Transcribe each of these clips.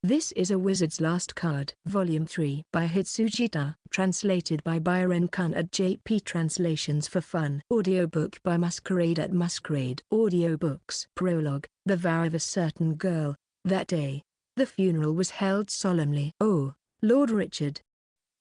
This is a Wizard's Last Card. Volume 3 by Hitsujita. Translated by Byron Kun at JP Translations for Fun. Audiobook by Masquerade at Masquerade Audiobooks. Prologue. The vow of a certain girl. That day, the funeral was held solemnly. Oh, Lord Richard!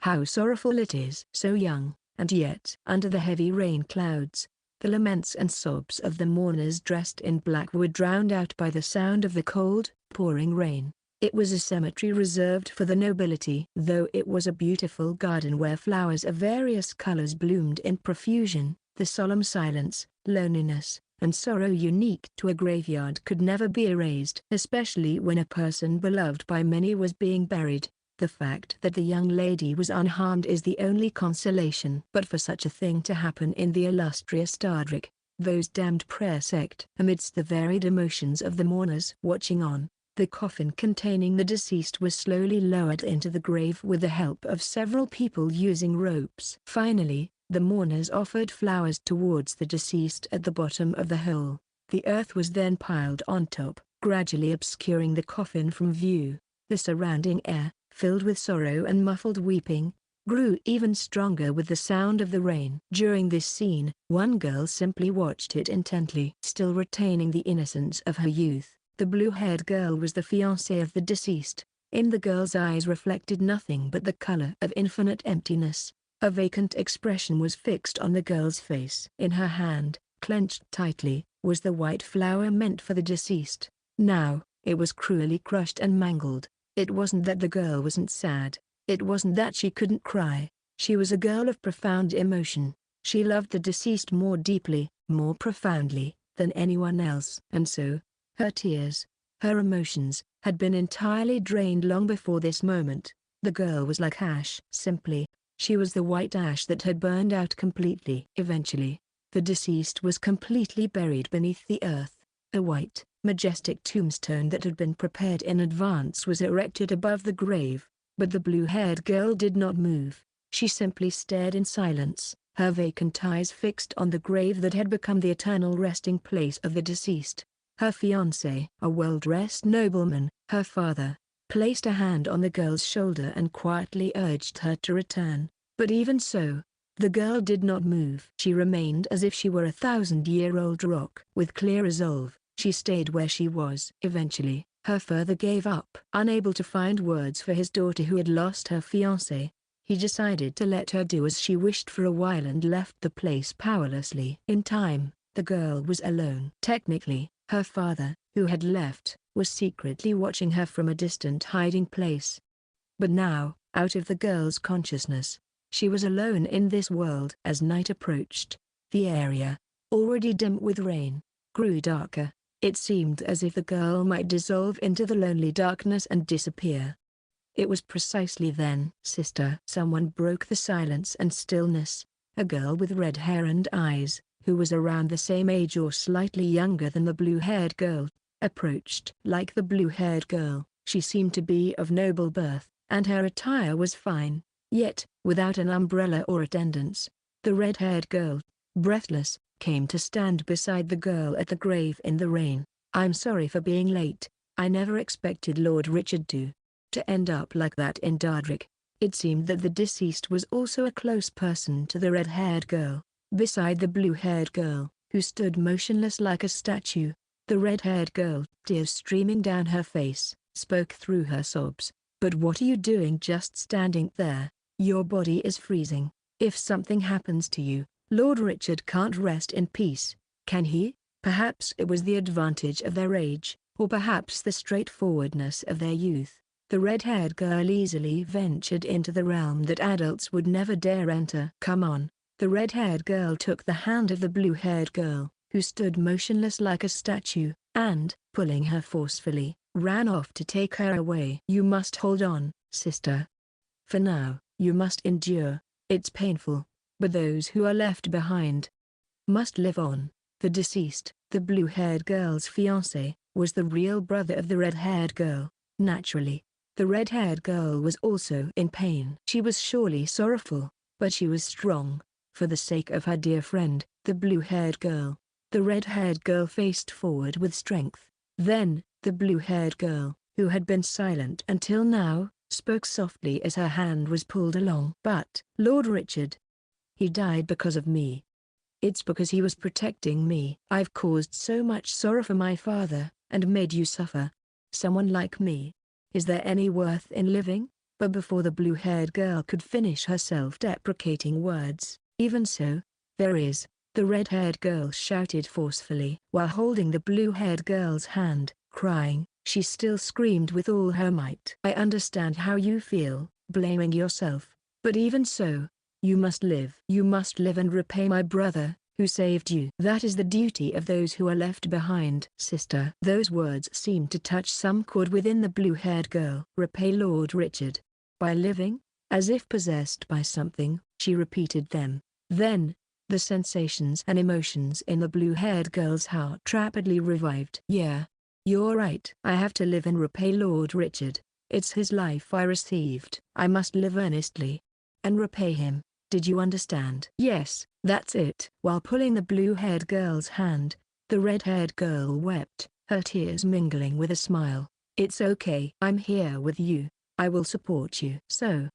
How sorrowful it is. So young, and yet under the heavy rain clouds, the laments and sobs of the mourners dressed in black were drowned out by the sound of the cold, pouring rain. It was a cemetery reserved for the nobility. Though it was a beautiful garden where flowers of various colors bloomed in profusion, the solemn silence, loneliness, and sorrow unique to a graveyard could never be erased. Especially when a person beloved by many was being buried. The fact that the young lady was unharmed is the only consolation. But for such a thing to happen in the illustrious Dardrick, those damned prayer sect. Amidst the varied emotions of the mourners watching on, the coffin containing the deceased was slowly lowered into the grave with the help of several people using ropes. Finally, the mourners offered flowers towards the deceased at the bottom of the hole. The earth was then piled on top, gradually obscuring the coffin from view. The surrounding air, filled with sorrow and muffled weeping, grew even stronger with the sound of the rain. During this scene, one girl simply watched it intently. Still retaining the innocence of her youth, the blue-haired girl was the fiancée of the deceased. In the girl's eyes reflected nothing but the color of infinite emptiness. A vacant expression was fixed on the girl's face. In her hand, clenched tightly, was the white flower meant for the deceased. Now, it was cruelly crushed and mangled. It wasn't that the girl wasn't sad. It wasn't that she couldn't cry. She was a girl of profound emotion. She loved the deceased more deeply, more profoundly, than anyone else. And so, her tears, her emotions, had been entirely drained long before this moment. The girl was like ash. Simply, she was the white ash that had burned out completely. Eventually, the deceased was completely buried beneath the earth. A white, majestic tombstone that had been prepared in advance was erected above the grave, but the blue-haired girl did not move. She simply stared in silence, her vacant eyes fixed on the grave that had become the eternal resting place of the deceased. Her fiancé, a well-dressed nobleman, her father, placed a hand on the girl's shoulder and quietly urged her to return. But even so, the girl did not move. She remained as if she were a 1,000-year-old rock. With clear resolve, she stayed where she was. Eventually, her father gave up. Unable to find words for his daughter who had lost her fiancé, he decided to let her do as she wished for a while and left the place powerlessly. In time, the girl was alone. Technically, her father, who had left, was secretly watching her from a distant hiding place. But now, out of the girl's consciousness, she was alone in this world. As night approached, the area, already dim with rain, grew darker. It seemed as if the girl might dissolve into the lonely darkness and disappear. It was precisely then, "Sister." Someone broke the silence and stillness. A girl with red hair and eyes, who was around the same age or slightly younger than the blue-haired girl, approached. Like the blue-haired girl, she seemed to be of noble birth, and her attire was fine. Yet, without an umbrella or attendants, the red-haired girl, breathless, came to stand beside the girl at the grave in the rain. "I'm sorry for being late. I never expected Lord Richard to end up like that in Dardrick." It seemed that the deceased was also a close person to the red-haired girl. Beside the blue-haired girl, who stood motionless like a statue, the red-haired girl, tears streaming down her face, spoke through her sobs. "But what are you doing just standing there? Your body is freezing. If something happens to you, Lord Richard can't rest in peace, can he?" Perhaps it was the advantage of their age, or perhaps the straightforwardness of their youth. The red-haired girl easily ventured into the realm that adults would never dare enter. "Come on." The red-haired girl took the hand of the blue-haired girl, who stood motionless like a statue, and, pulling her forcefully, ran off to take her away. "You must hold on, sister. For now, you must endure. It's painful, but those who are left behind must live on." The deceased, the blue-haired girl's fiancé, was the real brother of the red-haired girl. Naturally, the red-haired girl was also in pain. She was surely sorrowful, but she was strong. For the sake of her dear friend, the blue-haired girl, the red-haired girl faced forward with strength. Then, the blue-haired girl, who had been silent until now, spoke softly as her hand was pulled along. "But, Lord Richard, he died because of me. It's because he was protecting me. I've caused so much sorrow for my father, and made you suffer. Someone like me, is there any worth in living?" But before the blue-haired girl could finish her self-deprecating words, "Even so, there is," the red-haired girl shouted forcefully. While holding the blue-haired girl's hand, crying, she still screamed with all her might. "I understand how you feel, blaming yourself, but even so, you must live. You must live and repay my brother, who saved you. That is the duty of those who are left behind." "Sister." Those words seemed to touch some chord within the blue-haired girl. "Repay Lord Richard. By living?" As if possessed by something, she repeated them. Then, the sensations and emotions in the blue-haired girl's heart rapidly revived. "Yeah. You're right. I have to live and repay Lord Richard. It's his life I received. I must live earnestly and repay him. Did you understand?" "Yes, that's it." While pulling the blue-haired girl's hand, the red-haired girl wept, her tears mingling with a smile. "It's okay. I'm here with you. I will support you. So,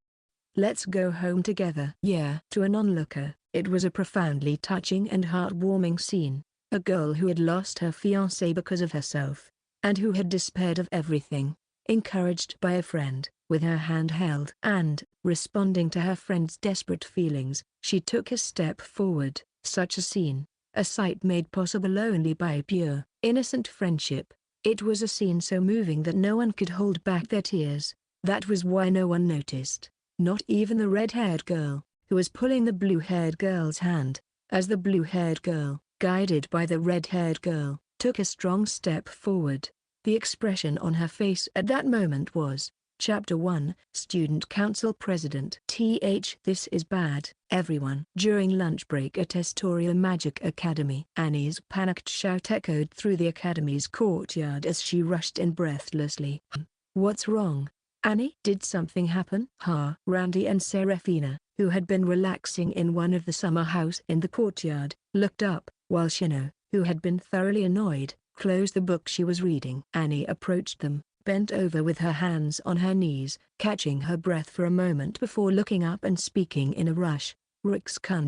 let's go home together." "Yeah." To an onlooker, it was a profoundly touching and heartwarming scene. A girl who had lost her fiancé because of herself, and who had despaired of everything, encouraged by a friend, with her hand held. And, responding to her friend's desperate feelings, she took a step forward. Such a scene, a sight made possible only by pure, innocent friendship. It was a scene so moving that no one could hold back their tears. That was why no one noticed, not even the red-haired girl, who was pulling the blue-haired girl's hand, as the blue-haired girl, guided by the red-haired girl, took a strong step forward. The expression on her face at that moment was, Chapter 1, Student Council President. This is bad, everyone. During lunch break at Estoria Magic Academy, Annie's panicked shout echoed through the academy's courtyard as she rushed in breathlessly. "What's wrong, Annie?" "Did something happen?" Randy and Serafina, who had been relaxing in one of the summer house in the courtyard, looked up, while Shino, who had been thoroughly annoyed, closed the book she was reading. Annie approached them, bent over with her hands on her knees, catching her breath for a moment before looking up and speaking in a rush. Rick's-kun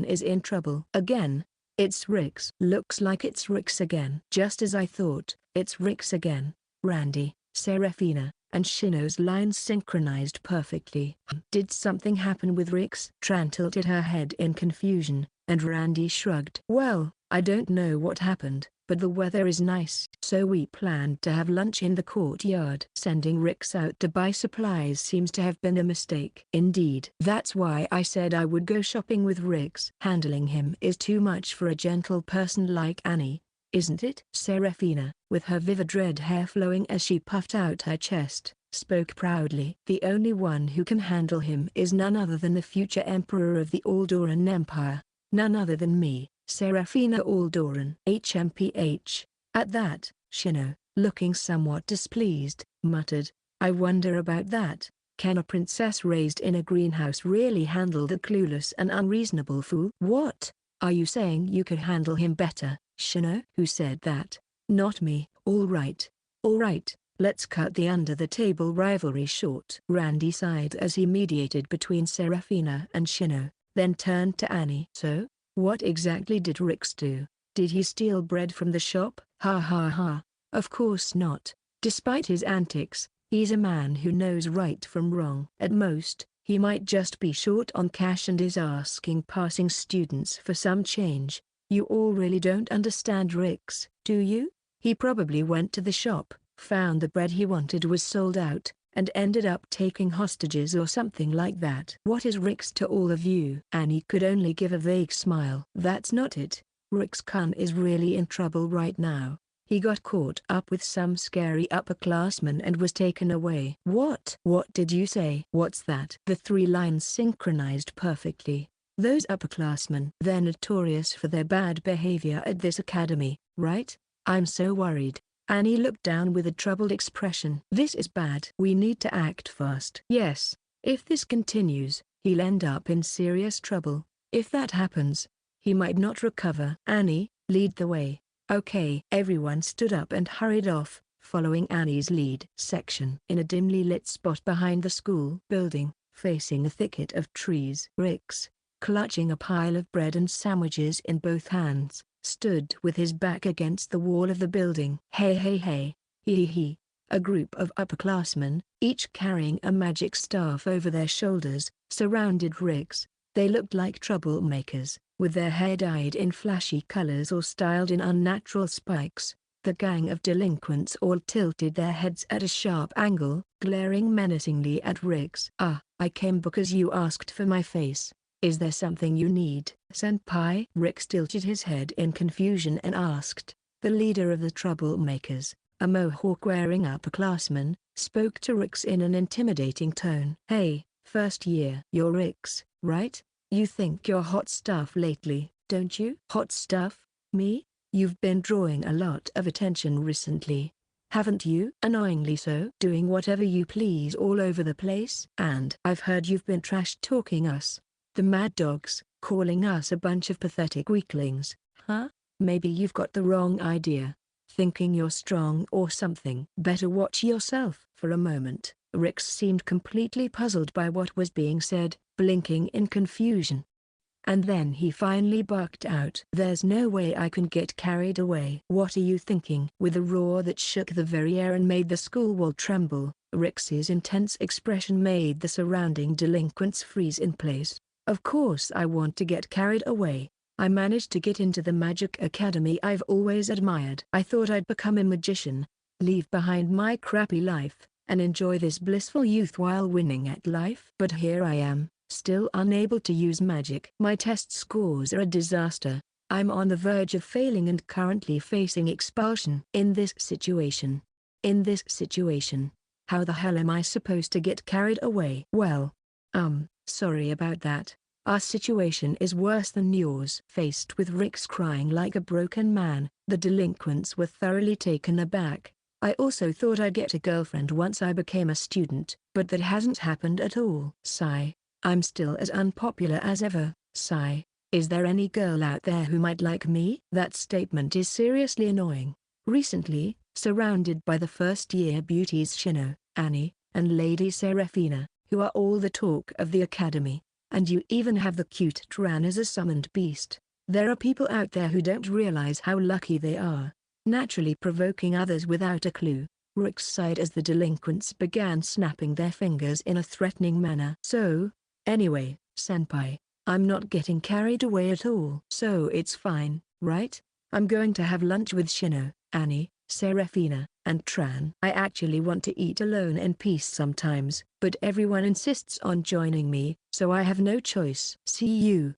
is in trouble." "Again? It's Rick's." "Looks like it's Rick's again." "Just as I thought, it's Rick's again." Randy, Serafina, and Shino's lines synchronized perfectly. "Did something happen with Rick's?" Tran tilted her head in confusion, and Randy shrugged. "Well, I don't know what happened, but the weather is nice. So we planned to have lunch in the courtyard. Sending Rick's out to buy supplies seems to have been a mistake." "Indeed. That's why I said I would go shopping with Rick's." "Handling him is too much for a gentle person like Annie, isn't it?" Serafina, with her vivid red hair flowing as she puffed out her chest, spoke proudly. "The only one who can handle him is none other than the future emperor of the Aldoran Empire. None other than me, Serafina Aldoran." HMPH. At that, Shino, looking somewhat displeased, muttered, "I wonder about that. Can a princess raised in a greenhouse really handle the clueless and unreasonable fool?" "What? Are you saying you could handle him better, Shino?" "Who said that? Not me." All right, let's cut the under-the-table rivalry short." Randy sighed as he mediated between Serafina and Shino, then turned to Annie. "So, what exactly did Rix do? Did he steal bread from the shop?" "Ha ha ha, of course not. Despite his antics, he's a man who knows right from wrong. At most, he might just be short on cash and is asking passing students for some change. You all really don't understand Rix, do you? He probably went to the shop, found the bread he wanted was sold out, and ended up taking hostages or something like that." "What is Rix to all of you?" Annie could only give a vague smile. "That's not it. Rick's-kun is really in trouble right now. He got caught up with some scary upperclassmen and was taken away." "What? What did you say?" "What's that?" The three lines synchronized perfectly. "Those upperclassmen. They're notorious for their bad behavior at this academy, right? I'm so worried." Annie looked down with a troubled expression. "This is bad. We need to act fast." "Yes, if this continues, he'll end up in serious trouble. If that happens, he might not recover." "Annie, lead the way." "Okay." Everyone stood up and hurried off, following Annie's lead. Section. In a dimly lit spot behind the school building, facing a thicket of trees, Rix, clutching a pile of bread and sandwiches in both hands, stood with his back against the wall of the building. Hey hey hey, hee hee hee. A group of upperclassmen, each carrying a magic staff over their shoulders, surrounded Rix. They looked like troublemakers, with their hair dyed in flashy colors or styled in unnatural spikes. The gang of delinquents all tilted their heads at a sharp angle, glaring menacingly at Rix. "Ah, I came because you asked for my face. Is there something you need, senpai?" Rix tilted his head in confusion and asked. The leader of the troublemakers, a mohawk-wearing upperclassman, spoke to Rix in an intimidating tone. "Hey, first year. You're Rix, right? You think you're hot stuff lately, don't you?" "Hot stuff? Me? You've been drawing a lot of attention recently. Haven't you?" "Annoyingly so." "Doing whatever you please all over the place. And I've heard you've been trash-talking us, the Mad Dogs, calling us a bunch of pathetic weaklings." "Huh? Maybe you've got the wrong idea. Thinking you're strong or something." "Better watch yourself." For a moment, Rix seemed completely puzzled by what was being said, blinking in confusion. And then he finally barked out, "There's no way I can get carried away." "What are you thinking?" With a roar that shook the very air and made the school wall tremble, Rix's intense expression made the surrounding delinquents freeze in place. "Of course I want to get carried away. I managed to get into the Magic Academy I've always admired. I thought I'd become a magician, leave behind my crappy life, and enjoy this blissful youth while winning at life. But here I am, still unable to use magic. My test scores are a disaster. I'm on the verge of failing and currently facing expulsion. In this situation, how the hell am I supposed to get carried away?" "Well, sorry about that. Our situation is worse than yours." Faced with Rix crying like a broken man, the delinquents were thoroughly taken aback. "I also thought I'd get a girlfriend once I became a student, but that hasn't happened at all." Sigh. "I'm still as unpopular as ever." Sigh. "Is there any girl out there who might like me?" That statement is seriously annoying. Recently, surrounded by the first-year beauties Shino, Annie, and Lady Serafina, who are all the talk of the academy, and you even have the cute Tran as a summoned beast, there are people out there who don't realize how lucky they are, naturally provoking others without a clue. Rix sighed as the delinquents began snapping their fingers in a threatening manner. "So, anyway, senpai, I'm not getting carried away at all. So it's fine, right? I'm going to have lunch with Shino, Annie, Serafina, and Tran. I actually want to eat alone in peace sometimes, but everyone insists on joining me, so I have no choice." "See you.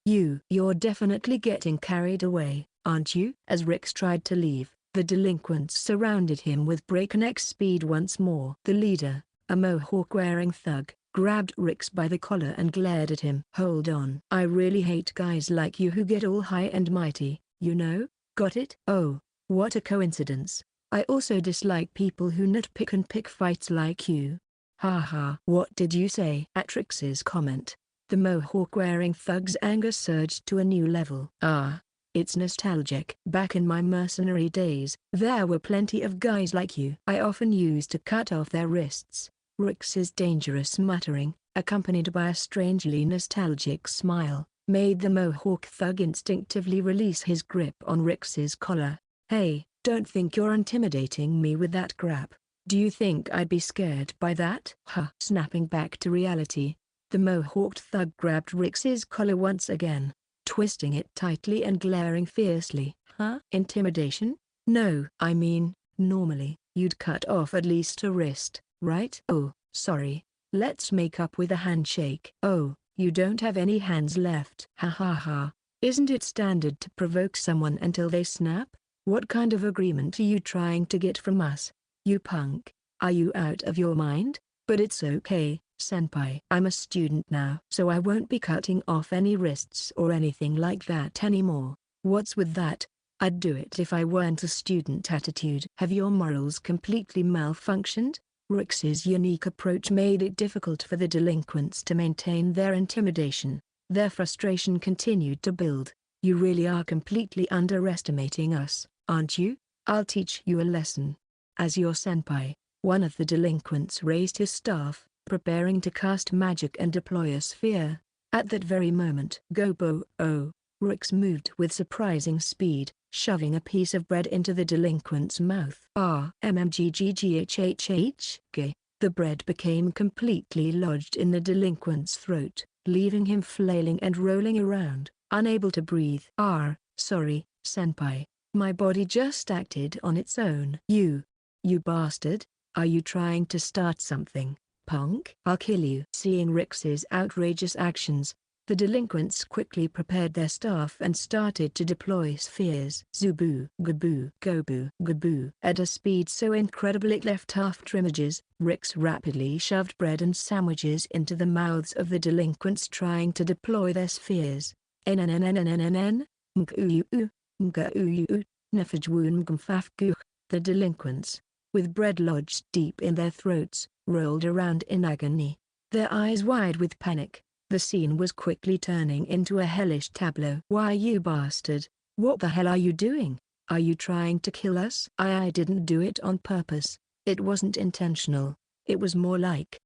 You're definitely getting carried away, aren't you?" As Rix tried to leave, the delinquents surrounded him with breakneck speed once more. The leader, a mohawk-wearing thug, grabbed Rix by the collar and glared at him. "Hold on. I really hate guys like you who get all high and mighty, you know? Got it?" "Oh, what a coincidence. I also dislike people who nitpick and pick fights like you." "Ha ha." "What did you say?" At Rix's comment, the mohawk-wearing thug's anger surged to a new level. "Ah, it's nostalgic. Back in my mercenary days, there were plenty of guys like you. I often used to cut off their wrists." Rix's dangerous muttering, accompanied by a strangely nostalgic smile, made the mohawk thug instinctively release his grip on Rix's collar. "Hey, don't think you're intimidating me with that crap. Do you think I'd be scared by that?" "Huh." Snapping back to reality, the mohawked thug grabbed Rix's collar once again, twisting it tightly and glaring fiercely. "Huh? Intimidation? No. I mean, normally, you'd cut off at least a wrist, right?" "Oh, sorry. Let's make up with a handshake." "Oh, you don't have any hands left." "Ha ha ha. Isn't it standard to provoke someone until they snap? What kind of agreement are you trying to get from us? You punk. Are you out of your mind?" "But it's okay, senpai. I'm a student now, so I won't be cutting off any wrists or anything like that anymore." "What's with that? I'd do it if I weren't a student." Attitude. Have your morals completely malfunctioned? Rix's unique approach made it difficult for the delinquents to maintain their intimidation. Their frustration continued to build. "You really are completely underestimating us, aren't you? I'll teach you a lesson." As your senpai, one of the delinquents raised his staff, preparing to cast magic and deploy a sphere. At that very moment, Gobo-oh, Rix moved with surprising speed, shoving a piece of bread into the delinquent's mouth. RMMGGGHHH. The bread became completely lodged in the delinquent's throat, leaving him flailing and rolling around, unable to breathe. Sorry, senpai. My body just acted on its own. You bastard, are you trying to start something, punk? I'll kill you. Seeing Rix's outrageous actions, the delinquents quickly prepared their staff and started to deploy spheres. Zubu, Gabu, Gobu, Gabu. At a speed so incredible it left half-trimages, Rix rapidly shoved bread and sandwiches into the mouths of the delinquents trying to deploy their spheres. NNNNNNN, Mguu, Mguu, Nefajwu Mgmfafgu. The delinquents, with bread lodged deep in their throats, rolled around in agony, their eyes wide with panic. The scene was quickly turning into a hellish tableau. Why, you bastard, what the hell are you doing? Are you trying to kill us? I didn't do it on purpose. It wasn't intentional. It was more like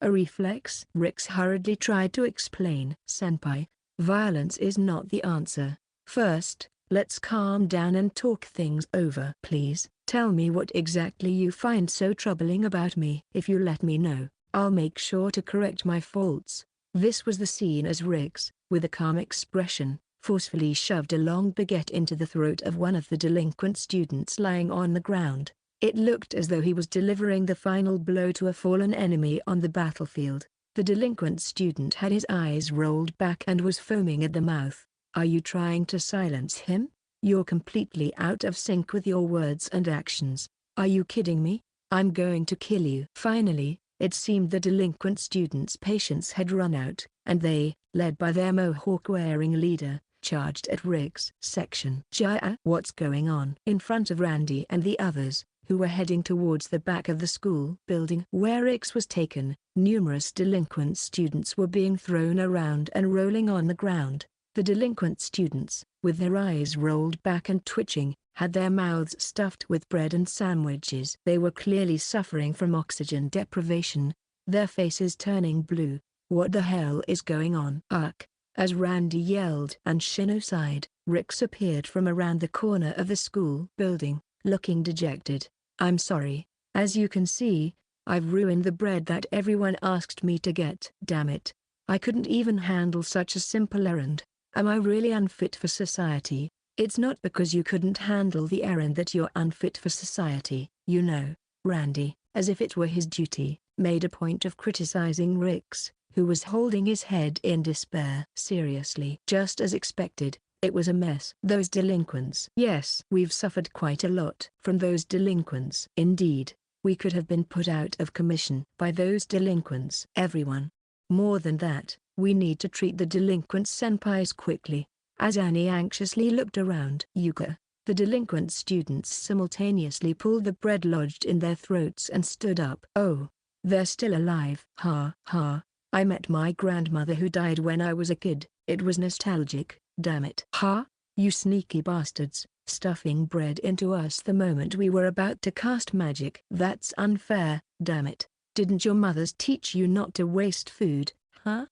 a reflex. Rix hurriedly tried to explain. Senpai, violence is not the answer. First, let's calm down and talk things over. Please, tell me what exactly you find so troubling about me. If you let me know, I'll make sure to correct my faults. This was the scene as Rix, with a calm expression, forcefully shoved a long baguette into the throat of one of the delinquent students lying on the ground. It looked as though he was delivering the final blow to a fallen enemy on the battlefield. The delinquent student had his eyes rolled back and was foaming at the mouth. Are you trying to silence him? You're completely out of sync with your words and actions. Are you kidding me? I'm going to kill you. Finally, it seemed the delinquent students' patience had run out, and they, led by their mohawk-wearing leader, charged at Rix section. Jaya, what's going on? In front of Randy and the others, who were heading towards the back of the school building where Rix was taken, numerous delinquent students were being thrown around and rolling on the ground. The delinquent students, with their eyes rolled back and twitching, had their mouths stuffed with bread and sandwiches. They were clearly suffering from oxygen deprivation, their faces turning blue. What the hell is going on? Ugh! As Randy yelled and Shino sighed, Rix appeared from around the corner of the school building, looking dejected. I'm sorry. As you can see, I've ruined the bread that everyone asked me to get. Damn it. I couldn't even handle such a simple errand. Am I really unfit for society? It's not because you couldn't handle the errand that you're unfit for society. You know, Randy, as if it were his duty, made a point of criticizing Rix, who was holding his head in despair. Seriously. Just as expected, it was a mess. Those delinquents. Yes, we've suffered quite a lot from those delinquents. Indeed, we could have been put out of commission by those delinquents. Everyone. More than that, we need to treat the delinquent senpais quickly. As Annie anxiously looked around. Yuka, the delinquent students simultaneously pulled the bread lodged in their throats and stood up. Oh, they're still alive. Ha ha, I met my grandmother who died when I was a kid. It was nostalgic, damn it. Ha, you sneaky bastards, stuffing bread into us the moment we were about to cast magic. That's unfair, damn it. Didn't your mothers teach you not to waste food, huh?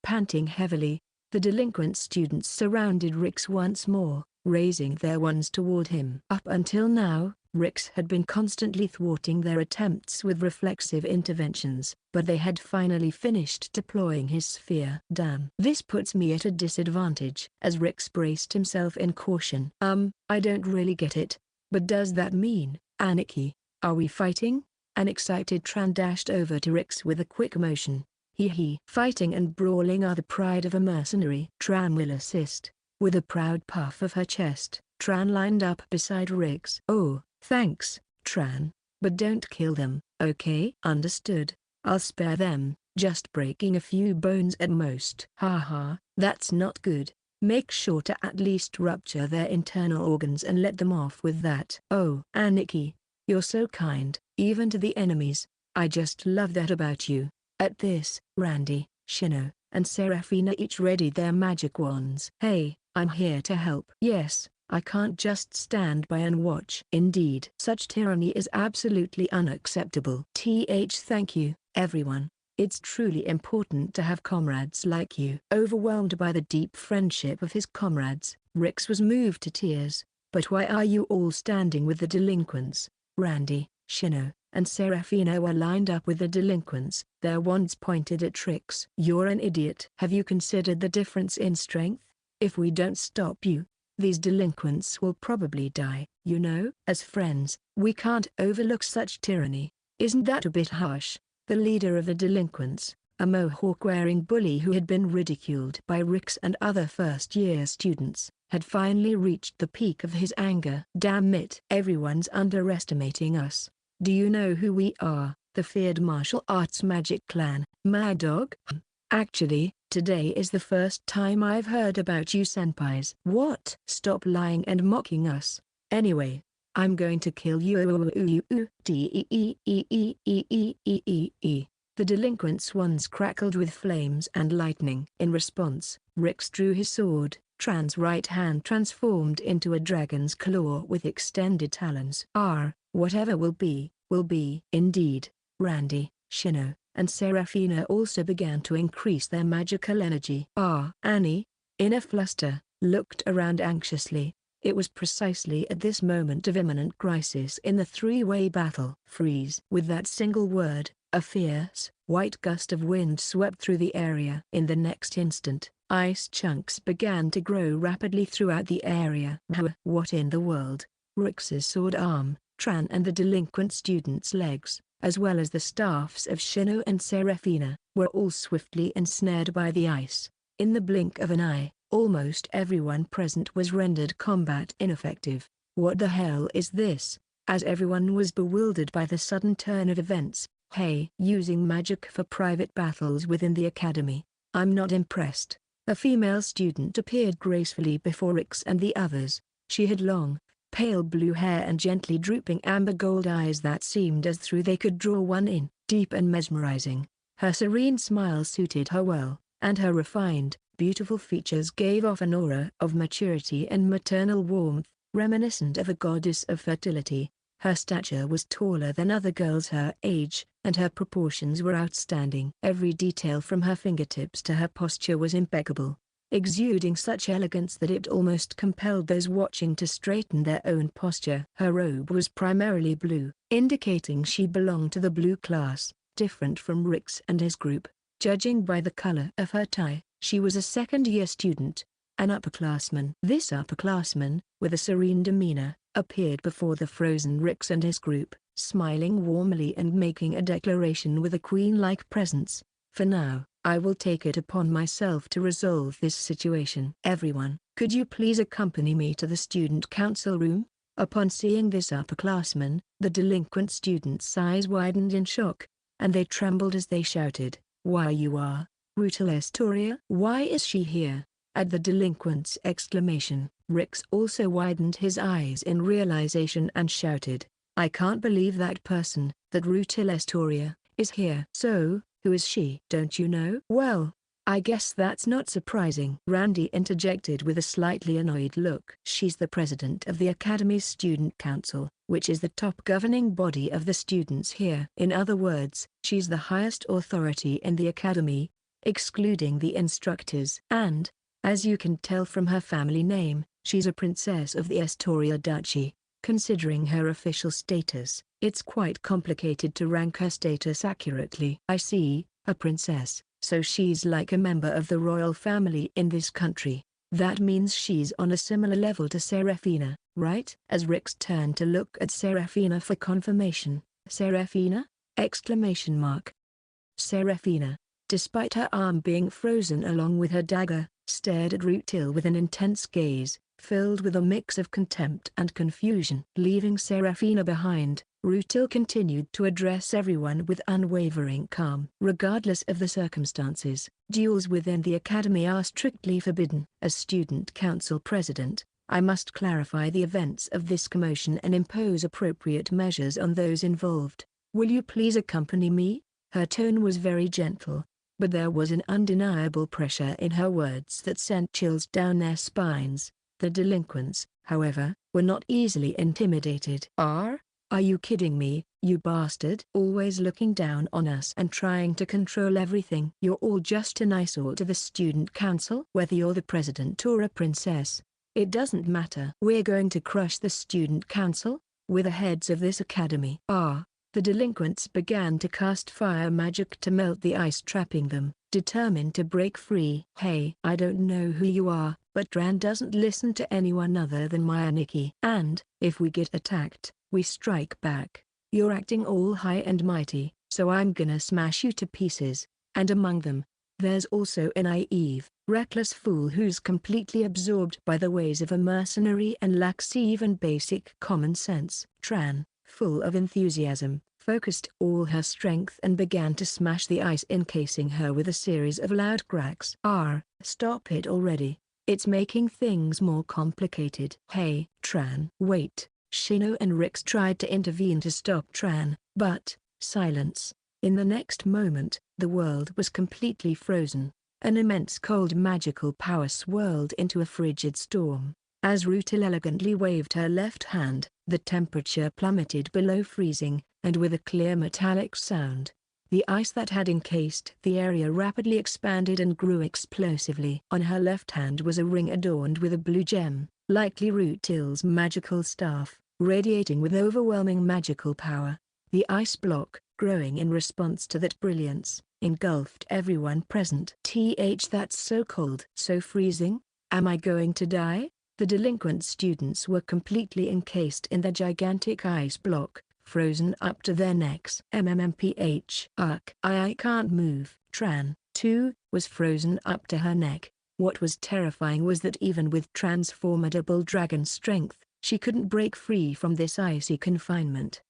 Panting heavily, the delinquent students surrounded Rix once more, raising their wands toward him. Up until now, Rix had been constantly thwarting their attempts with reflexive interventions, but they had finally finished deploying his sphere. Damn. This puts me at a disadvantage. As Rix braced himself in caution. I don't really get it, but does that mean, Aniki, are we fighting? An excited Tran dashed over to Rix with a quick motion. Fighting and brawling are the pride of a mercenary. Tran will assist. With a proud puff of her chest, Tran lined up beside Rix. Oh, thanks, Tran, but don't kill them, okay? Understood. I'll spare them, just breaking a few bones at most. Haha, that's not good. Make sure to at least rupture their internal organs and let them off with that. Oh, Aniki, you're so kind, even to the enemies. I just love that about you. At this, Randy, Shino, and Serafina each readied their magic wands. Hey, I'm here to help. Yes, I can't just stand by and watch. Indeed, such tyranny is absolutely unacceptable. Thank you, everyone. It's truly important to have comrades like you. Overwhelmed by the deep friendship of his comrades, Rix was moved to tears. But why are you all standing with the delinquents? Randy, Shino, and Serafina were lined up with the delinquents, their wands pointed at Rix. You're an idiot. Have you considered the difference in strength? If we don't stop you, these delinquents will probably die. You know, as friends, we can't overlook such tyranny. Isn't that a bit harsh? The leader of the delinquents, a mohawk-wearing bully who had been ridiculed by Rix and other first-year students, had finally reached the peak of his anger. Damn it! Everyone's underestimating us. Do you know who we are? The feared martial arts magic clan, Mad Dog? Actually, today is the first time I've heard about you senpais. What? Stop lying and mocking us. Anyway, I'm going to kill you. The delinquents' wands crackled with flames and lightning. In response, Rix drew his sword. Tran's right hand transformed into a dragon's claw with extended talons. Whatever will be, will be. Indeed, Randy, Shino, and Serafina also began to increase their magical energy. Annie, in a fluster, looked around anxiously. It was precisely at this moment of imminent crisis in the three-way battle. Freeze! With that single word, a fierce, white gust of wind swept through the area. In the next instant, ice chunks began to grow rapidly throughout the area. What in the world? Rix's sword arm, Tran and the delinquent students' legs, as well as the staffs of Shino and Serafina, were all swiftly ensnared by the ice. In the blink of an eye, almost everyone present was rendered combat ineffective. What the hell is this? As everyone was bewildered by the sudden turn of events, using magic for private battles within the academy. I'm not impressed. A female student appeared gracefully before Rix and the others. She had long, pale blue hair and gently drooping amber gold eyes that seemed as though they could draw one in, deep and mesmerizing. Her serene smile suited her well, and her refined, beautiful features gave off an aura of maturity and maternal warmth, reminiscent of a goddess of fertility. Her stature was taller than other girls her age, and her proportions were outstanding. Every detail from her fingertips to her posture was impeccable, exuding such elegance that it almost compelled those watching to straighten their own posture. Her robe was primarily blue, indicating she belonged to the blue class, different from Rix and his group. Judging by the color of her tie, she was a second-year student, an upperclassman. This upperclassman, with a serene demeanor, appeared before the frozen Rix and his group, smiling warmly and making a declaration with a queen-like presence. For now, I will take it upon myself to resolve this situation. Everyone, could you please accompany me to the student council room? Upon seeing this upperclassman, the delinquent students' eyes widened in shock, and they trembled as they shouted, "Why you are, Rutil Estoria? Why is she here?" At the delinquent's exclamation, Rix also widened his eyes in realization and shouted, "I can't believe that person, that Rutil Estoria, is here." "So, who is she? Don't you know?" "Well, I guess that's not surprising," Randy interjected with a slightly annoyed look. "She's the president of the Academy's Student Council, which is the top governing body of the students here. In other words, she's the highest authority in the Academy, excluding the instructors. And, as you can tell from her family name, she's a princess of the Estoria Duchy. Considering her official status, it's quite complicated to rank her status accurately." "I see, a princess, so she's like a member of the royal family in this country. That means she's on a similar level to Serafina, right?" As Rix turned to look at Serafina for confirmation. "Serafina?" Exclamation mark. Serafina, despite her arm being frozen along with her dagger, stared at Rutil with an intense gaze, filled with a mix of contempt and confusion. Leaving Serafina behind, Rutil continued to address everyone with unwavering calm. "Regardless of the circumstances, duels within the academy are strictly forbidden. As student council president, I must clarify the events of this commotion and impose appropriate measures on those involved. Will you please accompany me?" Her tone was very gentle, but there was an undeniable pressure in her words that sent chills down their spines. The delinquents, however, were not easily intimidated. Are you kidding me, you bastard? Always looking down on us and trying to control everything. You're all just an eyesore to the student council. Whether you're the president or a princess, it doesn't matter. We're going to crush the student council. We're the heads of this academy. The delinquents began to cast fire magic to melt the ice trapping them, determined to break free. Hey, I don't know who you are, but Dran doesn't listen to anyone other than Maya Nikki. And, if we get attacked, we strike back. You're acting all high and mighty, so I'm gonna smash you to pieces. And among them, there's also a naive, reckless fool who's completely absorbed by the ways of a mercenary and lacks even basic common sense. Tran, full of enthusiasm, focused all her strength and began to smash the ice, encasing her with a series of loud cracks. Stop it already. It's making things more complicated. Hey, Tran. Wait. Shino and Rix tried to intervene to stop Tran, but, silence. In the next moment, the world was completely frozen. An immense cold magical power swirled into a frigid storm. As Rutil elegantly waved her left hand, the temperature plummeted below freezing, and with a clear metallic sound, the ice that had encased the area rapidly expanded and grew explosively. On her left hand was a ring adorned with a blue gem, likely Rutil's magical staff, radiating with overwhelming magical power. The ice block, growing in response to that brilliance, engulfed everyone present. That's so cold. So freezing? Am I going to die? The delinquent students were completely encased in the gigantic ice block, frozen up to their necks. I can't move. Tran, too, was frozen up to her neck. What was terrifying was that even with Tran's formidable dragon strength, she couldn't break free from this icy confinement.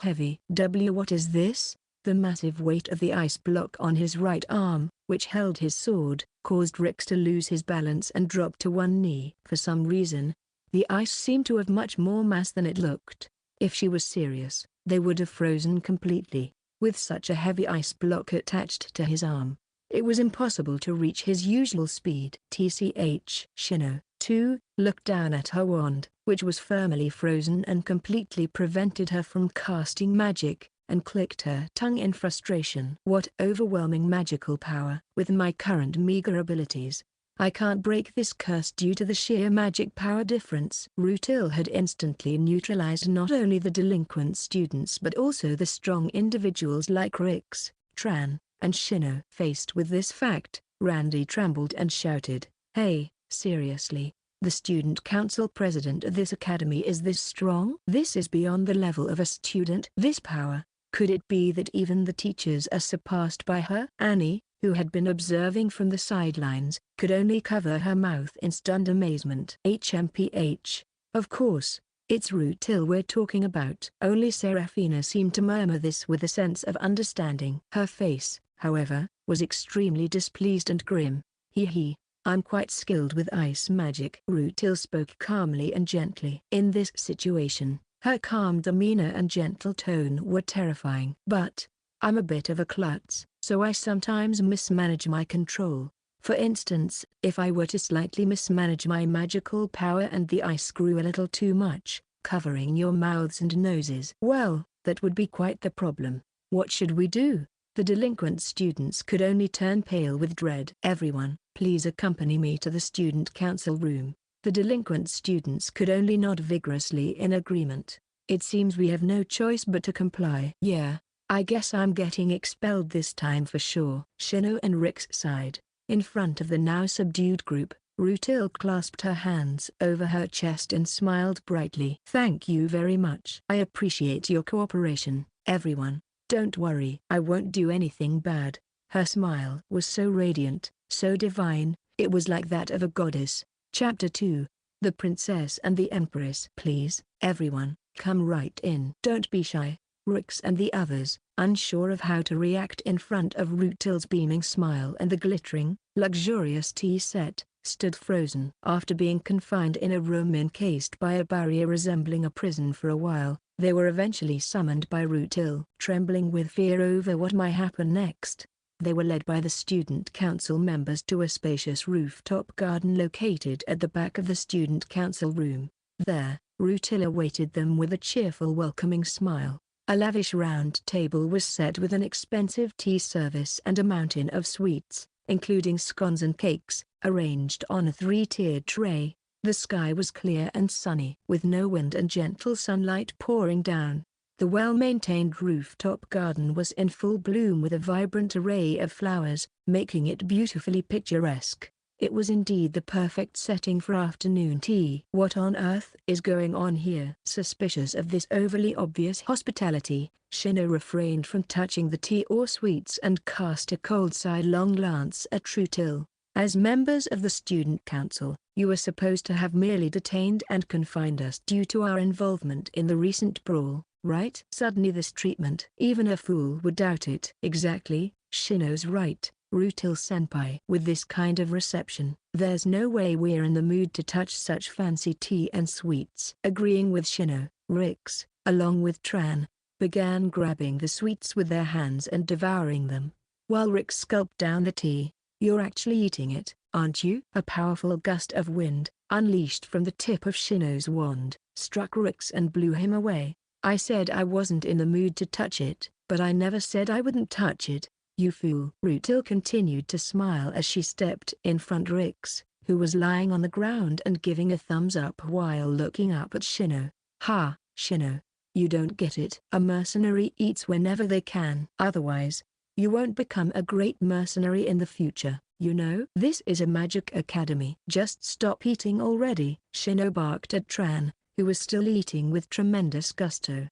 Heavy. What is this? The massive weight of the ice block on his right arm, which held his sword, caused Rix to lose his balance and drop to one knee. For some reason, the ice seemed to have much more mass than it looked. If she was serious, they would have frozen completely. With such a heavy ice block attached to his arm, it was impossible to reach his usual speed. Shino, too, looked down at her wand, which was firmly frozen and completely prevented her from casting magic, and clicked her tongue in frustration. What overwhelming magical power! With my current meager abilities, I can't break this curse due to the sheer magic power difference. Rutil had instantly neutralized not only the delinquent students but also the strong individuals like Rix, Tran, and Shino. Faced with this fact, Randy trembled and shouted, "Hey, seriously? The student council president of this academy is this strong? This is beyond the level of a student. This power, could it be that even the teachers are surpassed by her?" Annie, who had been observing from the sidelines, could only cover her mouth in stunned amazement. Of course, it's Rutil we're talking about. Only Serafina seemed to murmur this with a sense of understanding. Her face, however, was extremely displeased and grim. I'm quite skilled with ice magic. Rutil spoke calmly and gently. In this situation, her calm demeanor and gentle tone were terrifying. But, I'm a bit of a klutz, so I sometimes mismanage my control. For instance, if I were to slightly mismanage my magical power and the ice grew a little too much, covering your mouths and noses, well, that would be quite the problem. What should we do? The delinquent students could only turn pale with dread. Everyone, please accompany me to the student council room. The delinquent students could only nod vigorously in agreement. It seems we have no choice but to comply. Yeah, I guess I'm getting expelled this time for sure. Shino and Rix sighed. In front of the now subdued group, Rutil clasped her hands over her chest and smiled brightly. Thank you very much. I appreciate your cooperation, everyone. Don't worry. I won't do anything bad. Her smile was so radiant, so divine, it was like that of a goddess. Chapter 2. The Princess and the Empress. Please, everyone, come right in. Don't be shy. Rix and the others, unsure of how to react in front of Rutil's beaming smile and the glittering, luxurious tea set, stood frozen. After being confined in a room encased by a barrier resembling a prison for a while, they were eventually summoned by Rutil. Trembling with fear over what might happen next, They were led by the student council members to a spacious rooftop garden located at the back of the student council room. There, Rutil awaited them with a cheerful welcoming smile. A lavish round table was set with an expensive tea service and a mountain of sweets, including scones and cakes, arranged on a three-tiered tray. The sky was clear and sunny, with no wind and gentle sunlight pouring down. The well-maintained rooftop garden was in full bloom with a vibrant array of flowers, making it beautifully picturesque. It was indeed the perfect setting for afternoon tea. What on earth is going on here? Suspicious of this overly obvious hospitality, Shino refrained from touching the tea or sweets and cast a cold sidelong glance at Rutil. As members of the student council, you were supposed to have merely detained and confined us due to our involvement in the recent brawl, right? Suddenly this treatment. Even a fool would doubt it. Exactly, Shino's right, Rutil-senpai. With this kind of reception, there's no way we're in the mood to touch such fancy tea and sweets. Agreeing with Shino, Rix, along with Tran, began grabbing the sweets with their hands and devouring them. While Rix gulped down the tea. You're actually eating it, aren't you? A powerful gust of wind, unleashed from the tip of Shino's wand, struck Rix and blew him away. I said I wasn't in the mood to touch it, but I never said I wouldn't touch it, you fool. Rutil continued to smile as she stepped in front of Rix, who was lying on the ground and giving a thumbs up while looking up at Shino. Ha, Shino. You don't get it. A mercenary eats whenever they can. Otherwise, you won't become a great mercenary in the future, you know? This is a magic academy. Just stop eating already, Shino barked at Tran, who was still eating with tremendous gusto.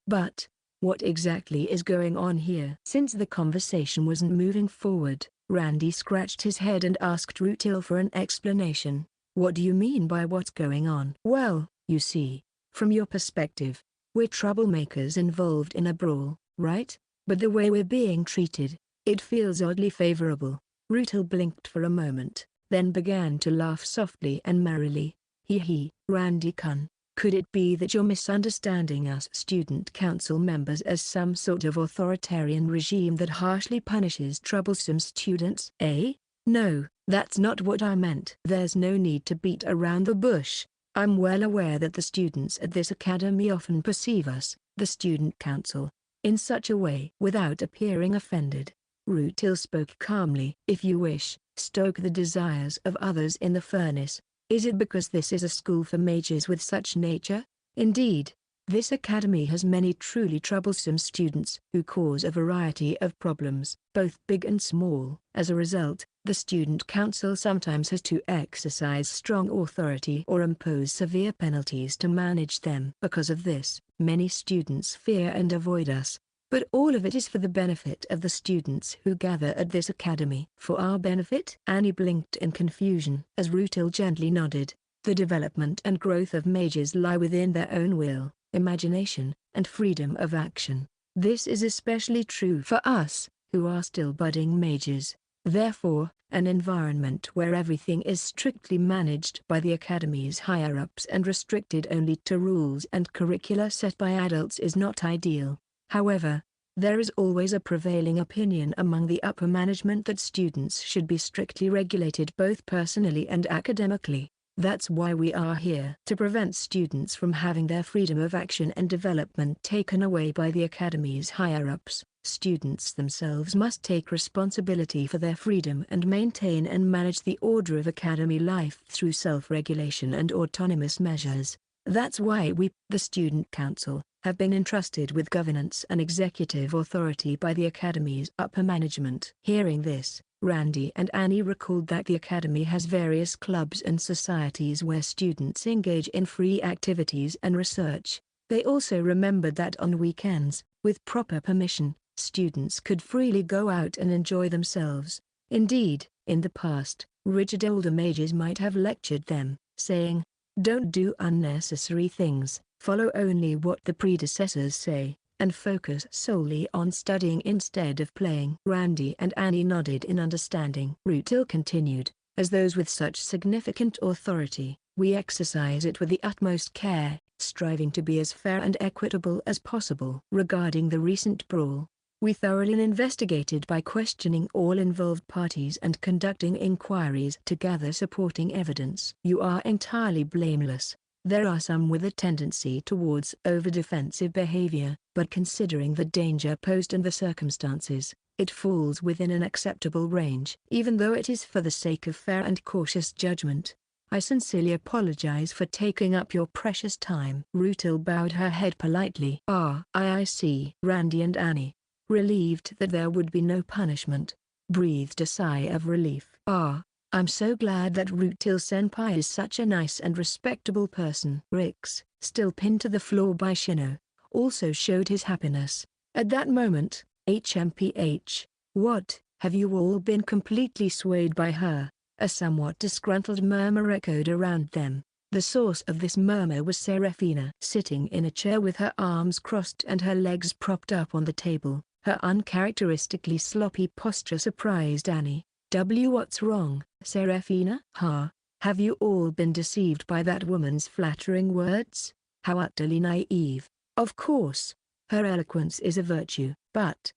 But what exactly is going on here? Since the conversation wasn't moving forward, Randy scratched his head and asked Rutil for an explanation. What do you mean by what's going on? Well, you see, from your perspective, we're troublemakers involved in a brawl, right? But the way we're being treated, it feels oddly favorable. Rutil blinked for a moment, then began to laugh softly and merrily. Hee, Randy-kun, could it be that you're misunderstanding us student council members as some sort of authoritarian regime that harshly punishes troublesome students? No, that's not what I meant. There's no need to beat around the bush. I'm well aware that the students at this academy often perceive us, the student council, in such a way. Without appearing offended, Rutil spoke calmly. If you wish, stoke the desires of others in the furnace. Is it because this is a school for mages with such nature? Indeed, this academy has many truly troublesome students who cause a variety of problems, both big and small. As a result, the student council sometimes has to exercise strong authority or impose severe penalties to manage them. Because of this, many students fear and avoid us. But all of it is for the benefit of the students who gather at this academy. For our benefit? Annie blinked in confusion. As Rutil gently nodded, the development and growth of mages lie within their own will, imagination, and freedom of action. This is especially true for us, who are still budding mages. Therefore, an environment where everything is strictly managed by the academy's higher-ups and restricted only to rules and curricula set by adults is not ideal. However, there is always a prevailing opinion among the upper management that students should be strictly regulated both personally and academically. That's why we are here. To prevent students from having their freedom of action and development taken away by the academy's higher-ups, students themselves must take responsibility for their freedom and maintain and manage the order of academy life through self-regulation and autonomous measures. That's why we, the Student Council, have been entrusted with governance and executive authority by the academy's upper management. Hearing this, Randy and Annie recalled that the academy has various clubs and societies where students engage in free activities and research. They also remembered that on weekends, with proper permission, students could freely go out and enjoy themselves. Indeed, in the past, rigid older mages might have lectured them, saying, "Don't do unnecessary things, follow only what the predecessors say, and focus solely on studying instead of playing." Randy and Annie nodded in understanding. Rutil continued, "As those with such significant authority, we exercise it with the utmost care, striving to be as fair and equitable as possible. Regarding the recent brawl, We thoroughly investigated by questioning all involved parties and conducting inquiries to gather supporting evidence. You are entirely blameless. There are some with a tendency towards over-defensive behavior, but considering the danger posed and the circumstances, it falls within an acceptable range. Even though it is for the sake of fair and cautious judgment, I sincerely apologize for taking up your precious time. Rutil bowed her head politely. I see. Randy and Annie, relieved that there would be no punishment, breathed a sigh of relief. I'm so glad that Rutil-senpai is such a nice and respectable person. Rix, still pinned to the floor by Shino, also showed his happiness. At that moment, HMPH, what, have you all been completely swayed by her? A somewhat disgruntled murmur echoed around them. The source of this murmur was Seraphina, sitting in a chair with her arms crossed and her legs propped up on the table. Her uncharacteristically sloppy posture surprised Annie. What's wrong, Seraphina? Have you all been deceived by that woman's flattering words? How utterly naive. Of course, her eloquence is a virtue, but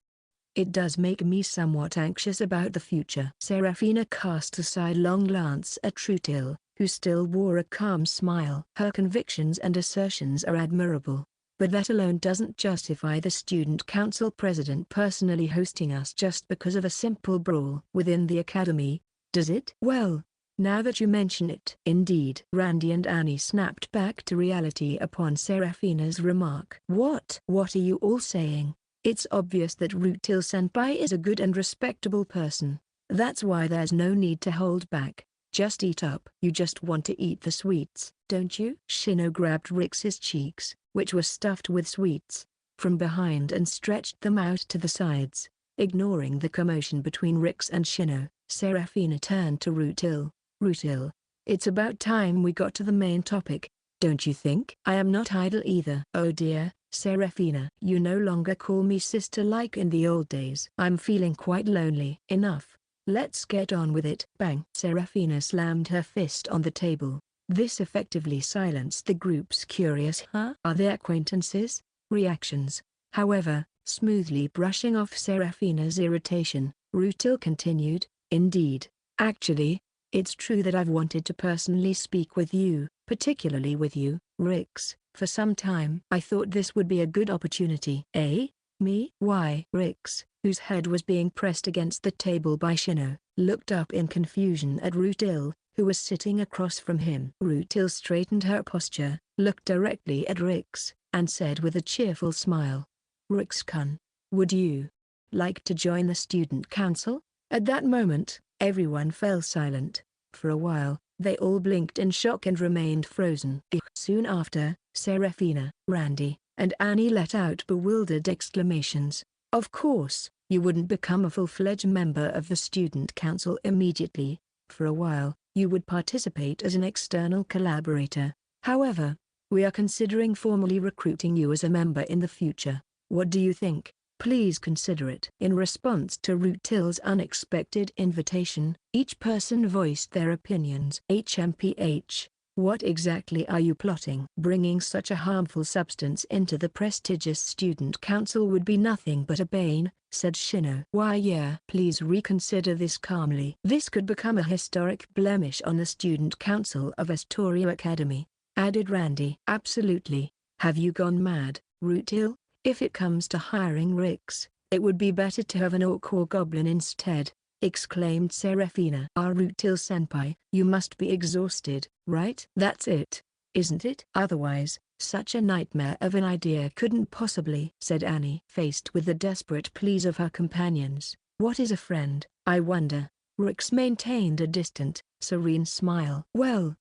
it does make me somewhat anxious about the future. Seraphina cast a sidelong glance at Rutil, who still wore a calm smile. Her convictions and assertions are admirable, but that alone doesn't justify the student council president personally hosting us just because of a simple brawl within the academy, does it? Well, now that you mention it. Indeed. Randy and Annie snapped back to reality upon Seraphina's remark. What are you all saying? It's obvious that Rutil-senpai is a good and respectable person. That's why there's no need to hold back. Just eat up. You just want to eat the sweets, don't you? Shino grabbed Rix's cheeks, which were stuffed with sweets, from behind and stretched them out to the sides. Ignoring the commotion between Rix and Shino, Seraphina turned to Rutil. Rutil, it's about time we got to the main topic, don't you think? I am not idle either. Oh dear, Seraphina. You no longer call me sister like in the old days. I'm feeling quite lonely. Enough. Let's get on with it. Bang. Seraphina slammed her fist on the table. This effectively silenced the group's curious "Are they acquaintances?" reactions. However, smoothly brushing off Seraphina's irritation, Rutil continued, Indeed, actually, it's true that I've wanted to personally speak with you, particularly with you, Rix, for some time. I thought this would be a good opportunity. Eh? Me? Why? Rix, whose head was being pressed against the table by Shino, looked up in confusion at Rutil, who was sitting across from him. Rutil straightened her posture, looked directly at Rix, and said with a cheerful smile, Rix-kun, would you like to join the student council? At that moment, everyone fell silent. For a while, they all blinked in shock and remained frozen. Soon after, Seraphina, Randy, and Annie let out bewildered exclamations. Of course, you wouldn't become a full-fledged member of the student council immediately. For a while, you would participate as an external collaborator. However, we are considering formally recruiting you as a member in the future. What do you think? Please consider it. In response to Rutil's unexpected invitation, each person voiced their opinions. HMPH, what exactly are you plotting? Bringing such a harmful substance into the prestigious student council would be nothing but a bane, said Shino. Why yeah. Please reconsider this calmly. This could become a historic blemish on the student council of Astoria Academy, added Randy. Absolutely. Have you gone mad, Rutil? If it comes to hiring Rix, it would be better to have an orc or goblin instead, exclaimed Seraphina. Rutil-senpai, you must be exhausted, right? That's it, isn't it? Otherwise, such a nightmare of an idea couldn't possibly, said Annie. Faced with the desperate pleas of her companions, what is a friend, I wonder? Rix maintained a distant, serene smile. Well,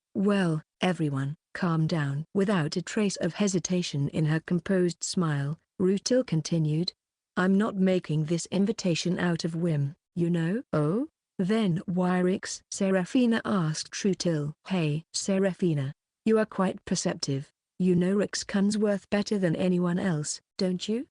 everyone, calm down. Without a trace of hesitation in her composed smile, Rutil continued, I'm not making this invitation out of whim, you know. Oh? Then why Rix? Seraphina asked Rutil. Hey Seraphina, you are quite perceptive. You know Rix-kun's worth better than anyone else, don't you?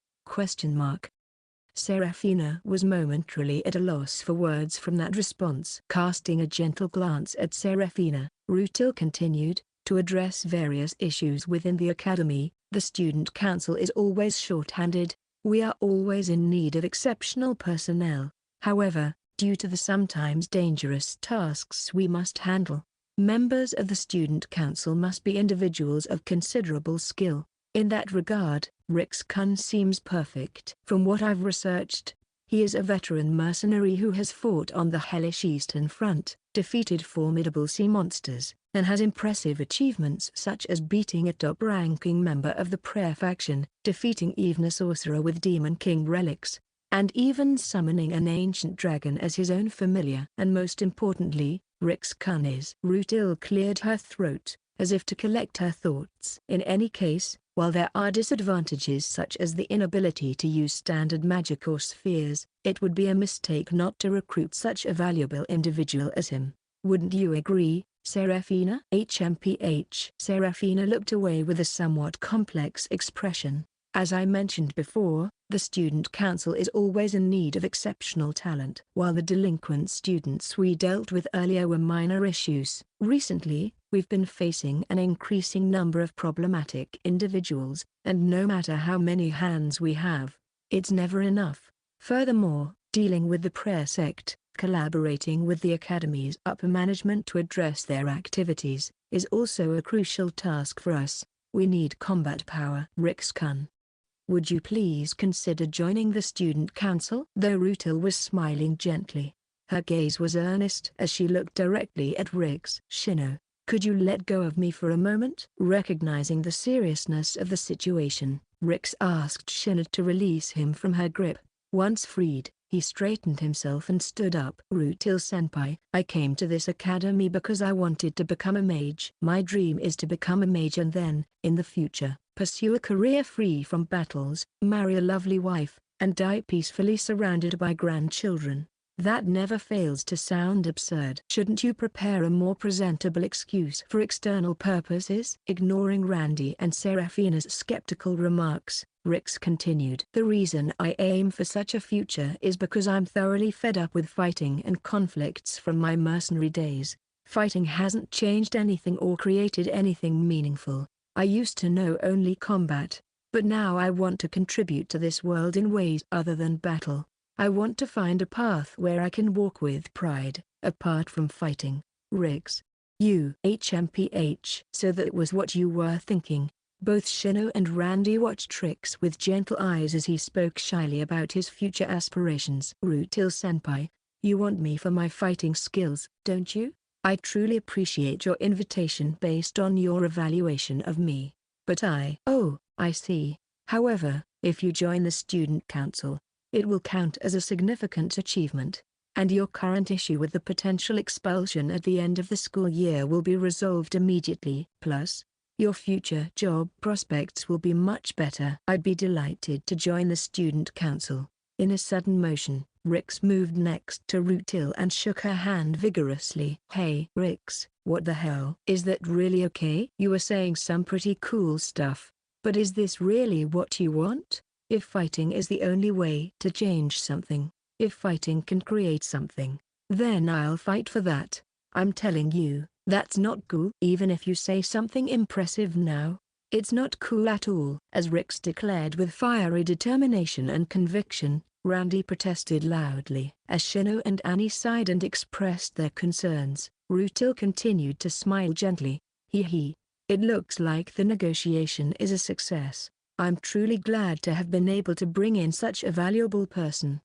Seraphina was momentarily at a loss for words from that response. Casting a gentle glance at Seraphina, Rutil continued, to address various issues within the academy, the student council is always short-handed. We are always in need of exceptional personnel. However, due to the sometimes dangerous tasks we must handle, members of the Student Council must be individuals of considerable skill. In that regard, Rix-kun seems perfect. From what I've researched, he is a veteran mercenary who has fought on the hellish Eastern Front, defeated formidable sea monsters, and has impressive achievements such as beating a top-ranking member of the Prayer faction, defeating even a sorcerer with Demon King relics, and even summoning an ancient dragon as his own familiar. And most importantly, Rix-kun is. Rutil cleared her throat, as if to collect her thoughts. In any case, while there are disadvantages such as the inability to use standard magic or spheres, it would be a mistake not to recruit such a valuable individual as him. Wouldn't you agree, Serafina? HMPH. Serafina looked away with a somewhat complex expression. As I mentioned before, the Student Council is always in need of exceptional talent. While the delinquent students we dealt with earlier were minor issues, recently, we've been facing an increasing number of problematic individuals, and no matter how many hands we have, it's never enough. Furthermore, dealing with the prayer sect, collaborating with the Academy's upper management to address their activities, is also a crucial task for us. We need combat power. Rix-kun, would you please consider joining the Student Council? Though Rutil was smiling gently, her gaze was earnest as she looked directly at Rix. Shino, could you let go of me for a moment? Recognizing the seriousness of the situation, Rix asked Shino to release him from her grip. Once freed, he straightened himself and stood up. Rutil-senpai, I came to this academy because I wanted to become a mage. My dream is to become a mage and then, in the future, pursue a career free from battles, marry a lovely wife, and die peacefully surrounded by grandchildren. That never fails to sound absurd. Shouldn't you prepare a more presentable excuse for external purposes? Ignoring Randy and Serafina's skeptical remarks, Rix continued. The reason I aim for such a future is because I'm thoroughly fed up with fighting and conflicts from my mercenary days. Fighting hasn't changed anything or created anything meaningful. I used to know only combat, but now I want to contribute to this world in ways other than battle. I want to find a path where I can walk with pride, apart from fighting. Rix. You. HMPH. So that was what you were thinking. Both Shino and Randy watched Rix with gentle eyes as he spoke shyly about his future aspirations. Rutil-senpai, you want me for my fighting skills, don't you? I truly appreciate your invitation based on your evaluation of me. But Oh, I see. However, if you join the Student Council, it will count as a significant achievement, and your current issue with the potential expulsion at the end of the school year will be resolved immediately. Plus, your future job prospects will be much better. I'd be delighted to join the Student Council. In a sudden motion, Rix moved next to Rutil and shook her hand vigorously. Hey Rix, what the hell? Is that really okay? You were saying some pretty cool stuff, but is this really what you want? If fighting is the only way to change something, if fighting can create something, then I'll fight for that. I'm telling you, that's not cool. Even if you say something impressive now, it's not cool at all. As Rix declared with fiery determination and conviction, Randy protested loudly. As Shino and Annie sighed and expressed their concerns, Rutil continued to smile gently. Hee. It looks like the negotiation is a success. I'm truly glad to have been able to bring in such a valuable person.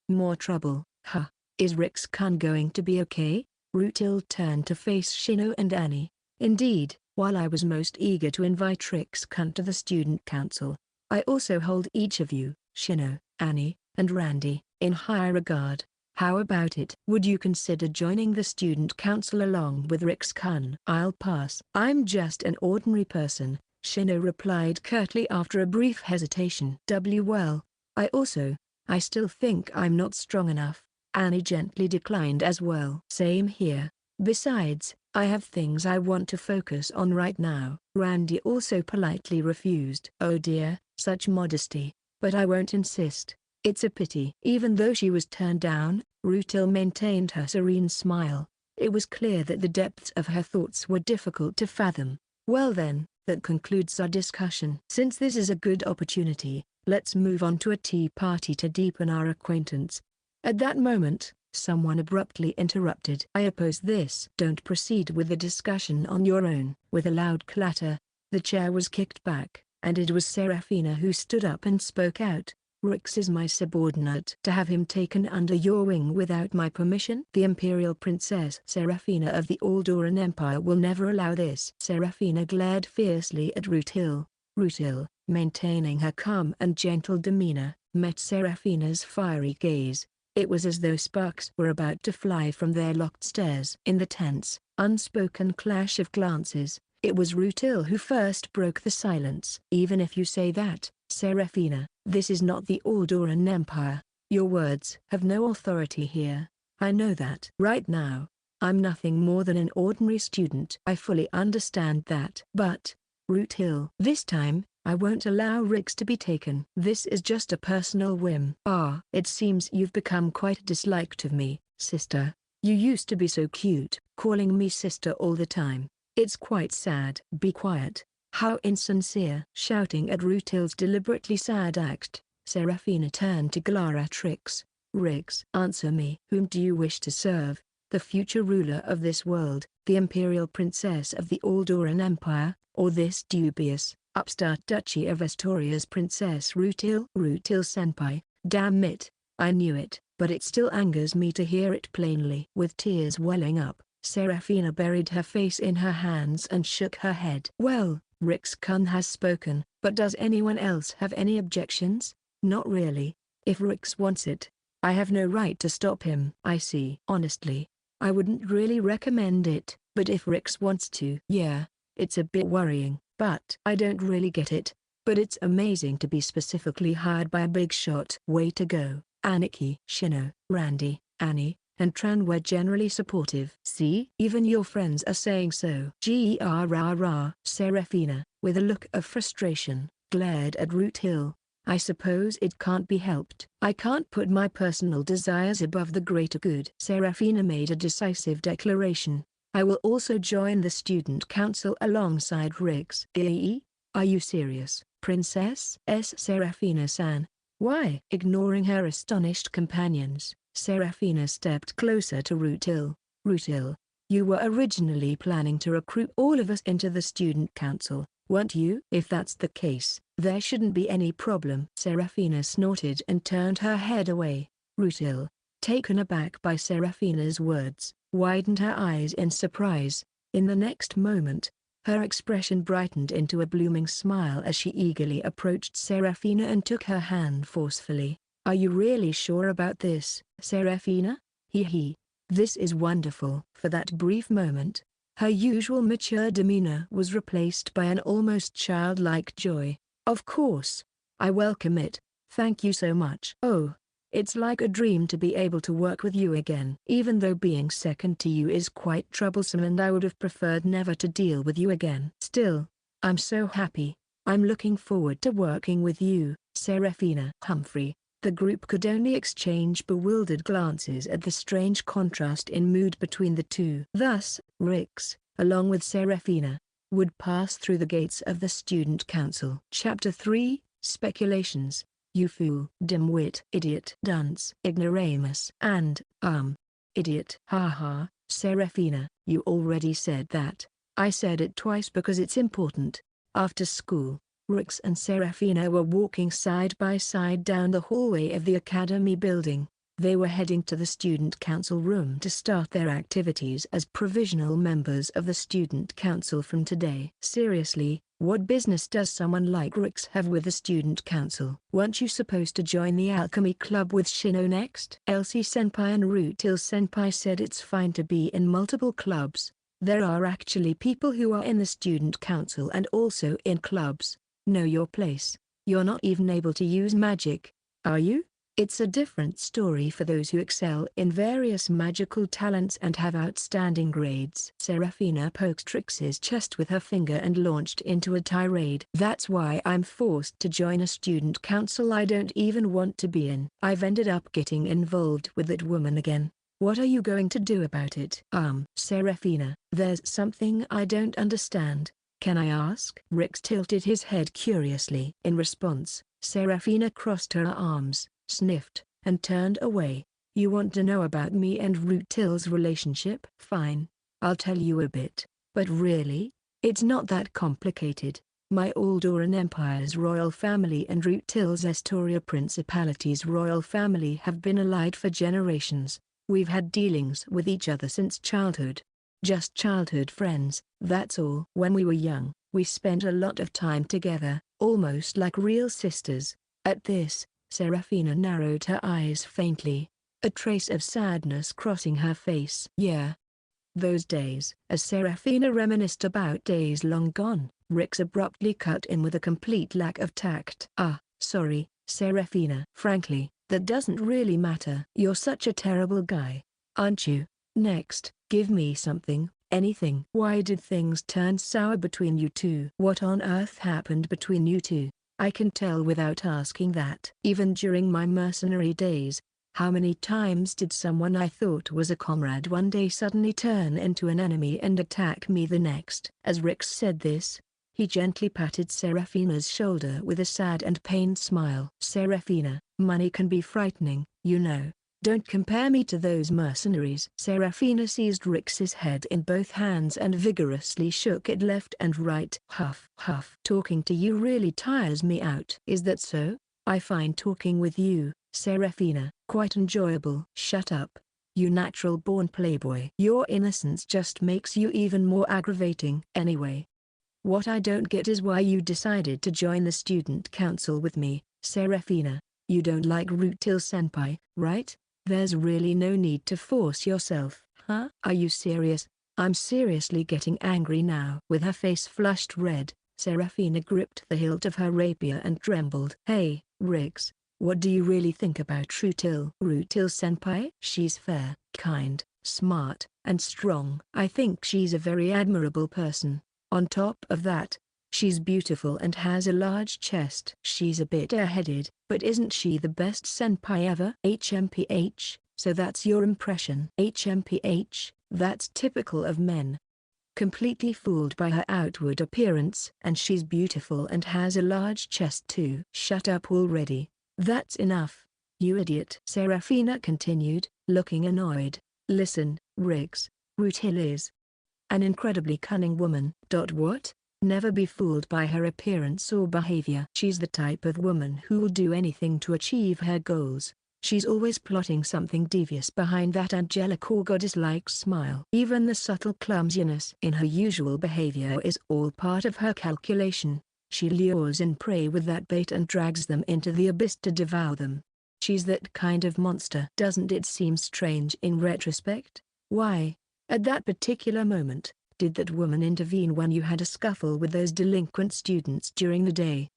More trouble, huh? Is Rix-kun going to be okay? Rutil turned to face Shino and Annie. Indeed, while I was most eager to invite Rix-kun to the Student Council, I also hold each of you, Shino, Annie, and Randy, in high regard. How about it? Would you consider joining the Student Council along with Rix-kun? I'll pass. I'm just an ordinary person, Shino replied curtly after a brief hesitation. Well, I still think I'm not strong enough. Annie gently declined as well. Same here. Besides, I have things I want to focus on right now. Randy also politely refused. Oh dear, such modesty, but I won't insist. It's a pity. Even though she was turned down, Rutil maintained her serene smile. It was clear that the depths of her thoughts were difficult to fathom. Well then, that concludes our discussion. Since this is a good opportunity, Let's move on to a tea party to deepen our acquaintance. At that moment, someone abruptly interrupted. I oppose this. Don't proceed with the discussion on your own. With a loud clatter, the chair was kicked back, and it was Seraphina who stood up and spoke out. Rix is my subordinate. To have him taken under your wing without my permission? The Imperial Princess Seraphina of the Aldoran Empire will never allow this. Seraphina glared fiercely at Rutil. Rutil, maintaining her calm and gentle demeanor, met Seraphina's fiery gaze. It was as though sparks were about to fly from their locked stares. In the tense, unspoken clash of glances, it was Rutil who first broke the silence. Even if you say that, Seraphina, this is not the Aldoran Empire. Your words have no authority here. I know that. Right now, I'm nothing more than an ordinary student. I fully understand that. But, Rutil, this time, I won't allow Rix to be taken. This is just a personal whim. Ah, it seems you've become quite disliked of me, sister. You used to be so cute, calling me sister all the time. It's quite sad. Be quiet. How insincere. Shouting at Rutil's deliberately sad act, Seraphina turned to glare at Rix. Rix, answer me. Whom do you wish to serve? The future ruler of this world, the Imperial Princess of the Aldoran Empire, or this dubious, upstart Duchy of Astoria's Princess Rutil? Rutil-senpai, damn it, I knew it, but it still angers me to hear it plainly. With tears welling up, Seraphina buried her face in her hands and shook her head. Well, Rix-kun has spoken, but does anyone else have any objections? Not really. If Rix wants it, I have no right to stop him. I see. Honestly, I wouldn't really recommend it, but if Rix wants to. Yeah, it's a bit worrying, but I don't really get it. But it's amazing to be specifically hired by a big shot. Way to go. Aniki, Shino, Randy, Annie, and Tran were generally supportive. See? Even your friends are saying so. Grrrr. Seraphina, with a look of frustration, glared at Rutil. I suppose it can't be helped. I can't put my personal desires above the greater good. Seraphina made a decisive declaration. I will also join the student council alongside Rix. Are you serious, Princess? Seraphina-san. Why? Ignoring her astonished companions, Seraphina stepped closer to Rutil. Rutil, you were originally planning to recruit all of us into the student council, weren't you? If that's the case, there shouldn't be any problem. Seraphina snorted and turned her head away. Rutil, taken aback by Seraphina's words, widened her eyes in surprise. In the next moment, her expression brightened into a blooming smile as she eagerly approached Seraphina and took her hand forcefully. Are you really sure about this, Seraphina? Hee. This is wonderful. For that brief moment, her usual mature demeanor was replaced by an almost childlike joy. Of course. I welcome it. Thank you so much. Oh, it's like a dream to be able to work with you again. Even though being second to you is quite troublesome and I would have preferred never to deal with you again. Still, I'm so happy. I'm looking forward to working with you, Seraphina. Humphrey. The group could only exchange bewildered glances at the strange contrast in mood between the two. Thus, Rix, along with Seraphina, would pass through the gates of the Student Council. Chapter 3, Speculations. You fool. Dimwit. Idiot. Dunce. Ignoramus. And, idiot. Haha, Seraphina, you already said that. I said it twice because it's important. After school, Rix and Seraphina were walking side by side down the hallway of the academy building. They were heading to the student council room to start their activities as provisional members of the student council from today. Seriously, what business does someone like Rix have with the student council? Weren't you supposed to join the alchemy club with Shino next? Elsie-senpai and Rutil-senpai said it's fine to be in multiple clubs. There are actually people who are in the student council and also in clubs. Know your place. You're not even able to use magic, are you? It's a different story for those who excel in various magical talents and have outstanding grades. Seraphina poked Rix's chest with her finger and launched into a tirade. That's why I'm forced to join a student council I don't even want to be in. I've ended up getting involved with that woman again. What are you going to do about it? Seraphina, there's something I don't understand. Can I ask? Rix tilted his head curiously. In response, Serafina crossed her arms, sniffed, and turned away. You want to know about me and Rutil's relationship? Fine. I'll tell you a bit. But really, it's not that complicated. My Aldoran Empire's royal family and Rutil's Estoria Principality's royal family have been allied for generations. We've had dealings with each other since childhood. Just childhood friends, that's all. When we were young, we spent a lot of time together, almost like real sisters. At this, Serafina narrowed her eyes faintly, a trace of sadness crossing her face. Yeah. Those days. As Serafina reminisced about days long gone, Rix abruptly cut in with a complete lack of tact. Sorry, Serafina. Frankly, that doesn't really matter. You're such a terrible guy, aren't you? Next, give me something, anything. Why did things turn sour between you two? What on earth happened between you two? I can tell without asking that. Even during my mercenary days, how many times did someone I thought was a comrade one day suddenly turn into an enemy and attack me the next? As Rix said this, he gently patted Serafina's shoulder with a sad and pained smile. Serafina, money can be frightening, you know. Don't compare me to those mercenaries. Serafina seized Rix's head in both hands and vigorously shook it left and right. Huff, huff. Talking to you really tires me out. Is that so? I find talking with you, Serafina, quite enjoyable. Shut up, you natural-born playboy. Your innocence just makes you even more aggravating. Anyway, what I don't get is why you decided to join the student council with me, Serafina. You don't like Rutil-senpai, right? There's really no need to force yourself. Huh? Are you serious? I'm seriously getting angry now. With her face flushed red, Serafina gripped the hilt of her rapier and trembled. Hey, Rix, what do you really think about Rutil? Rutil-senpai? She's fair, kind, smart, and strong. I think she's a very admirable person. On top of that, she's beautiful and has a large chest. She's a bit airheaded, but isn't she the best senpai ever? HMPH, so that's your impression. HMPH, that's typical of men. Completely fooled by her outward appearance. And she's beautiful and has a large chest too. Shut up already. That's enough, you idiot. Serafina continued, looking annoyed. Listen, Rix, Rutil is an incredibly cunning woman. What? Never be fooled by her appearance or behavior. She's the type of woman who will do anything to achieve her goals. She's always plotting something devious behind that angelic or goddess-like smile. Even the subtle clumsiness in her usual behavior is all part of her calculation. She lures in prey with that bait and drags them into the abyss to devour them. She's that kind of monster. Doesn't it seem strange in retrospect? Why, at that particular moment, did that woman intervene when you had a scuffle with those delinquent students during the day?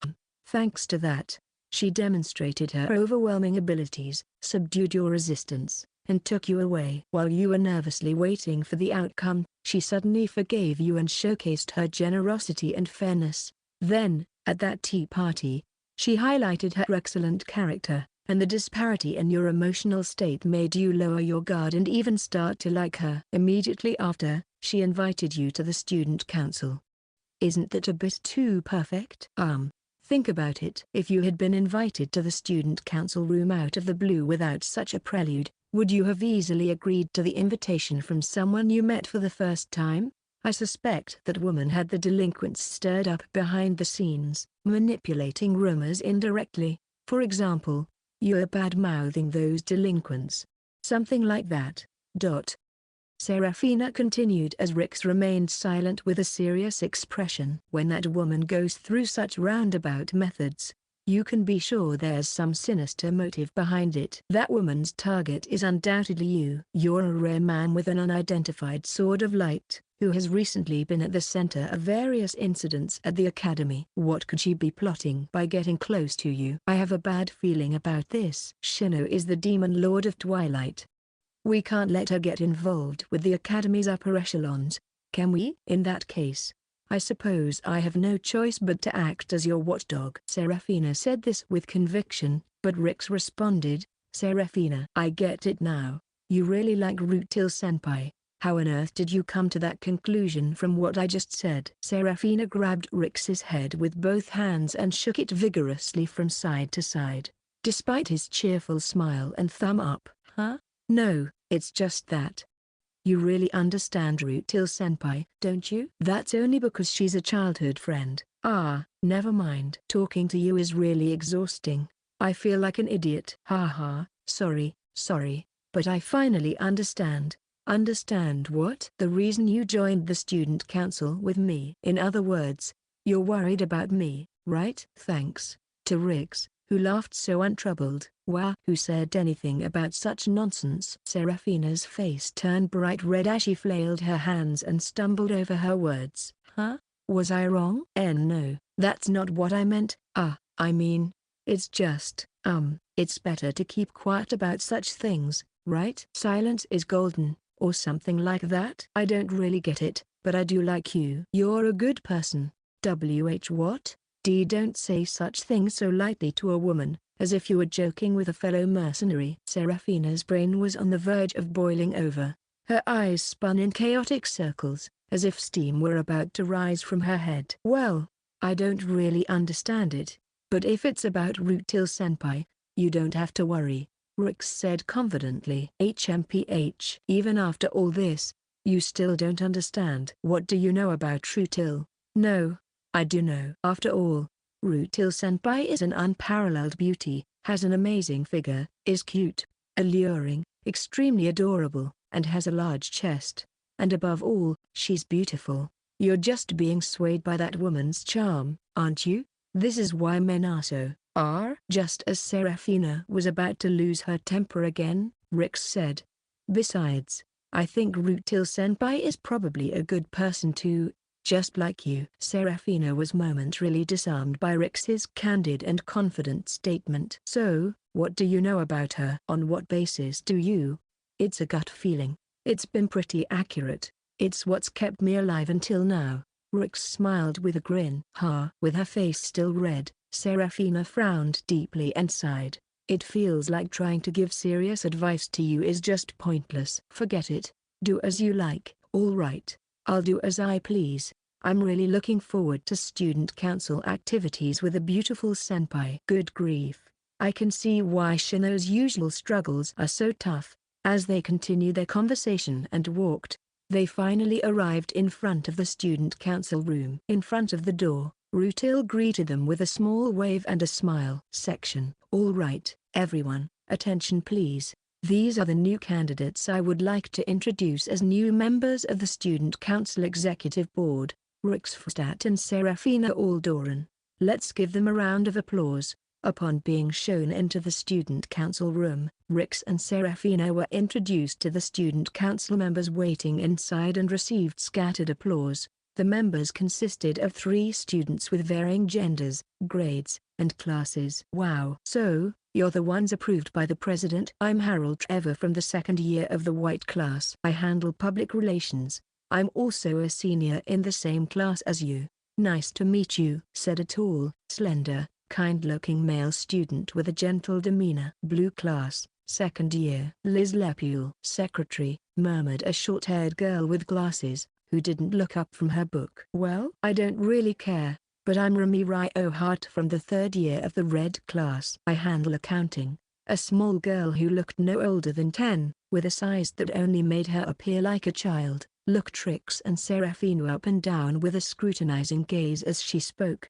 Thanks to that, she demonstrated her overwhelming abilities, subdued your resistance, and took you away. While you were nervously waiting for the outcome, she suddenly forgave you and showcased her generosity and fairness. Then, at that tea party, she highlighted her excellent character, and the disparity in your emotional state made you lower your guard and even start to like her. Immediately after, she invited you to the student council. Isn't that a bit too perfect? Think about it. If you had been invited to the student council room out of the blue without such a prelude, would you have easily agreed to the invitation from someone you met for the first time? I suspect that woman had the delinquents stirred up behind the scenes, manipulating rumors indirectly. For example, you're bad-mouthing those delinquents. Something like that. Serafina continued as Rix remained silent with a serious expression. When that woman goes through such roundabout methods, you can be sure there's some sinister motive behind it. That woman's target is undoubtedly you. You're a rare man with an unidentified sword of light, who has recently been at the center of various incidents at the academy. What could she be plotting by getting close to you? I have a bad feeling about this. Shino is the demon lord of Twilight. We can't let her get involved with the academy's upper echelons, can we? In that case, I suppose I have no choice but to act as your watchdog. Serafina said this with conviction, but Rix responded, Serafina, I get it now. You really like Rutil-senpai. How on earth did you come to that conclusion from what I just said? Serafina grabbed Rix's head with both hands and shook it vigorously from side to side. Despite his cheerful smile and thumb up. Huh? No, it's just that. You really understand Rutil-senpai, don't you? That's only because she's a childhood friend. Ah, never mind. Talking to you is really exhausting. I feel like an idiot. Haha, sorry, but I finally understand. Understand what? The reason you joined the student council with me. In other words, you're worried about me, right? Thanks. To Riggs, who laughed so untroubled. Wow. Who said anything about such nonsense? Serafina's face turned bright red as she flailed her hands and stumbled over her words. Huh? Was I wrong? No, that's not what I meant. I mean, it's just, it's better to keep quiet about such things, right? Silence is golden, or something like that. I don't really get it, but I do like you. You're a good person. What? Don't say such things so lightly to a woman, as if you were joking with a fellow mercenary. Serafina's brain was on the verge of boiling over. Her eyes spun in chaotic circles, as if steam were about to rise from her head. Well, I don't really understand it, but if it's about Rutil-senpai, you don't have to worry, Rix said confidently. HMPH. Even after all this, you still don't understand. What do you know about Rutil? No, I do know. After all, Rutil-senpai is an unparalleled beauty, has an amazing figure, is cute, alluring, extremely adorable, and has a large chest. And above all, she's beautiful. You're just being swayed by that woman's charm, aren't you? This is why men are so. Just as Serafina was about to lose her temper again, Rix said. Besides, I think Rutil-senpai is probably a good person too, just like you. Serafina was momentarily disarmed by Rix's candid and confident statement. So, what do you know about her? On what basis do you? It's a gut feeling. It's been pretty accurate. It's what's kept me alive until now. Rix smiled with a grin. With her face still red, Serafina frowned deeply and sighed. It feels like trying to give serious advice to you is just pointless. Forget it. Do as you like. All right. I'll do as I please. I'm really looking forward to student council activities with a beautiful senpai. Good grief. I can see why Shino's usual struggles are so tough. As they continued their conversation and walked, they finally arrived in front of the student council room. In front of the door, Rutil greeted them with a small wave and a smile. Section. All right, everyone, attention please. These are the new candidates I would like to introduce as new members of the Student Council Executive Board, Rix Fustat and Serafina Aldoran. Let's give them a round of applause. Upon being shown into the Student Council room, Rix and Serafina were introduced to the Student Council members waiting inside and received scattered applause. The members consisted of 3 students with varying genders, grades, and classes. Wow. So, you're the ones approved by the president? I'm Harold Trevor from the 2nd year of the white class. I handle public relations. I'm also a senior in the same class as you. Nice to meet you, said a tall, slender, kind-looking male student with a gentle demeanor. Blue class, 2nd year. Liz Lepule. Secretary, murmured a short-haired girl with glasses, who didn't look up from her book. Well, I don't really care, but I'm Rami Ryo-Hart from the 3rd year of the red class. I handle accounting. A small girl who looked no older than 10, with a size that only made her appear like a child, looked Rix and Serafina up and down with a scrutinizing gaze as she spoke.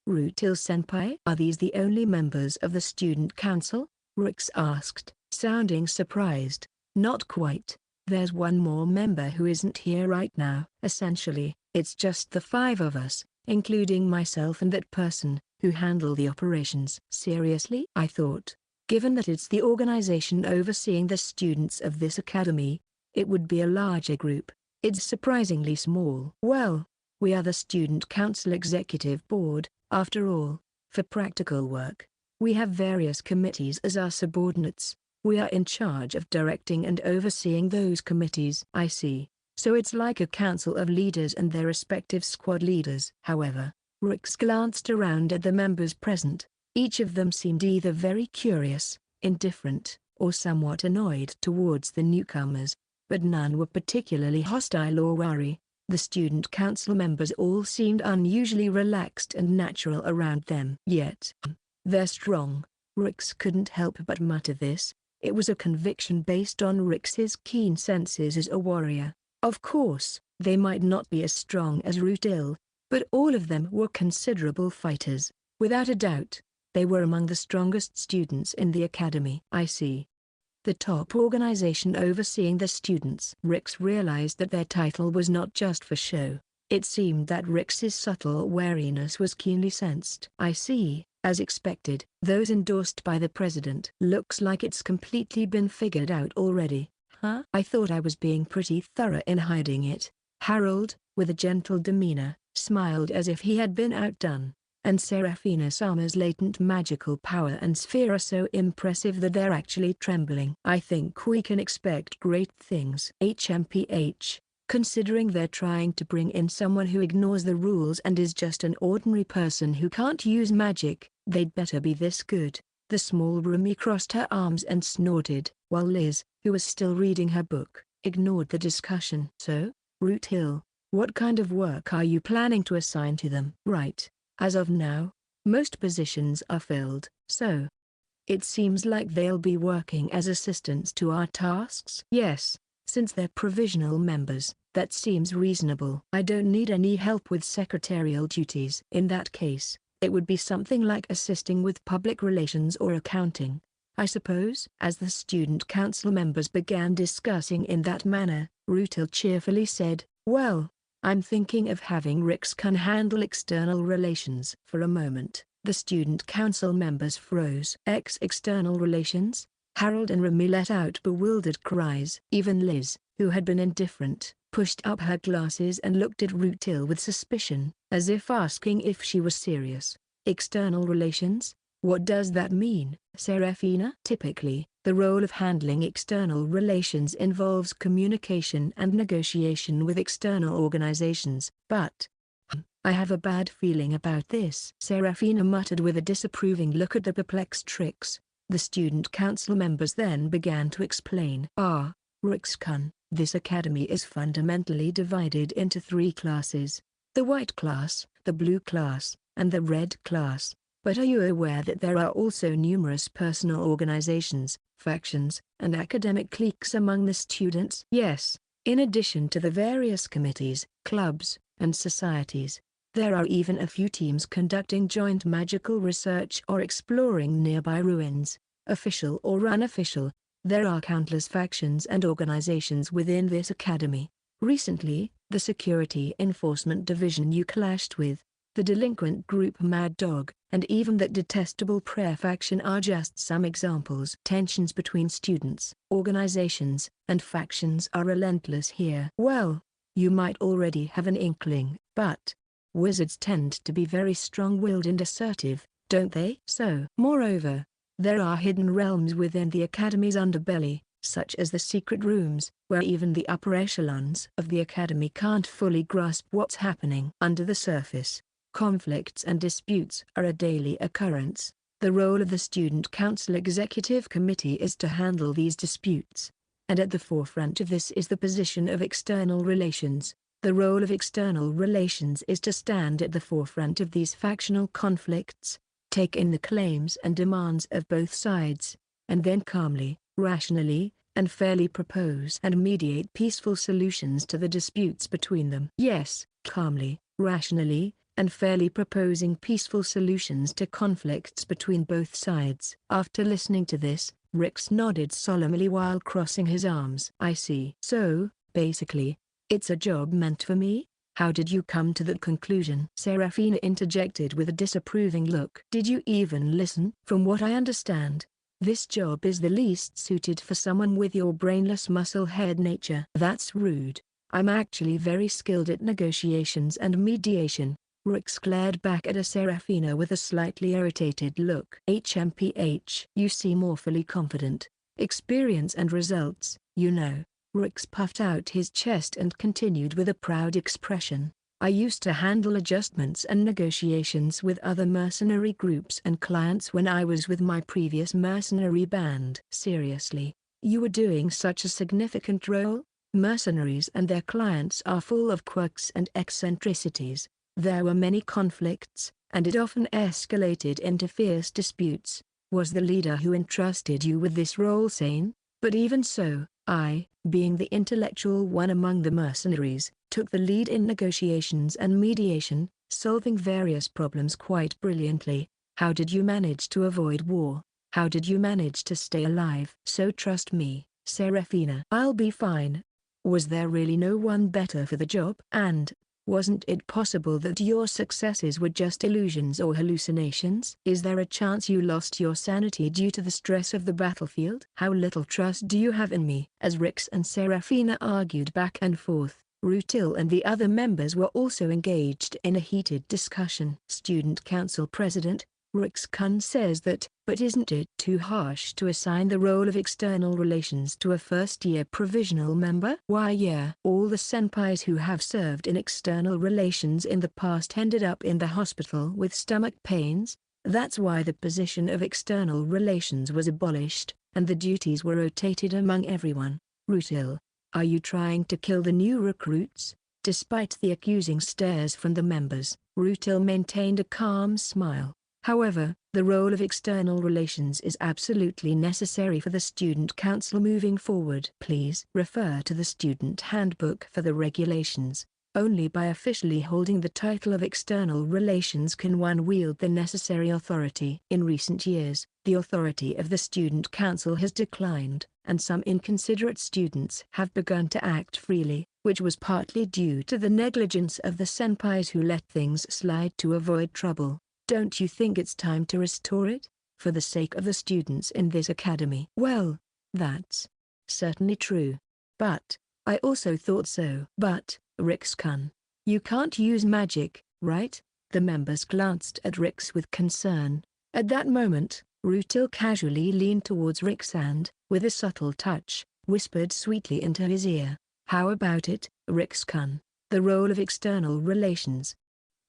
Rutil-senpai? Are these the only members of the student council? Rix asked, sounding surprised. Not quite. There's one more member who isn't here right now. Essentially, it's just the 5 of us, including myself and that person, who handle the operations. Seriously? I thought, given that it's the organization overseeing the students of this academy, it would be a larger group. It's surprisingly small. Well, we are the Student Council Executive Board, after all. For practical work, we have various committees as our subordinates. We are in charge of directing and overseeing those committees. I see. So it's like a council of leaders and their respective squad leaders. However, Rix glanced around at the members present. Each of them seemed either very curious, indifferent, or somewhat annoyed towards the newcomers. but none were particularly hostile or wary. The student council members all seemed unusually relaxed and natural around them. Yet, they're strong. Rix couldn't help but mutter this. It was a conviction based on Rix's keen senses as a warrior. Of course, they might not be as strong as Rutil, but all of them were considerable fighters. Without a doubt, they were among the strongest students in the academy. I see. The top organization overseeing the students. Rix realized that their title was not just for show. It seemed that Rix's subtle wariness was keenly sensed. I see, as expected. Those endorsed by the president. Looks like it's completely been figured out already. Huh? I thought I was being pretty thorough in hiding it. Harold, with a gentle demeanor, smiled as if he had been outdone. And Seraphina Sama's latent magical power and sphere are so impressive that they're actually trembling. I think we can expect great things. HMPH, considering they're trying to bring in someone who ignores the rules and is just an ordinary person who can't use magic, they'd better be this good. The small roomie crossed her arms and snorted, while Liz, who was still reading her book, ignored the discussion. So, Root Hill, what kind of work are you planning to assign to them? Right. As of now, most positions are filled, so it seems like they'll be working as assistants to our tasks? Yes, since they're provisional members, that seems reasonable. I don't need any help with secretarial duties. In that case, it would be something like assisting with public relations or accounting, I suppose. As the student council members began discussing in that manner, Rutil cheerfully said, well, I'm thinking of having Rix-kun handle external relations. For a moment, the student council members froze. External relations? Harold and Remy let out bewildered cries. Even Liz, who had been indifferent, pushed up her glasses and looked at Rutil with suspicion, as if asking if she was serious. External relations? What does that mean, Seraphina? Typically, the role of handling external relations involves communication and negotiation with external organizations, but I have a bad feeling about this. Seraphina muttered with a disapproving look at the perplexed Rix. The student council members then began to explain. Rix-kun, this academy is fundamentally divided into 3 classes: the white class, the blue class, and the red class. But are you aware that there are also numerous personal organizations, factions, and academic cliques among the students? Yes, in addition to the various committees, clubs, and societies, there are even a few teams conducting joint magical research or exploring nearby ruins, official or unofficial. There are countless factions and organizations within this academy. Recently, the Security Enforcement Division you clashed with, the delinquent group Mad Dog, and even that detestable prayer faction are just some examples. Tensions between students, organizations, and factions are relentless here. Well, you might already have an inkling, but wizards tend to be very strong-willed and assertive, don't they? So, moreover, there are hidden realms within the academy's underbelly, such as the secret rooms, where even the upper echelons of the academy can't fully grasp what's happening under the surface. Conflicts and disputes are a daily occurrence. The role of the Student Council Executive Committee is to handle these disputes. And at the forefront of this is the position of external relations. The role of external relations is to stand at the forefront of these factional conflicts, take in the claims and demands of both sides, and then calmly, rationally, and fairly propose and mediate peaceful solutions to the disputes between them. Yes, calmly, rationally, and fairly proposing peaceful solutions to conflicts between both sides. After listening to this, Rix nodded solemnly while crossing his arms. I see. So, basically, it's a job meant for me? How did you come to that conclusion? Seraphina interjected with a disapproving look. Did you even listen? From what I understand, this job is the least suited for someone with your brainless muscle-head nature. That's rude. I'm actually very skilled at negotiations and mediation. Rix glared back at Seraphina with a slightly irritated look. HMPH. You seem awfully confident. Experience and results, you know. Rix puffed out his chest and continued with a proud expression. I used to handle adjustments and negotiations with other mercenary groups and clients when I was with my previous mercenary band. Seriously, you were doing such a significant role? Mercenaries and their clients are full of quirks and eccentricities. There were many conflicts, and it often escalated into fierce disputes. Was the leader who entrusted you with this role sane? But even so, I, being the intellectual one among the mercenaries, took the lead in negotiations and mediation, solving various problems quite brilliantly. How did you manage to avoid war? How did you manage to stay alive? So trust me, Serafina. I'll be fine. Was there really no one better for the job? And, wasn't it possible that your successes were just illusions or hallucinations? Is there a chance you lost your sanity due to the stress of the battlefield? How little trust do you have in me? As Rix and Serafina argued back and forth, Rutil and the other members were also engaged in a heated discussion. Student Council President Rix Kun says that, but isn't it too harsh to assign the role of external relations to a first-year provisional member? Why yeah. All the senpais who have served in external relations in the past ended up in the hospital with stomach pains. That's why the position of external relations was abolished, and the duties were rotated among everyone. Rutil, are you trying to kill the new recruits? Despite the accusing stares from the members, Rutil maintained a calm smile. However, the role of external relations is absolutely necessary for the student council moving forward. Please refer to the student handbook for the regulations. Only by officially holding the title of external relations can one wield the necessary authority. In recent years, the authority of the student council has declined, and some inconsiderate students have begun to act freely, which was partly due to the negligence of the senpais who let things slide to avoid trouble. Don't you think it's time to restore it, for the sake of the students in this academy? Well, that's certainly true. But, I also thought so. But, Rix-kun, you can't use magic, right? The members glanced at Rix with concern. At that moment, Rutil casually leaned towards Rix and, with a subtle touch, whispered sweetly into his ear. How about it, Rix-kun? The role of external relations.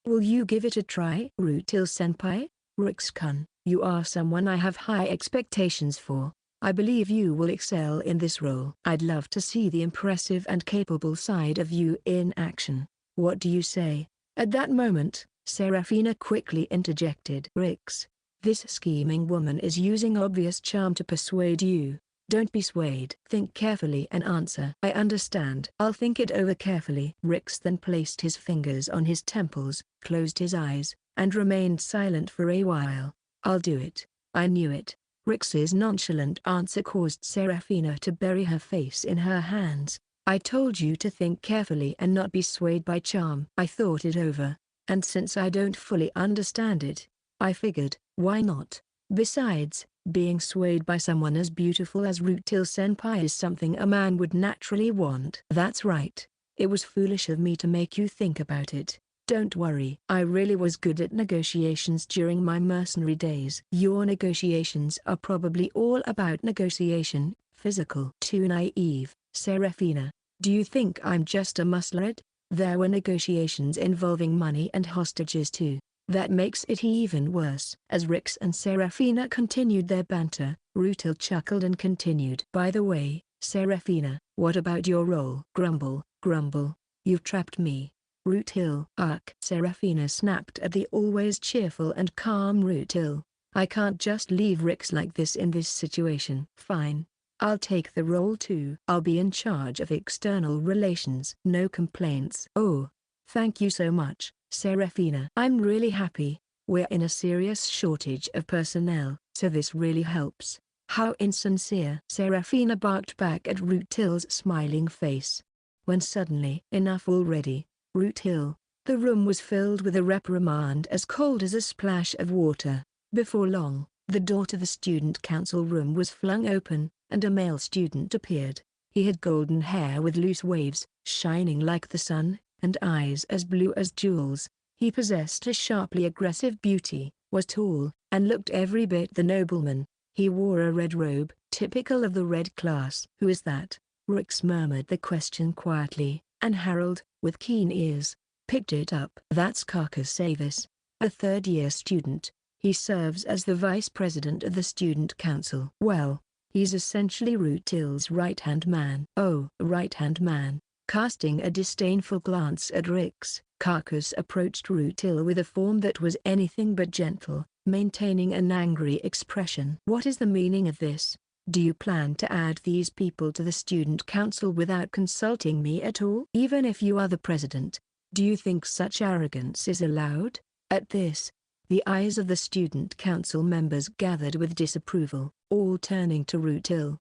Will you give it a try? Rutil-senpai? Rix-kun, you are someone I have high expectations for. I believe you will excel in this role. I'd love to see the impressive and capable side of you in action. What do you say? At that moment, Serafina quickly interjected. Rix, this scheming woman is using obvious charm to persuade you. Don't be swayed. Think carefully and answer. I understand. I'll think it over carefully. Rix then placed his fingers on his temples, closed his eyes, and remained silent for a while. I'll do it. I knew it. Rix's nonchalant answer caused Serafina to bury her face in her hands. I told you to think carefully and not be swayed by charm. I thought it over, and since I don't fully understand it, I figured, why not? Besides, being swayed by someone as beautiful as Rutil-senpai is something a man would naturally want. That's right. It was foolish of me to make you think about it. Don't worry. I really was good at negotiations during my mercenary days. Your negotiations are probably all about negotiation, physical. Too naive, Serafina. Do you think I'm just a musclehead? There were negotiations involving money and hostages too. That makes it even worse. As Rix and Serafina continued their banter, Rutil chuckled and continued. By the way, Serafina, what about your role? Grumble, grumble. You've trapped me. Rutil. Ugh. Serafina snapped at the always cheerful and calm Rutil. I can't just leave Rix like this in this situation. Fine. I'll take the role too. I'll be in charge of external relations. No complaints. Oh, thank you so much, Serafina. I'm really happy. We're in a serious shortage of personnel, so this really helps. How insincere. Serafina barked back at Rutil's smiling face. When suddenly, enough already, Rutil. The room was filled with a reprimand as cold as a splash of water. Before long, the door to the student council room was flung open, and a male student appeared. He had golden hair with loose waves, shining like the sun, and eyes as blue as jewels. He possessed a sharply aggressive beauty, was tall, and looked every bit the nobleman. He wore a red robe, typical of the red class. Who is that? Rix murmured the question quietly, and Harold, with keen ears, picked it up. That's Carcass Savis, a third-year student. He serves as the vice president of the student council. Well, He's essentially Rutil's right-hand man. Oh, right-hand man. Casting a disdainful glance at Rix, Carcass approached Rutil with a form that was anything but gentle, maintaining an angry expression. What is the meaning of this? Do you plan to add these people to the student council without consulting me at all? Even if you are the president, do you think such arrogance is allowed? At this, the eyes of the student council members gathered with disapproval, all turning to Rutil.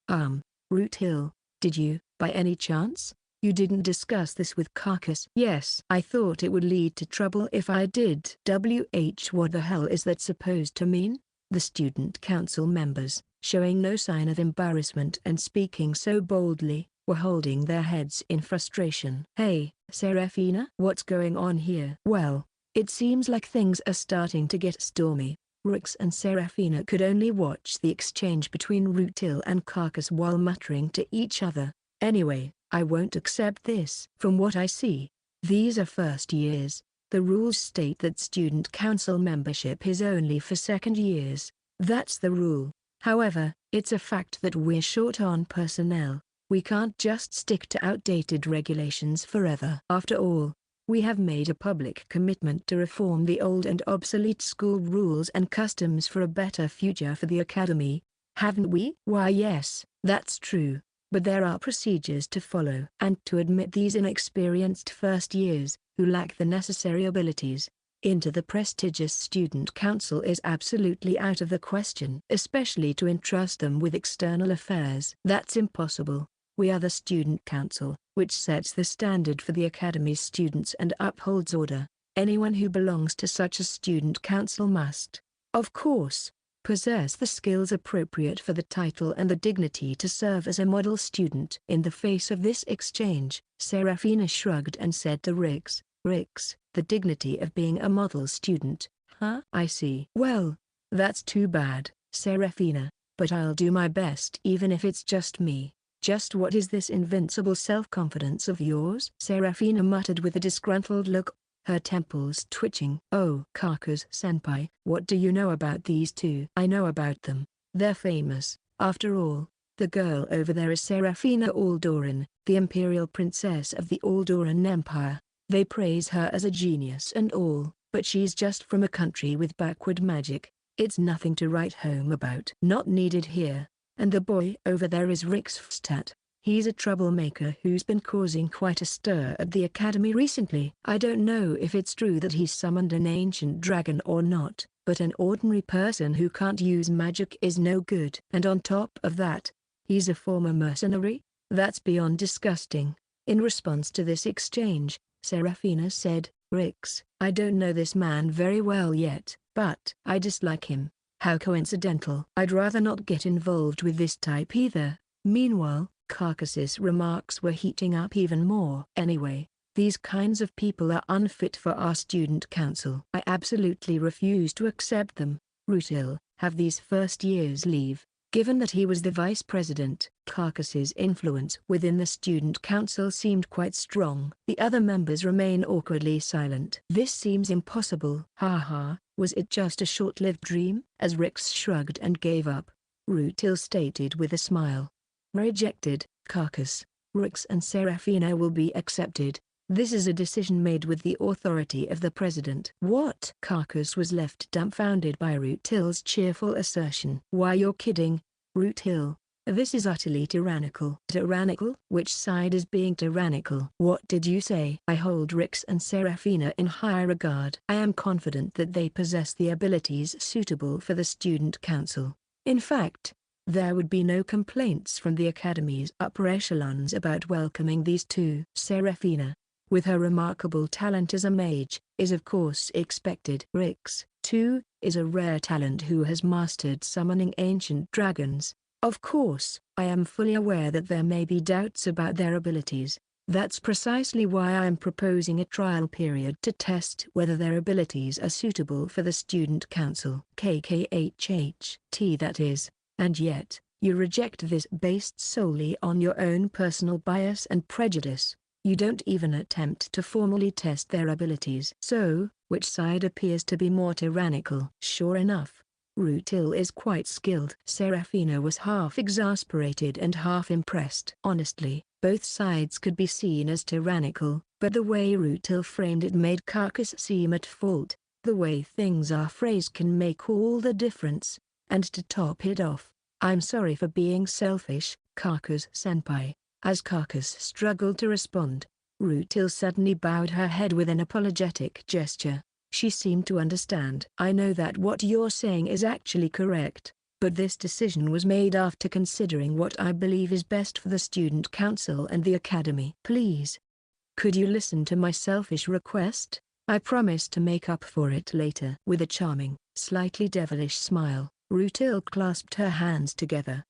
Rutil, did you, by any chance? You didn't discuss this with Carcass? Yes. I thought it would lead to trouble if I did. What the hell is that supposed to mean? The student council members, showing no sign of embarrassment and speaking so boldly, were holding their heads in frustration. Hey, Seraphina? What's going on here? Well, it seems like things are starting to get stormy. Rix and Seraphina could only watch the exchange between Rutil and Carcass while muttering to each other. Anyway, I won't accept this. From what I see, these are first years. The rules state that student council membership is only for second years. That's the rule. However, it's a fact that we're short on personnel. We can't just stick to outdated regulations forever. After all, we have made a public commitment to reform the old and obsolete school rules and customs for a better future for the academy, haven't we? Why yes, that's true. But there are procedures to follow. And to admit these inexperienced first years, who lack the necessary abilities, into the prestigious student council is absolutely out of the question. Especially to entrust them with external affairs. That's impossible. We are the student council, which sets the standard for the academy's students and upholds order. Anyone who belongs to such a student council must, of course, possess the skills appropriate for the title and the dignity to serve as a model student. In the face of this exchange, Seraphina shrugged and said to Rix, the dignity of being a model student, huh? I see. Well, that's too bad, Seraphina, but I'll do my best even if it's just me. Just what is this invincible self-confidence of yours? Seraphina muttered with a disgruntled look, her temples twitching. Oh, Carcass-senpai, what do you know about these two? I know about them. They're famous. After all, the girl over there is Seraphina Aldoran, the imperial princess of the Aldoran Empire. They praise her as a genius and all, but she's just from a country with backward magic. It's nothing to write home about. Not needed here. And the boy over there is Rixfstat. He's a troublemaker who's been causing quite a stir at the academy recently. I don't know if it's true that he's summoned an ancient dragon or not, but an ordinary person who can't use magic is no good. And on top of that, he's a former mercenary? That's beyond disgusting. In response to this exchange, Seraphina said, Rix, I don't know this man very well yet, but I dislike him. How coincidental. I'd rather not get involved with this type either. Meanwhile, Carcass's remarks were heating up even more. Anyway, these kinds of people are unfit for our student council. I absolutely refuse to accept them. Rutil, have these first years leave. Given that he was the vice president, Carcass's influence within the student council seemed quite strong. The other members remain awkwardly silent. This seems impossible. Ha. Was it just a short-lived dream? As Rix shrugged and gave up, Rutil stated with a smile. Rejected, Carcass. Rix and Seraphina will be accepted. This is a decision made with the authority of the president. What? Carcass was left dumbfounded by Rutil's cheerful assertion. Why, you're kidding, Rutil. This is utterly tyrannical. Tyrannical? Which side is being tyrannical? What did you say? I hold Rix and Seraphina in high regard. I am confident that they possess the abilities suitable for the student council. In fact, there would be no complaints from the academy's upper echelons about welcoming these two. Seraphina, with her remarkable talent as a mage, is of course expected. Rix, too, is a rare talent who has mastered summoning ancient dragons. Of course, I am fully aware that there may be doubts about their abilities. That's precisely why I am proposing a trial period to test whether their abilities are suitable for the student council. KKHHT that is, and yet, you reject this based solely on your own personal bias and prejudice. You don't even attempt to formally test their abilities. So, which side appears to be more tyrannical? Sure enough, Rutil is quite skilled. Serafina was half exasperated and half impressed. Honestly, both sides could be seen as tyrannical, but the way Rutil framed it made Carcass seem at fault. The way things are phrased can make all the difference. And to top it off, I'm sorry for being selfish, Carcass-senpai. As Carcass struggled to respond, Rutil suddenly bowed her head with an apologetic gesture. She seemed to understand. I know that what you're saying is actually correct, but this decision was made after considering what I believe is best for the student council and the academy. Please, could you listen to my selfish request? I promise to make up for it later. With a charming, slightly devilish smile, Rutil clasped her hands together.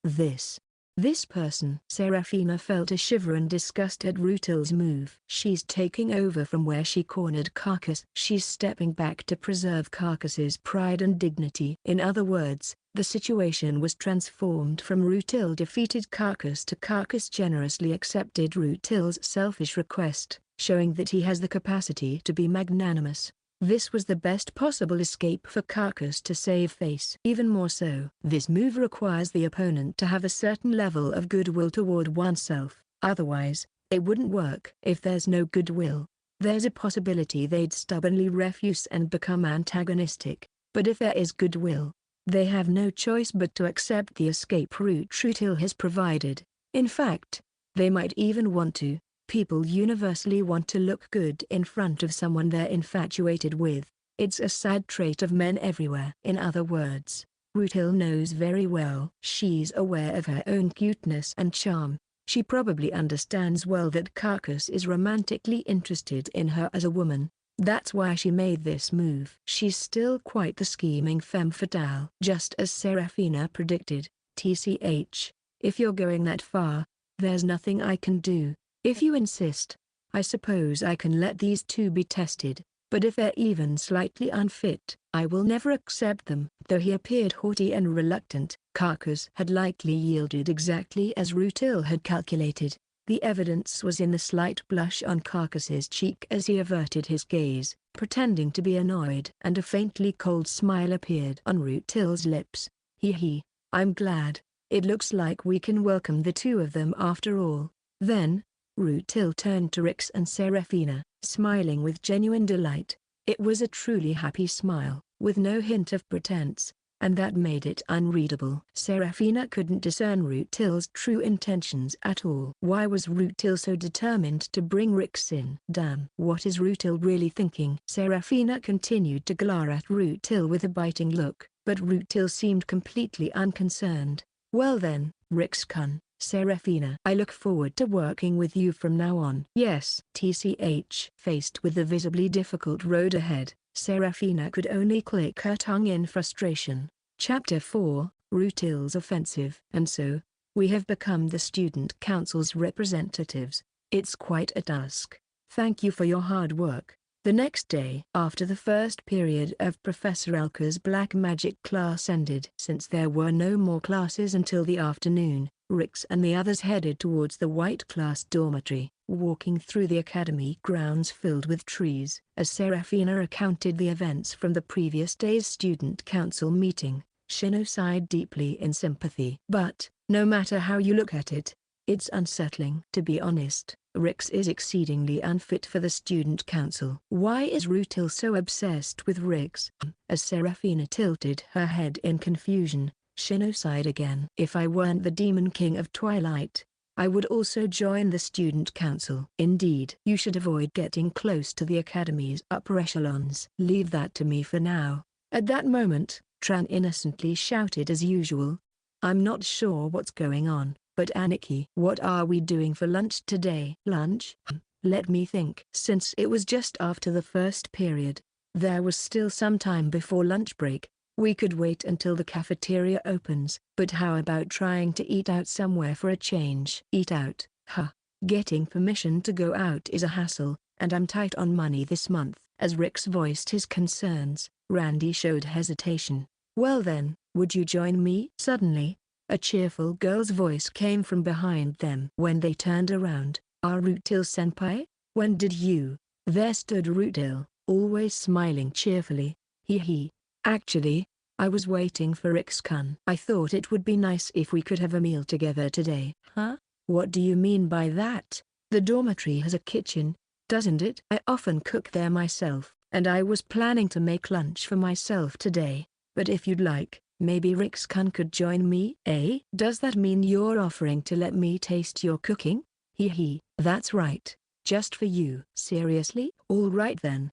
This person. Serafina felt a shiver in disgust at Rutil's move. She's taking over from where she cornered Carcass. She's stepping back to preserve Carcass's pride and dignity. In other words, the situation was transformed from Rutil defeated Carcass to Carcass generously accepted Rutil's selfish request, showing that he has the capacity to be magnanimous. This was the best possible escape for Carcass to save face. Even more so, this move requires the opponent to have a certain level of goodwill toward oneself, otherwise, it wouldn't work. If there's no goodwill, there's a possibility they'd stubbornly refuse and become antagonistic, but if there is goodwill, they have no choice but to accept the escape route Rutil has provided. In fact, they might even want to. People universally want to look good in front of someone they're infatuated with. It's a sad trait of men everywhere. In other words, Rutil knows very well. She's aware of her own cuteness and charm. She probably understands well that Carcass is romantically interested in her as a woman. That's why she made this move. She's still quite the scheming femme fatale. Just as Serafina predicted, TCH, if you're going that far, there's nothing I can do. If you insist, I suppose I can let these two be tested, but if they're even slightly unfit, I will never accept them. Though he appeared haughty and reluctant, Carcass had likely yielded exactly as Rutil had calculated. The evidence was in the slight blush on Carcass's cheek as he averted his gaze, pretending to be annoyed, and a faintly cold smile appeared on Rutil's lips. Hee, I'm glad. It looks like we can welcome the two of them after all. Then, Rutil turned to Rix and Serafina, smiling with genuine delight. It was a truly happy smile, with no hint of pretense, and that made it unreadable. Serafina couldn't discern Rutil's true intentions at all. Why was Rutil so determined to bring Rix in? Damn, what is Rutil really thinking? Serafina continued to glare at Rutil with a biting look, but Rutil seemed completely unconcerned. Well then, Rix-kun, Serafina. I look forward to working with you from now on. Yes. TCH. Faced with the visibly difficult road ahead, Serafina could only click her tongue in frustration. Chapter 4, Rutil's Offensive. And so, we have become the student council's representatives. It's quite a task. Thank you for your hard work. The next day, after the first period of Professor Elka's black magic class ended, since there were no more classes until the afternoon, Rix and the others headed towards the white class dormitory, walking through the academy grounds filled with trees. As Serafina recounted the events from the previous day's student council meeting, Shino sighed deeply in sympathy. But, no matter how you look at it, it's unsettling. To be honest, Rix is exceedingly unfit for the student council. Why is Rutil so obsessed with Rix? As Serafina tilted her head in confusion, Shino sighed again. If I weren't the Demon King of Twilight, I would also join the student council. Indeed, you should avoid getting close to the academy's upper echelons. Leave that to me for now. At that moment, Tran innocently shouted as usual. I'm not sure what's going on, but Aniki, what are we doing for lunch today? Lunch? Let me think. Since it was just after the first period, there was still some time before lunch break. We could wait until the cafeteria opens. But how about trying to eat out somewhere for a change? Eat out? Huh. Getting permission to go out is a hassle, and I'm tight on money this month. As Rix voiced his concerns, Randy showed hesitation. Well then, would you join me? Suddenly, a cheerful girl's voice came from behind them. When they turned around, Rutil-senpai? When did you? There stood Rutil, always smiling cheerfully. Hee. Actually, I was waiting for Rick's-kun. I thought it would be nice if we could have a meal together today. Huh? What do you mean by that? The dormitory has a kitchen, doesn't it? I often cook there myself, and I was planning to make lunch for myself today. But if you'd like, maybe Rick's-kun could join me? Eh? Does that mean you're offering to let me taste your cooking? Hee, that's right. Just for you. Seriously? All right then.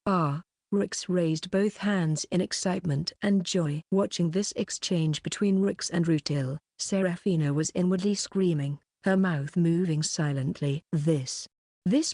Rix raised both hands in excitement and joy. Watching this exchange between Rix and Rutil, Serafina was inwardly screaming, her mouth moving silently. This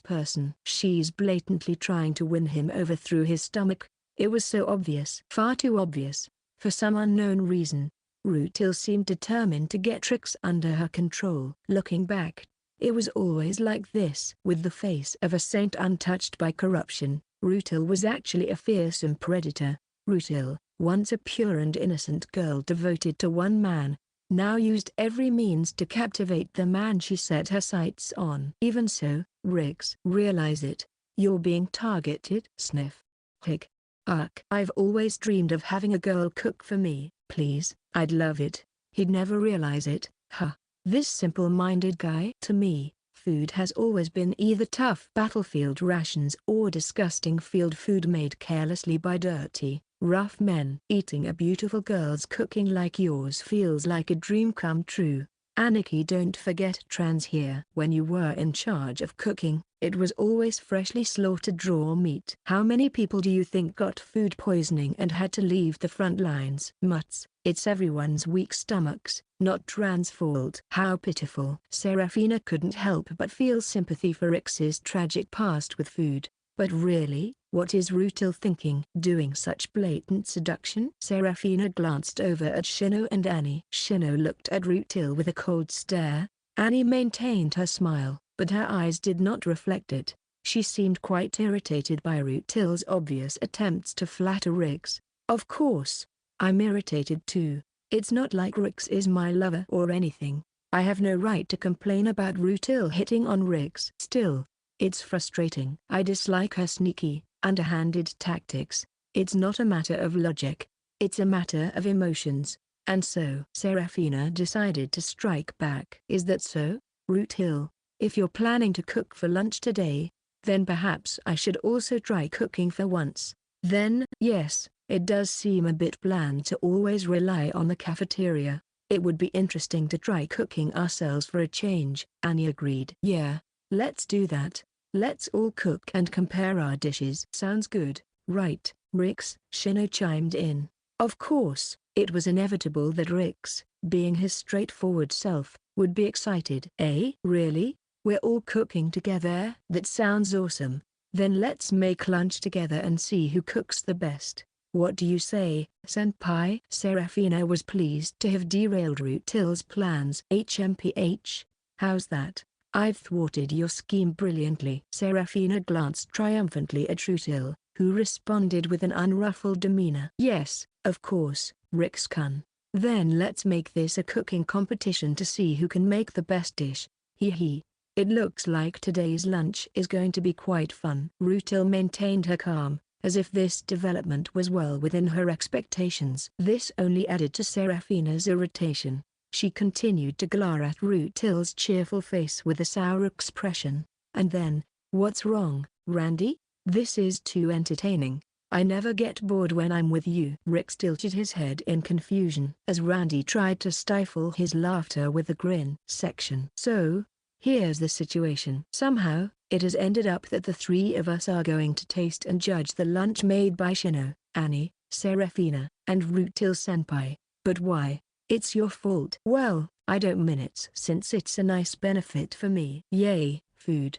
person. She's blatantly trying to win him over through his stomach. It was so obvious. Far too obvious. For some unknown reason, Rutil seemed determined to get Rix under her control. Looking back, it was always like this. With the face of a saint untouched by corruption, Rutil was actually a fearsome predator. Rutil, once a pure and innocent girl devoted to one man, now used every means to captivate the man she set her sights on. Even so, Riggs, realize it. You're being targeted. Sniff. Hick. Ugh. I've always dreamed of having a girl cook for me. Please, I'd love it. He'd never realize it. Huh. This simple-minded guy. To me, food has always been either tough battlefield rations or disgusting field food made carelessly by dirty, rough men. Eating a beautiful girl's cooking like yours feels like a dream come true. Aniki, don't forget trans here. When you were in charge of cooking, it was always freshly slaughtered raw meat. How many people do you think got food poisoning and had to leave the front lines? Mutts, it's everyone's weak stomachs, not trans' fault. How pitiful. Serafina couldn't help but feel sympathy for Rix's tragic past with food. But really, what is Rutil thinking? Doing such blatant seduction? Serafina glanced over at Shino and Annie. Shino looked at Rutil with a cold stare. Annie maintained her smile, but her eyes did not reflect it. She seemed quite irritated by Rutil's obvious attempts to flatter Riggs. Of course, I'm irritated too. It's not like Riggs is my lover or anything. I have no right to complain about Rutil hitting on Riggs. Still, it's frustrating. I dislike her sneaky, underhanded tactics. It's not a matter of logic. It's a matter of emotions. And so Serafina decided to strike back. Is that so, Rutil? If you're planning to cook for lunch today, then perhaps I should also try cooking for once. Then, yes, it does seem a bit bland to always rely on the cafeteria. It would be interesting to try cooking ourselves for a change. Annie agreed. Yeah, let's do that. Let's all cook and compare our dishes. Sounds good, right, Rix? Shino chimed in. Of course, it was inevitable that Rix, being his straightforward self, would be excited. Eh? Really? We're all cooking together? That sounds awesome. Then let's make lunch together and see who cooks the best. What do you say, senpai? Serafina was pleased to have derailed Rutil's plans. HMPH? How's that? I've thwarted your scheme brilliantly. Serafina glanced triumphantly at Rutil, who responded with an unruffled demeanor. Yes, of course, Rick's-kun. Then let's make this a cooking competition to see who can make the best dish. Hee. It looks like today's lunch is going to be quite fun. Rutil maintained her calm, as if this development was well within her expectations. This only added to Serafina's irritation. She continued to glare at Rutil's cheerful face with a sour expression. And then, what's wrong, Randy? This is too entertaining. I never get bored when I'm with you. Rick tilted his head in confusion as Randy tried to stifle his laughter with a grin. So, here's the situation. Somehow, it has ended up that the three of us are going to taste and judge the lunch made by Shino, Annie, Serafina, and Rutil-senpai. But why? It's your fault. Well, I don't mean it since it's a nice benefit for me. Yay, food.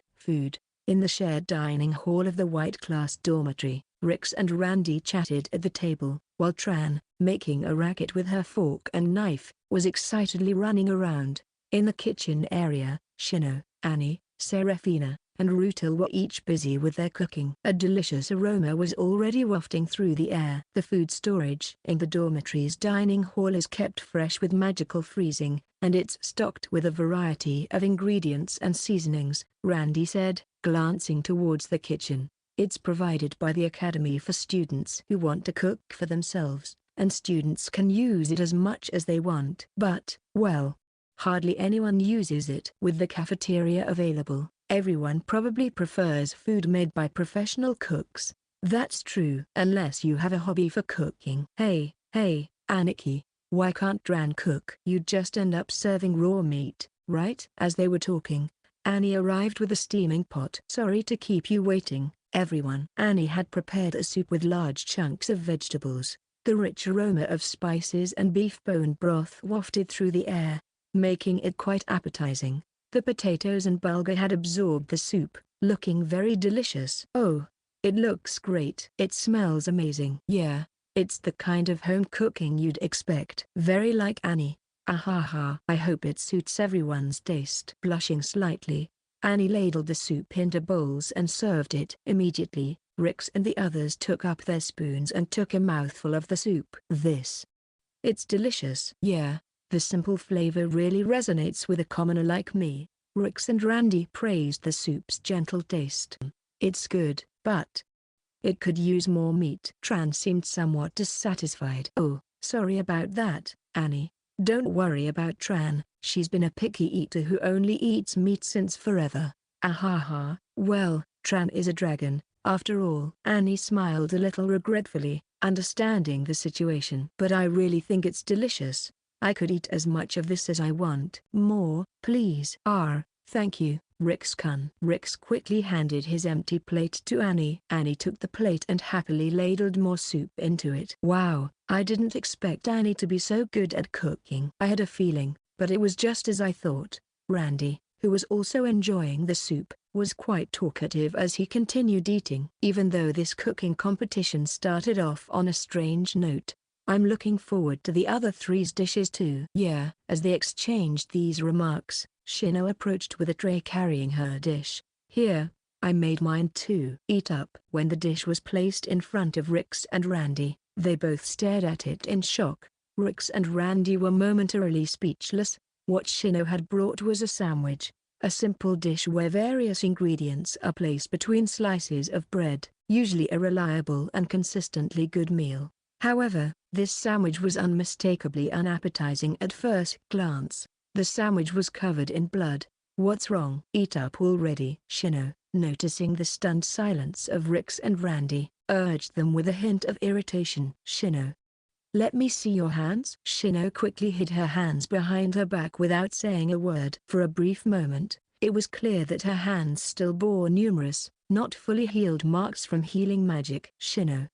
In the shared dining hall of the white-class dormitory, Rix and Randy chatted at the table, while Tran, making a racket with her fork and knife, was excitedly running around. In the kitchen area, Shino, Annie, Serafina, and Rutil were each busy with their cooking. A delicious aroma was already wafting through the air. The food storage in the dormitory's dining hall is kept fresh with magical freezing, and it's stocked with a variety of ingredients and seasonings, Randy said, glancing towards the kitchen. It's provided by the academy for students who want to cook for themselves. and students can use it as much as they want. But, well, hardly anyone uses it. With the cafeteria available, everyone probably prefers food made by professional cooks. That's true. Unless you have a hobby for cooking. Hey, Aniki, why can't Dran cook? You'd just end up serving raw meat, right? As they were talking, Annie arrived with a steaming pot. Sorry to keep you waiting, everyone. Annie had prepared a soup with large chunks of vegetables. The rich aroma of spices and beef bone broth wafted through the air, making it quite appetizing. The potatoes and bulgur had absorbed the soup, looking very delicious. Oh, it looks great. It smells amazing. Yeah, it's the kind of home cooking you'd expect. Very like Annie. Ahaha. I hope it suits everyone's taste. Blushing slightly, Annie ladled the soup into bowls and served it. Immediately, Rix and the others took up their spoons and took a mouthful of the soup. It's delicious. Yeah, the simple flavor really resonates with a commoner like me. Rix and Randy praised the soup's gentle taste. It's good, but it could use more meat. Tran seemed somewhat dissatisfied. Oh, sorry about that, Annie. Don't worry about Tran, she's been a picky eater who only eats meat since forever. Ahaha. Well, Tran is a dragon, after all. Annie smiled a little regretfully, understanding the situation. But I really think it's delicious. I could eat as much of this as I want. More, please. Thank you, Rix-kun. Rix quickly handed his empty plate to Annie. Annie took the plate and happily ladled more soup into it. Wow, I didn't expect Annie to be so good at cooking. I had a feeling, but it was just as I thought. Randy, who was also enjoying the soup, was quite talkative as he continued eating. Even though this cooking competition started off on a strange note, I'm looking forward to the other three's dishes too. Yeah. As they exchanged these remarks, Shino approached with a tray carrying her dish. Here, I made mine too. Eat up. When the dish was placed in front of Rix and Randy, they both stared at it in shock. Rix and Randy were momentarily speechless. What Shino had brought was a sandwich, a simple dish where various ingredients are placed between slices of bread, usually a reliable and consistently good meal. However, this sandwich was unmistakably unappetizing at first glance. The sandwich was covered in blood. What's wrong? Eat up already. Shino, noticing the stunned silence of Rix and Randy, urged them with a hint of irritation. Shino, let me see your hands. Shino quickly hid her hands behind her back without saying a word. For a brief moment, it was clear that her hands still bore numerous, not fully healed marks from healing magic. Shino,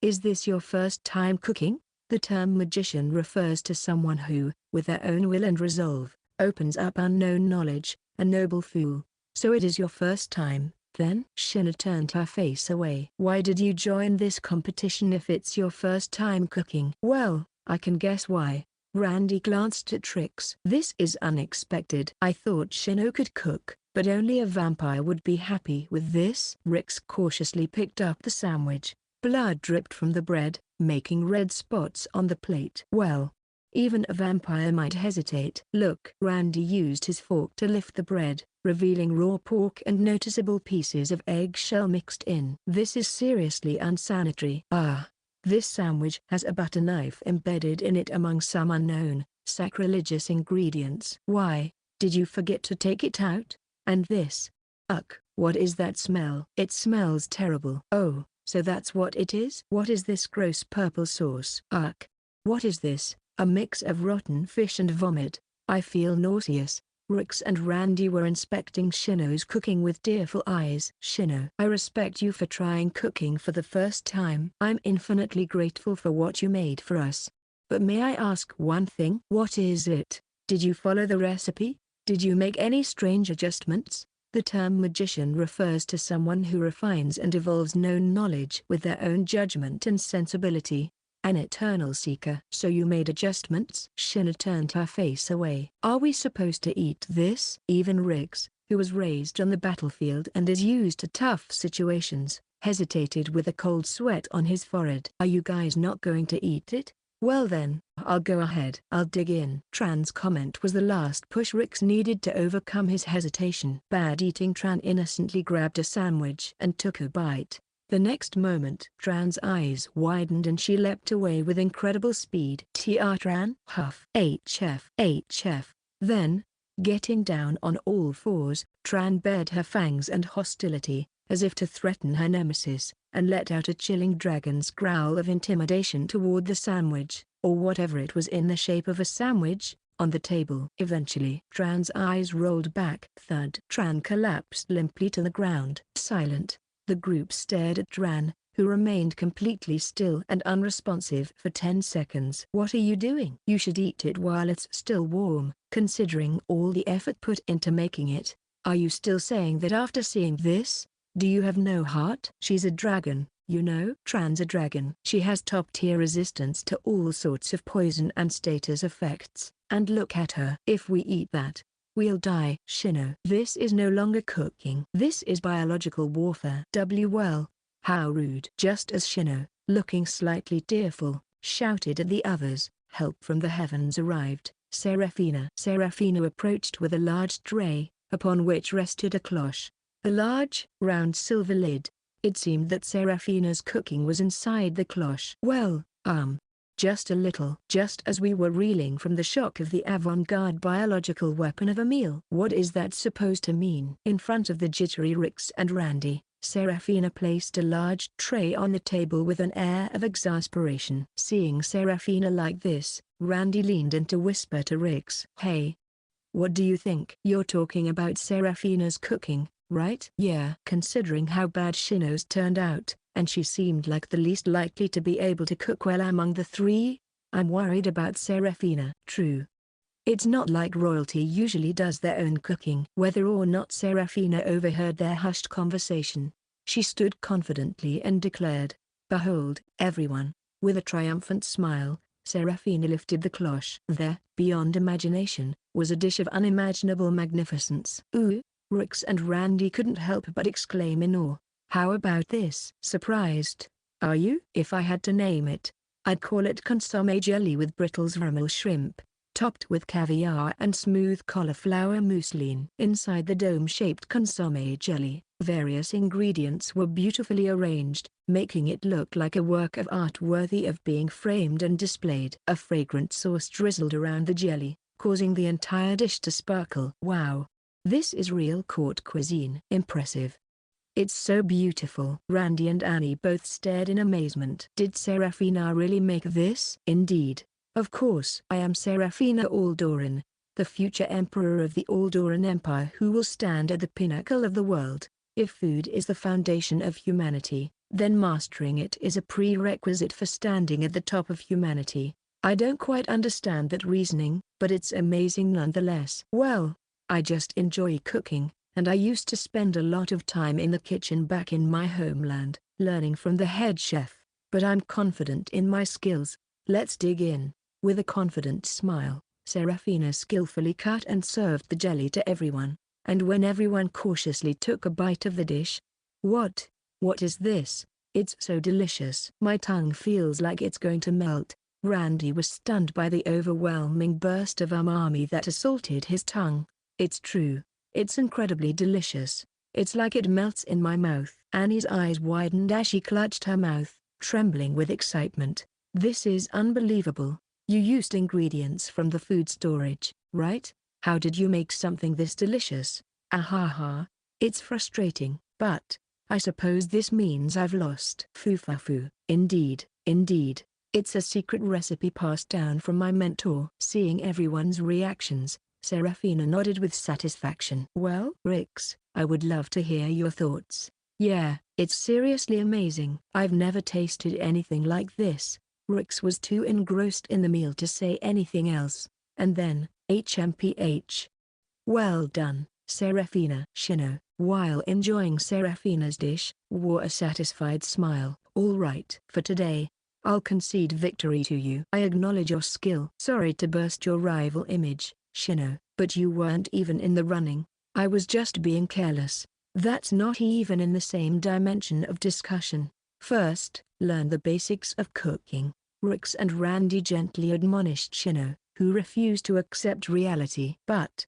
is this your first time cooking? The term magician refers to someone who, with their own will and resolve, opens up unknown knowledge, a noble fool. So it is your first time, then? Shino turned her face away. Why did you join this competition if it's your first time cooking? Well, I can guess why. Randy glanced at Rix. This is unexpected. I thought Shino could cook, but only a vampire would be happy with this. Rix cautiously picked up the sandwich. Blood dripped from the bread, making red spots on the plate. Well, even a vampire might hesitate. Look. Randy used his fork to lift the bread, revealing raw pork and noticeable pieces of eggshell mixed in. This is seriously unsanitary. This sandwich has a butter knife embedded in it among some unknown, sacrilegious ingredients. Why, did you forget to take it out? And this? Ugh, what is that smell? It smells terrible. Oh. So that's what it is? What is this gross purple sauce? Ugh. What is this? A mix of rotten fish and vomit. I feel nauseous. Rix and Randy were inspecting Shino's cooking with tearful eyes. Shino, I respect you for trying cooking for the first time. I'm infinitely grateful for what you made for us. But may I ask one thing? What is it? Did you follow the recipe? Did you make any strange adjustments? The term magician refers to someone who refines and evolves known knowledge with their own judgment and sensibility. An eternal seeker. So you made adjustments? Shino turned her face away. Are we supposed to eat this? Even Rix, who was raised on the battlefield and is used to tough situations, hesitated with a cold sweat on his forehead. Are you guys not going to eat it? Well then, I'll go ahead. I'll dig in. Tran's comment was the last push Rix needed to overcome his hesitation. Bad eating. Tran innocently grabbed a sandwich and took a bite. The next moment, Tran's eyes widened and she leapt away with incredible speed. Tran, huff, HF. Then, getting down on all fours, Tran bared her fangs and hostility, as if to threaten her nemesis, and let out a chilling dragon's growl of intimidation toward the sandwich, or whatever it was in the shape of a sandwich, on the table. Eventually, Tran's eyes rolled back. Thud. Tran collapsed limply to the ground. Silent, the group stared at Tran, who remained completely still and unresponsive for 10 seconds. "What are you doing? You should eat it while it's still warm, considering all the effort put into making it. Are you still saying that after seeing this? Do you have no heart?" "She's a dragon, you know." "Tran's a dragon. She has top-tier resistance to all sorts of poison and status effects, and look at her. If we eat that, we'll die." "Shino, this is no longer cooking. This is biological warfare." Well, how rude." Just as Shino, looking slightly tearful, shouted at the others, help from the heavens arrived. Serafina approached with a large tray, upon which rested a cloche. A large, round silver lid. It seemed that Serafina's cooking was inside the cloche. "Well, just a little." Just as we were reeling from the shock of the avant-garde biological weapon of a meal. "What is that supposed to mean?" In front of the jittery Rix and Randy, Serafina placed a large tray on the table with an air of exasperation. Seeing Serafina like this, Randy leaned in to whisper to Rix. "Hey, what do you think?" "You're talking about Serafina's cooking, right?" "Yeah." Considering how bad Shino's turned out, and she seemed like the least likely to be able to cook well among the three, I'm worried about Serafina. "True. It's not like royalty usually does their own cooking." Whether or not Serafina overheard their hushed conversation, she stood confidently and declared, "Behold, everyone." With a triumphant smile, Serafina lifted the cloche. There, beyond imagination, was a dish of unimaginable magnificence. "Ooh!" Rix and Randy couldn't help but exclaim in awe. "How about this?" "Surprised, are you?" "If I had to name it, I'd call it consommé jelly with Brittle's vermel shrimp, topped with caviar and smooth cauliflower mousseline." Inside the dome-shaped consommé jelly, various ingredients were beautifully arranged, making it look like a work of art worthy of being framed and displayed. A fragrant sauce drizzled around the jelly, causing the entire dish to sparkle. "Wow! This is real court cuisine." "Impressive. It's so beautiful." Randy and Annie both stared in amazement. "Did Serafina really make this?" "Indeed. Of course." "I am Serafina Aldoran, the future emperor of the Aldoran Empire who will stand at the pinnacle of the world. If food is the foundation of humanity, then mastering it is a prerequisite for standing at the top of humanity. I don't quite understand that reasoning, but it's amazing nonetheless." "Well, I just enjoy cooking, and I used to spend a lot of time in the kitchen back in my homeland, learning from the head chef, but I'm confident in my skills. Let's dig in." With a confident smile, Serafina skillfully cut and served the jelly to everyone, and when everyone cautiously took a bite of the dish, What is this? It's so delicious." "My tongue feels like it's going to melt." Randy was stunned by the overwhelming burst of umami that assaulted his tongue. "It's true. It's incredibly delicious. It's like it melts in my mouth." Annie's eyes widened as she clutched her mouth, trembling with excitement. "This is unbelievable. You used ingredients from the food storage, right? How did you make something this delicious?" "Ahaha. It's frustrating, but I suppose this means I've lost." "Foo-fa-foo. Indeed. It's a secret recipe passed down from my mentor." Seeing everyone's reactions, Serafina nodded with satisfaction. "Well, Rix, I would love to hear your thoughts." "Yeah, it's seriously amazing. I've never tasted anything like this." Rix was too engrossed in the meal to say anything else, and then, HMPH. "Well done, Serafina." Shino, while enjoying Serafina's dish, wore a satisfied smile. "All right. For today, I'll concede victory to you. I acknowledge your skill." "Sorry to burst your rival image, Shino, but you weren't even in the running. I was just being careless." "That's not even in the same dimension of discussion. First, learn the basics of cooking." Rix and Randy gently admonished Shino, who refused to accept reality. "But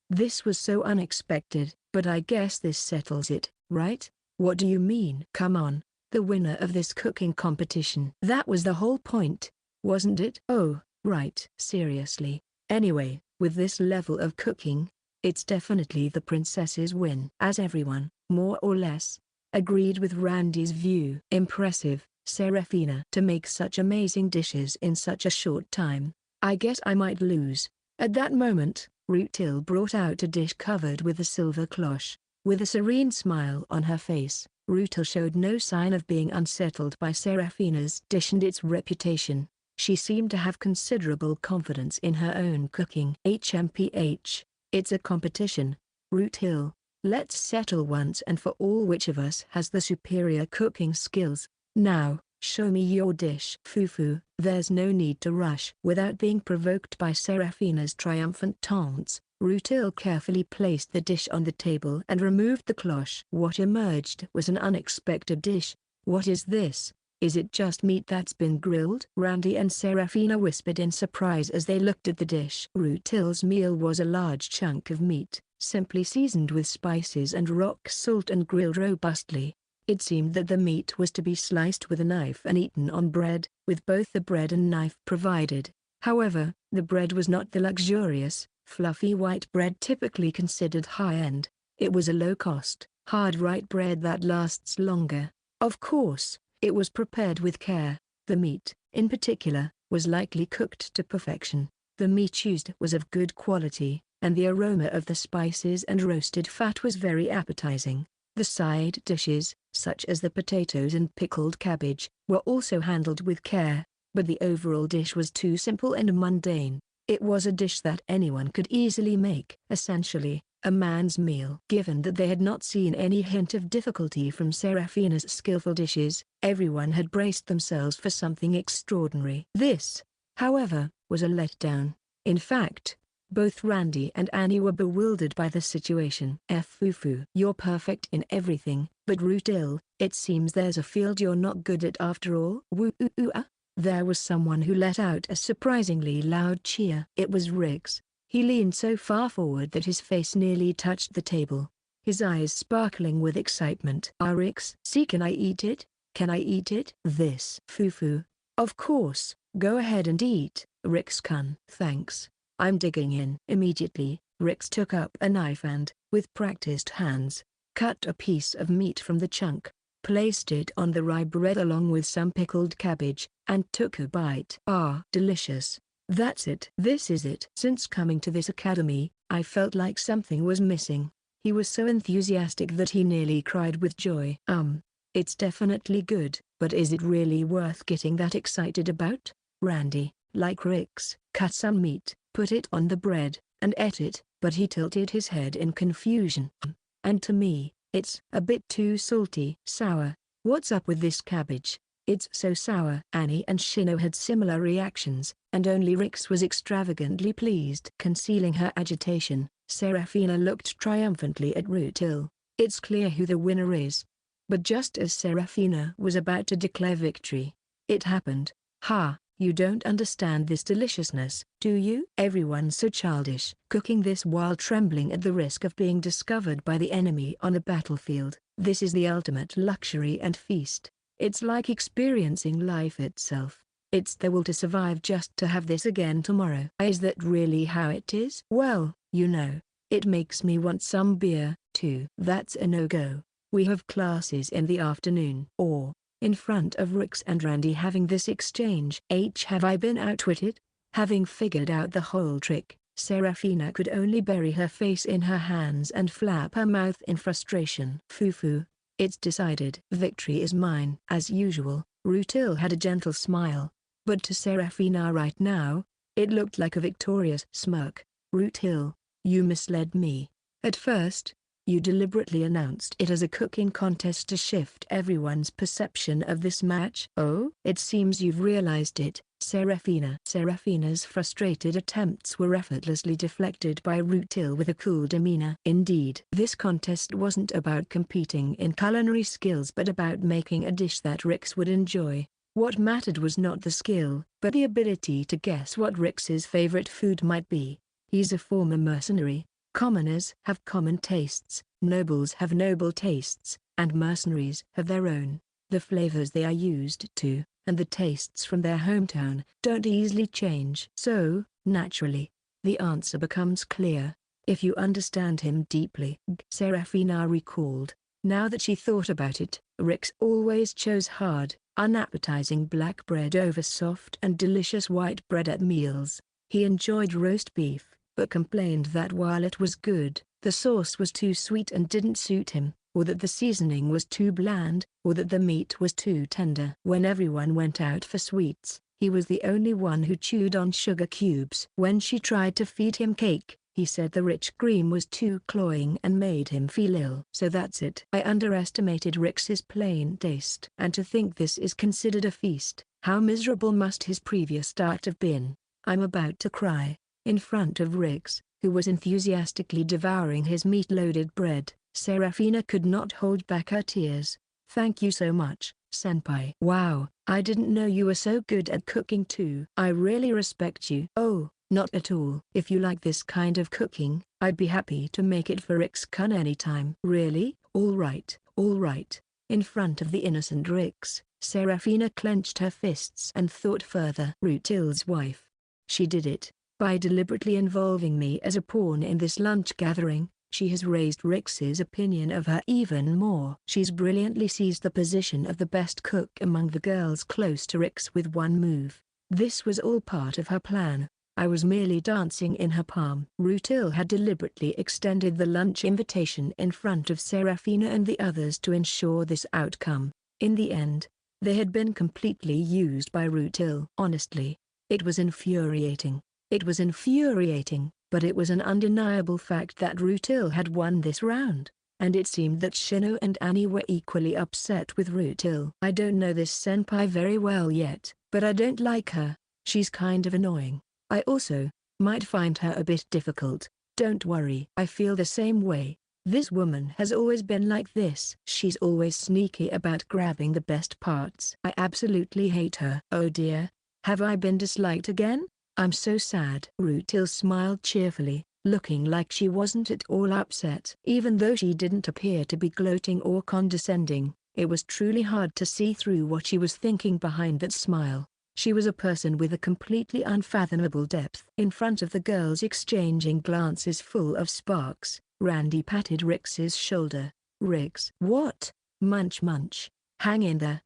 this was so unexpected." "But I guess this settles it, right?" "What do you mean?" "Come on, the winner of this cooking competition. That was the whole point, wasn't it? Oh, right. Seriously. Anyway, with this level of cooking, it's definitely the princess's win. As everyone, more or less, agreed with Randy's view. Impressive, Serafina. To make such amazing dishes in such a short time, I guess I might lose. At that moment, Rutil brought out a dish covered with a silver cloche. With a serene smile on her face, Rutil showed no sign of being unsettled by Serafina's dish and its reputation. She seemed to have considerable confidence in her own cooking. HMPH, it's a competition. Rutil, let's settle once and for all which of us has the superior cooking skills. Now, show me your dish. Fufu. There's no need to rush. Without being provoked by Serafina's triumphant taunts, Rutil carefully placed the dish on the table and removed the cloche. What emerged was an unexpected dish. What is this? Is it just meat that's been grilled? Randy and Serafina whispered in surprise as they looked at the dish. Rutil's meal was a large chunk of meat, simply seasoned with spices and rock salt and grilled robustly. It seemed that the meat was to be sliced with a knife and eaten on bread, with both the bread and knife provided. However, the bread was not the luxurious, fluffy white bread typically considered high-end. It was a low-cost, hard white bread that lasts longer. Of course, it was prepared with care. The meat, in particular, was likely cooked to perfection. The meat used was of good quality, and the aroma of the spices and roasted fat was very appetizing. The side dishes, such as the potatoes and pickled cabbage, were also handled with care, but the overall dish was too simple and mundane. It was a dish that anyone could easily make. Essentially, a man's meal. Given that they had not seen any hint of difficulty from Serafina's skillful dishes, everyone had braced themselves for something extraordinary. This, however, was a letdown. In fact, both Randy and Annie were bewildered by the situation. Fufu. You're perfect in everything, but Rutil, it seems there's a field you're not good at after all. Woo-oo-ah. There was someone who let out a surprisingly loud cheer. It was Riggs. He leaned so far forward that his face nearly touched the table, his eyes sparkling with excitement. Riggs. See, can I eat it? Can I eat it? This fufu. Of course, go ahead and eat, Riggs-kun. Thanks. I'm digging in. Immediately, Riggs took up a knife and, with practiced hands, cut a piece of meat from the chunk, placed it on the rye bread along with some pickled cabbage, and took a bite. Ah, delicious. That's it. This is it. Since coming to this academy, I felt like something was missing. He was so enthusiastic that he nearly cried with joy. It's definitely good, but is it really worth getting that excited about? Randy, like Riggs, cut some meat, put it on the bread, and ate it, but he tilted his head in confusion. And to me, it's a bit too salty. Sour. What's up with this cabbage? It's so sour. Annie and Shino had similar reactions, and only Riggs was extravagantly pleased. Concealing her agitation, Serafina looked triumphantly at Rutil. It's clear who the winner is. But just as Serafina was about to declare victory, it happened. Ha! You don't understand this deliciousness, do you? Everyone's so childish. Cooking this while trembling at the risk of being discovered by the enemy on a battlefield. This is the ultimate luxury and feast. It's like experiencing life itself. It's the will to survive just to have this again tomorrow. Is that really how it is? Well, you know, it makes me want some beer, too. That's a no-go. We have classes in the afternoon. Or, in front of Riggs and Randy having this exchange. Have I been outwitted? Having figured out the whole trick, Serafina could only bury her face in her hands and flap her mouth in frustration. Fufu. It's decided. Victory is mine. As usual, Rutil had a gentle smile. But to Serafina right now, it looked like a victorious smirk. Rutil, you misled me. At first, you deliberately announced it as a cooking contest to shift everyone's perception of this match. Oh? It seems you've realized it, Serafina. Serafina's frustrated attempts were effortlessly deflected by Rutil with a cool demeanor. Indeed, this contest wasn't about competing in culinary skills but about making a dish that Riggs would enjoy. What mattered was not the skill, but the ability to guess what Riggs's favorite food might be. He's a former mercenary. Commoners have common tastes, nobles have noble tastes, and mercenaries have their own. The flavors they are used to, and the tastes from their hometown, don't easily change. So, naturally, the answer becomes clear, if you understand him deeply. Serafina recalled. Now that she thought about it, Rix always chose hard, unappetizing black bread over soft and delicious white bread at meals. He enjoyed roast beef, but complained that while it was good, the sauce was too sweet and didn't suit him, or that the seasoning was too bland, or that the meat was too tender. When everyone went out for sweets, he was the only one who chewed on sugar cubes. When she tried to feed him cake, he said the rich cream was too cloying and made him feel ill. So that's it. I underestimated Rix's plain taste. And to think this is considered a feast. How miserable must his previous start have been. I'm about to cry. In front of Rix, who was enthusiastically devouring his meat-loaded bread, Serafina could not hold back her tears. Thank you so much, senpai. Wow, I didn't know you were so good at cooking too. I really respect you. Oh, not at all. If you like this kind of cooking, I'd be happy to make it for Rix-kun anytime. Really? All right, all right. In front of the innocent Rix, Serafina clenched her fists and thought further. Rutil's wife. She did it. By deliberately involving me as a pawn in this lunch gathering, she has raised Rix's opinion of her even more. She's brilliantly seized the position of the best cook among the girls close to Rix with one move. This was all part of her plan. I was merely dancing in her palm. Rutil had deliberately extended the lunch invitation in front of Serafina and the others to ensure this outcome. In the end, they had been completely used by Rutil. Honestly, it was infuriating. It was infuriating, but it was an undeniable fact that Rutil had won this round, and it seemed that Shino and Annie were equally upset with Rutil. I don't know this senpai very well yet, but I don't like her. She's kind of annoying. I also might find her a bit difficult. Don't worry. I feel the same way. This woman has always been like this. She's always sneaky about grabbing the best parts. I absolutely hate her. Oh dear. Have I been disliked again? I'm so sad. Rutil smiled cheerfully, looking like she wasn't at all upset. Even though she didn't appear to be gloating or condescending, it was truly hard to see through what she was thinking behind that smile. She was a person with a completely unfathomable depth. In front of the girls exchanging glances full of sparks, Randy patted Rix's shoulder. Rix. What? Munch munch. Hang in there, ?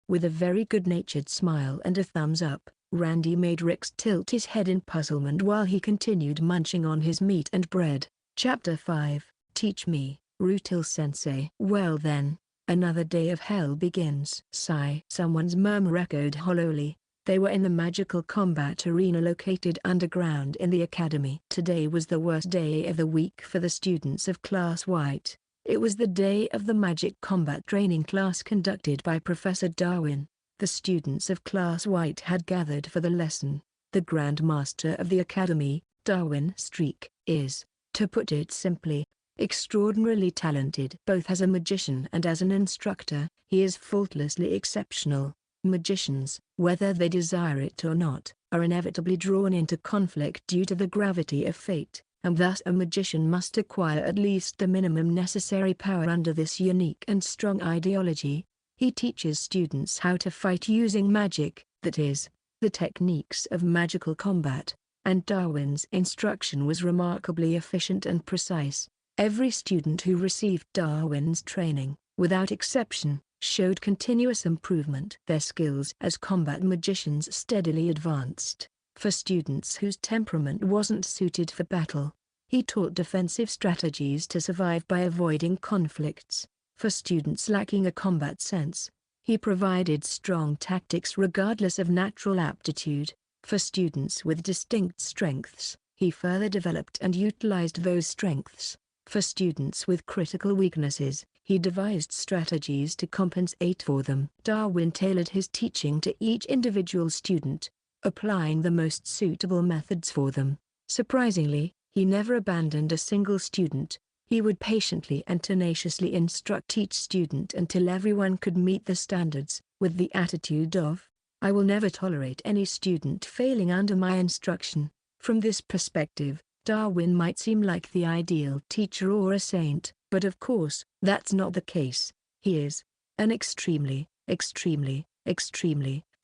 With a very good-natured smile and a thumbs up, Randy made Rix tilt his head in puzzlement while he continued munching on his meat and bread. Chapter 5, Teach Me, Rutil-sensei. Well then. Another day of hell begins. Sigh. Someone's murmur echoed hollowly. They were in the magical combat arena located underground in the academy. Today was the worst day of the week for the students of Class White. It was the day of the magic combat training class conducted by Professor Darwin. The students of Class White had gathered for the lesson. The Grand Master of the academy, Darwin Streak, is, to put it simply, extraordinarily talented. Both as a magician and as an instructor, he is faultlessly exceptional. Magicians, whether they desire it or not, are inevitably drawn into conflict due to the gravity of fate, and thus a magician must acquire at least the minimum necessary power under this unique and strong ideology. He teaches students how to fight using magic, that is, the techniques of magical combat, and Darwin's instruction was remarkably efficient and precise. Every student who received Darwin's training, without exception, showed continuous improvement. Their skills as combat magicians steadily advanced. For students whose temperament wasn't suited for battle, he taught defensive strategies to survive by avoiding conflicts. For students lacking a combat sense, he provided strong tactics regardless of natural aptitude. For students with distinct strengths, he further developed and utilized those strengths. For students with critical weaknesses, he devised strategies to compensate for them. Darwin tailored his teaching to each individual student, applying the most suitable methods for them. Surprisingly, he never abandoned a single student. He would patiently and tenaciously instruct each student until everyone could meet the standards, with the attitude of, I will never tolerate any student failing under my instruction. From this perspective, Darwin might seem like the ideal teacher or a saint, but of course, that's not the case. He is, An extremely,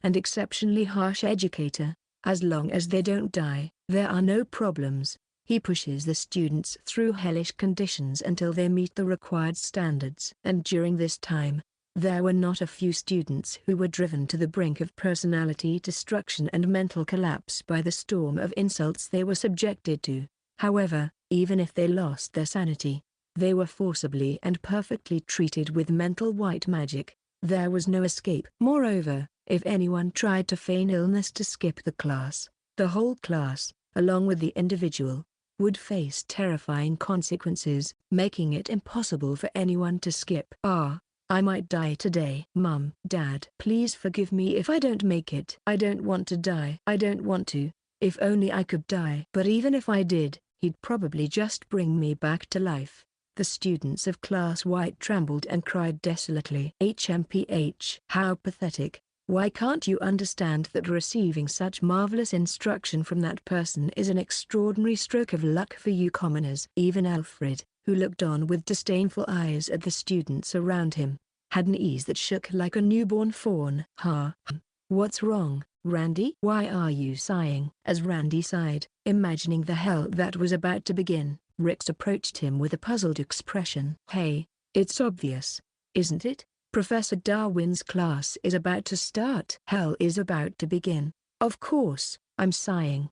and exceptionally harsh educator. As long as they don't die, there are no problems. He pushes the students through hellish conditions until they meet the required standards. And during this time, there were not a few students who were driven to the brink of personality destruction and mental collapse by the storm of insults they were subjected to. However, even if they lost their sanity, they were forcibly and perfectly treated with mental white magic. There was no escape. Moreover, if anyone tried to feign illness to skip the class, the whole class, along with the individual, would face terrifying consequences, making it impossible for anyone to skip. I might die today. Mum, Dad, please forgive me if I don't make it. I don't want to die. I don't want to. If only I could die. But even if I did, he'd probably just bring me back to life. The students of Class White trembled and cried desolately. HMPH. How pathetic. Why can't you understand that receiving such marvelous instruction from that person is an extraordinary stroke of luck for you commoners? Even Alfred, who looked on with disdainful eyes at the students around him, had an ease that shook like a newborn fawn. What's wrong, Randy? Why are you sighing? As Randy sighed, imagining the hell that was about to begin, Rix approached him with a puzzled expression. Hey, it's obvious, isn't it? Professor Darwin's class is about to start. Hell is about to begin. Of course, I'm sighing.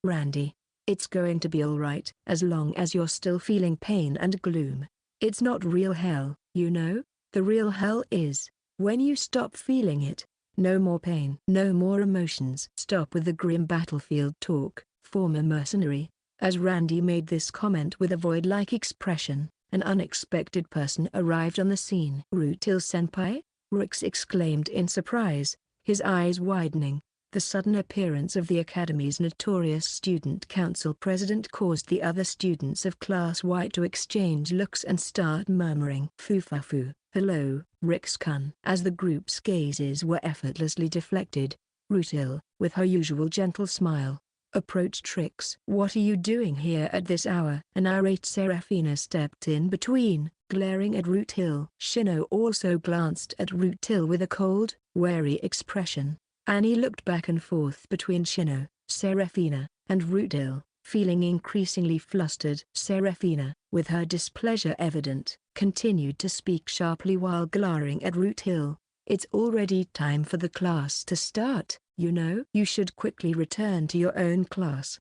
Randy. It's going to be alright, as long as you're still feeling pain and gloom. It's not real hell, you know? The real hell is when you stop feeling it. No more pain. No more emotions. Stop with the grim battlefield talk, former mercenary. As Randy made this comment with a void-like expression, an unexpected person arrived on the scene. Rutil-senpai? Rix exclaimed in surprise, his eyes widening. The sudden appearance of the Academy's notorious student council president caused the other students of Class White to exchange looks and start murmuring. Fufafu, hello, Rix-kun. As the group's gazes were effortlessly deflected, Rutil, with her usual gentle smile, approached Rix. What are you doing here at this hour? An irate Seraphina stepped in between, glaring at Rutil. Shino also glanced at Rutil with a cold, wary expression. Annie looked back and forth between Shino, Seraphina, and Rutil, feeling increasingly flustered. Seraphina, with her displeasure evident, continued to speak sharply while glaring at Rutil. It's already time for the class to start, you know. You should quickly return to your own class.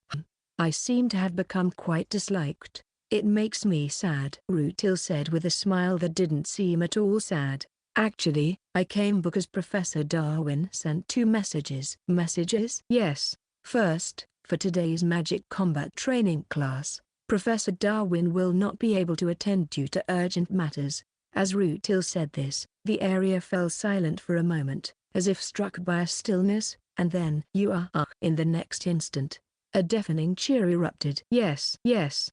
I seem to have become quite disliked. It makes me sad, Rutil said with a smile that didn't seem at all sad. Actually, I came because Professor Darwin sent 2 messages. Messages? Yes. First, for today's magic combat training class, Professor Darwin will not be able to attend due to urgent matters. As Rutil said this, the area fell silent for a moment, as if struck by a stillness, and then in the next instant, a deafening cheer erupted. Yes,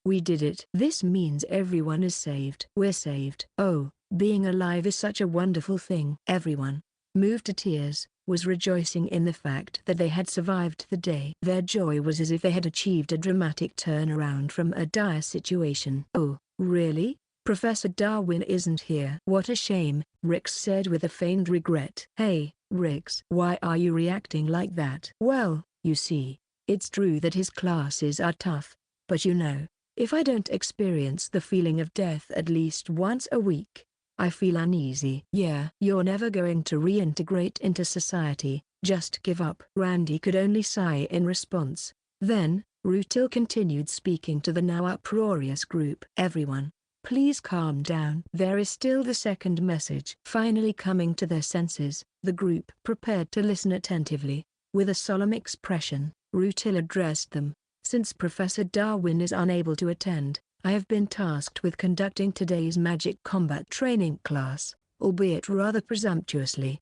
we did it. This means everyone is saved. We're saved. Oh, being alive is such a wonderful thing. Everyone, moved to tears, was rejoicing in the fact that they had survived the day. Their joy was as if they had achieved a dramatic turnaround from a dire situation. Oh, really? Professor Darwin isn't here. What a shame, Rix said with a feigned regret. Hey, Rix. Why are you reacting like that? Well, you see, it's true that his classes are tough, but you know, if I don't experience the feeling of death at least once a week, I feel uneasy. Yeah, you're never going to reintegrate into society, just give up. Randy could only sigh in response. Then, Rutil continued speaking to the now uproarious group. Everyone, please calm down. There is still the second message. Finally coming to their senses, the group prepared to listen attentively. With a solemn expression, Rutil addressed them. Since Professor Darwin is unable to attend, I have been tasked with conducting today's magic combat training class, albeit rather presumptuously.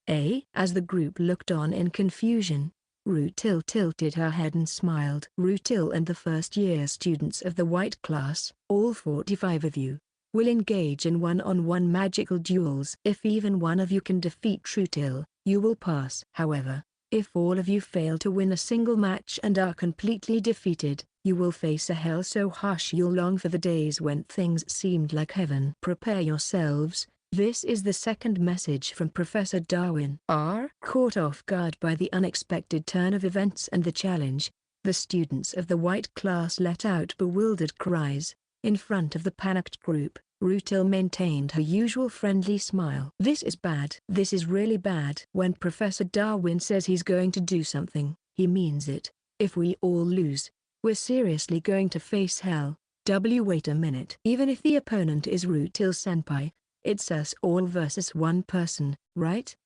As the group looked on in confusion, Rutil tilted her head and smiled. Rutil and the first-year students of the white class, all 45 of you, will engage in one-on-one magical duels. If even one of you can defeat Rutil, you will pass. However, if all of you fail to win a single match and are completely defeated, you will face a hell so harsh you'll long for the days when things seemed like heaven. Prepare yourselves, This is the second message from Professor Darwin. Caught off guard by the unexpected turn of events and the challenge, the students of the white class let out bewildered cries. In front of the panicked group, Rutil maintained her usual friendly smile. This is bad. This is really bad. When Professor Darwin says he's going to do something, he means it. If we all lose, we're seriously going to face hell. Wait a minute. Even if the opponent is Rutil-senpai, it's us all versus one person, right?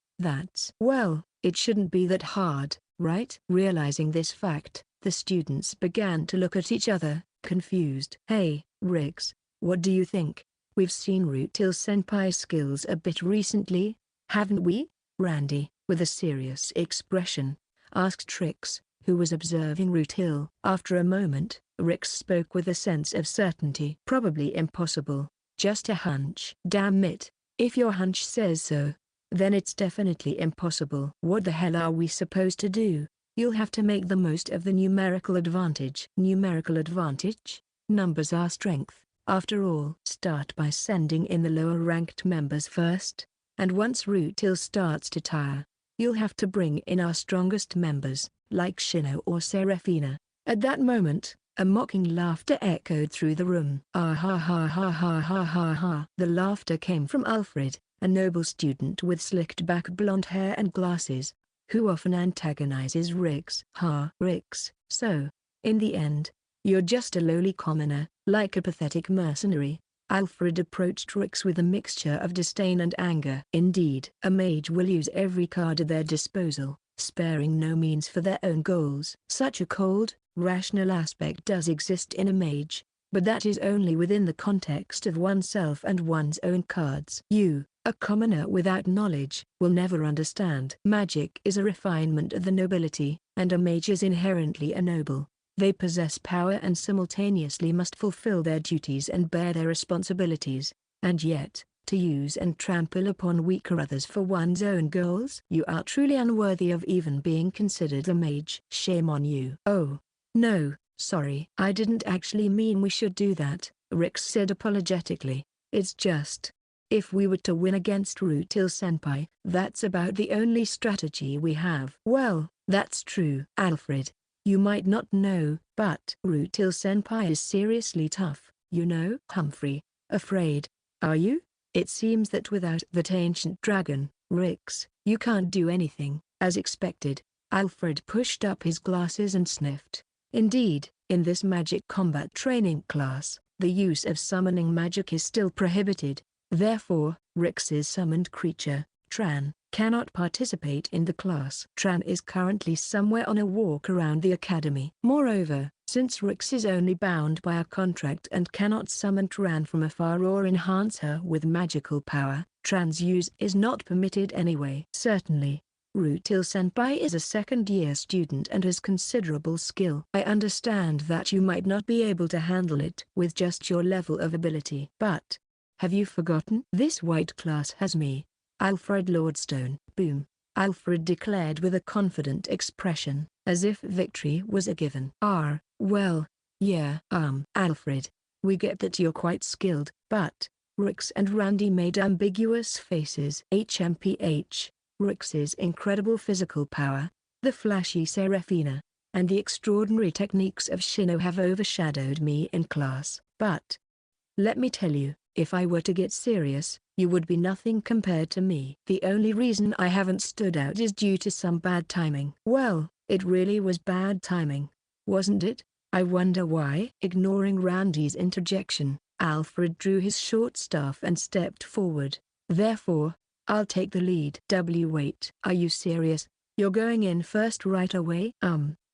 Well, it shouldn't be that hard, right? Realizing this fact, the students began to look at each other, confused. Hey, Riggs, what do you think? We've seen Rutil-senpai's skills a bit recently, haven't we? Randy, with a serious expression, asked Trix, who was observing Rutil. After a moment, Rix spoke with a sense of certainty. Probably impossible. Just a hunch. Damn it, if your hunch says so, then it's definitely impossible. What the hell are we supposed to do? You'll have to make the most of the numerical advantage. Numerical advantage? Numbers are strength, after all. Start by sending in the lower-ranked members first, and once Rutil starts to tire, you'll have to bring in our strongest members, like Shino or Serafina. At that moment, a mocking laughter echoed through the room. Ah ha ha ha ha ha ha ha. The laughter came from Alfred, a noble student with slicked-back blonde hair and glasses, who often antagonizes Riggs. Riggs, so, in the end, you're just a lowly commoner, like a pathetic mercenary. Alfred approached Riggs with a mixture of disdain and anger. Indeed, a mage will use every card at their disposal, sparing no means for their own goals. Such a cold, rational aspect does exist in a mage, but that is only within the context of oneself and one's own cards. You, a commoner without knowledge, will never understand. Magic is a refinement of the nobility, and a mage is inherently a noble. They possess power and simultaneously must fulfill their duties and bear their responsibilities, and yet, to use and trample upon weaker others for one's own goals? You are truly unworthy of even being considered a mage. Shame on you. Oh, no, sorry. I didn't actually mean we should do that, Rix said apologetically. It's just, if we were to win against Rutil-senpai, that's about the only strategy we have. Well, that's true. Alfred, you might not know, but Rutil-senpai is seriously tough, you know. Humphrey, afraid, are you? It seems that without that ancient dragon, Rix, you can't do anything. As expected, Alfred pushed up his glasses and sniffed. Indeed, in this magic combat training class, the use of summoning magic is still prohibited. Therefore, Rix's summoned creature, Tran, cannot participate in the class. Tran is currently somewhere on a walk around the academy. Moreover, since Rix is only bound by a contract and cannot summon Tran from afar or enhance her with magical power, Tran's use is not permitted anyway. Certainly, Rutil-senpai is a second-year student and has considerable skill. I understand that you might not be able to handle it with just your level of ability. But, have you forgotten? This white class has me, Alfred Lordstone. Boom, Alfred declared with a confident expression, as if victory was a given. Well, yeah. Alfred, we get that you're quite skilled, but, Rix and Randy made ambiguous faces. HMPH, Rix's incredible physical power, the flashy Serafina, and the extraordinary techniques of Shino have overshadowed me in class. But, let me tell you, if I were to get serious, you would be nothing compared to me. The only reason I haven't stood out is due to some bad timing. Well, it really was bad timing, wasn't it? I wonder why. Ignoring Randy's interjection, Alfred drew his short staff and stepped forward. Therefore, I'll take the lead. Wait. Are you serious? You're going in first right away?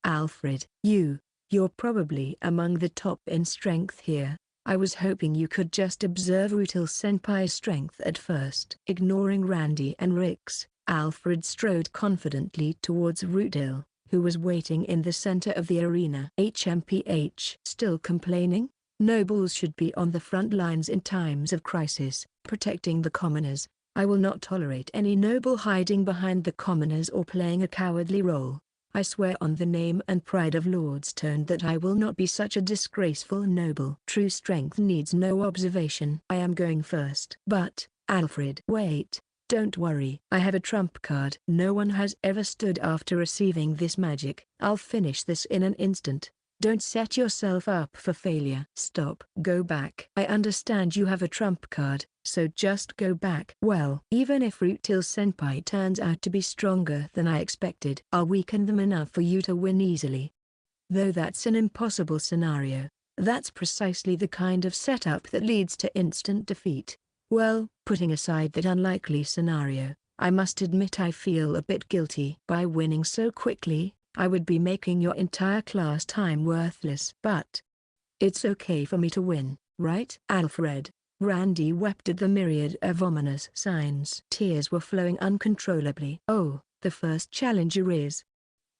Alfred. You're probably among the top in strength here. I was hoping you could just observe Rutil-senpai's strength at first. Ignoring Randy and Rix, Alfred strode confidently towards Rutil, who was waiting in the center of the arena. HMPH. Still complaining? Nobles should be on the front lines in times of crisis, protecting the commoners. I will not tolerate any noble hiding behind the commoners or playing a cowardly role. I swear on the name and pride of Lordstone that I will not be such a disgraceful noble. True strength needs no observation. I am going first. But, Alfred. Wait, don't worry. I have a trump card. No one has ever stood after receiving this magic. I'll finish this in an instant. Don't set yourself up for failure. Stop. Go back. I understand you have a trump card, so just go back. Well, even if Rutil-senpai turns out to be stronger than I expected, I'll weaken them enough for you to win easily. Though that's an impossible scenario. That's precisely the kind of setup that leads to instant defeat. Well, putting aside that unlikely scenario, I must admit I feel a bit guilty. By winning so quickly, I would be making your entire class time worthless. But it's okay for me to win, right? Alfred. Randy wept at the myriad of ominous signs. Tears were flowing uncontrollably. Oh, the first challenger is.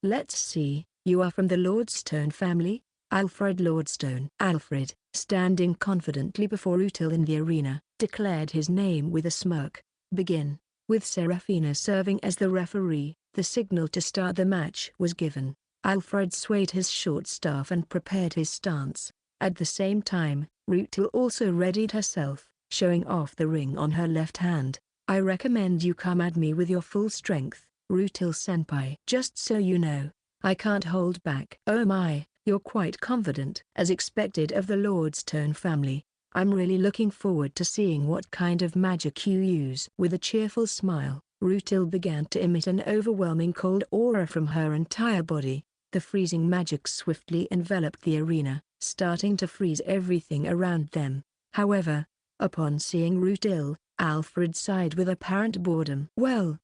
Let's see, you are from the Lordstone family? Alfred Lordstone. Alfred, standing confidently before Rutil in the arena, declared his name with a smirk. Begin. With Seraphina serving as the referee, the signal to start the match was given. Alfred swayed his short staff and prepared his stance. At the same time, Rutil also readied herself, showing off the ring on her left hand. I recommend you come at me with your full strength, Rutil-senpai. Just so you know, I can't hold back. Oh my, you're quite confident. As expected of the Lordstone family, I'm really looking forward to seeing what kind of magic you use. With a cheerful smile, Rutil began to emit an overwhelming cold aura from her entire body. The freezing magic swiftly enveloped the arena, starting to freeze everything around them. However, upon seeing Rutil, Alfred sighed with apparent boredom. Well,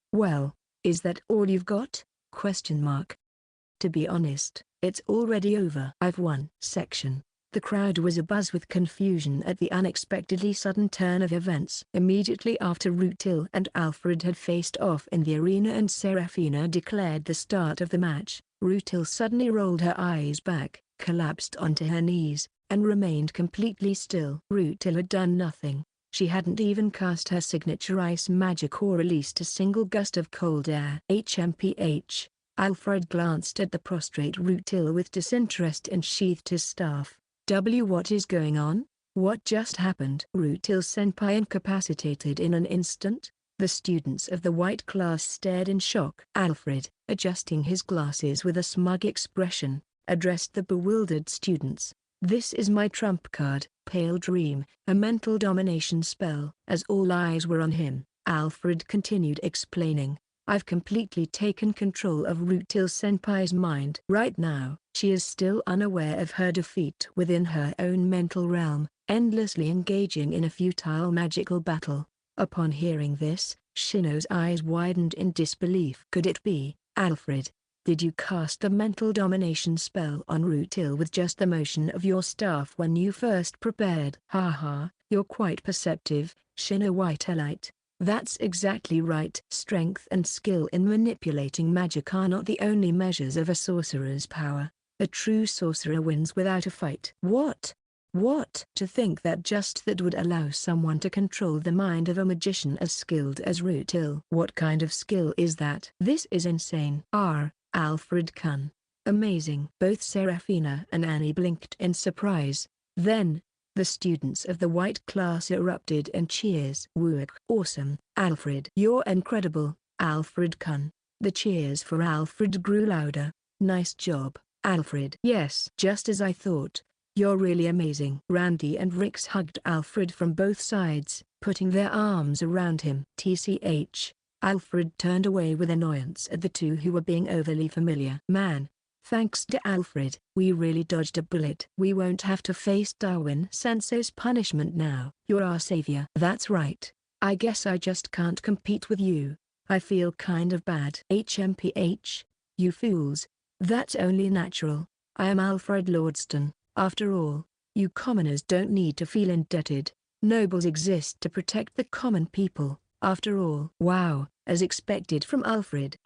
is that all you've got? To be honest, it's already over. I've won. Section. The crowd was abuzz with confusion at the unexpectedly sudden turn of events. Immediately after Rutil and Alfred had faced off in the arena and Seraphina declared the start of the match, Rutil suddenly rolled her eyes back, collapsed onto her knees, and remained completely still. Rutil had done nothing. She hadn't even cast her signature ice magic or released a single gust of cold air. HMPH. Alfred glanced at the prostrate Rutil with disinterest and sheathed his staff. What is going on? What just happened? Rutil-senpai incapacitated in an instant? The students of the white class stared in shock. Alfred, adjusting his glasses with a smug expression, addressed the bewildered students. This is my trump card, Pale Dream, a mental domination spell. As all eyes were on him, Alfred continued explaining. I've completely taken control of Rutil-senpai's mind. Right now, she is still unaware of her defeat within her own mental realm, endlessly engaging in a futile magical battle. Upon hearing this, Shino's eyes widened in disbelief. Could it be, Alfred? Did you cast the mental domination spell on Rutil with just the motion of your staff when you first prepared? Haha, you're quite perceptive, Shino Whitelite. That's exactly right. Strength and skill in manipulating magic are not the only measures of a sorcerer's power. A true sorcerer wins without a fight. What? To think that just that would allow someone to control the mind of a magician as skilled as Rutil. What kind of skill is that? This is insane. Alfred-kun. Amazing. Both Seraphina and Annie blinked in surprise. Then, the students of the white class erupted in cheers. Work. Awesome, Alfred. You're incredible, Alfred-kun. The cheers for Alfred grew louder. Nice job, Alfred. Yes, just as I thought. You're really amazing. Randy and Rix hugged Alfred from both sides, putting their arms around him. TCH. Alfred turned away with annoyance at the two who were being overly familiar. Man. Thanks to Alfred, we really dodged a bullet. We won't have to face Darwin-sensei's punishment now. You're our savior. That's right. I guess I just can't compete with you. I feel kind of bad. HMPH. You fools. That's only natural. I am Alfred Lordstone. After all, you commoners don't need to feel indebted. Nobles exist to protect the common people, after all. Wow. As expected from Alfred.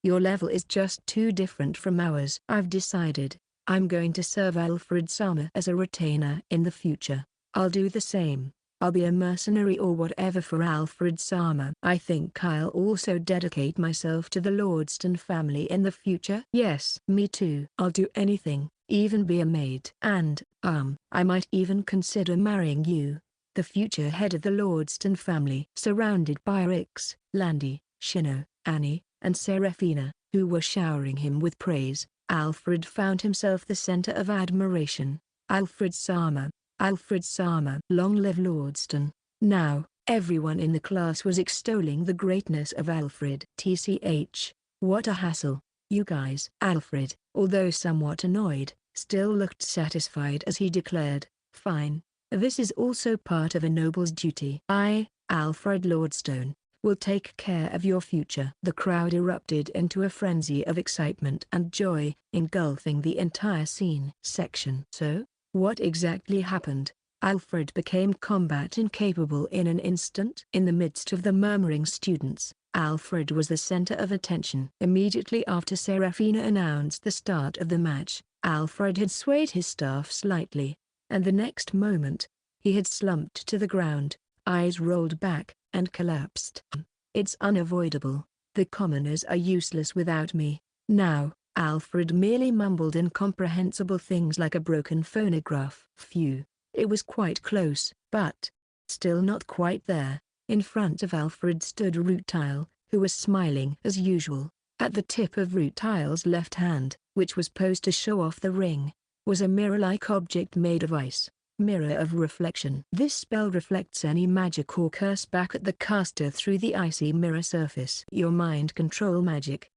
Your level is just too different from ours. I've decided, I'm going to serve Alfred-sama as a retainer in the future. I'll do the same. I'll be a mercenary or whatever for Alfred-sama. I think I'll also dedicate myself to the Lordstone family in the future. Yes, me too. I'll do anything, even be a maid. And, I might even consider marrying you. the future head of the Lordston family. Surrounded by Rix, Landy, Shino, Annie, and Serafina, who were showering him with praise, Alfred found himself the center of admiration. Alfred Sama. Alfred Sama. Long live Lordston. Now, everyone in the class was extolling the greatness of Alfred. TCH. What a hassle, you guys. Alfred, although somewhat annoyed, still looked satisfied as he declared, "Fine. This is also part of a noble's duty. I, Alfred Lordstone, will take care of your future." The crowd erupted into a frenzy of excitement and joy, engulfing the entire scene. Section. So, what exactly happened? Alfred became combat incapable in an instant. In the midst of the murmuring students, Alfred was the center of attention. Immediately after Serafina announced the start of the match, Alfred had swayed his staff slightly, and the next moment, he had slumped to the ground, eyes rolled back, and collapsed. "It's unavoidable. The commoners are useless without me." Now, Alfred merely mumbled incomprehensible things like a broken phonograph. Phew. It was quite close, but still not quite there. In front of Alfred stood Rutile, who was smiling as usual. At the tip of Rutile's left hand, which was posed to show off the ring, was a mirror-like object made of ice. Mirror of Reflection. This spell reflects any magic or curse back at the caster through the icy mirror surface. Your mind control magic.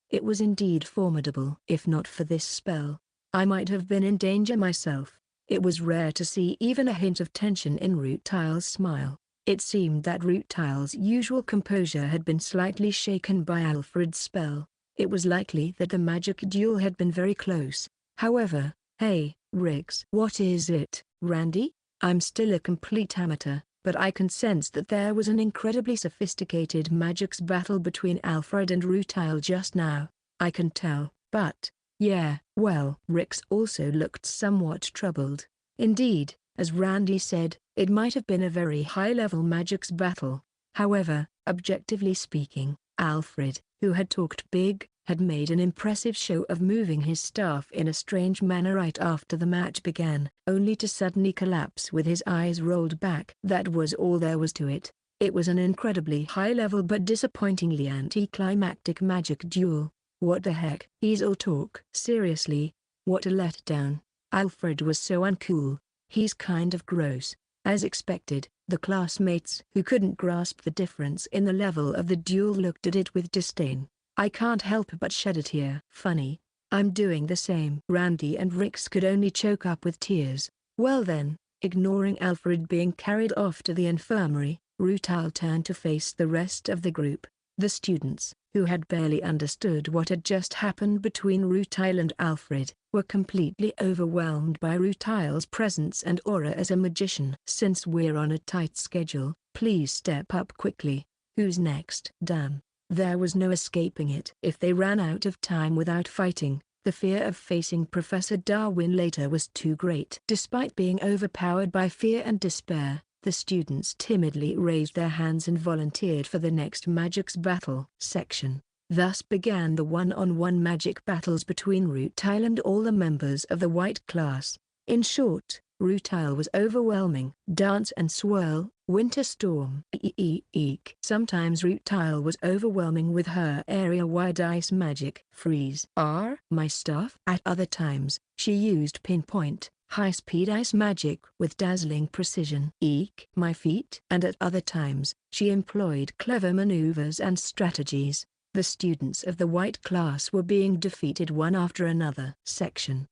It was indeed formidable. If not for this spell, I might have been in danger myself. It was rare to see even a hint of tension in Rutile's smile. It seemed that Rutile's usual composure had been slightly shaken by Alfred's spell. It was likely that the magic duel had been very close. However, hey, Riggs. What is it, Randy? I'm still a complete amateur, but I can sense that there was an incredibly sophisticated magic's battle between Alfred and Rutile just now. I can tell, but, yeah, well. Riggs also looked somewhat troubled. Indeed, as Randy said, it might have been a very high-level magic's battle. However, objectively speaking, Alfred, who had talked big, had made an impressive show of moving his staff in a strange manner right after the match began, only to suddenly collapse with his eyes rolled back. That was all there was to it. It was an incredibly high-level but disappointingly anticlimactic magic duel. What the heck? He's all talk. Seriously, what a letdown. Alfred was so uncool. He's kind of gross. As expected, the classmates who couldn't grasp the difference in the level of the duel looked at it with disdain. I can't help but shed a tear. Funny, I'm doing the same. Randy and Rix could only choke up with tears. Well then, ignoring Alfred being carried off to the infirmary, Rutile turned to face the rest of the group. The students, who had barely understood what had just happened between Rutile and Alfred, were completely overwhelmed by Rutile's presence and aura as a magician. Since we're on a tight schedule, please step up quickly. Who's next? Damn. There was no escaping it. If they ran out of time without fighting, the fear of facing Professor Darwin later was too great. Despite being overpowered by fear and despair, the students timidly raised their hands and volunteered for the next magic's battle. Section. Thus began the one-on-one magic battles between Rutile and all the members of the white class. In short, Rutile was overwhelming. Dance and swirl, winter storm. Eek. Sometimes Rutile was overwhelming with her area-wide ice magic. Freeze. My stuff. At other times, she used pinpoint, high-speed ice magic with dazzling precision. Eek. My feet. And at other times, she employed clever maneuvers and strategies. The students of the white class were being defeated one after another. Section.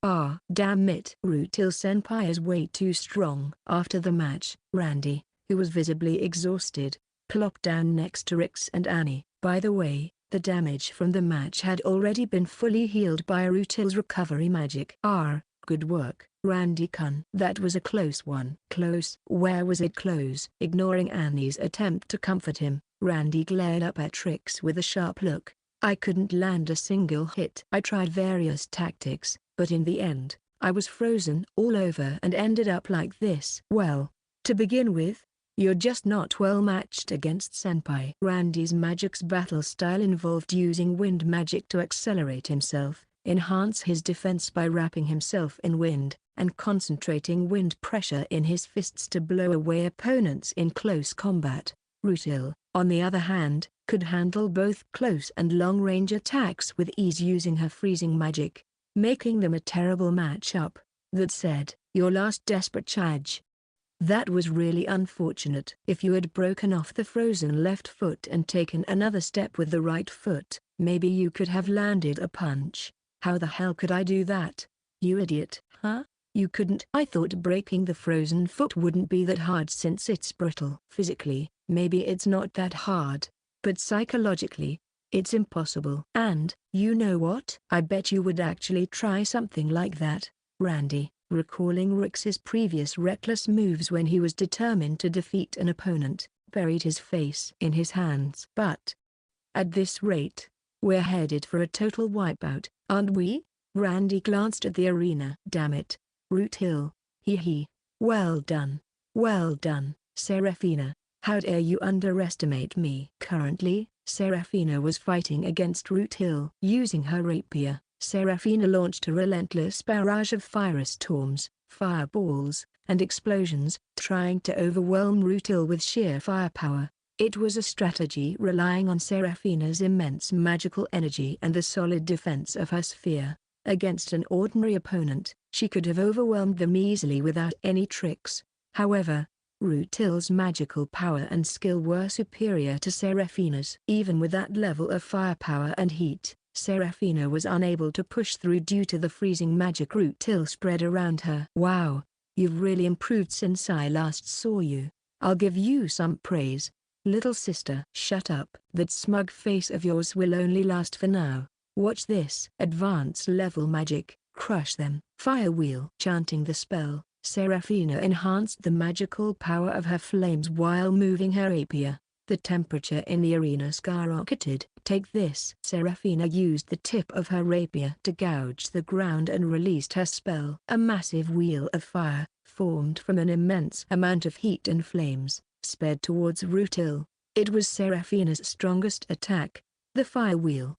Damn it. Rutile-senpai is way too strong. After the match, Randy, who was visibly exhausted, plopped down next to Rix and Annie. By the way, the damage from the match had already been fully healed by Rutile's recovery magic. Good work, Randy-kun. That was a close one. Close? Where was it close? Ignoring Annie's attempt to comfort him, Randy glared up at Rix with a sharp look. I couldn't land a single hit. I tried various tactics, but in the end, I was frozen all over and ended up like this. Well, to begin with, you're just not well matched against Senpai. Randy's magic's battle style involved using wind magic to accelerate himself, enhance his defense by wrapping himself in wind, and concentrating wind pressure in his fists to blow away opponents in close combat. Rutil, on the other hand, could handle both close and long-range attacks with ease using her freezing magic, making them a terrible match-up. That said, your last desperate charge. That was really unfortunate. If you had broken off the frozen left foot and taken another step with the right foot, maybe you could have landed a punch. How the hell could I do that? You idiot, huh? You couldn't. I thought breaking the frozen foot wouldn't be that hard since it's brittle. Physically, maybe it's not that hard, but psychologically, it's impossible. And, you know what? I bet you would actually try something like that, Randy, recalling Rix's previous reckless moves when he was determined to defeat an opponent, buried his face in his hands. But at this rate, we're headed for a total wipeout, aren't we? Randy glanced at the arena. Damn it. Rutil. Hee. Well done. Well done, Seraphina. How dare you underestimate me? Currently, Seraphina was fighting against Rutil. Using her rapier, Seraphina launched a relentless barrage of firestorms, fireballs, and explosions, trying to overwhelm Rutil with sheer firepower. It was a strategy relying on Seraphina's immense magical energy and the solid defense of her sphere. Against an ordinary opponent, she could have overwhelmed them easily without any tricks. However, Rutil's magical power and skill were superior to Seraphina's. Even with that level of firepower and heat, Seraphina was unable to push through due to the freezing magic Rutil spread around her. Wow, you've really improved since I last saw you. I'll give you some praise, little sister. Shut up. That smug face of yours will only last for now. Watch this. Advanced level magic, crush them. Fire wheel. Chanting the spell, Seraphina enhanced the magical power of her flames while moving her rapier. The temperature in the arena skyrocketed. Take this. Seraphina used the tip of her rapier to gouge the ground and released her spell. A massive wheel of fire, formed from an immense amount of heat and flames, sped towards Rutil. It was Seraphina's strongest attack, the fire wheel!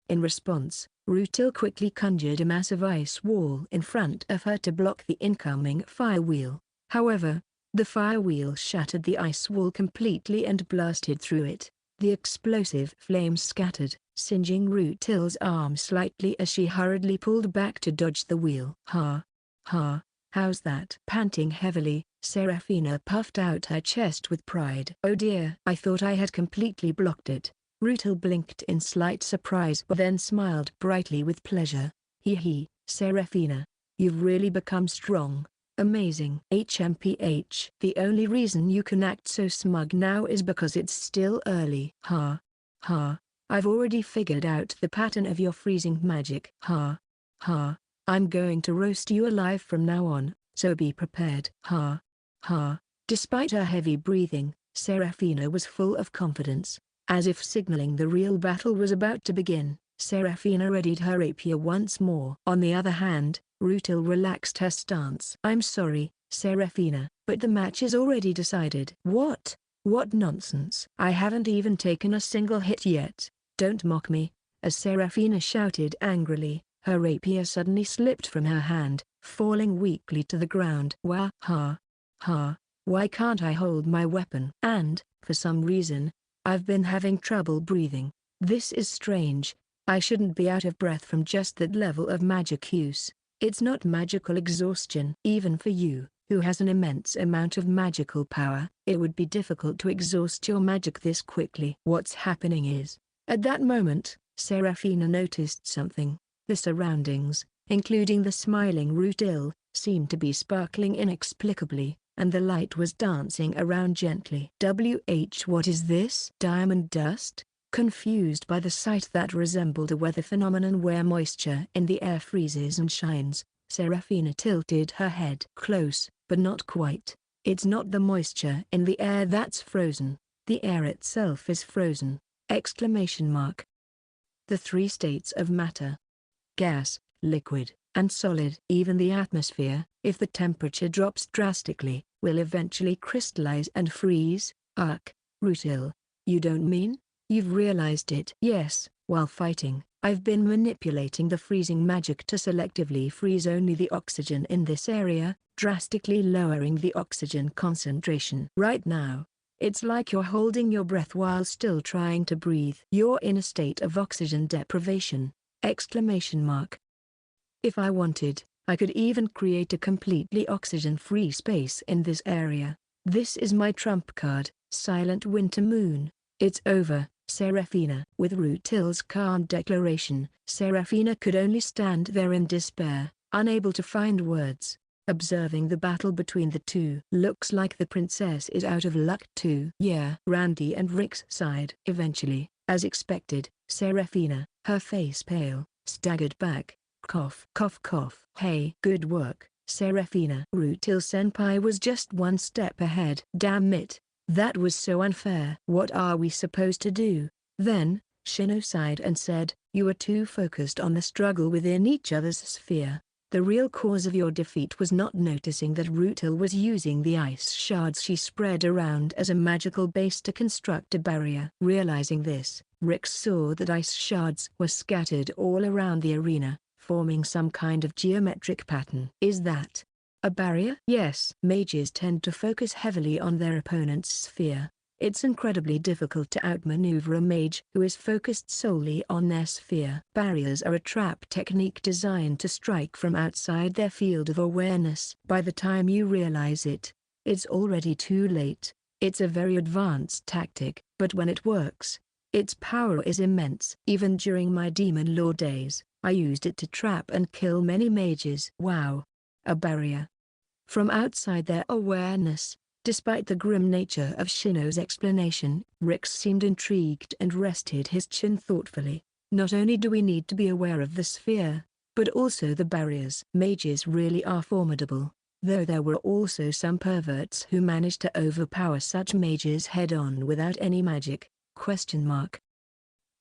In response, Rutil quickly conjured a massive ice wall in front of her to block the incoming fire wheel. However, the fire wheel shattered the ice wall completely and blasted through it. The explosive flames scattered, singeing Rutil's arm slightly as she hurriedly pulled back to dodge the wheel. How's that? Panting heavily, Seraphina puffed out her chest with pride. Oh dear. I thought I had completely blocked it. Rutil blinked in slight surprise but then smiled brightly with pleasure. Hee, Seraphina. You've really become strong. Amazing. HMPH. The only reason you can act so smug now is because it's still early. I've already figured out the pattern of your freezing magic. I'm going to roast you alive from now on, so be prepared. Despite her heavy breathing, Seraphina was full of confidence. As if signaling the real battle was about to begin, Seraphina readied her rapier once more. On the other hand, Rutil relaxed her stance. I'm sorry, Seraphina, but the match is already decided. What? What nonsense? I haven't even taken a single hit yet. Don't mock me. As Seraphina shouted angrily, her rapier suddenly slipped from her hand, falling weakly to the ground. Why can't I hold my weapon? And, for some reason, I've been having trouble breathing. This is strange. I shouldn't be out of breath from just that level of magic use. It's not magical exhaustion. Even for you, who has an immense amount of magical power, it would be difficult to exhaust your magic this quickly. What's happening is, at that moment, Seraphina noticed something. The surroundings, including the smiling Rutil, seemed to be sparkling inexplicably, and the light was dancing around gently. What is this? Diamond dust? Confused by the sight that resembled a weather phenomenon where moisture in the air freezes and shines, Seraphina tilted her head. Close, but not quite. It's not the moisture in the air that's frozen. The air itself is frozen! The three states of matter: gas, liquid, and solid. Even the atmosphere, if the temperature drops drastically, will eventually crystallize and freeze. Rutil, you don't mean? You've realized it? Yes, while fighting, I've been manipulating the freezing magic to selectively freeze only the oxygen in this area, drastically lowering the oxygen concentration. Right now, it's like you're holding your breath while still trying to breathe. You're in a state of oxygen deprivation! Exclamation mark. If I wanted, I could even create a completely oxygen-free space in this area. This is my trump card, Silent Winter Moon. It's over, Seraphina. With Rutil's calm declaration, Seraphina could only stand there in despair, unable to find words. Observing the battle between the two. Looks like the princess is out of luck too. Yeah. Randy and Rick's sighed. Eventually, as expected, Seraphina, her face pale, staggered back. Cough. Cough cough. Hey. Good work, Seraphina. Rutil-senpai was just one step ahead. Damn it. That was so unfair. What are we supposed to do? Then, Shino sighed and said, you were too focused on the struggle within each other's sphere. The real cause of your defeat was not noticing that Rutil was using the ice shards she spread around as a magical base to construct a barrier. Realizing this, Rick saw that ice shards were scattered all around the arena, forming some kind of geometric pattern. Is that a barrier? Yes. Mages tend to focus heavily on their opponent's sphere. It's incredibly difficult to outmaneuver a mage who is focused solely on their sphere. Barriers are a trap technique designed to strike from outside their field of awareness. By the time you realize it, it's already too late. It's a very advanced tactic, but when it works, its power is immense. Even during my demon lord days, I used it to trap and kill many mages. Wow. A barrier from outside their awareness. Despite the grim nature of Shino's explanation, Rick seemed intrigued and rested his chin thoughtfully. Not only do we need to be aware of the sphere, but also the barriers. Mages really are formidable, though there were also some perverts who managed to overpower such mages head-on without any magic.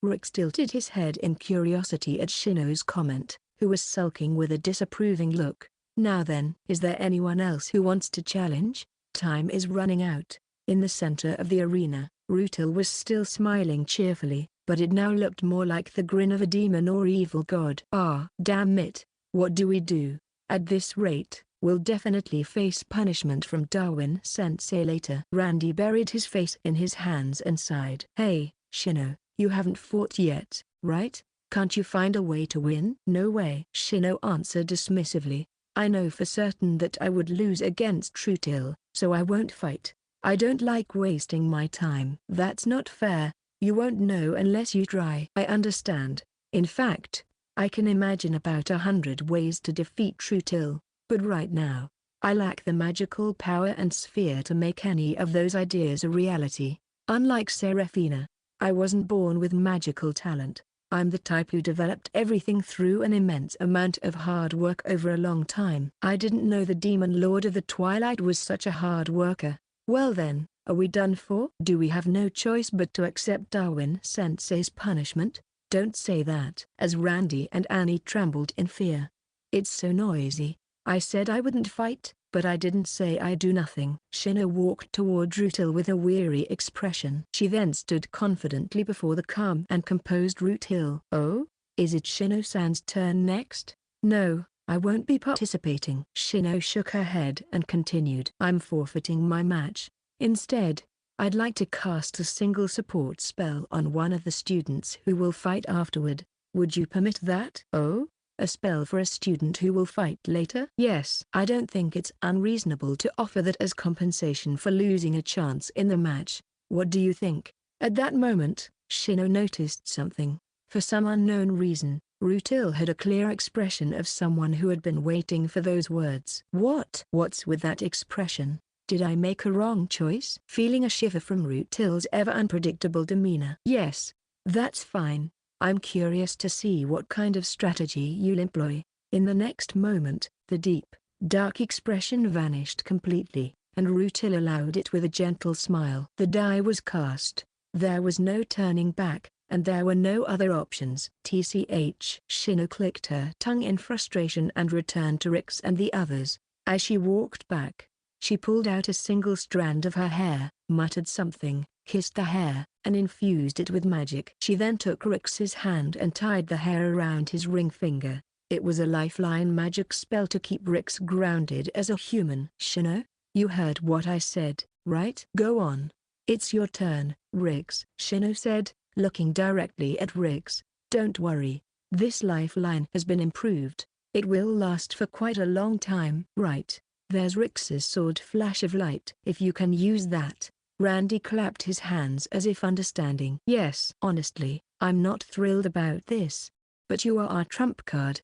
Rick tilted his head in curiosity at Shino's comment, who was sulking with a disapproving look. Now then, is there anyone else who wants to challenge? Time is running out. In the center of the arena, Rutil was still smiling cheerfully, but it now looked more like the grin of a demon or evil god. Ah, damn it. What do we do? At this rate, we'll definitely face punishment from Darwin-sensei later. Randy buried his face in his hands and sighed. Hey, Shino, you haven't fought yet, right? Can't you find a way to win? No way. Shino answered dismissively. I know for certain that I would lose against Rutil, so I won't fight. I don't like wasting my time. That's not fair. You won't know unless you try. I understand. In fact, I can imagine about 100 ways to defeat Rutil, but right now, I lack the magical power and sphere to make any of those ideas a reality. Unlike Seraphina, I wasn't born with magical talent. I'm the type who developed everything through an immense amount of hard work over a long time. I didn't know the Demon Lord of the Twilight was such a hard worker. Well then, are we done for? Do we have no choice but to accept Darwin-sensei's punishment? Don't say that. As Randy and Annie trembled in fear. It's so noisy. I said I wouldn't fight, but I didn't say I'd do nothing. Shino walked toward Rutil with a weary expression. She then stood confidently before the calm and composed Rutil. Oh? Is it Shino-san's turn next? No, I won't be participating. Shino shook her head and continued. I'm forfeiting my match. Instead, I'd like to cast a single support spell on one of the students who will fight afterward. Would you permit that? Oh? A spell for a student who will fight later? Yes. I don't think it's unreasonable to offer that as compensation for losing a chance in the match. What do you think? At that moment, Shino noticed something. For some unknown reason, Rutil had a clear expression of someone who had been waiting for those words. What's with that expression? Did I make a wrong choice? Feeling a shiver from Rutil's ever unpredictable demeanor. Yes. That's fine. I'm curious to see what kind of strategy you'll employ. In the next moment, the deep, dark expression vanished completely, and Rutil allowed it with a gentle smile. The die was cast. There was no turning back, and there were no other options. TCH. Shino clicked her tongue in frustration and returned to Rix and the others. As she walked back, she pulled out a single strand of her hair, muttered something, kissed the hair, and infused it with magic. She then took Rix's hand and tied the hair around his ring finger. It was a lifeline magic spell to keep Rix grounded as a human. "Shino, you heard what I said, right? Go on. It's your turn, Rix," Shino said, looking directly at Rix. "Don't worry. This lifeline has been improved. It will last for quite a long time." "Right. There's Rix's sword flash of light. If you can use that." Randy clapped his hands as if understanding. "Yes. Honestly, I'm not thrilled about this. But you are our trump card.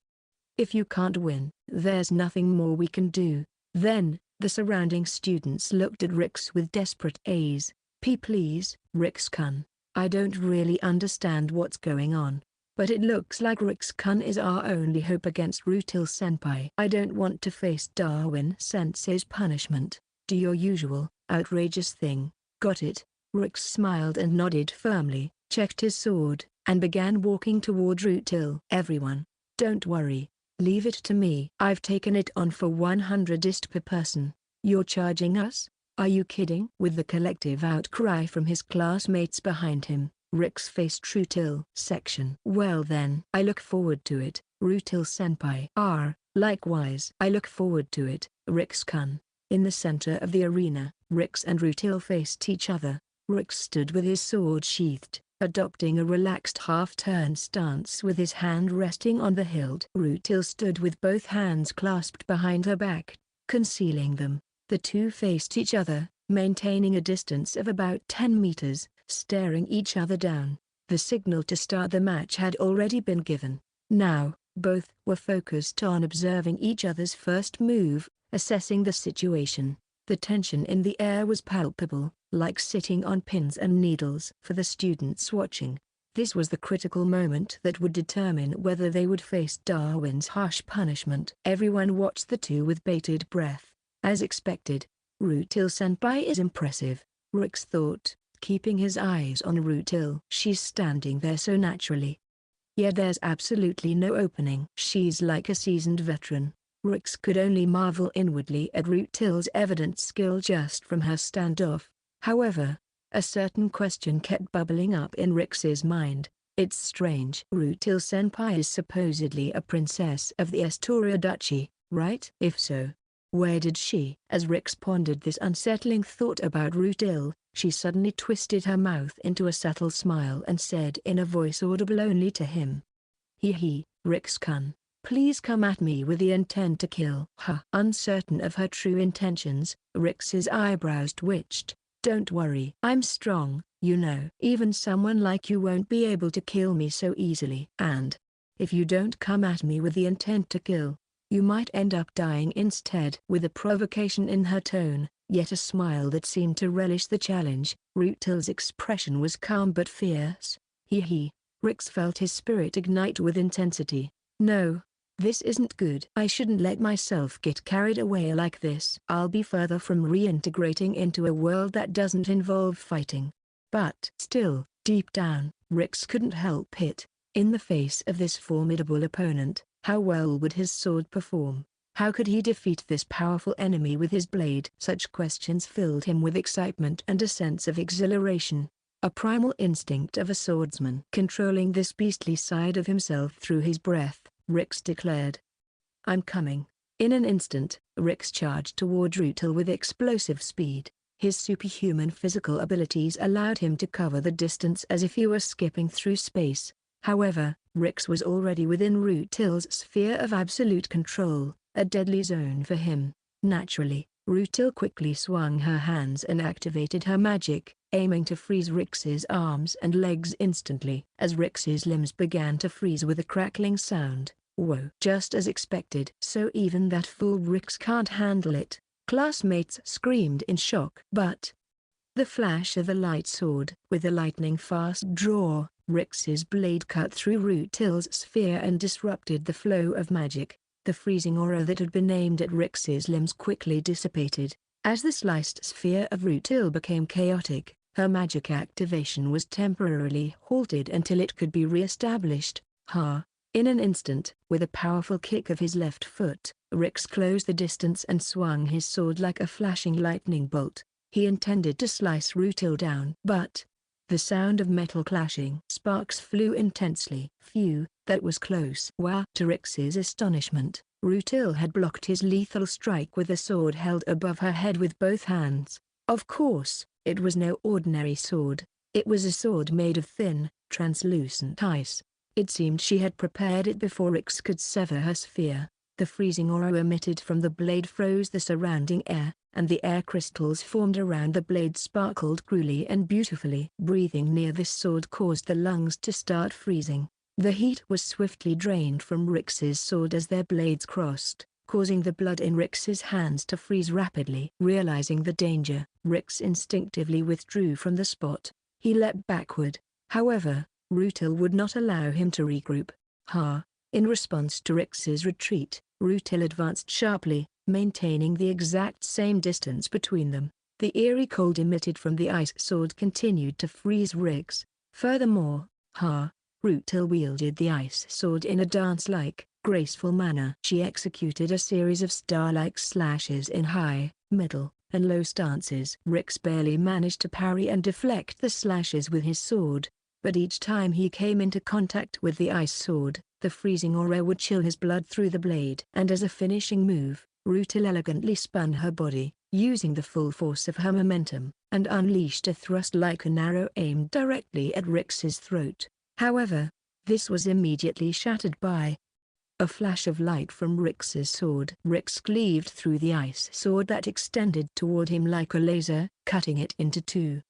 If you can't win, there's nothing more we can do." Then, the surrounding students looked at Rix with desperate eyes. Please, Rix-kun. I don't really understand what's going on. But it looks like Rix-kun is our only hope against Rutil-senpai. I don't want to face Darwin-sensei's punishment. Do your usual, outrageous thing. Got it?" Rix smiled and nodded firmly, checked his sword, and began walking toward Rutil. "Everyone, don't worry. Leave it to me. I've taken it on for 100 per person. You're charging us? Are you kidding?" With the collective outcry from his classmates behind him, Rix faced Rutil. Section. "Well then, I look forward to it, Rutil-senpai." Likewise. I look forward to it, Rix-kun." In the center of the arena, Rix and Rutil faced each other. Rix stood with his sword sheathed, adopting a relaxed half-turn stance with his hand resting on the hilt. Rutil stood with both hands clasped behind her back, concealing them. The two faced each other, maintaining a distance of about 10 meters, staring each other down. The signal to start the match had already been given. Now, both were focused on observing each other's first move, assessing the situation. The tension in the air was palpable, like sitting on pins and needles. For the students watching, this was the critical moment that would determine whether they would face Darwin's harsh punishment. Everyone watched the two with bated breath. As expected, Rutil-senpai is impressive, Rix thought, keeping his eyes on Rutil. She's standing there so naturally. Yet there's absolutely no opening. She's like a seasoned veteran. Rix could only marvel inwardly at Rutil's evident skill just from her standoff. However, a certain question kept bubbling up in Rix's mind. It's strange. Rutil-senpai is supposedly a princess of the Astoria Duchy, right? If so, where did she? As Rix pondered this unsettling thought about Rutil, she suddenly twisted her mouth into a subtle smile and said in a voice audible only to him, "Hee, Rix-kun. Please come at me with the intent to kill." Uncertain of her true intentions, Rix's eyebrows twitched. "Don't worry. I'm strong, you know. Even someone like you won't be able to kill me so easily. And if you don't come at me with the intent to kill, you might end up dying instead." With a provocation in her tone, yet a smile that seemed to relish the challenge, Rutil's expression was calm but fierce. Rix felt his spirit ignite with intensity. "No. This isn't good. I shouldn't let myself get carried away like this. I'll be further from reintegrating into a world that doesn't involve fighting." But still, deep down, Rix couldn't help it. In the face of this formidable opponent, how well would his sword perform? How could he defeat this powerful enemy with his blade? Such questions filled him with excitement and a sense of exhilaration. A primal instinct of a swordsman. Controlling this beastly side of himself through his breath, Rix declared, "I'm coming." In an instant, Rix charged toward Rutil with explosive speed. His superhuman physical abilities allowed him to cover the distance as if he were skipping through space. However, Rix was already within Rutil's sphere of absolute control, a deadly zone for him. Naturally, Rutil quickly swung her hands and activated her magic, aiming to freeze Rix's arms and legs instantly. As Rix's limbs began to freeze with a crackling sound, whoa! Just as expected. "So even that fool Rix can't handle it," classmates screamed in shock. But the flash of the light sword, with a lightning-fast draw, Rix's blade cut through Rutil's sphere and disrupted the flow of magic. The freezing aura that had been aimed at Rix's limbs quickly dissipated. As the sliced sphere of Rutil became chaotic, her magic activation was temporarily halted until it could be re-established. In an instant, with a powerful kick of his left foot, Rix closed the distance and swung his sword like a flashing lightning bolt. He intended to slice Rutil down. But the sound of metal clashing. Sparks flew intensely. Phew, that was close. Wow! To Rix's astonishment, Rutil had blocked his lethal strike with a sword held above her head with both hands. Of course, it was no ordinary sword. It was a sword made of thin, translucent ice. It seemed she had prepared it before Rix could sever her sphere. The freezing aura emitted from the blade froze the surrounding air, and the air crystals formed around the blade sparkled cruelly and beautifully. Breathing near this sword caused the lungs to start freezing. The heat was swiftly drained from Rix's sword as their blades crossed, causing the blood in Rix's hands to freeze rapidly. Realizing the danger, Rix instinctively withdrew from the spot. He leapt backward. However, Rutil would not allow him to regroup. In response to Rix's retreat, Rutil advanced sharply, maintaining the exact same distance between them. The eerie cold emitted from the ice sword continued to freeze Rix. Furthermore, Rutil wielded the ice sword in a dance-like, graceful manner. She executed a series of star-like slashes in high, middle, and low stances. Rix barely managed to parry and deflect the slashes with his sword, but each time he came into contact with the ice sword, the freezing aura would chill his blood through the blade. And as a finishing move, Rutil elegantly spun her body, using the full force of her momentum, and unleashed a thrust like an arrow aimed directly at Rix's throat. However, this was immediately shattered by a flash of light from Rix's sword. Rix cleaved through the ice sword that extended toward him like a laser, cutting it into two!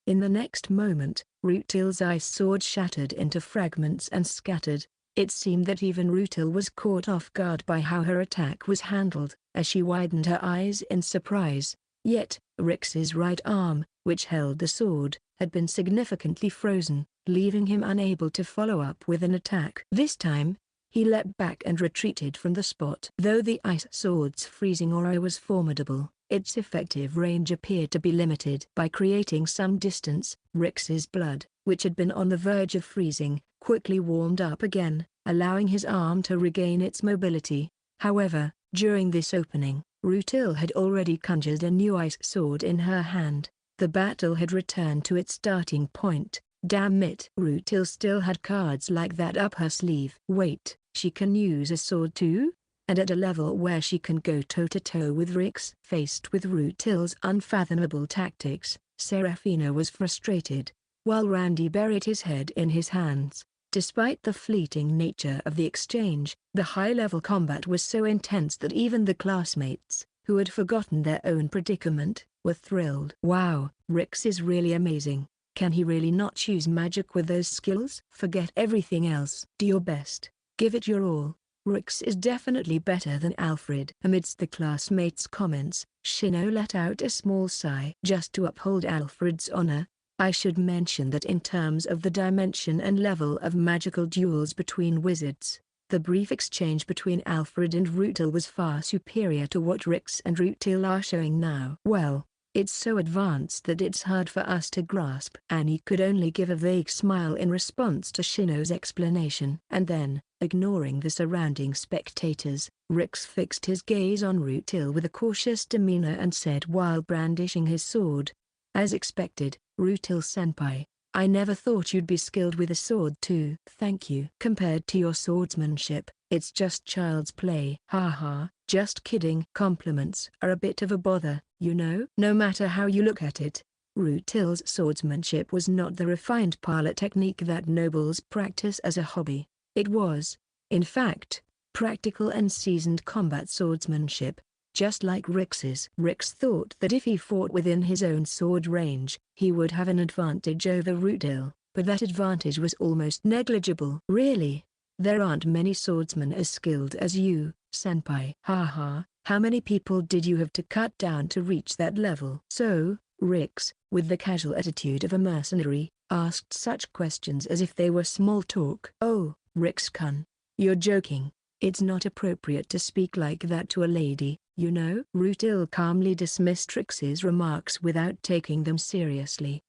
In the next moment, Rutil's ice sword shattered into fragments and scattered. It seemed that even Rutil was caught off guard by how her attack was handled, as she widened her eyes in surprise. Yet, Rix's right arm, which held the sword, had been significantly frozen, leaving him unable to follow up with an attack. This time, he leapt back and retreated from the spot. Though the ice sword's freezing aura was formidable, its effective range appeared to be limited. By creating some distance, Rix's blood, which had been on the verge of freezing, quickly warmed up again, allowing his arm to regain its mobility. However, during this opening, Rutil had already conjured a new ice sword in her hand. The battle had returned to its starting point. Damn it! Rutil still had cards like that up her sleeve. Wait, she can use a sword too? And at a level where she can go toe-to-toe with Rix? Faced with Rutil's unfathomable tactics, Serafina was frustrated, while Randy buried his head in his hands. Despite the fleeting nature of the exchange, the high-level combat was so intense that even the classmates, who had forgotten their own predicament, were thrilled. Wow, Rix is really amazing. Can he really not choose magic with those skills? Forget everything else. Do your best. Give it your all. Rix is definitely better than Alfred. Amidst the classmates' comments, Shino let out a small sigh. Just to uphold Alfred's honor, I should mention that in terms of the dimension and level of magical duels between wizards, the brief exchange between Alfred and Rutil was far superior to what Rix and Rutil are showing now. Well, it's so advanced that it's hard for us to grasp. Annie could only give a vague smile in response to Shino's explanation. And then, ignoring the surrounding spectators, Rix fixed his gaze on Rutil with a cautious demeanor and said while brandishing his sword, "As expected, Rutil-senpai, I never thought you'd be skilled with a sword too." "Thank you. Compared to your swordsmanship, it's just child's play." "Haha, just kidding." "Compliments are a bit of a bother, you know." No matter how you look at it, Rutil's swordsmanship was not the refined parlor technique that nobles practice as a hobby. It was, in fact, practical and seasoned combat swordsmanship, just like Rix's. Rix thought that if he fought within his own sword range, he would have an advantage over Rutil, but that advantage was almost negligible. "Really? There aren't many swordsmen as skilled as you, senpai." "Haha, how many people did you have to cut down to reach that level?" So, Rix, with the casual attitude of a mercenary, asked such questions as if they were small talk. "Oh, Rix-kun, you're joking. It's not appropriate to speak like that to a lady, you know." Rutil calmly dismissed Rix's remarks without taking them seriously.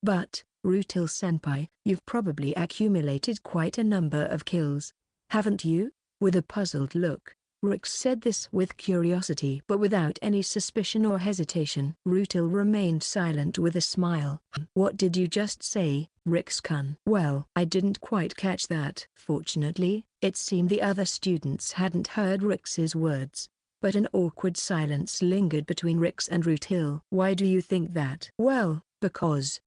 But, Rutil-senpai, you've probably accumulated quite a number of kills, haven't you?" With a puzzled look, Rix said this with curiosity but without any suspicion or hesitation. Rutil remained silent with a smile. What did you just say, Rix-kun? Well, I didn't quite catch that. Fortunately, it seemed the other students hadn't heard Rix's words. But an awkward silence lingered between Rix and Rutil. Why do you think that? Well, because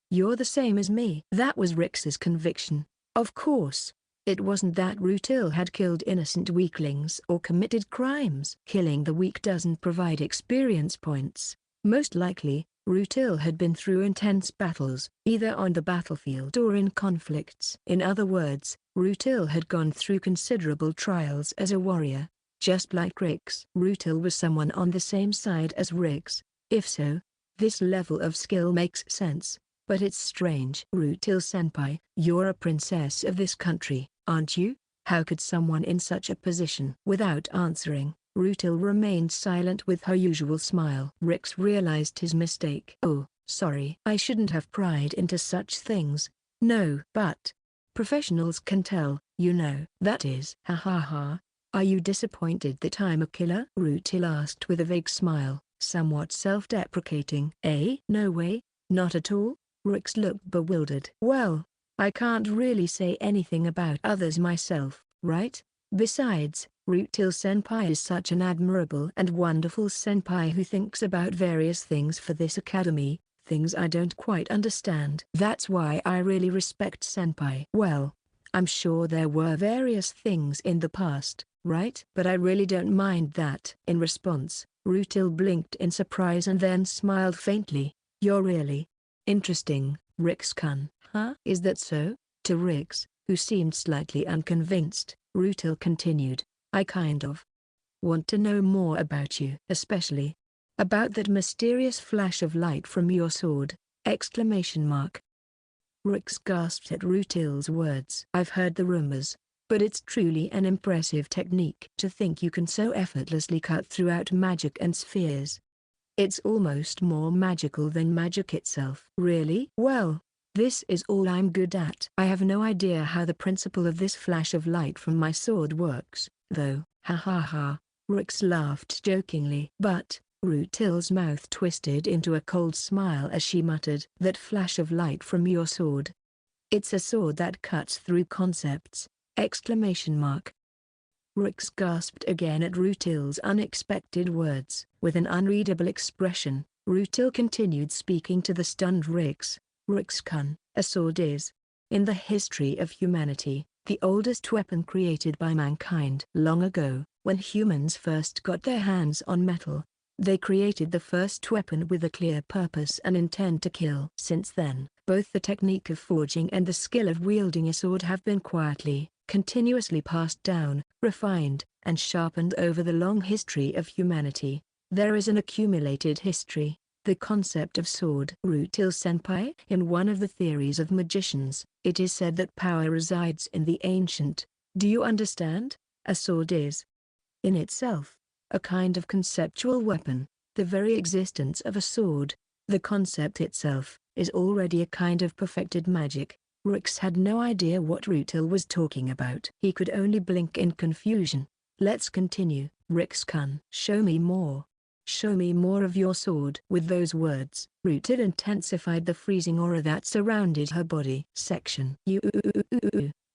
you're the same as me. That was Rix's conviction. Of course. It wasn't that Rutil had killed innocent weaklings or committed crimes. Killing the weak doesn't provide experience points. Most likely, Rutil had been through intense battles, either on the battlefield or in conflicts. In other words, Rutil had gone through considerable trials as a warrior. Just like Rix. Rutil was someone on the same side as Rix. If so, this level of skill makes sense. But it's strange. Rutil-senpai, you're a princess of this country, aren't you? How could someone in such a position? Without answering, Rutil remained silent with her usual smile. Rix realized his mistake. Oh, sorry. I shouldn't have pried into such things. No. But professionals can tell, you know. That is. Ha ha ha. Are you disappointed that I'm a killer? Rutil asked with a vague smile, somewhat self-deprecating. No way. Not at all. Rix looked bewildered. Well, I can't really say anything about others myself, right? Besides, Rutil-senpai is such an admirable and wonderful senpai who thinks about various things for this academy, things I don't quite understand. That's why I really respect senpai. Well, I'm sure there were various things in the past, right? But I really don't mind that. In response, Rutil blinked in surprise and then smiled faintly. You're really interesting, Rix-kun. Huh? Is that so? To Rix, who seemed slightly unconvinced, Rutil continued, I kind of want to know more about you. Especially about that mysterious flash of light from your sword, exclamation mark. Rix gasped at Rutil's words. I've heard the rumors, but it's truly an impressive technique. To think you can so effortlessly cut throughout magic and spheres. It's almost more magical than magic itself. Really? Well, this is all I'm good at. I have no idea how the principle of this flash of light from my sword works, though. Ha ha ha. Rix laughed jokingly. But Rutil's mouth twisted into a cold smile as she muttered, that flash of light from your sword. It's a sword that cuts through concepts, exclamation mark. Rix gasped again at Rutil's unexpected words. With an unreadable expression, Rutil continued speaking to the stunned Rix. Rix-kun, a sword is, in the history of humanity, the oldest weapon created by mankind. Long ago, when humans first got their hands on metal, they created the first weapon with a clear purpose and intent to kill. Since then, both the technique of forging and the skill of wielding a sword have been continuously passed down, refined, and sharpened over the long history of humanity. There is an accumulated history, the concept of sword. Rutil-senpai, in one of the theories of magicians, it is said that power resides in the ancient. Do you understand? A sword is, in itself, a kind of conceptual weapon. The very existence of a sword, the concept itself, is already a kind of perfected magic. Rix had no idea what Rutil was talking about. He could only blink in confusion. Let's continue, Rix-kun. Show me more. Show me more of your sword. With those words, Rutil intensified the freezing aura that surrounded her body. Section.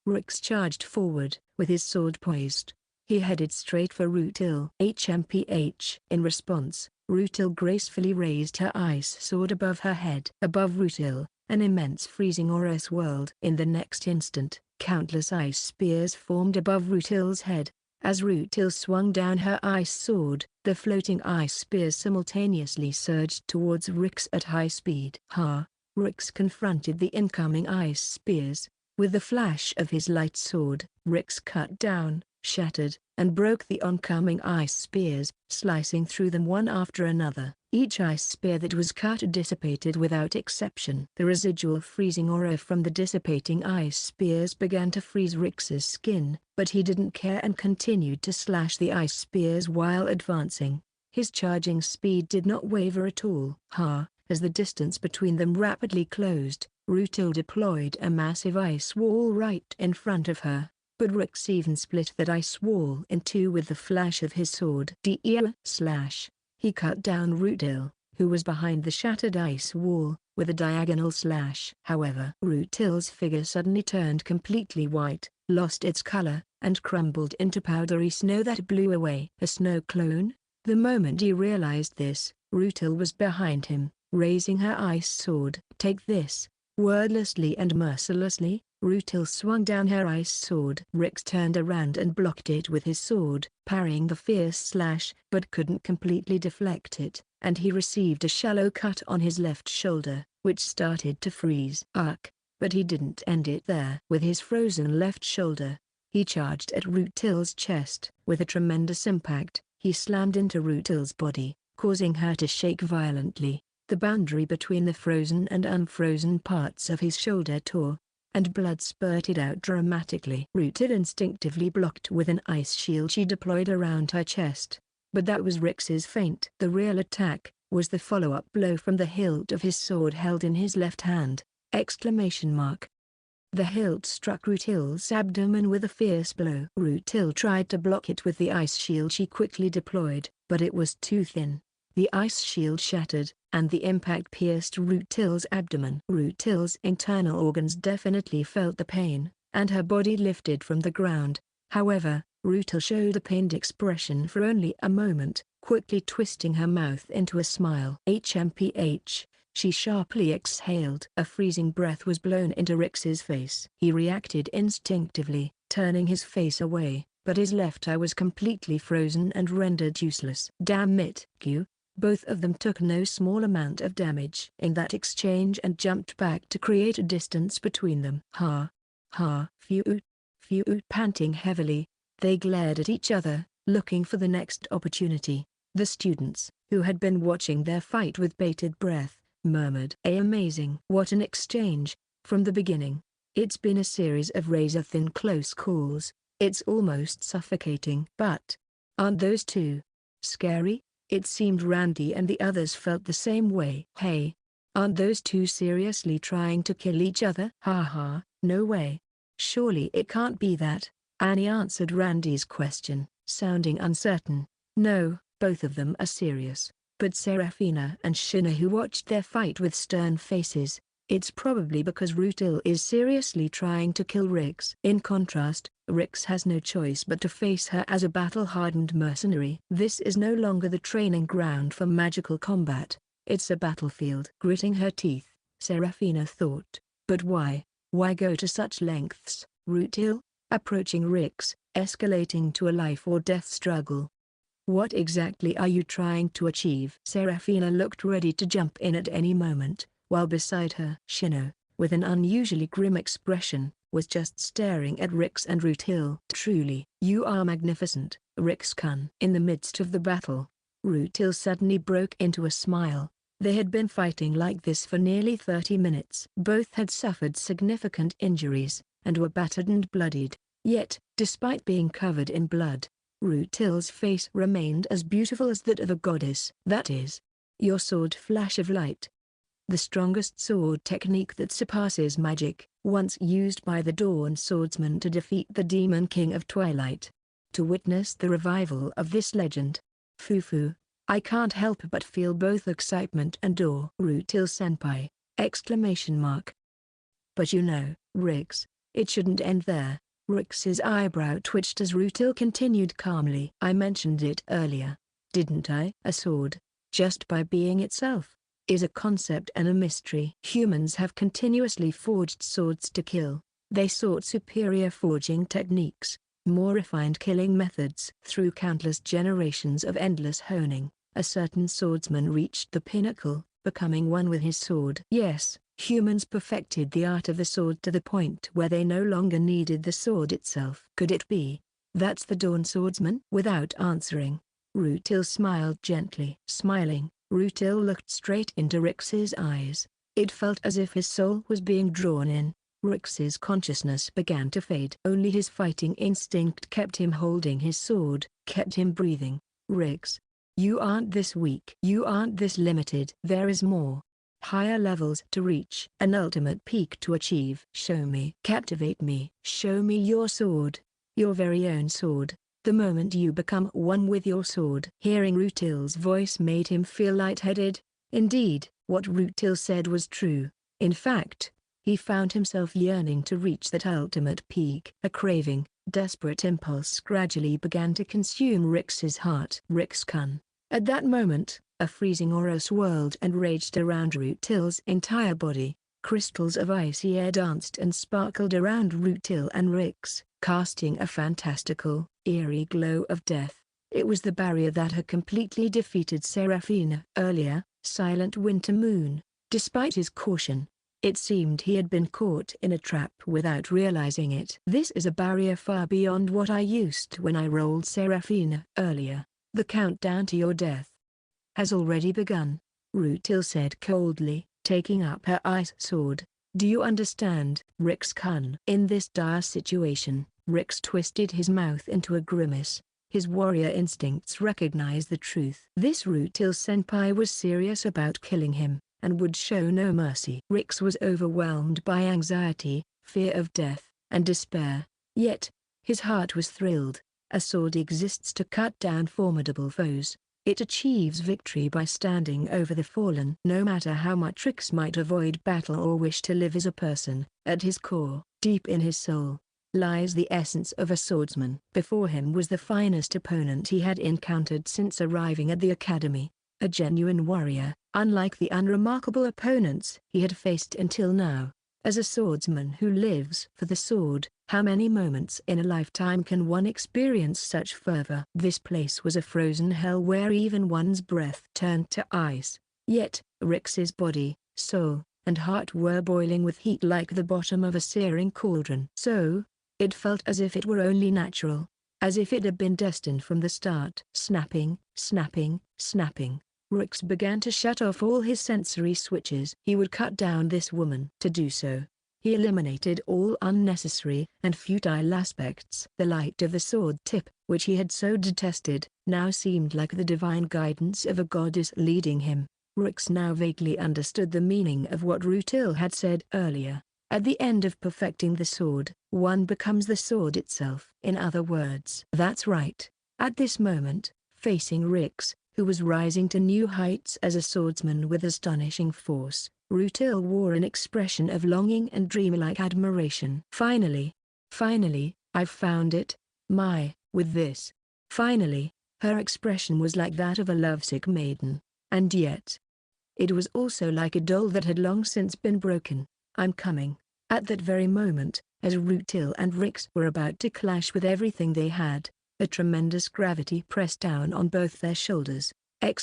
Rix charged forward, with his sword poised. He headed straight for Rutil. HMPH. In response, Rutil gracefully raised her ice sword above her head. Above Rutil, an immense freezing aura swirled. In the next instant, countless ice spears formed above Rutil's head. As Rutil swung down her ice sword, the floating ice spears simultaneously surged towards Rix at high speed. Rix confronted the incoming ice spears. With the flash of his light sword, Rix cut down, shattered, and broke the oncoming ice spears, slicing through them one after another. Each ice spear that was cut dissipated without exception. The residual freezing aura from the dissipating ice spears began to freeze Rix's skin, but he didn't care and continued to slash the ice spears while advancing. His charging speed did not waver at all. As the distance between them rapidly closed, Rutil deployed a massive ice wall right in front of her. but Rix even split that ice wall in two with the flash of his sword. Slash. He cut down Rootil, who was behind the shattered ice wall, with a diagonal slash. However, Rootil's figure suddenly turned completely white, lost its color, and crumbled into powdery snow that blew away. A snow clone? The moment he realized this, Rootil was behind him, raising her ice sword. Take this. Wordlessly and mercilessly, Rootil swung down her ice sword. Rix turned around and blocked it with his sword, parrying the fierce slash, but couldn't completely deflect it, and he received a shallow cut on his left shoulder, which started to freeze. But he didn't end it there. With his frozen left shoulder, he charged at Rootil's chest. With a tremendous impact, he slammed into Rootil's body, causing her to shake violently. The boundary between the frozen and unfrozen parts of his shoulder tore, and blood spurted out dramatically. Rootil instinctively blocked with an ice shield she deployed around her chest, but that was Rix's feint. The real attack was the follow-up blow from the hilt of his sword held in his left hand! The hilt struck Rootil's abdomen with a fierce blow. Rootil tried to block it with the ice shield she quickly deployed, but it was too thin. The ice shield shattered, and the impact pierced Rootil's abdomen. Rootil's internal organs definitely felt the pain, and her body lifted from the ground. However, Rootil showed a pained expression for only a moment, quickly twisting her mouth into a smile. HMPH, she sharply exhaled. A freezing breath was blown into Rix's face. He reacted instinctively, turning his face away, but his left eye was completely frozen and rendered useless. Damn it, Q. Both of them took no small amount of damage in that exchange and jumped back to create a distance between them. Panting heavily, they glared at each other, looking for the next opportunity. The students, who had been watching their fight with bated breath, murmured, "Amazing! What an exchange!" From the beginning, it's been a series of razor-thin close calls. It's almost suffocating. But aren't those two scary? It seemed Randy and the others felt the same way. Hey, aren't those two seriously trying to kill each other? No way. Surely it can't be that. Annie answered Randy's question, sounding uncertain. No, both of them are serious. But Serafina and Shina, who watched their fight with stern faces, it's probably because Rootil is seriously trying to kill Rix. In contrast, Rix has no choice but to face her as a battle-hardened mercenary. This is no longer the training ground for magical combat, it's a battlefield. Gritting her teeth, Serafina thought, but why? Why go to such lengths? Rootil, approaching Rix, escalating to a life-or-death struggle. What exactly are you trying to achieve? Serafina looked ready to jump in at any moment, while beside her, Shino, with an unusually grim expression, was just staring at Rix and Rootil. Truly, you are magnificent, Rix-kun. In the midst of the battle, Rootil suddenly broke into a smile. They had been fighting like this for nearly 30 minutes. Both had suffered significant injuries, and were battered and bloodied. Yet, despite being covered in blood, Rootil's face remained as beautiful as that of a goddess. That is, your sword flash of light. The strongest sword technique that surpasses magic, once used by the Dawn swordsman to defeat the Demon King of Twilight. To witness the revival of this legend, Fufu, I can't help but feel both excitement and awe. Rootil-senpai! But you know, Rix, it shouldn't end there. Rix's eyebrow twitched as Rootil continued calmly. I mentioned it earlier, didn't I? A sword, just by being itself, is a concept and a mystery. Humans have continuously forged swords to kill. They sought superior forging techniques, more refined killing methods. Through countless generations of endless honing, a certain swordsman reached the pinnacle, becoming one with his sword. Yes, humans perfected the art of the sword to the point where they no longer needed the sword itself. Could it be that's the Dawn swordsman? Without answering, Rootil smiled gently. Smiling, Rootil looked straight into Rix's eyes. It felt as if his soul was being drawn in. Rix's consciousness began to fade. Only his fighting instinct kept him holding his sword, kept him breathing. Rix, you aren't this weak. You aren't this limited. There is more. Higher levels to reach. An ultimate peak to achieve. Show me. Captivate me. Show me your sword. your very own sword. The moment you become one with your sword. Hearing Rutil's voice made him feel lightheaded. Indeed, what Rutil said was true. In fact, he found himself yearning to reach that ultimate peak. A craving, desperate impulse gradually began to consume Rix's heart. Rix-kun. At that moment, a freezing aura swirled and raged around Rutil's entire body. Crystals of icy air danced and sparkled around Rutil and Rix, casting a fantastical, eerie glow of death. It was the barrier that had completely defeated Seraphina earlier, Silent Winter Moon. Despite his caution, it seemed he had been caught in a trap without realizing it. This is a barrier far beyond what I used when I rolled Seraphina earlier. The countdown to your death has already begun, Rutil said coldly, taking up her ice sword. Do you understand, Rix-kun? In this dire situation, Rix twisted his mouth into a grimace. His warrior instincts recognized the truth. This Rutil senpai was serious about killing him, and would show no mercy. Rix was overwhelmed by anxiety, fear of death, and despair. Yet, his heart was thrilled. A sword exists to cut down formidable foes. It achieves victory by standing over the fallen. No matter how much Rix might avoid battle or wish to live as a person, at his core, deep in his soul, lies the essence of a swordsman. Before him was the finest opponent he had encountered since arriving at the academy. A genuine warrior, unlike the unremarkable opponents he had faced until now. As a swordsman who lives for the sword, how many moments in a lifetime can one experience such fervor? This place was a frozen hell where even one's breath turned to ice. Yet, Rix's body, soul, and heart were boiling with heat like the bottom of a searing cauldron. So, it felt as if it were only natural, as if it had been destined from the start. Snapping, snapping, snapping. Rix began to shut off all his sensory switches. He would cut down this woman. To do so, he eliminated all unnecessary and futile aspects. The light of the sword tip, which he had so detested, now seemed like the divine guidance of a goddess leading him. Rix now vaguely understood the meaning of what Rutil had said earlier. At the end of perfecting the sword, one becomes the sword itself. In other words, that's right. At this moment, facing Rix, who was rising to new heights as a swordsman with astonishing force, Rutil wore an expression of longing and dreamlike admiration. Finally, I've found it, with this. Finally, her expression was like that of a lovesick maiden. And yet, it was also like a doll that had long since been broken. I'm coming. At that very moment, as Rutil and Rix were about to clash with everything they had, a tremendous gravity pressed down on both their shoulders. Ugh!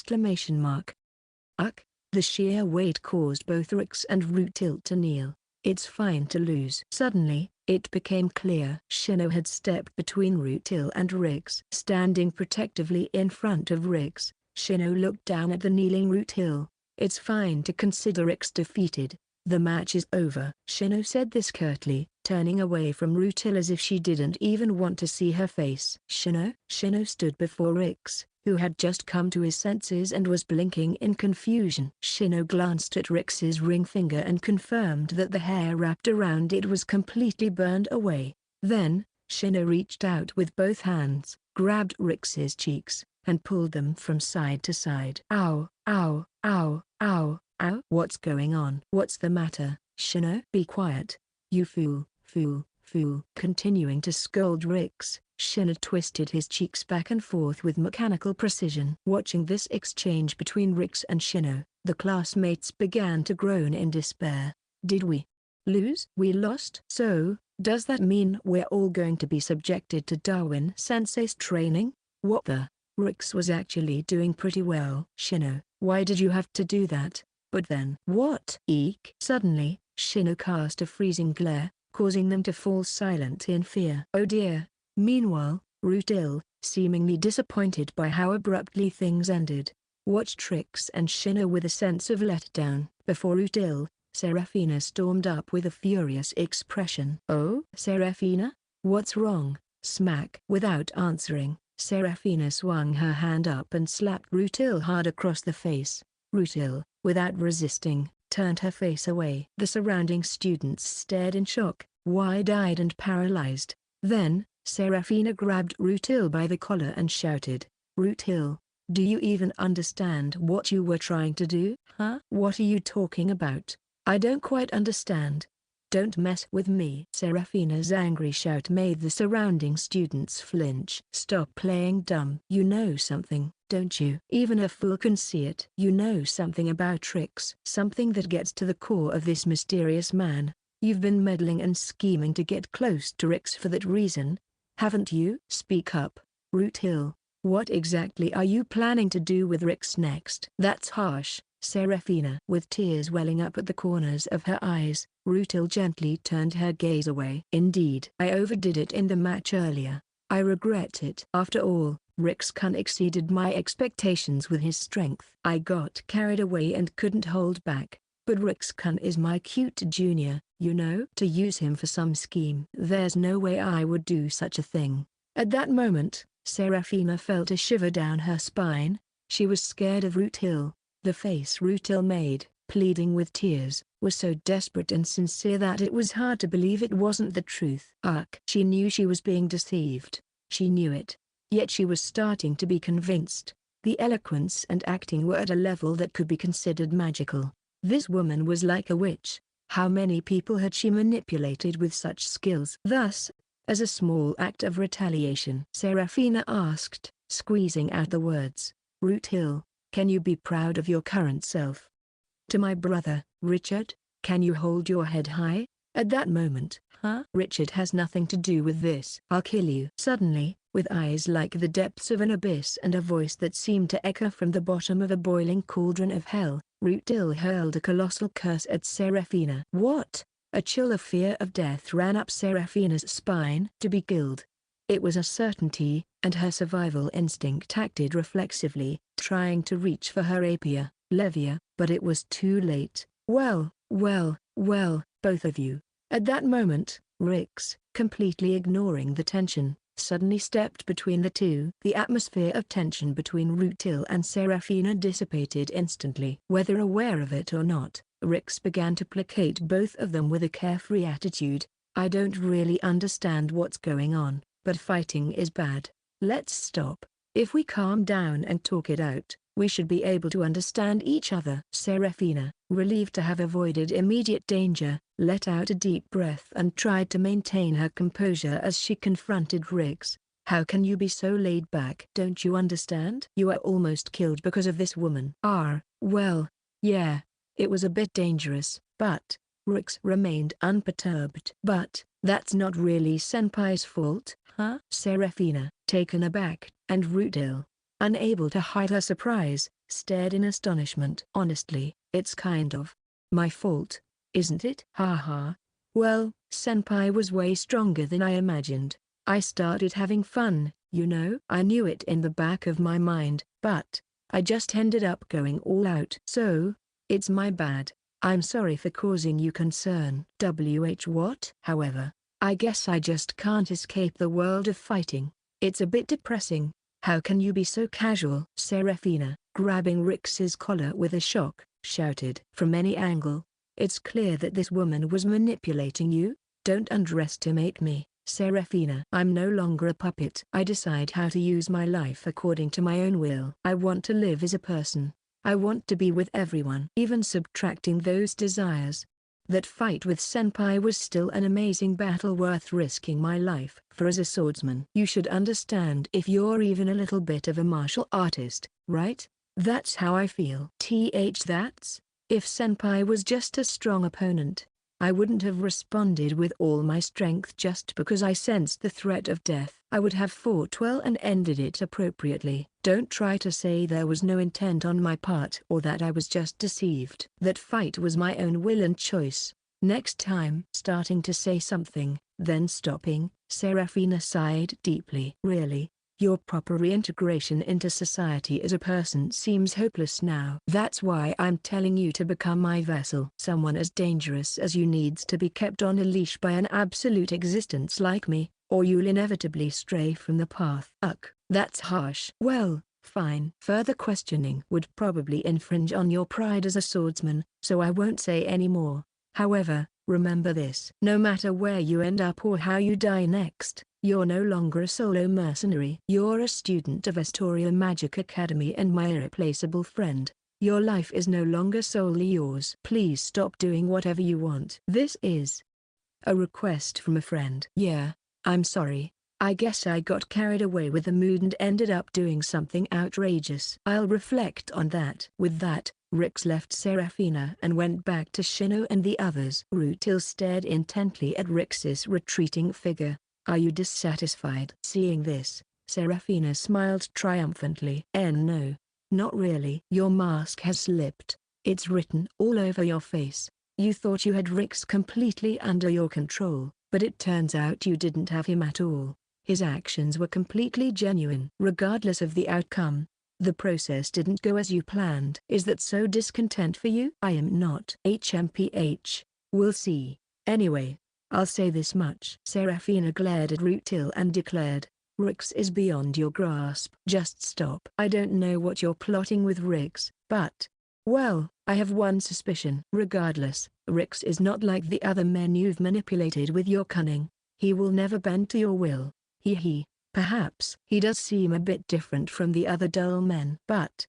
The sheer weight caused both Rix and Rutil to kneel. It's fine to lose. Suddenly, it became clear. Shino had stepped between Rutil and Rix. Standing protectively in front of Rix, Shino looked down at the kneeling Rutil. It's fine to consider Rix defeated. The match is over. Shino said this curtly, turning away from Rutil as if she didn't even want to see her face. Shino stood before Rix, who had just come to his senses and was blinking in confusion. Shino glanced at Rix's ring finger and confirmed that the hair wrapped around it was completely burned away. Then, Shino reached out with both hands, grabbed Rix's cheeks, and pulled them from side to side. Ow, ow, ow, ow. Ow! What's going on? What's the matter, Shino? Be quiet, you fool. Continuing to scold Rix, Shino twisted his cheeks back and forth with mechanical precision. Watching this exchange between Rix and Shino, the classmates began to groan in despair. Did we lose? We lost? So, does that mean we're all going to be subjected to Darwin-sensei's training? What the? Rix was actually doing pretty well. Shino, why did you have to do that? But then, what? Eek! Suddenly, Shino cast a freezing glare, causing them to fall silent in fear. Oh dear! Meanwhile, Rutil, seemingly disappointed by how abruptly things ended, watched Rix and Shino with a sense of letdown. Before Rutil, Seraphina stormed up with a furious expression. Oh? Seraphina? What's wrong? Smack! Without answering, Seraphina swung her hand up and slapped Rutil hard across the face. Rutil, without resisting, turned her face away. The surrounding students stared in shock, wide-eyed and paralyzed. Then, Seraphina grabbed Rutil by the collar and shouted, "Rutil, do you even understand what you were trying to do? Huh? What are you talking about? I don't quite understand. Don't mess with me." Seraphina's angry shout made the surrounding students flinch. "Stop playing dumb. You know something, don't you? Even a fool can see it. You know something about tricks. Something that gets to the core of this mysterious man. You've been meddling and scheming to get close to Rix for that reason, haven't you? Speak up, Rutil. What exactly are you planning to do with Rix next?" "That's harsh." Seraphina, with tears welling up at the corners of her eyes, Rutil gently turned her gaze away. "Indeed, I overdid it in the match earlier. I regret it. After all, Rix-kun exceeded my expectations with his strength. I got carried away and couldn't hold back. But Rix-kun is my cute junior, you know. To use him for some scheme. There's no way I would do such a thing." At that moment, Seraphina felt a shiver down her spine. She was scared of Rutil. The face Rutil made, pleading with tears, was so desperate and sincere that it was hard to believe it wasn't the truth. She knew she was being deceived. She knew it. Yet she was starting to be convinced. The eloquence and acting were at a level that could be considered magical. This woman was like a witch. How many people had she manipulated with such skills? Thus, as a small act of retaliation, Seraphina asked, squeezing out the words, "Rutil, can you be proud of your current self? To my brother, Richard, can you hold your head high?" At that moment, Richard has nothing to do with this. "I'll kill you." Suddenly, with eyes like the depths of an abyss and a voice that seemed to echo from the bottom of a boiling cauldron of hell, Rutil hurled a colossal curse at Seraphina. What? A chill of fear of death ran up Seraphina's spine. To be killed. It was a certainty, and her survival instinct acted reflexively, trying to reach for her rapier, Levia, but it was too late. Well, both of you." At that moment, Rix, completely ignoring the tension, suddenly stepped between the two. The atmosphere of tension between Rutil and Seraphina dissipated instantly. Whether aware of it or not, Rix began to placate both of them with a carefree attitude. "I don't really understand what's going on, but fighting is bad. Let's stop. If we calm down and talk it out, we should be able to understand each other." Seraphina, relieved to have avoided immediate danger, let out a deep breath and tried to maintain her composure as she confronted Riggs. "How can you be so laid back? Don't you understand? You are almost killed because of this woman." Well, yeah, it was a bit dangerous, but Riggs remained unperturbed. "But, that's not really Senpai's fault, huh?" Seraphina, taken aback, and Rutil, unable to hide her surprise, stared in astonishment. "Honestly, it's kind of my fault, isn't it?" "Haha. Well, Senpai was way stronger than I imagined. I started having fun, you know. I knew it in the back of my mind, but I just ended up going all out. So, it's my bad. I'm sorry for causing you concern." What? However, I guess I just can't escape the world of fighting. It's a bit depressing. How can you be so casual?" Seraphina, grabbing Rix's collar with a shock, shouted. "From any angle, it's clear that this woman was manipulating you. Don't underestimate me, Seraphina. I'm no longer a puppet. I decide how to use my life according to my own will. I want to live as a person. I want to be with everyone." Even subtracting those desires, that fight with Senpai was still an amazing battle worth risking my life for. As a swordsman, you should understand if you're even a little bit of a martial artist, right? That's how I feel. That's, if Senpai was just a strong opponent, I wouldn't have responded with all my strength just because I sensed the threat of death. I would have fought well and ended it appropriately. Don't try to say there was no intent on my part or that I was just deceived. That fight was my own will and choice. Next time. Starting to say something, then stopping, Seraphina sighed deeply. "Really? Your proper reintegration into society as a person seems hopeless now. That's why I'm telling you to become my vassal. Someone as dangerous as you needs to be kept on a leash by an absolute existence like me, or you'll inevitably stray from the path." That's harsh." "Well, fine." "Further questioning would probably infringe on your pride as a swordsman, so I won't say any more. However, remember this. No matter where you end up or how you die next, You're no longer a solo mercenary. You're a student of Astoria Magic Academy and my irreplaceable friend. Your life is no longer solely yours. Please stop doing whatever you want. This is a request from a friend. Yeah, I'm sorry. I guess I got carried away with the mood and ended up doing something outrageous. I'll reflect on that. With that, Rix left Seraphina and went back to Shino and the others. Rutil stared intently at Rix's retreating figure. Are you dissatisfied? Seeing this, Seraphina smiled triumphantly. No, not really. Your mask has slipped. It's written all over your face. You thought you had Rix completely under your control, but it turns out you didn't have him at all. His actions were completely genuine. Regardless of the outcome, the process didn't go as you planned. Is that so discontent for you? I am not. HMPH. We'll see. Anyway, I'll say this much. Seraphina glared at Rutil and declared, Rix is beyond your grasp. Just stop. I don't know what you're plotting with Rix, but, well, I have one suspicion. Regardless, Rix is not like the other men you've manipulated with your cunning. He will never bend to your will. Perhaps he does seem a bit different from the other dull men. But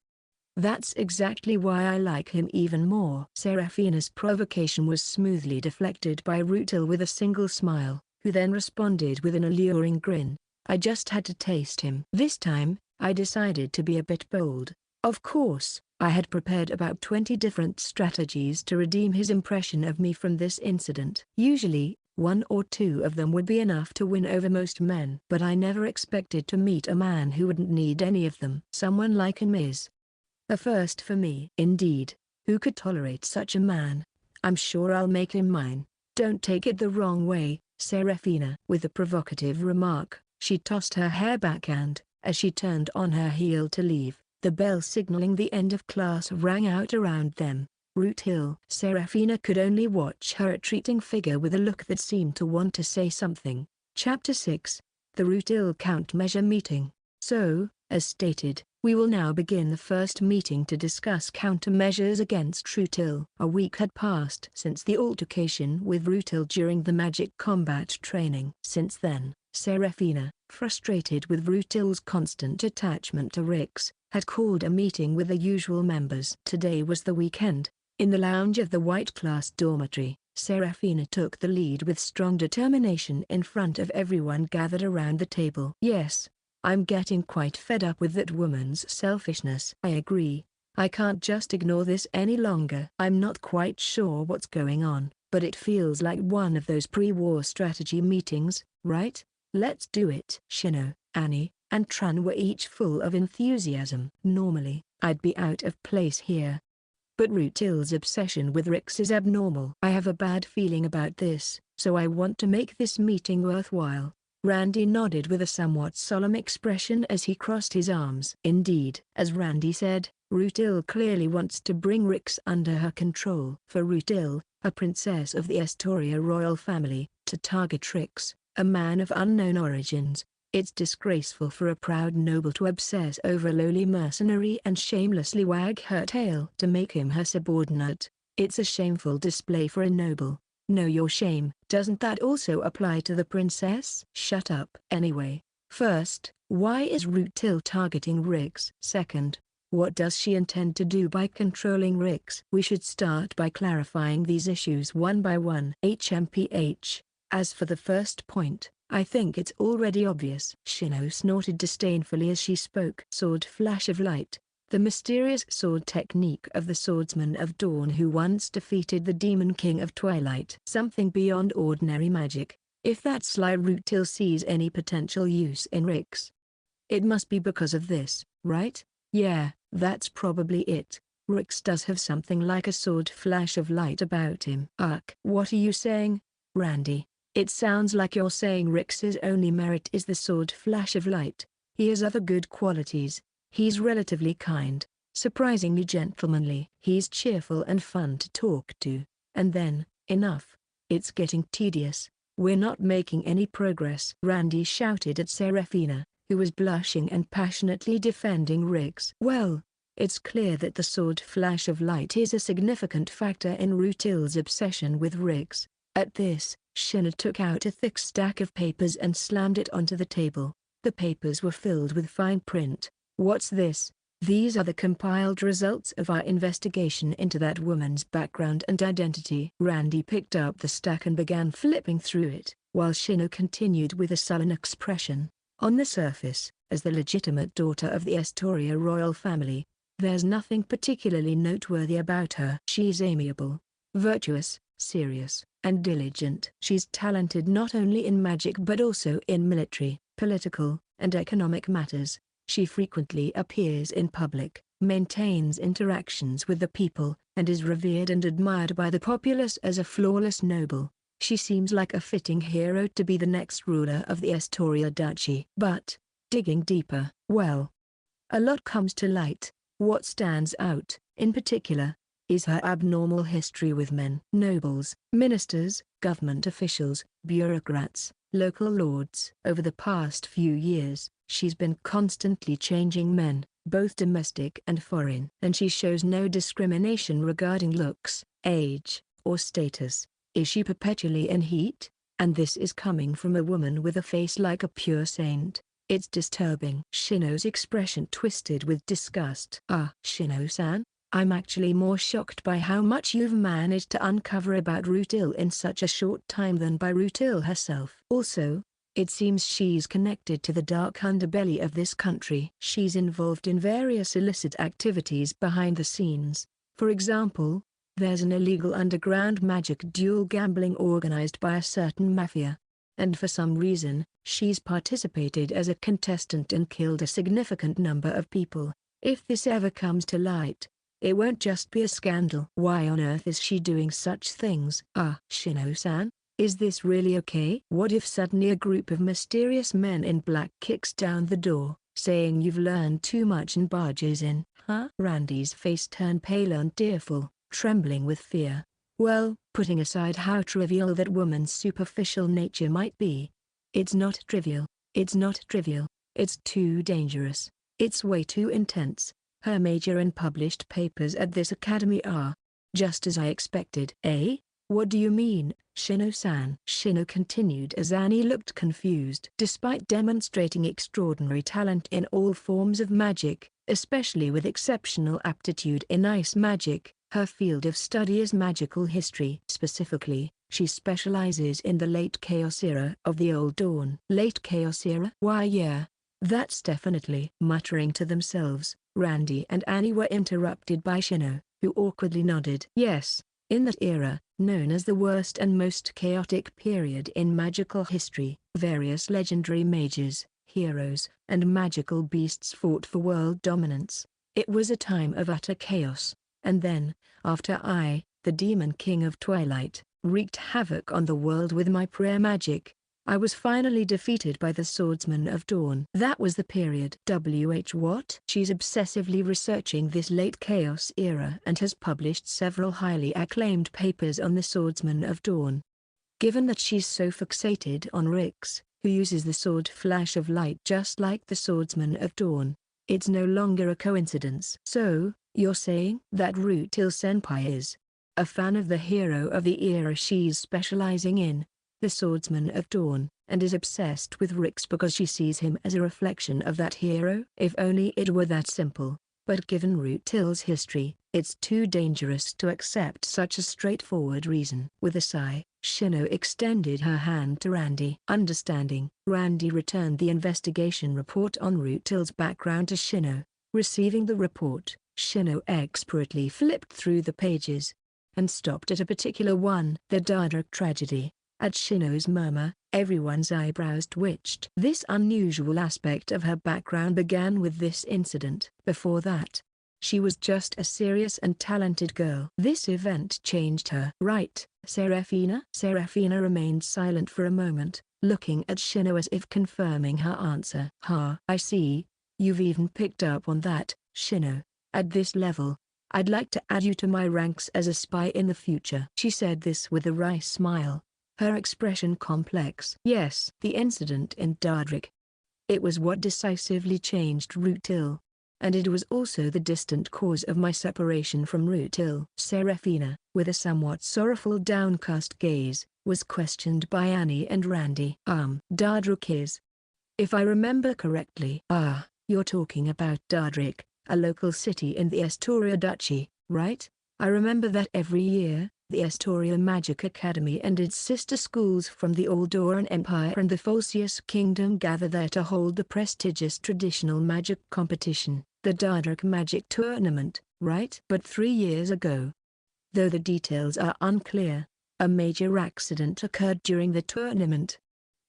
that's exactly why I like him even more. Seraphina's provocation was smoothly deflected by Rutil with a single smile, who then responded with an alluring grin. I just had to taste him. This time, I decided to be a bit bold. Of course, I had prepared about 20 different strategies to redeem his impression of me from this incident. Usually, 1 or 2 of them would be enough to win over most men. But I never expected to meet a man who wouldn't need any of them. Someone like him is a first for me. Indeed, who could tolerate such a man? I'm sure I'll make him mine. Don't take it the wrong way, Seraphina. With a provocative remark, she tossed her hair back and, as she turned on her heel to leave, the bell signaling the end of class rang out around them. Rutil. Seraphina could only watch her retreating figure with a look that seemed to want to say something. Chapter 6. The Rutil Countermeasure Meeting. So, as stated, we will now begin the first meeting to discuss countermeasures against Rutil. A week had passed since the altercation with Rutil during the magic combat training. Since then, Seraphina, frustrated with Rutil's constant attachment to Rix, had called a meeting with the usual members. Today was the weekend. In the lounge of the White Class dormitory, Seraphina took the lead with strong determination in front of everyone gathered around the table. Yes, I'm getting quite fed up with that woman's selfishness. I agree. I can't just ignore this any longer. I'm not quite sure what's going on, but it feels like one of those pre-war strategy meetings, right? Let's do it. Shino, Annie, and Tran were each full of enthusiasm. Normally, I'd be out of place here, but Rutil's obsession with Rix is abnormal. I have a bad feeling about this, so I want to make this meeting worthwhile. Randy nodded with a somewhat solemn expression as he crossed his arms. Indeed, as Randy said, Rutil clearly wants to bring Rix under her control. For Rutil, a princess of the Astoria royal family, to target Rix, a man of unknown origins, it's disgraceful for a proud noble to obsess over a lowly mercenary and shamelessly wag her tail to make him her subordinate. It's a shameful display for a noble. Know your shame. Doesn't that also apply to the princess? Shut up. Anyway, first, why is Rutil targeting Rix? Second, what does she intend to do by controlling Rix? We should start by clarifying these issues one by one. HMPH. As for the first point, I think it's already obvious. Shino snorted disdainfully as she spoke. Sword flash of light. The mysterious sword technique of the swordsman of dawn who once defeated the demon king of twilight. Something beyond ordinary magic. If that sly Rutil sees any potential use in Rix, it must be because of this, right? Yeah, that's probably it. Rix does have something like a sword flash of light about him. What are you saying, Randy? It sounds like you're saying Rix's only merit is the sword flash of light. He has other good qualities. He's relatively kind, surprisingly gentlemanly. He's cheerful and fun to talk to. And then, enough. It's getting tedious. We're not making any progress. Randy shouted at Seraphina, who was blushing and passionately defending Rix. Well, it's clear that the sword flash of light is a significant factor in Rutil's obsession with Rix. At this, Shino took out a thick stack of papers and slammed it onto the table. The papers were filled with fine print. What's this? These are the compiled results of our investigation into that woman's background and identity. Randy picked up the stack and began flipping through it, while Shino continued with a sullen expression. On the surface, as the legitimate daughter of the Astoria royal family, there's nothing particularly noteworthy about her. She's amiable, virtuous, serious, and diligent. She's talented not only in magic but also in military, political, and economic matters. She frequently appears in public, maintains interactions with the people, and is revered and admired by the populace as a flawless noble. She seems like a fitting hero to be the next ruler of the Astoria Duchy. But, digging deeper, well, a lot comes to light. What stands out, in particular, is her abnormal history with men. Nobles, ministers, government officials, bureaucrats, local lords. Over the past few years, she's been constantly changing men, both domestic and foreign. And she shows no discrimination regarding looks, age, or status. Is she perpetually in heat? And this is coming from a woman with a face like a pure saint. It's disturbing. Shino's expression twisted with disgust. Shino-san, I'm actually more shocked by how much you've managed to uncover about Rutil in such a short time than by Rutil herself. Also, it seems she's connected to the dark underbelly of this country. She's involved in various illicit activities behind the scenes. For example, there's an illegal underground magic duel gambling organized by a certain mafia. And for some reason, she's participated as a contestant and killed a significant number of people. If this ever comes to light, it won't just be a scandal. Why on earth is she doing such things? Shino-san, is this really okay? What if suddenly a group of mysterious men in black kicks down the door, saying you've learned too much and barges in? Randy's face turned pale and tearful, trembling with fear. Well, putting aside how trivial that woman's superficial nature might be, it's not trivial. It's not trivial. It's too dangerous. It's way too intense. Her major and published papers at this academy are just as I expected. What do you mean, Shino-san? Shino continued as Annie looked confused. Despite demonstrating extraordinary talent in all forms of magic, especially with exceptional aptitude in ice magic, her field of study is magical history. Specifically, she specializes in the late Chaos era of the Old Dawn. Late Chaos era? Why yeah, that's definitely. Muttering to themselves, Randy and Annie were interrupted by Shino, who awkwardly nodded. Yes, in that era, known as the worst and most chaotic period in magical history, various legendary mages, heroes, and magical beasts fought for world dominance. It was a time of utter chaos. And then, after I, the Demon King of Twilight, wreaked havoc on the world with my prayer magic, I was finally defeated by the Swordsman of Dawn. That was the period. What? She's obsessively researching this late Chaos era and has published several highly acclaimed papers on the Swordsman of Dawn. Given that she's so fixated on Rix, who uses the sword flash of light just like the Swordsman of Dawn, it's no longer a coincidence. So, you're saying that Rutil Senpai is a fan of the hero of the era she's specializing in, the Swordsman of Dawn, and is obsessed with Rix because she sees him as a reflection of that hero? If only it were that simple, but given Rutil's history, it's too dangerous to accept such a straightforward reason. With a sigh, Shino extended her hand to Randy. Understanding, Randy returned the investigation report on Rutil's background to Shino. Receiving the report, Shino expertly flipped through the pages, and stopped at a particular one. The Dardrak tragedy. At Shino's murmur, everyone's eyebrows twitched. This unusual aspect of her background began with this incident. Before that, she was just a serious and talented girl. This event changed her. Right, Serafina? Serafina remained silent for a moment, looking at Shino as if confirming her answer. I see. You've even picked up on that, Shino. At this level, I'd like to add you to my ranks as a spy in the future. She said this with a wry smile, her expression complex. Yes, the incident in Dardrak. It was what decisively changed Rutil. and it was also the distant cause of my separation from Rutil. Seraphina, with a somewhat sorrowful downcast gaze, was questioned by Annie and Randy. Dardrik is. If I remember correctly. You're talking about Dardrik, a local city in the Estoria Duchy, right? I remember that every year, the Estoria Magic Academy and its sister schools from the Aldoran Empire and the Pholcius Kingdom gather there to hold the prestigious traditional magic competition, the Dardrik Magic Tournament, right? But 3 years ago, though the details are unclear, a major accident occurred during the tournament.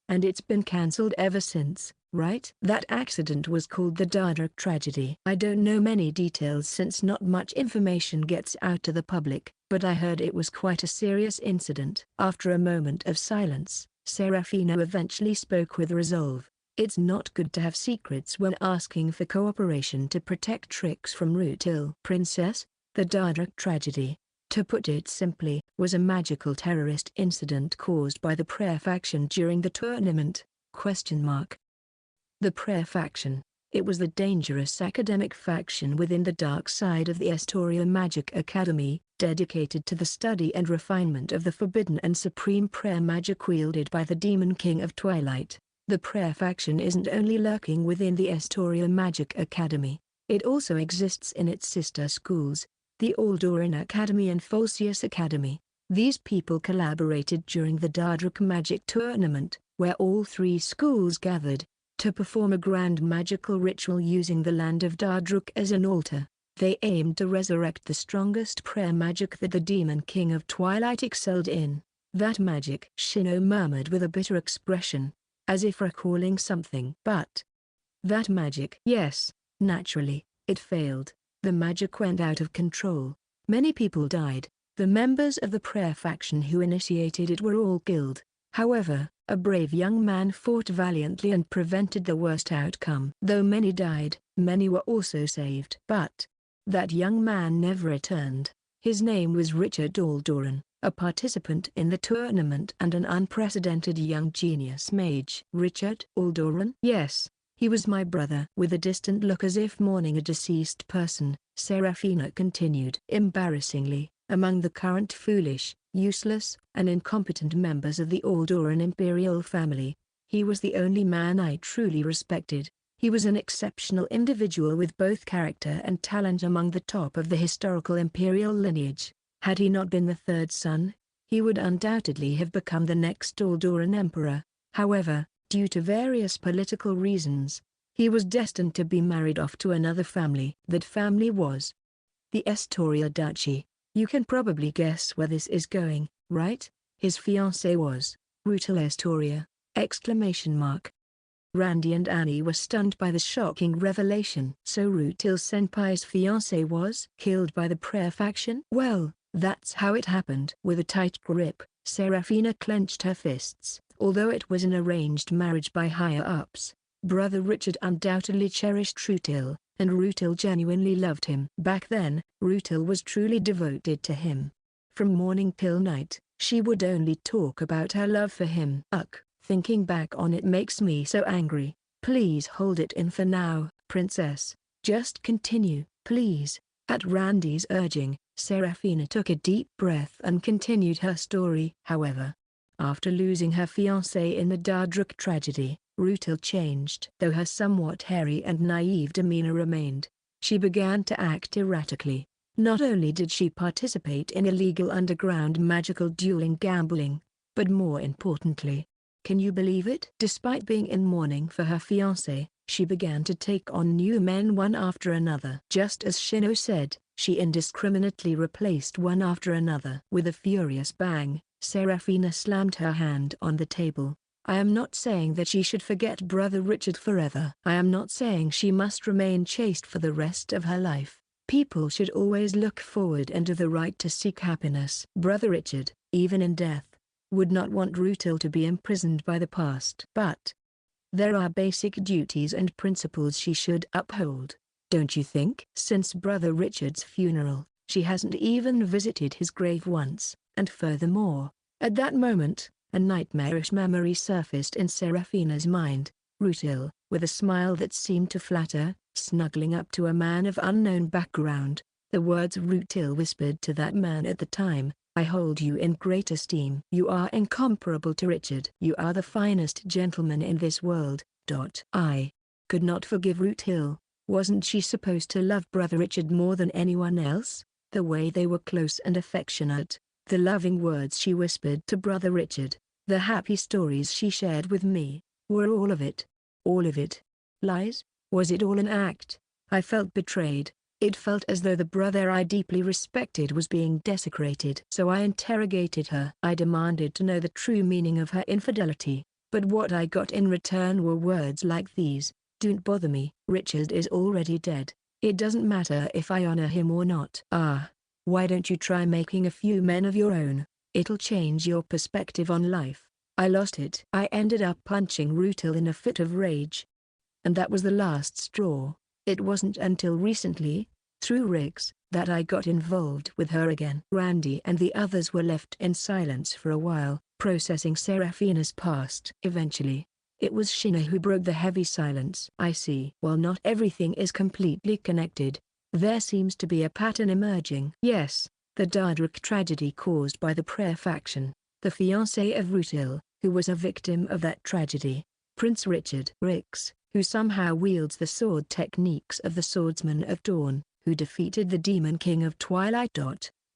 And it's been cancelled ever since, right? That accident was called the Dardrik tragedy. I don't know many details since not much information gets out to the public, but I heard it was quite a serious incident. After a moment of silence, Seraphina eventually spoke with resolve. It's not good to have secrets when asking for cooperation to protect tricks from Rutil. Princess, the Dardrik tragedy, to put it simply, was a magical terrorist incident caused by the Prayer faction during the tournament. The Prayer faction. It was the dangerous academic faction within the dark side of the Estoria Magic Academy, dedicated to the study and refinement of the forbidden and supreme prayer magic wielded by the Demon King of Twilight. The Prayer faction isn't only lurking within the Estoria Magic Academy, it also exists in its sister schools, the Aldoran Academy and Pholcius Academy. These people collaborated during the Dardrik Magic Tournament, where all 3 schools gathered, to perform a grand magical ritual using the land of Dardrik as an altar. They aimed to resurrect the strongest prayer magic that the Demon King of Twilight excelled in. That magic, Shino murmured with a bitter expression, as if recalling something. But that magic, yes, naturally, it failed. The magic went out of control. Many people died. The members of the Prayer faction who initiated it were all killed. However, a brave young man fought valiantly and prevented the worst outcome. Though many died, many were also saved. But that young man never returned. His name was Richard Aldoran, a participant in the tournament and an unprecedented young genius mage. Richard Aldoran? Yes. He was my brother. With a distant look as if mourning a deceased person, Seraphina continued. Embarrassingly, among the current foolish, useless, and incompetent members of the Aldoran imperial family, he was the only man I truly respected. He was an exceptional individual with both character and talent among the top of the historical imperial lineage. Had he not been the 3rd son, he would undoubtedly have become the next Aldoran emperor. However, due to various political reasons, he was destined to be married off to another family. That family was the Estoria Duchy. You can probably guess where this is going, right? His fiancée was Rutil Estoria! Randy and Annie were stunned by the shocking revelation. So Rutil Senpai's fiancée was killed by the Prayer faction? Well, that's how it happened. With a tight grip, Seraphina clenched her fists. Although it was an arranged marriage by higher-ups, Brother Richard undoubtedly cherished Rutil, and Rutil genuinely loved him. Back then, Rutil was truly devoted to him. From morning till night, she would only talk about her love for him. Thinking back on it makes me so angry. Please hold it in for now, princess. Just continue, please. At Randy's urging, Seraphina took a deep breath and continued her story. However, after losing her fiancé in the Dardrik tragedy, Rutil changed. Though her somewhat hairy and naive demeanor remained, she began to act erratically. Not only did she participate in illegal underground magical dueling gambling, but more importantly, can you believe it? Despite being in mourning for her fiancé, she began to take on new men one after another. Just as Shino said, she indiscriminately replaced one after another. With a furious bang, Seraphina slammed her hand on the table. I am not saying that she should forget Brother Richard forever. I am not saying she must remain chaste for the rest of her life. People should always look forward and do the right to seek happiness. Brother Richard, even in death, would not want Rutil to be imprisoned by the past. But there are basic duties and principles she should uphold, don't you think? Since Brother Richard's funeral, she hasn't even visited his grave once, and furthermore, at that moment, a nightmarish memory surfaced in Seraphina's mind. Rutil, with a smile that seemed to flatter, snuggling up to a man of unknown background. The words Rutil whispered to that man at the time, "I hold you in great esteem. You are incomparable to Richard. You are the finest gentleman in this world." I could not forgive Rutil. Wasn't she supposed to love Brother Richard more than anyone else? The way they were close and affectionate, the loving words she whispered to Brother Richard, the happy stories she shared with me, were all of it. All of it. Lies? Was it all an act? I felt betrayed. It felt as though the brother I deeply respected was being desecrated. So I interrogated her. I demanded to know the true meaning of her infidelity, but what I got in return were words like these: "Don't bother me, Richard is already dead. It doesn't matter if I honor him or not." Why don't you try making a few men of your own? It'll change your perspective on life. I lost it. I ended up punching Rutil in a fit of rage. And that was the last straw. It wasn't until recently, through Riggs, that I got involved with her again. Randy and the others were left in silence for a while, processing Seraphina's past. Eventually, it was Shina who broke the heavy silence. "I see. While not everything is completely connected, there seems to be a pattern emerging." "Yes, the Dardrick tragedy caused by the Prayer faction. The fiancé of Rutil, who was a victim of that tragedy. Prince Richard Rix, who somehow wields the sword techniques of the swordsman of Dawn, who defeated the Demon King of Twilight.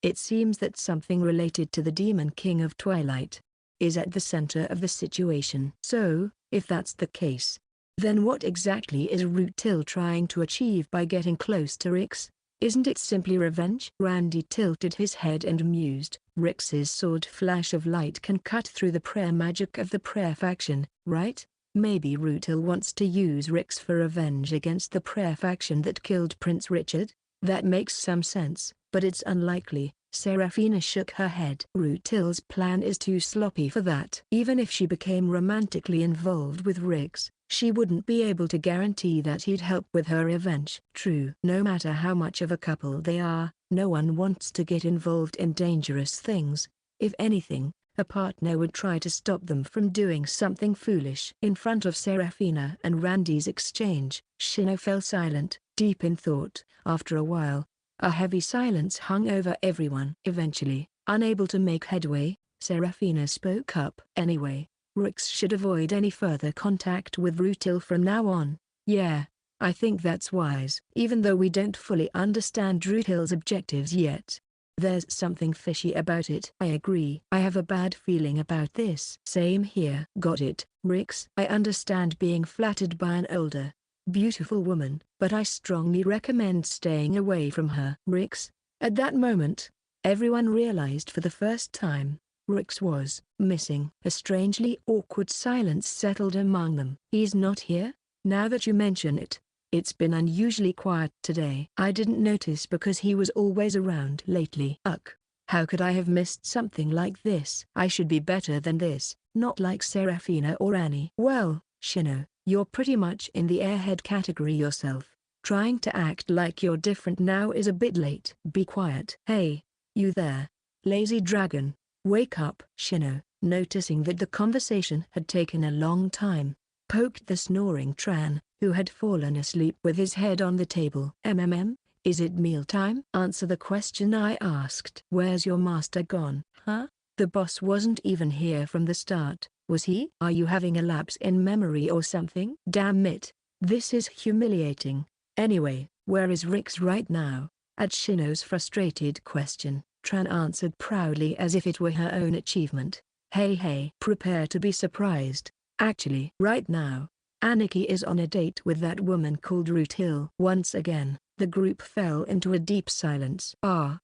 It seems that something related to the Demon King of Twilight is at the center of the situation." "So, if that's the case, then what exactly is Rutil trying to achieve by getting close to Rix? Isn't it simply revenge?" Randy tilted his head and mused. "Rix's sword flash of light can cut through the prayer magic of the Prayer faction, right? Maybe Rutil wants to use Rix for revenge against the Prayer faction that killed Prince Richard? That makes some sense, but it's unlikely." Seraphina shook her head. "Rutil's plan is too sloppy for that. Even if she became romantically involved with Rix, she wouldn't be able to guarantee that he'd help with her revenge." "True. No matter how much of a couple they are, no one wants to get involved in dangerous things. If anything, a partner would try to stop them from doing something foolish." In front of Seraphina and Randy's exchange, Shino fell silent, deep in thought. After a while, a heavy silence hung over everyone. Eventually, unable to make headway, Seraphina spoke up. "Anyway, Rix should avoid any further contact with Rutil from now on." "Yeah, I think that's wise." "Even though we don't fully understand Rutil's objectives yet, there's something fishy about it." "I agree. I have a bad feeling about this." "Same here." "Got it, Rix. I understand being flattered by an older, beautiful woman, but I strongly recommend staying away from her." Rix. At that moment, everyone realized for the first time, Rix was missing. A strangely awkward silence settled among them. "He's not here? Now that you mention it, it's been unusually quiet today." "I didn't notice because he was always around lately." "Ugh. How could I have missed something like this?" "I should be better than this, not like Seraphina or Annie." "Well, Shino, you're pretty much in the airhead category yourself. Trying to act like you're different now is a bit late." "Be quiet." "Hey, you there, lazy dragon. Wake up." Shino, noticing that the conversation had taken a long time, poked the snoring Tran, who had fallen asleep with his head on the table. Is it mealtime?" "Answer the question I asked." "Where's your master gone?" "Huh? The boss wasn't even here from the start, was he?" "Are you having a lapse in memory or something?" "Damn it, this is humiliating. Anyway, where is Rix right now?" At Shino's frustrated question, Tran answered proudly as if it were her own achievement. Hey, prepare to be surprised. Actually, right now, Aniki is on a date with that woman called Rutil." Once again, the group fell into a deep silence.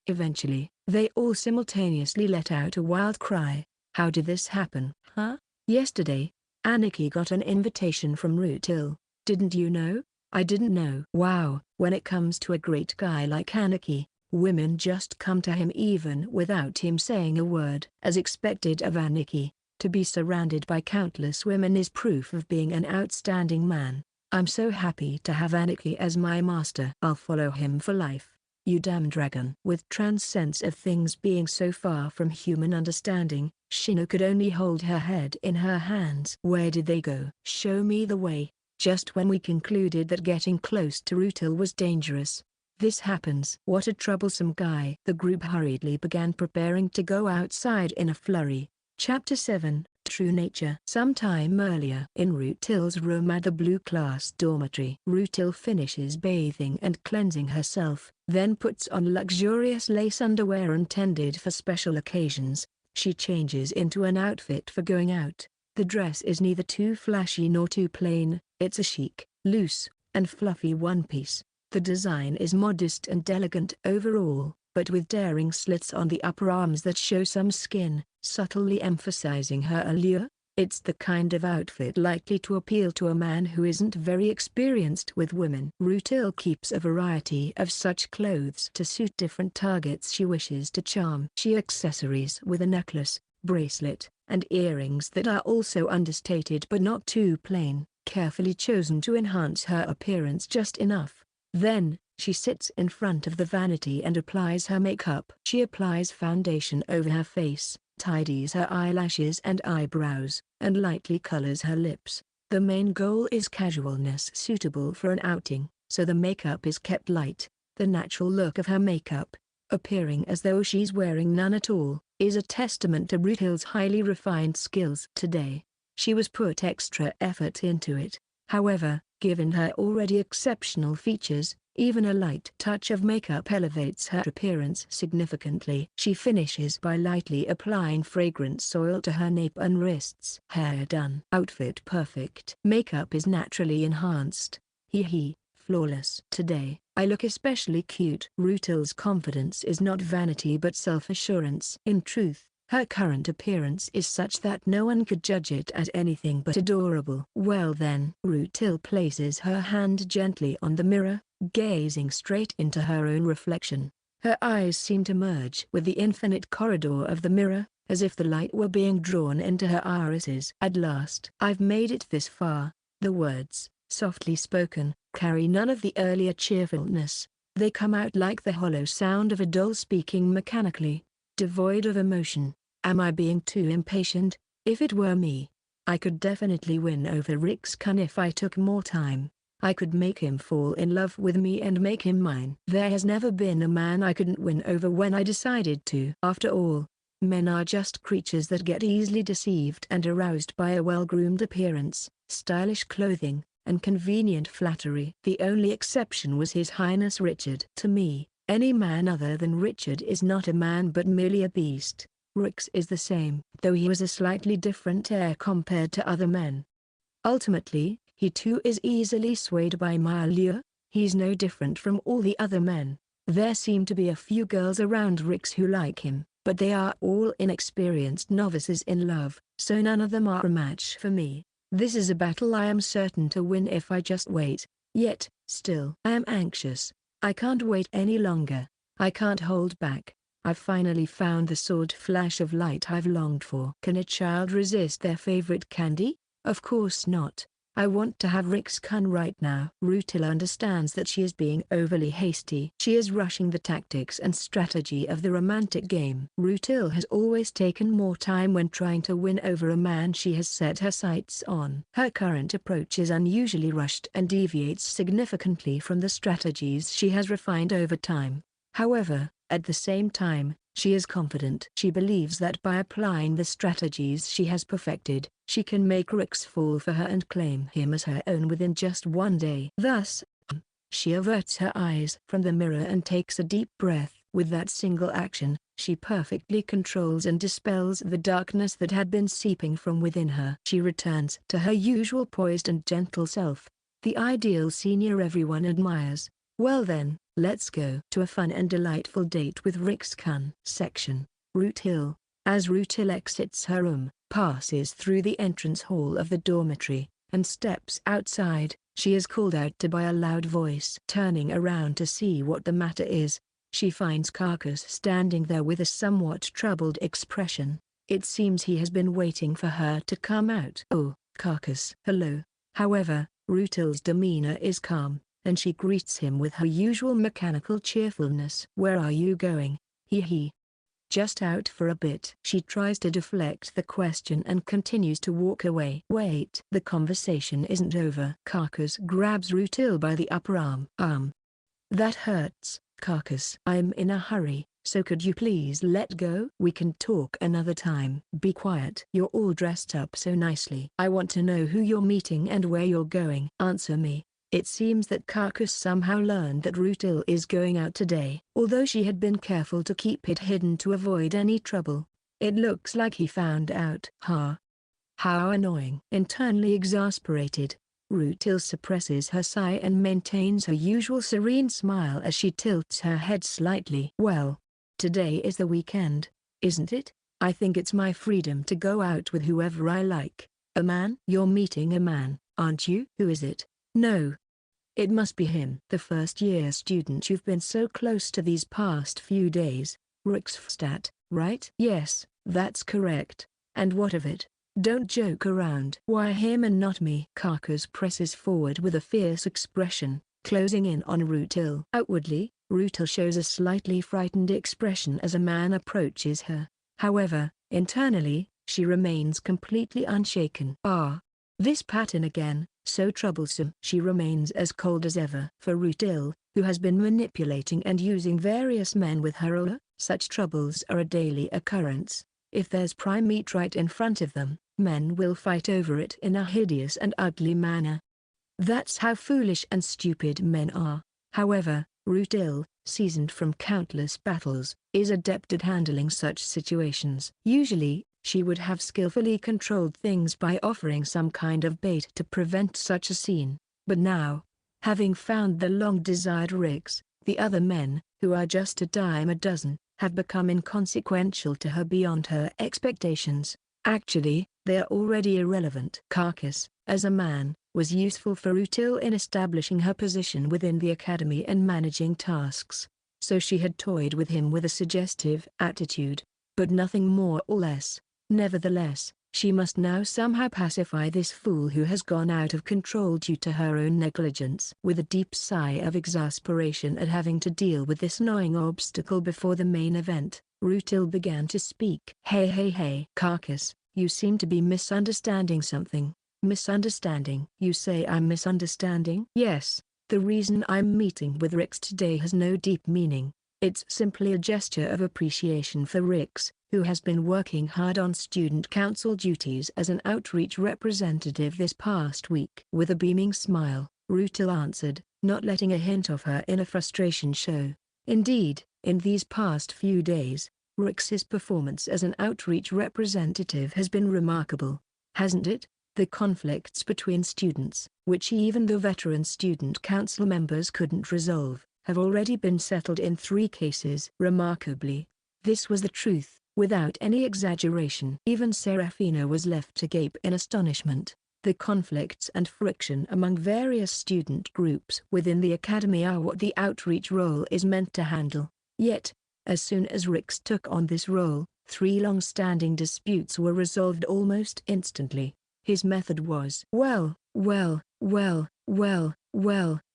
Eventually, they all simultaneously let out a wild cry. "How did this happen?" "Huh? Yesterday, Aniki got an invitation from Rutil. Didn't you know?" "I didn't know." "Wow, when it comes to a great guy like Aniki, women just come to him even without him saying a word." As expected of Aniki, to be surrounded by countless women is proof of being an outstanding man. "I'm so happy to have Aniki as my master. I'll follow him for life. You damn dragon." With Tran's sense of things being so far from human understanding, Shino could only hold her head in her hands. "Where did they go?" "Show me the way." just when we concluded that getting close to Rutil was dangerous. This happens. What a troublesome guy. The group hurriedly began preparing to go outside in a flurry. Chapter 7, True Nature. Sometime earlier in Rutil's room at the blue class dormitory. Rutil finishes bathing and cleansing herself, then puts on luxurious lace underwear intended for special occasions. She changes into an outfit for going out. The dress is neither too flashy nor too plain, it's a chic, loose, and fluffy one-piece. The design is modest and elegant overall, but with daring slits on the upper arms that show some skin, subtly emphasizing her allure. It's the kind of outfit likely to appeal to a man who isn't very experienced with women. Rutil keeps a variety of such clothes to suit different targets she wishes to charm. She accessories with a necklace, bracelet, and earrings that are also understated but not too plain, carefully chosen to enhance her appearance just enough. Then, she sits in front of the vanity and applies her makeup. She applies foundation over her face, tidies her eyelashes and eyebrows, and lightly colors her lips. The main goal is casualness suitable for an outing, so the makeup is kept light. The natural look of her makeup, appearing as though she's wearing none at all, is a testament to Rutil's highly refined skills. Today, she was put extra effort into it. However, given her already exceptional features, even a light touch of makeup elevates her appearance significantly. She finishes by lightly applying fragrance oil to her nape and wrists. Hair done. Outfit perfect. Makeup is naturally enhanced. Flawless. Today, I look especially cute. Rutil's confidence is not vanity but self-assurance. In truth, her current appearance is such that no one could judge it as anything but adorable. Well then, Rutil places her hand gently on the mirror, gazing straight into her own reflection. Her eyes seem to merge with the infinite corridor of the mirror, as if the light were being drawn into her irises. At last, I've made it this far. The words, softly spoken, carry none of the earlier cheerfulness. They come out like the hollow sound of a doll speaking mechanically, devoid of emotion. Am I being too impatient? If it were me, I could definitely win over Rix-kun if I took more time. I could make him fall in love with me and make him mine. There has never been a man I couldn't win over when I decided to. After all, men are just creatures that get easily deceived and aroused by a well-groomed appearance, stylish clothing, and convenient flattery. The only exception was His Highness Richard. To me, any man other than Richard is not a man but merely a beast. Rix is the same, though he was a slightly different heir compared to other men. Ultimately, he too is easily swayed by my allure. He's no different from all the other men. There seem to be a few girls around Rix who like him, but they are all inexperienced novices in love, so none of them are a match for me. This is a battle I am certain to win if I just wait. Yet, still, I am anxious. I can't wait any longer. I can't hold back. I've finally found the sword flash of light I've longed for. Can a child resist their favorite candy? Of course not. I want to have Rix-kun right now. Rutil understands that she is being overly hasty. She is rushing the tactics and strategy of the romantic game. Rutil has always taken more time when trying to win over a man she has set her sights on. Her current approach is unusually rushed and deviates significantly from the strategies she has refined over time. However, at the same time, she is confident. She believes that by applying the strategies she has perfected, she can make Rix fall for her and claim him as her own within just one day. Thus, she averts her eyes from the mirror and takes a deep breath. With that single action, she perfectly controls and dispels the darkness that had been seeping from within her. She returns to her usual poised and gentle self, the ideal senior everyone admires. Well then, let's go to a fun and delightful date with Rix-kun. Section. Rutil. As Rutil exits her room, passes through the entrance hall of the dormitory, and steps outside, she is called out to by a loud voice. Turning around to see what the matter is, she finds Carcass standing there with a somewhat troubled expression. It seems he has been waiting for her to come out. Oh, Carcass. Hello. However, Rutil's demeanor is calm, and she greets him with her usual mechanical cheerfulness. Where are you going? Hee hee. Just out for a bit. She tries to deflect the question and continues to walk away. Wait. The conversation isn't over. Carcass grabs Rutil by the upper arm. That hurts, Carcass. I'm in a hurry, so could you please let go? We can talk another time. Be quiet. You're all dressed up so nicely. I want to know who you're meeting and where you're going. Answer me. It seems that Carcass somehow learned that Rutil is going out today. Although she had been careful to keep it hidden to avoid any trouble, it looks like he found out. How annoying. Internally exasperated, Rutil suppresses her sigh and maintains her usual serene smile as she tilts her head slightly. Well, today is the weekend, isn't it? I think it's my freedom to go out with whoever I like. A man? You're meeting a man, aren't you? Who is it? No. It must be him. The first-year student you've been so close to these past few days, Rixfstat, right? Yes, that's correct. And what of it? Don't joke around. Why him and not me? Carcass presses forward with a fierce expression, closing in on Rutil. Outwardly, Rutil shows a slightly frightened expression as a man approaches her. However, internally, she remains completely unshaken. This pattern again, so troublesome. She remains as cold as ever. For Rutil, who has been manipulating and using various men with her, such troubles are a daily occurrence. If there's prime meat right in front of them, men will fight over it in a hideous and ugly manner. That's how foolish and stupid men are. However, Rutil, seasoned from countless battles, is adept at handling such situations. Usually, she would have skillfully controlled things by offering some kind of bait to prevent such a scene. But now, having found the long-desired Rix, the other men, who are just a dime a dozen, have become inconsequential to her beyond her expectations. Actually, they are already irrelevant. Carcass, as a man, was useful for Rutil in establishing her position within the academy and managing tasks, so she had toyed with him with a suggestive attitude, but nothing more or less. Nevertheless, she must now somehow pacify this fool who has gone out of control due to her own negligence. With a deep sigh of exasperation at having to deal with this annoying obstacle before the main event, Rutil began to speak. Hey, Carcass, you seem to be misunderstanding something. Misunderstanding? You say I'm misunderstanding? Yes, the reason I'm meeting with Rix today has no deep meaning. It's simply a gesture of appreciation for Rix, who has been working hard on student council duties as an outreach representative this past week. With a beaming smile, Rutil answered, not letting a hint of her inner frustration show. Indeed, in these past few days, Rix's performance as an outreach representative has been remarkable, hasn't it? The conflicts between students, which even the veteran student council members couldn't resolve, have already been settled in 3 cases. Remarkably, this was the truth, without any exaggeration. Even Serafina was left to gape in astonishment. The conflicts and friction among various student groups within the academy are what the outreach role is meant to handle. Yet, as soon as Rix took on this role, 3 long-standing disputes were resolved almost instantly. His method was, well,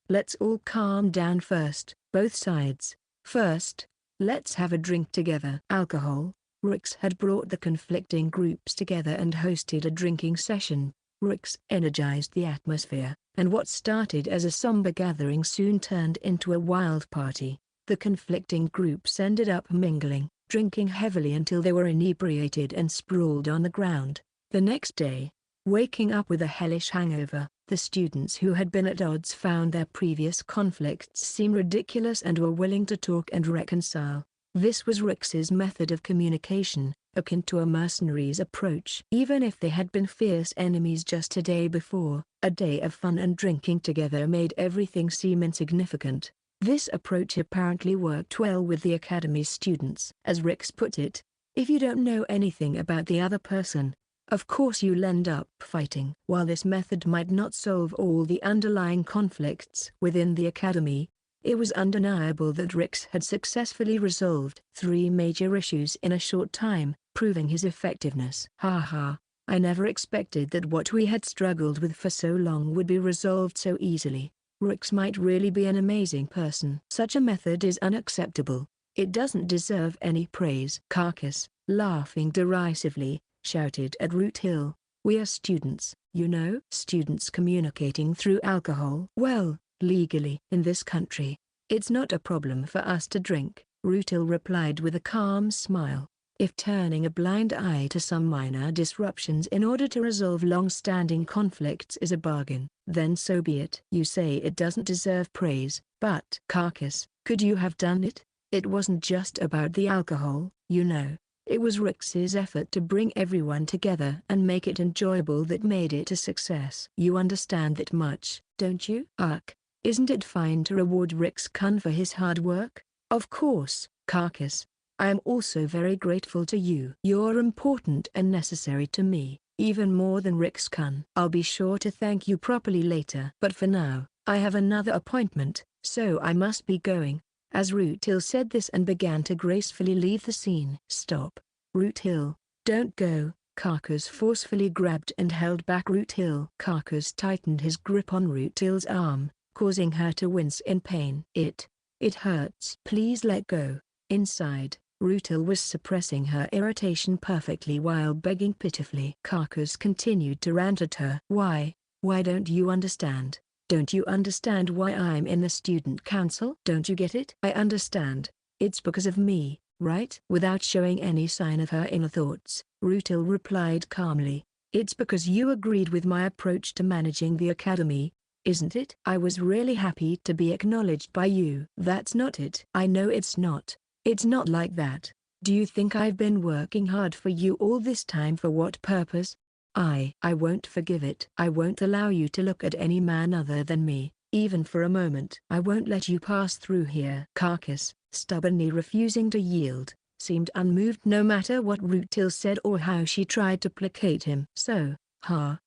let's all calm down first. Both sides. First, let's have a drink together. Alcohol. Rix had brought the conflicting groups together and hosted a drinking session. Rix energized the atmosphere, and what started as a somber gathering soon turned into a wild party. The conflicting groups ended up mingling, drinking heavily until they were inebriated and sprawled on the ground. The next day, waking up with a hellish hangover, the students who had been at odds found their previous conflicts seem ridiculous and were willing to talk and reconcile. This was Rix's method of communication, akin to a mercenary's approach. Even if they had been fierce enemies just a day before, a day of fun and drinking together made everything seem insignificant. This approach apparently worked well with the academy's students. As Rix put it, if you don't know anything about the other person, of course you'll end up fighting. While this method might not solve all the underlying conflicts within the academy, it was undeniable that Rix had successfully resolved 3 major issues in a short time, proving his effectiveness. I never expected that what we had struggled with for so long would be resolved so easily. Rix might really be an amazing person. Such a method is unacceptable. It doesn't deserve any praise. Carcass, laughing derisively, shouted at Root Hill. We are students, you know. Students communicating through alcohol. Well, legally. In this country, it's not a problem for us to drink, Root Hill replied with a calm smile. If turning a blind eye to some minor disruptions in order to resolve long-standing conflicts is a bargain, then so be it. You say it doesn't deserve praise, but Carcass, could you have done it? It wasn't just about the alcohol, you know. It was Rix's effort to bring everyone together and make it enjoyable that made it a success. You understand that much, don't you? Ugh, isn't it fine to reward Rix-kun for his hard work? Of course, Carcass. I am also very grateful to you. You're important and necessary to me, even more than Rix-kun. I'll be sure to thank you properly later. But for now, I have another appointment, so I must be going. As Root Hill said this and began to gracefully leave the scene. Stop. Root Hill, don't go. Carcass forcefully grabbed and held back Root Hill. Carcass tightened his grip on Root Hill's arm, causing her to wince in pain. It hurts. Please let go. Inside, Root Hill was suppressing her irritation perfectly while begging pitifully. Carcass continued to rant at her. Why don't you understand? Don't you understand why I'm in the student council? Don't you get it? I understand. It's because of me, right? Without showing any sign of her inner thoughts, Root Hill replied calmly. It's because you agreed with my approach to managing the academy, isn't it? I was really happy to be acknowledged by you. That's not it. I know it's not. It's not like that. Do you think I've been working hard for you all this time for what purpose? I won't forgive it. I won't allow you to look at any man other than me, even for a moment. I won't let you pass through here. Carcass, stubbornly refusing to yield, seemed unmoved no matter what Root Hill said or how she tried to placate him. So,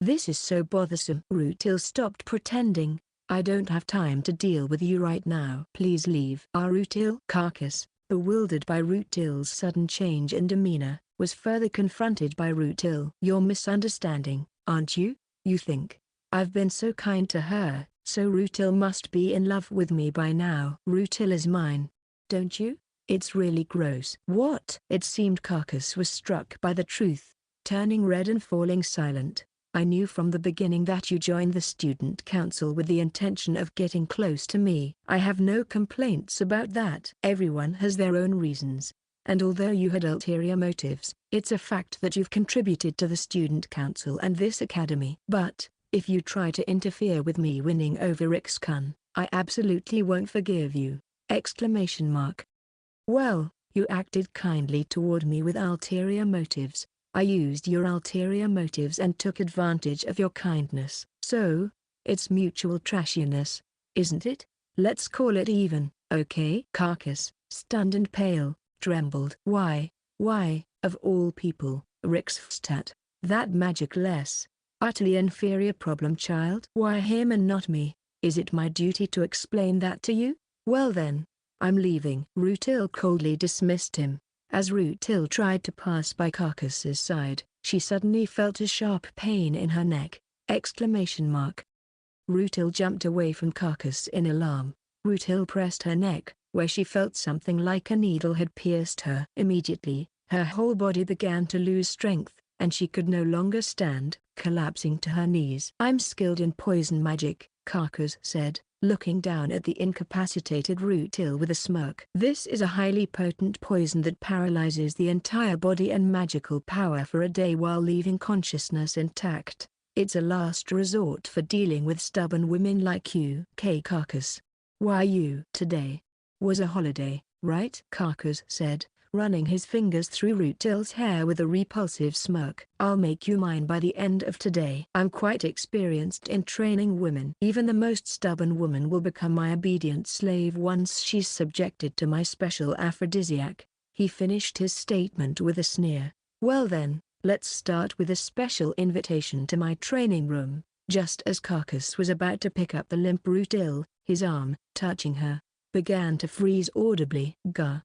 this is so bothersome. Root Hill stopped pretending. I don't have time to deal with you right now. Please leave. Root Hill? Carcass, bewildered by Root Hill's sudden change in demeanor, was further confronted by Root Hill. You're misunderstanding, aren't you? You think I've been so kind to her, so Root Hill must be in love with me by now. Root Hill is mine. Don't you? It's really gross. What? It seemed Carcass was struck by the truth, turning red and falling silent. I knew from the beginning that you joined the student council with the intention of getting close to me. I have no complaints about that. Everyone has their own reasons, and although you had ulterior motives, it's a fact that you've contributed to the student council and this academy. But, if you try to interfere with me winning over Rix-kun, I absolutely won't forgive you! Well, you acted kindly toward me with ulterior motives. I used your ulterior motives and took advantage of your kindness. So, it's mutual trashiness, isn't it? Let's call it even, okay? Carcass, stunned and pale, trembled. Why, of all people, Rixfstat, that magic-less, utterly inferior problem child? Why him and not me? Is it my duty to explain that to you? Well then, I'm leaving. Root Hill coldly dismissed him. As Root Hill tried to pass by Carcass's side, she suddenly felt a sharp pain in her neck! Root Hill jumped away from Carcass in alarm. Root Hill pressed her neck, where she felt something like a needle had pierced her. Immediately, her whole body began to lose strength, and she could no longer stand, collapsing to her knees. I'm skilled in poison magic, Carcass said, looking down at the incapacitated Root Hill with a smirk. This is a highly potent poison that paralyzes the entire body and magical power for a day while leaving consciousness intact. It's a last resort for dealing with stubborn women like you. Carcass. Why you? Today was a holiday, right? Carcass said, running his fingers through Root Hill's hair with a repulsive smirk. I'll make you mine by the end of today. I'm quite experienced in training women. Even the most stubborn woman will become my obedient slave once she's subjected to my special aphrodisiac. He finished his statement with a sneer. Well then, let's start with a special invitation to my training room. Just as Carcass was about to pick up the limp Root Hill, his arm, touching her, began to freeze audibly.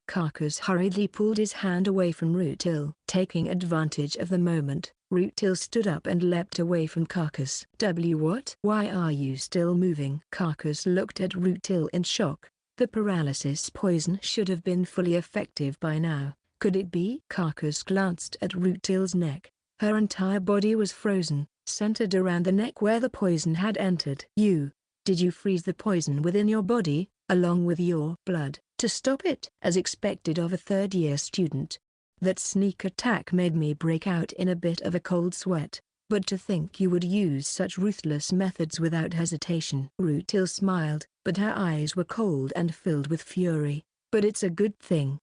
Carcass hurriedly pulled his hand away from Root Hill. Taking advantage of the moment, Root Hill stood up and leapt away from Carcass. What? Why are you still moving? Carcass looked at Root Hill in shock. The paralysis poison should have been fully effective by now. Could it be? Carcass glanced at Rutil's neck. Her entire body was frozen, centered around the neck where the poison had entered. Did you freeze the poison within your body, along with your blood, to stop it? As expected of a third-year student. That sneak attack made me break out in a bit of a cold sweat. But to think you would use such ruthless methods without hesitation. Rutil smiled, but her eyes were cold and filled with fury. But it's a good thing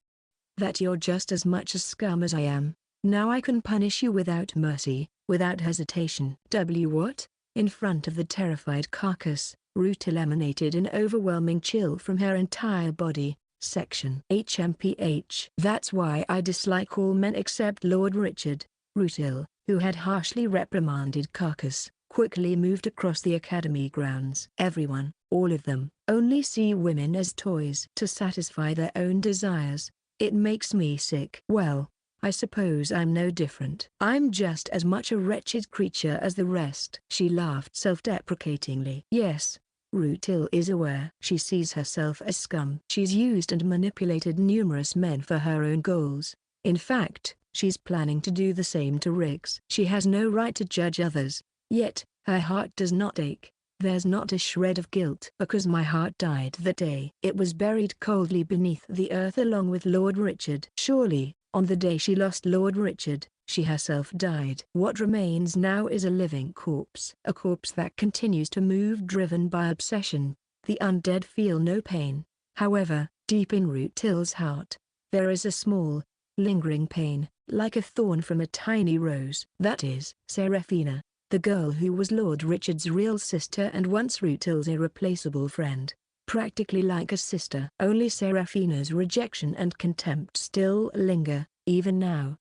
that you're just as much a scum as I am. Now I can punish you without mercy, without hesitation. What? In front of the terrified Carcass, Rutil emanated an overwhelming chill from her entire body. Section HMPH. That's why I dislike all men except Lord Richard. Rutil, who had harshly reprimanded Carcass, quickly moved across the academy grounds. Everyone, all of them, only see women as toys to satisfy their own desires. It makes me sick. Well, I suppose I'm no different. I'm just as much a wretched creature as the rest. She laughed self-deprecatingly. Yes, Rutil is aware. She sees herself as scum. She's used and manipulated numerous men for her own goals. In fact, she's planning to do the same to Riggs. She has no right to judge others. Yet, her heart does not ache. There's not a shred of guilt. Because my heart died that day. It was buried coldly beneath the earth along with Lord Richard. Surely, on the day she lost Lord Richard, she herself died. What remains now is a living corpse. A corpse that continues to move driven by obsession. The undead feel no pain. However, deep in Rutil's heart, there is a small, lingering pain, like a thorn from a tiny rose. That is Seraphina, the girl who was Lord Richard's real sister and once Rutil's irreplaceable friend. Practically like a sister. Only Seraphina's rejection and contempt still linger, even now.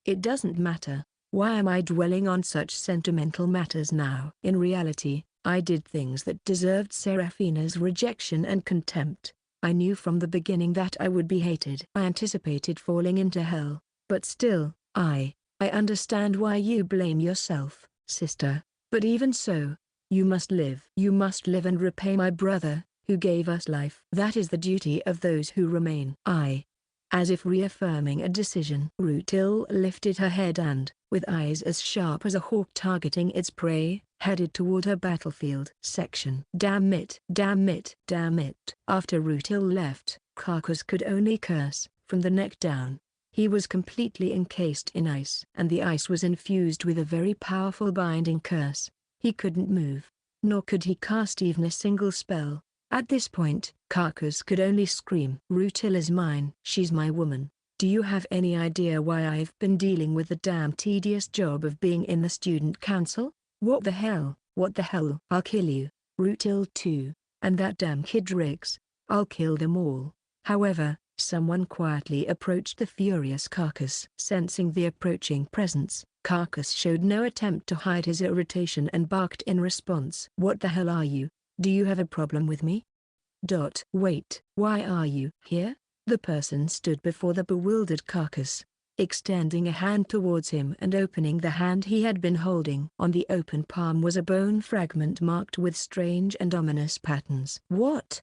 It doesn't matter. Why am I dwelling on such sentimental matters now? In reality, I did things that deserved Seraphina's rejection and contempt. I knew from the beginning that I would be hated. I anticipated falling into hell, but still, I understand why you blame yourself, sister. But even so, you must live. You must live and repay my brother, who gave us life. That is the duty of those who remain. As if reaffirming a decision. Rutil lifted her head and, with eyes as sharp as a hawk targeting its prey, headed toward her battlefield. Section. Damn it, damn it, damn it. After Rutil left, Carcass could only curse, from the neck down. He was completely encased in ice. And the ice was infused with a very powerful binding curse. He couldn't move. Nor could he cast even a single spell. At this point, Carcass could only scream. Rutil is mine. She's my woman. Do you have any idea why I've been dealing with the damn tedious job of being in the student council? What the hell? What the hell? I'll kill you, Rutil too, and that damn kid Riggs. I'll kill them all. However, someone quietly approached the furious Carcass. Sensing the approaching presence, Carcass showed no attempt to hide his irritation and barked in response. What the hell are you? Do you have a problem with me? Wait, why are you here? The person stood before the bewildered Carcass, extending a hand towards him and opening the hand he had been holding. On the open palm was a bone fragment marked with strange and ominous patterns. What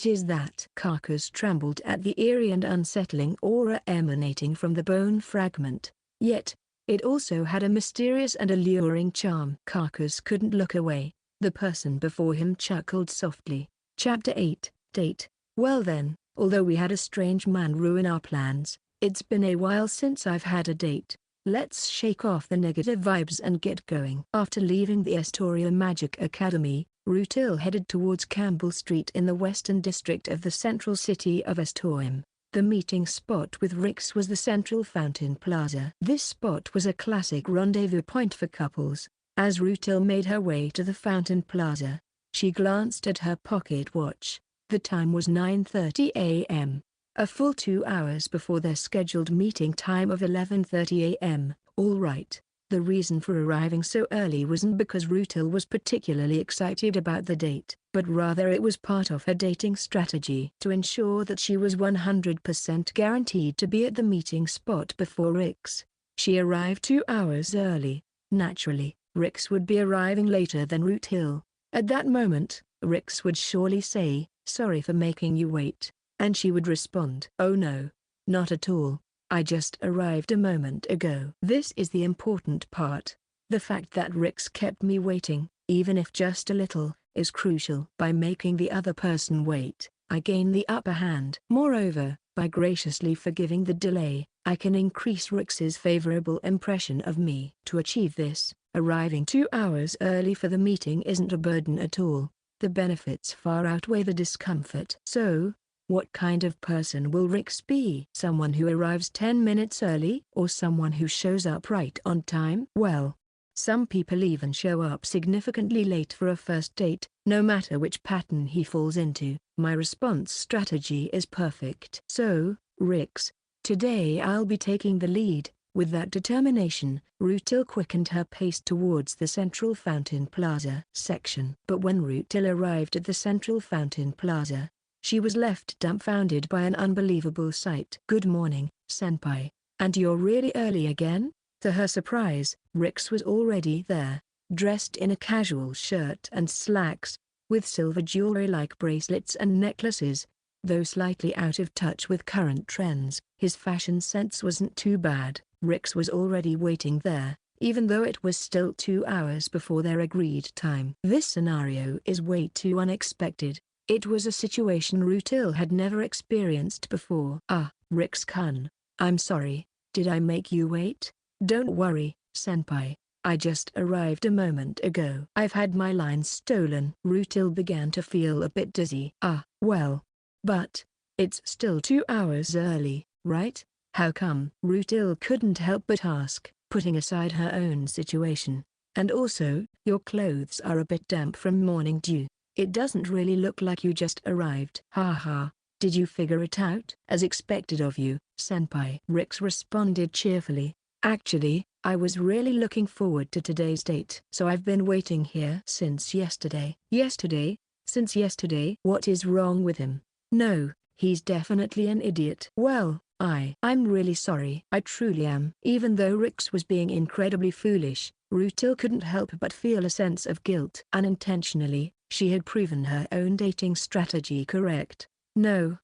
is that? Carcass trembled at the eerie and unsettling aura emanating from the bone fragment. Yet, it also had a mysterious and alluring charm. Carcass couldn't look away. The person before him chuckled softly. Chapter 8, Date. Well then, although we had a strange man ruin our plans, it's been a while since I've had a date. Let's shake off the negative vibes and get going. After leaving the Astoria Magic Academy, Rutil headed towards Campbell Street in the western district of the central city of Astoria. The meeting spot with Riggs was the central Fountain Plaza. This spot was a classic rendezvous point for couples. As Rutil made her way to the Fountain Plaza, she glanced at her pocket watch. The time was 9:30 a.m., a full 2 hours before their scheduled meeting time of 11:30 a.m. All right, the reason for arriving so early wasn't because Rutil was particularly excited about the date, but rather it was part of her dating strategy to ensure that she was 100% guaranteed to be at the meeting spot before Riggs. She arrived 2 hours early. Naturally, Riggs would be arriving later than Rutil. At that moment, Riggs would surely say, "Sorry for making you wait." And she would respond, "Oh no, not at all. I just arrived a moment ago." This is the important part. The fact that Rix kept me waiting, even if just a little, is crucial. By making the other person wait, I gain the upper hand. Moreover, by graciously forgiving the delay, I can increase Rix's favorable impression of me. To achieve this, arriving 2 hours early for the meeting isn't a burden at all. The benefits far outweigh the discomfort. So, what kind of person will Rix be? Someone who arrives 10 minutes early, or someone who shows up right on time? Well, some people even show up significantly late for a first date. No matter which pattern he falls into, my response strategy is perfect. "So, Rix, today I'll be taking the lead." With that determination, Rutil quickened her pace towards the Central Fountain Plaza section. But when Rutil arrived at the Central Fountain Plaza, she was left dumbfounded by an unbelievable sight. "Good morning, senpai. And you're really early again?" To her surprise, Rix was already there, dressed in a casual shirt and slacks, with silver jewelry like bracelets and necklaces. Though slightly out of touch with current trends, his fashion sense wasn't too bad. Rix was already waiting there, even though it was still 2 hours before their agreed time. This scenario is way too unexpected. It was a situation Rutil had never experienced before. "Ah, Rix-kun, I'm sorry, did I make you wait?" "Don't worry, senpai. I just arrived a moment ago." "I've had my lines stolen." Rutil began to feel a bit dizzy. "Ah, well. But it's still 2 hours early, right? How come?" Rutil couldn't help but ask, putting aside her own situation. "And also, your clothes are a bit damp from morning dew. It doesn't really look like you just arrived." "Ha. Did you figure it out?" "As expected of you, senpai." Rix responded cheerfully. "Actually, I was really looking forward to today's date. So I've been waiting here since yesterday." "Yesterday? Since yesterday?" "What is wrong with him? No, he's definitely an idiot." "Well, I'm really sorry." "I truly am." Even though Rix was being incredibly foolish, Rutil couldn't help but feel a sense of guilt. Unintentionally, she had proven her own dating strategy correct. No,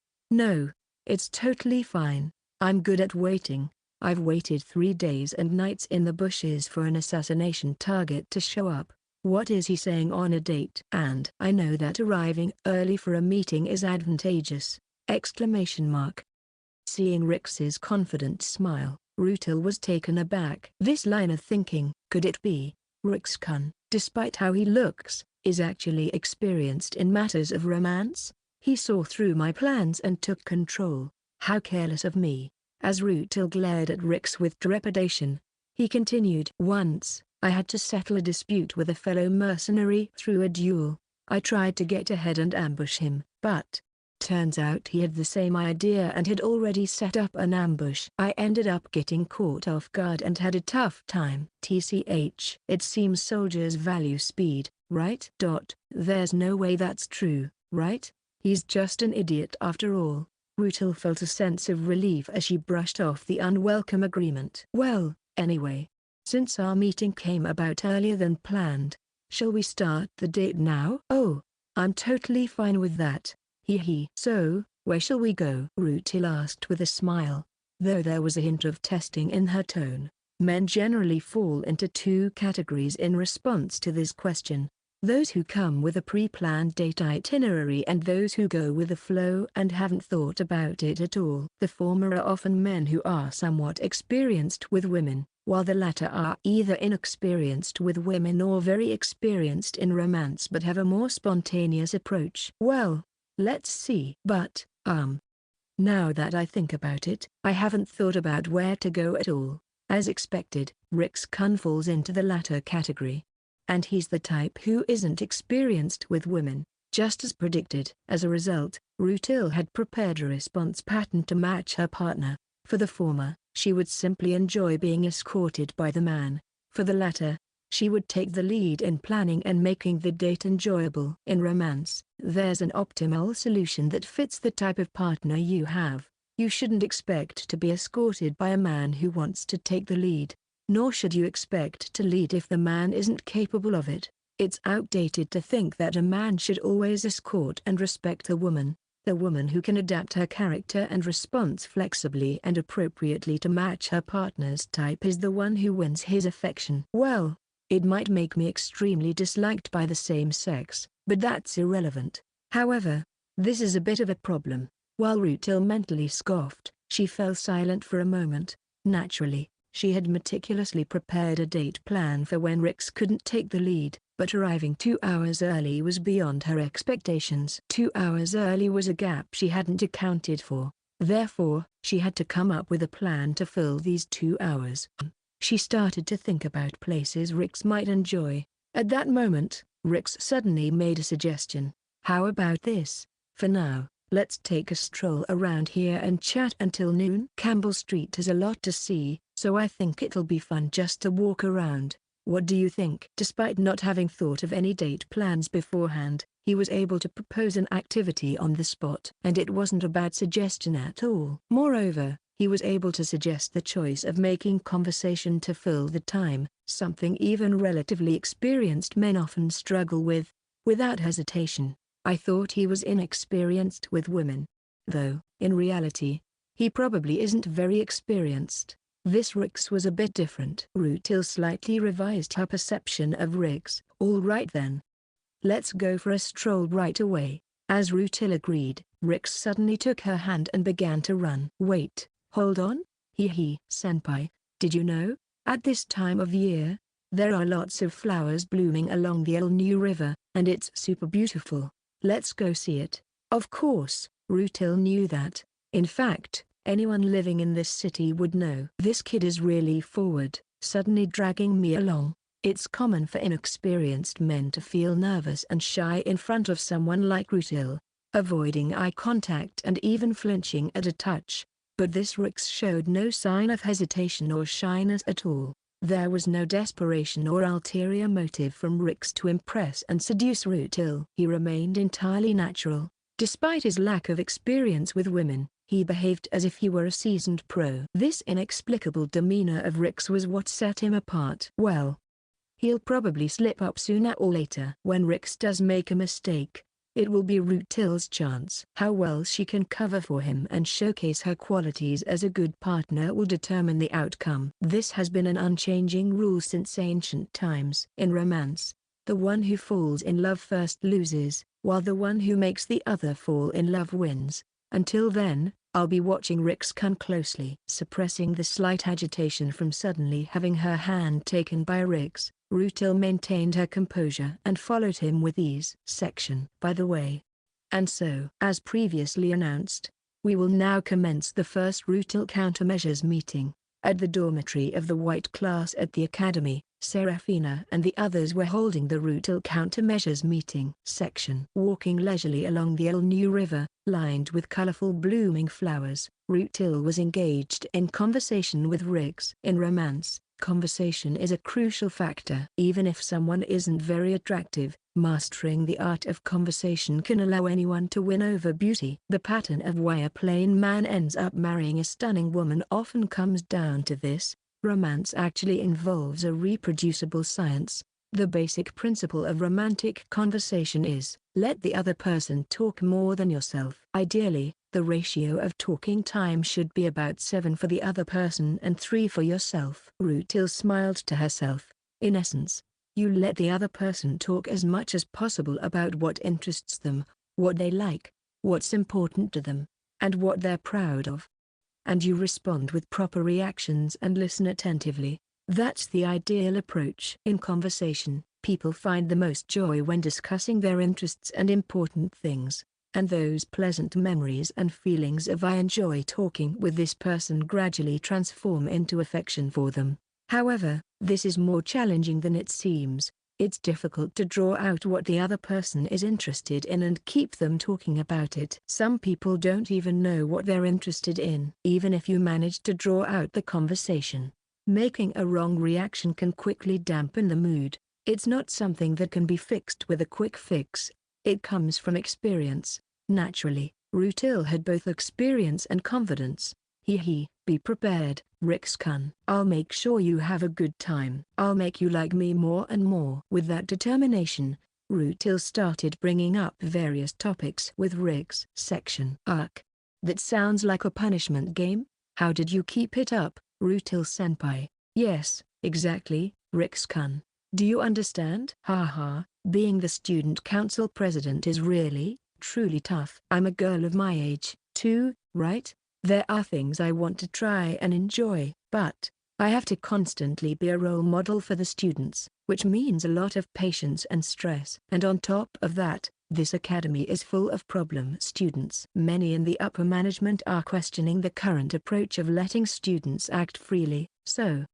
it's totally fine. I'm good at waiting. I've waited 3 days and nights in the bushes for an assassination target to show up. What is he saying on a date? And I know that arriving early for a meeting is advantageous! Exclamation mark. Seeing Rix's confident smile, Rutil was taken aback. This line of thinking, could it be, Rix-kun, despite how he looks, is actually experienced in matters of romance? He saw through my plans and took control. How careless of me. As Rutil glared at Rix with trepidation, he continued. "Once, I had to settle a dispute with a fellow mercenary through a duel. I tried to get ahead and ambush him, but turns out he had the same idea and had already set up an ambush. I ended up getting caught off guard and had a tough time." TCH. It seems soldiers value speed, right? There's no way that's true, right? He's just an idiot after all. Rutil felt a sense of relief as she brushed off the unwelcome agreement. "Well, anyway, since our meeting came about earlier than planned, shall we start the date now?" "Oh, I'm totally fine with that. Hee. So, where shall we go?" Rutil asked with a smile, though there was a hint of testing in her tone. Men generally fall into 2 categories in response to this question. Those who come with a pre-planned date itinerary and those who go with the flow and haven't thought about it at all. The former are often men who are somewhat experienced with women, while the latter are either inexperienced with women or very experienced in romance but have a more spontaneous approach. Well, let's see. But, now that I think about it, I haven't thought about where to go at all. As expected, Rix-kun falls into the latter category. And he's the type who isn't experienced with women, just as predicted. As a result, Rutil had prepared a response pattern to match her partner. For the former, she would simply enjoy being escorted by the man. For the latter, she would take the lead in planning and making the date enjoyable. In romance, there's an optimal solution that fits the type of partner you have. You shouldn't expect to be escorted by a man who wants to take the lead. Nor should you expect to lead if the man isn't capable of it. It's outdated to think that a man should always escort and respect a woman. The woman who can adapt her character and response flexibly and appropriately to match her partner's type is the one who wins his affection. Well, it might make me extremely disliked by the same sex, but that's irrelevant. However, this is a bit of a problem. While Rutil mentally scoffed, she fell silent for a moment. Naturally, she had meticulously prepared a date plan for when Rix couldn't take the lead, but arriving 2 hours early was beyond her expectations. 2 hours early was a gap she hadn't accounted for. Therefore, she had to come up with a plan to fill these 2 hours. She started to think about places Rix might enjoy. At that moment, Rix suddenly made a suggestion. How about this? For now, let's take a stroll around here and chat until noon. Campbell Street has a lot to see, so I think it'll be fun just to walk around. What do you think? Despite not having thought of any date plans beforehand, he was able to propose an activity on the spot. And it wasn't a bad suggestion at all. Moreover, he was able to suggest the choice of making conversation to fill the time, something even relatively experienced men often struggle with. Without hesitation, I thought he was inexperienced with women. Though, in reality, he probably isn't very experienced. This Rix was a bit different. Rutil slightly revised her perception of Rix. All right then. Let's go for a stroll right away. As Rutil agreed, Rix suddenly took her hand and began to run. Wait, hold on? Senpai, did you know? At this time of year, there are lots of flowers blooming along the New River, and it's super beautiful. Let's go see it. Of course, Rutil knew that. In fact, anyone living in this city would know. This kid is really forward, suddenly dragging me along. It's common for inexperienced men to feel nervous and shy in front of someone like Rutil, avoiding eye contact and even flinching at a touch. But this Rix showed no sign of hesitation or shyness at all. There was no desperation or ulterior motive from Rix to impress and seduce Rutil. He remained entirely natural. Despite his lack of experience with women, he behaved as if he were a seasoned pro. This inexplicable demeanor of Rix was what set him apart. Well, he'll probably slip up sooner or later. When Rix does make a mistake, it will be Rutil's chance. How well she can cover for him and showcase her qualities as a good partner will determine the outcome. This has been an unchanging rule since ancient times. In romance, the one who falls in love first loses, while the one who makes the other fall in love wins. Until then, I'll be watching Rix closely. Suppressing the slight agitation from suddenly having her hand taken by Rix, Rutil maintained her composure and followed him with ease. By the way. And so, as previously announced, we will now commence the first Rutil countermeasures meeting. At the dormitory of the white class at the academy, Serafina and the others were holding the Rutil countermeasures meeting. Walking leisurely along the New River, lined with colorful blooming flowers, Rutil was engaged in conversation with Rix. In romance, conversation is a crucial factor. Even if someone isn't very attractive, mastering the art of conversation can allow anyone to win over beauty. The pattern of why a plain man ends up marrying a stunning woman often comes down to this. Romance actually involves a reproducible science. The basic principle of romantic conversation is, let the other person talk more than yourself. Ideally, the ratio of talking time should be about 7 for the other person and 3 for yourself. Rutil smiled to herself. In essence, you let the other person talk as much as possible about what interests them, what they like, what's important to them, and what they're proud of. And you respond with proper reactions and listen attentively. That's the ideal approach. In conversation, people find the most joy when discussing their interests and important things, and those pleasant memories and feelings of "I enjoy talking with this person" gradually transform into affection for them. However, this is more challenging than it seems. It's difficult to draw out what the other person is interested in and keep them talking about it. Some people don't even know what they're interested in. Even if you manage to draw out the conversation, making a wrong reaction can quickly dampen the mood. It's not something that can be fixed with a quick fix. It comes from experience. Naturally, Rutil had both experience and confidence. Be prepared, Rix-kun. I'll make sure you have a good time. I'll make you like me more and more. With that determination, Rutil started bringing up various topics with Rix. Section. Ugh. That sounds like a punishment game. How did you keep it up, Rutil-senpai? Yes, exactly, Rix-kun. Do you understand? Haha, being the student council president is really, truly tough. I'm a girl of my age, too, right? There are things I want to try and enjoy, but I have to constantly be a role model for the students, which means a lot of patience and stress. And on top of that, this academy is full of problem students. Many in the upper management are questioning the current approach of letting students act freely. So,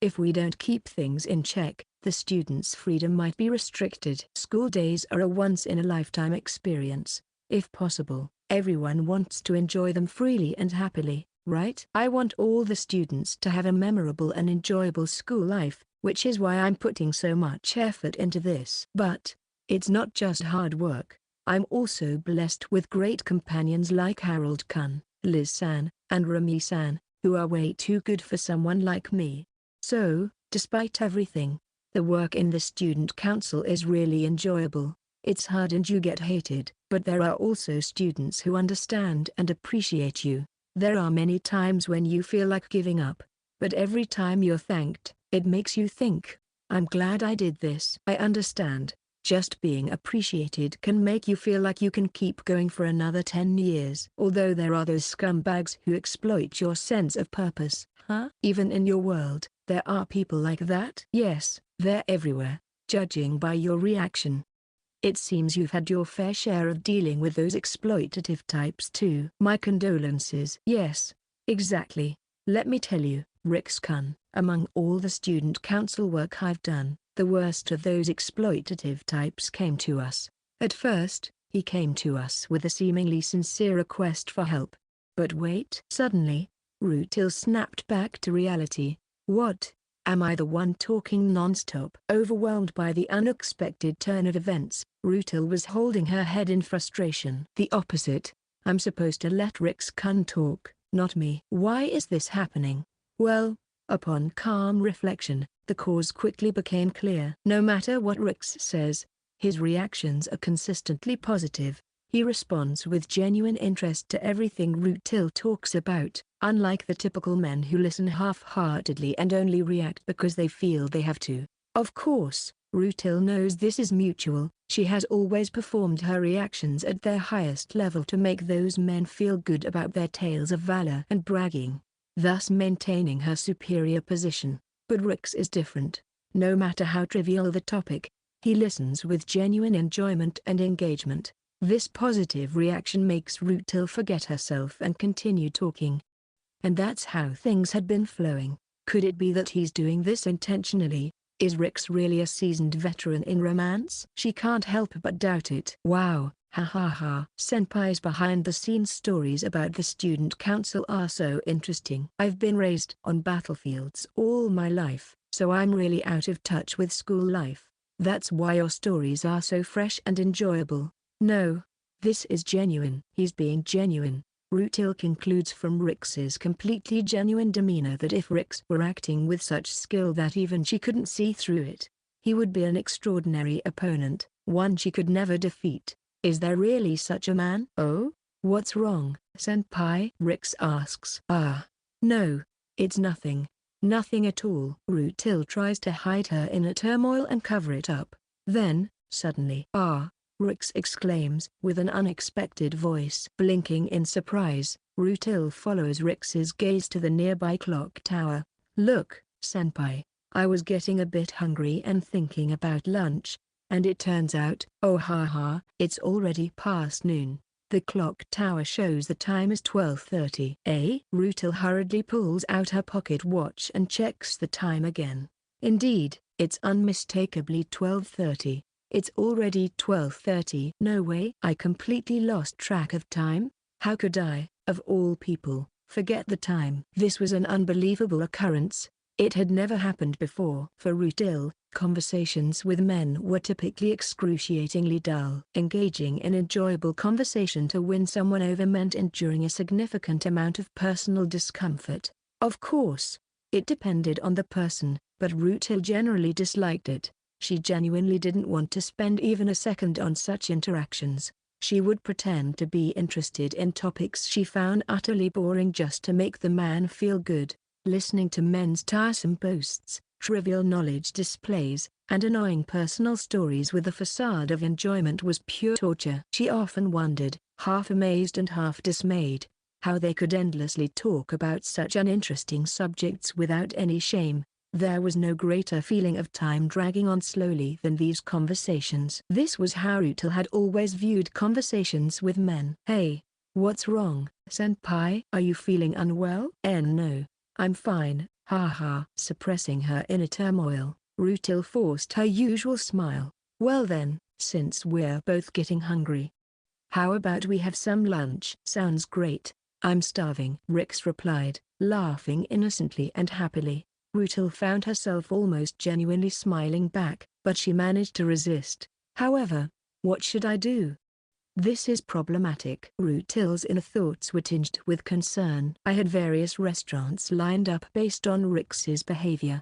if we don't keep things in check, the students' freedom might be restricted. School days are a once-in-a-lifetime experience. If possible, everyone wants to enjoy them freely and happily, right? I want all the students to have a memorable and enjoyable school life, which is why I'm putting so much effort into this. But it's not just hard work. I'm also blessed with great companions like Harold-kun, Liz-san, and Rami-san, who are way too good for someone like me. So, despite everything, the work in the student council is really enjoyable. It's hard and you get hated, but there are also students who understand and appreciate you. There are many times when you feel like giving up, but every time you're thanked, it makes you think, I'm glad I did this. I understand. Just being appreciated can make you feel like you can keep going for another 10 years. Although there are those scumbags who exploit your sense of purpose. Huh? Even in your world, there are people like that? Yes, they're everywhere, judging by your reaction. It seems you've had your fair share of dealing with those exploitative types too. My condolences. Yes, exactly. Let me tell you, Rix-kun, among all the student council work I've done, the worst of those exploitative types came to us. At first, he came to us with a seemingly sincere request for help. But wait. Suddenly, Rutil snapped back to reality. What? Am I the one talking non-stop? Overwhelmed by the unexpected turn of events, Rutil was holding her head in frustration. The opposite. I'm supposed to let Rix-kun talk, not me. Why is this happening? Well, upon calm reflection, the cause quickly became clear. No matter what Rix says, his reactions are consistently positive. He responds with genuine interest to everything Rutil talks about, unlike the typical men who listen half-heartedly and only react because they feel they have to. Of course, Rutil knows this is mutual. She has always performed her reactions at their highest level to make those men feel good about their tales of valor and bragging, thus maintaining her superior position. But Rix is different. No matter how trivial the topic, he listens with genuine enjoyment and engagement. This positive reaction makes Rutil forget herself and continue talking. And that's how things had been flowing. Could it be that he's doing this intentionally? Is Rix really a seasoned veteran in romance? She can't help but doubt it. Wow, ha ha ha. Senpai's behind-the-scenes stories about the student council are so interesting. I've been raised on battlefields all my life, so I'm really out of touch with school life. That's why your stories are so fresh and enjoyable. No, this is genuine. He's being genuine. Rutil concludes from Rix's completely genuine demeanor that if Rix were acting with such skill that even she couldn't see through it, he would be an extraordinary opponent, one she could never defeat. Is there really such a man? Oh? What's wrong, senpai? Rix asks. No, it's nothing. Nothing at all. Rutil tries to hide her inner turmoil and cover it up. Then, suddenly, Rix exclaims, with an unexpected voice. Blinking in surprise, Rutil follows Rix's gaze to the nearby clock tower. Look, senpai, I was getting a bit hungry and thinking about lunch, and it turns out, oh haha, it's already past noon. The clock tower shows the time is 12:30. Rutil hurriedly pulls out her pocket watch and checks the time again. Indeed, it's unmistakably 12:30. It's already 12:30. No way. I completely lost track of time. How could I, of all people, forget the time? This was an unbelievable occurrence. It had never happened before. For Rutil, conversations with men were typically excruciatingly dull. Engaging in enjoyable conversation to win someone over meant enduring a significant amount of personal discomfort. Of course, it depended on the person, but Rutil generally disliked it. She genuinely didn't want to spend even a second on such interactions. She would pretend to be interested in topics she found utterly boring just to make the man feel good. Listening to men's tiresome boasts, trivial knowledge displays, and annoying personal stories with a facade of enjoyment was pure torture. She often wondered, half amazed and half dismayed, how they could endlessly talk about such uninteresting subjects without any shame. There was no greater feeling of time dragging on slowly than these conversations. This was how Rutil had always viewed conversations with men. "Hey, what's wrong, senpai? Are you feeling unwell?" No, I'm fine, haha." Suppressing her inner turmoil, Rutil forced her usual smile. "Well then, since we're both getting hungry, how about we have some lunch?" "Sounds great. I'm starving," Rix replied, laughing innocently and happily. Rutil found herself almost genuinely smiling back, but she managed to resist. "However, what should I do? This is problematic." Rutil's inner thoughts were tinged with concern. I had various restaurants lined up based on Rix's behavior.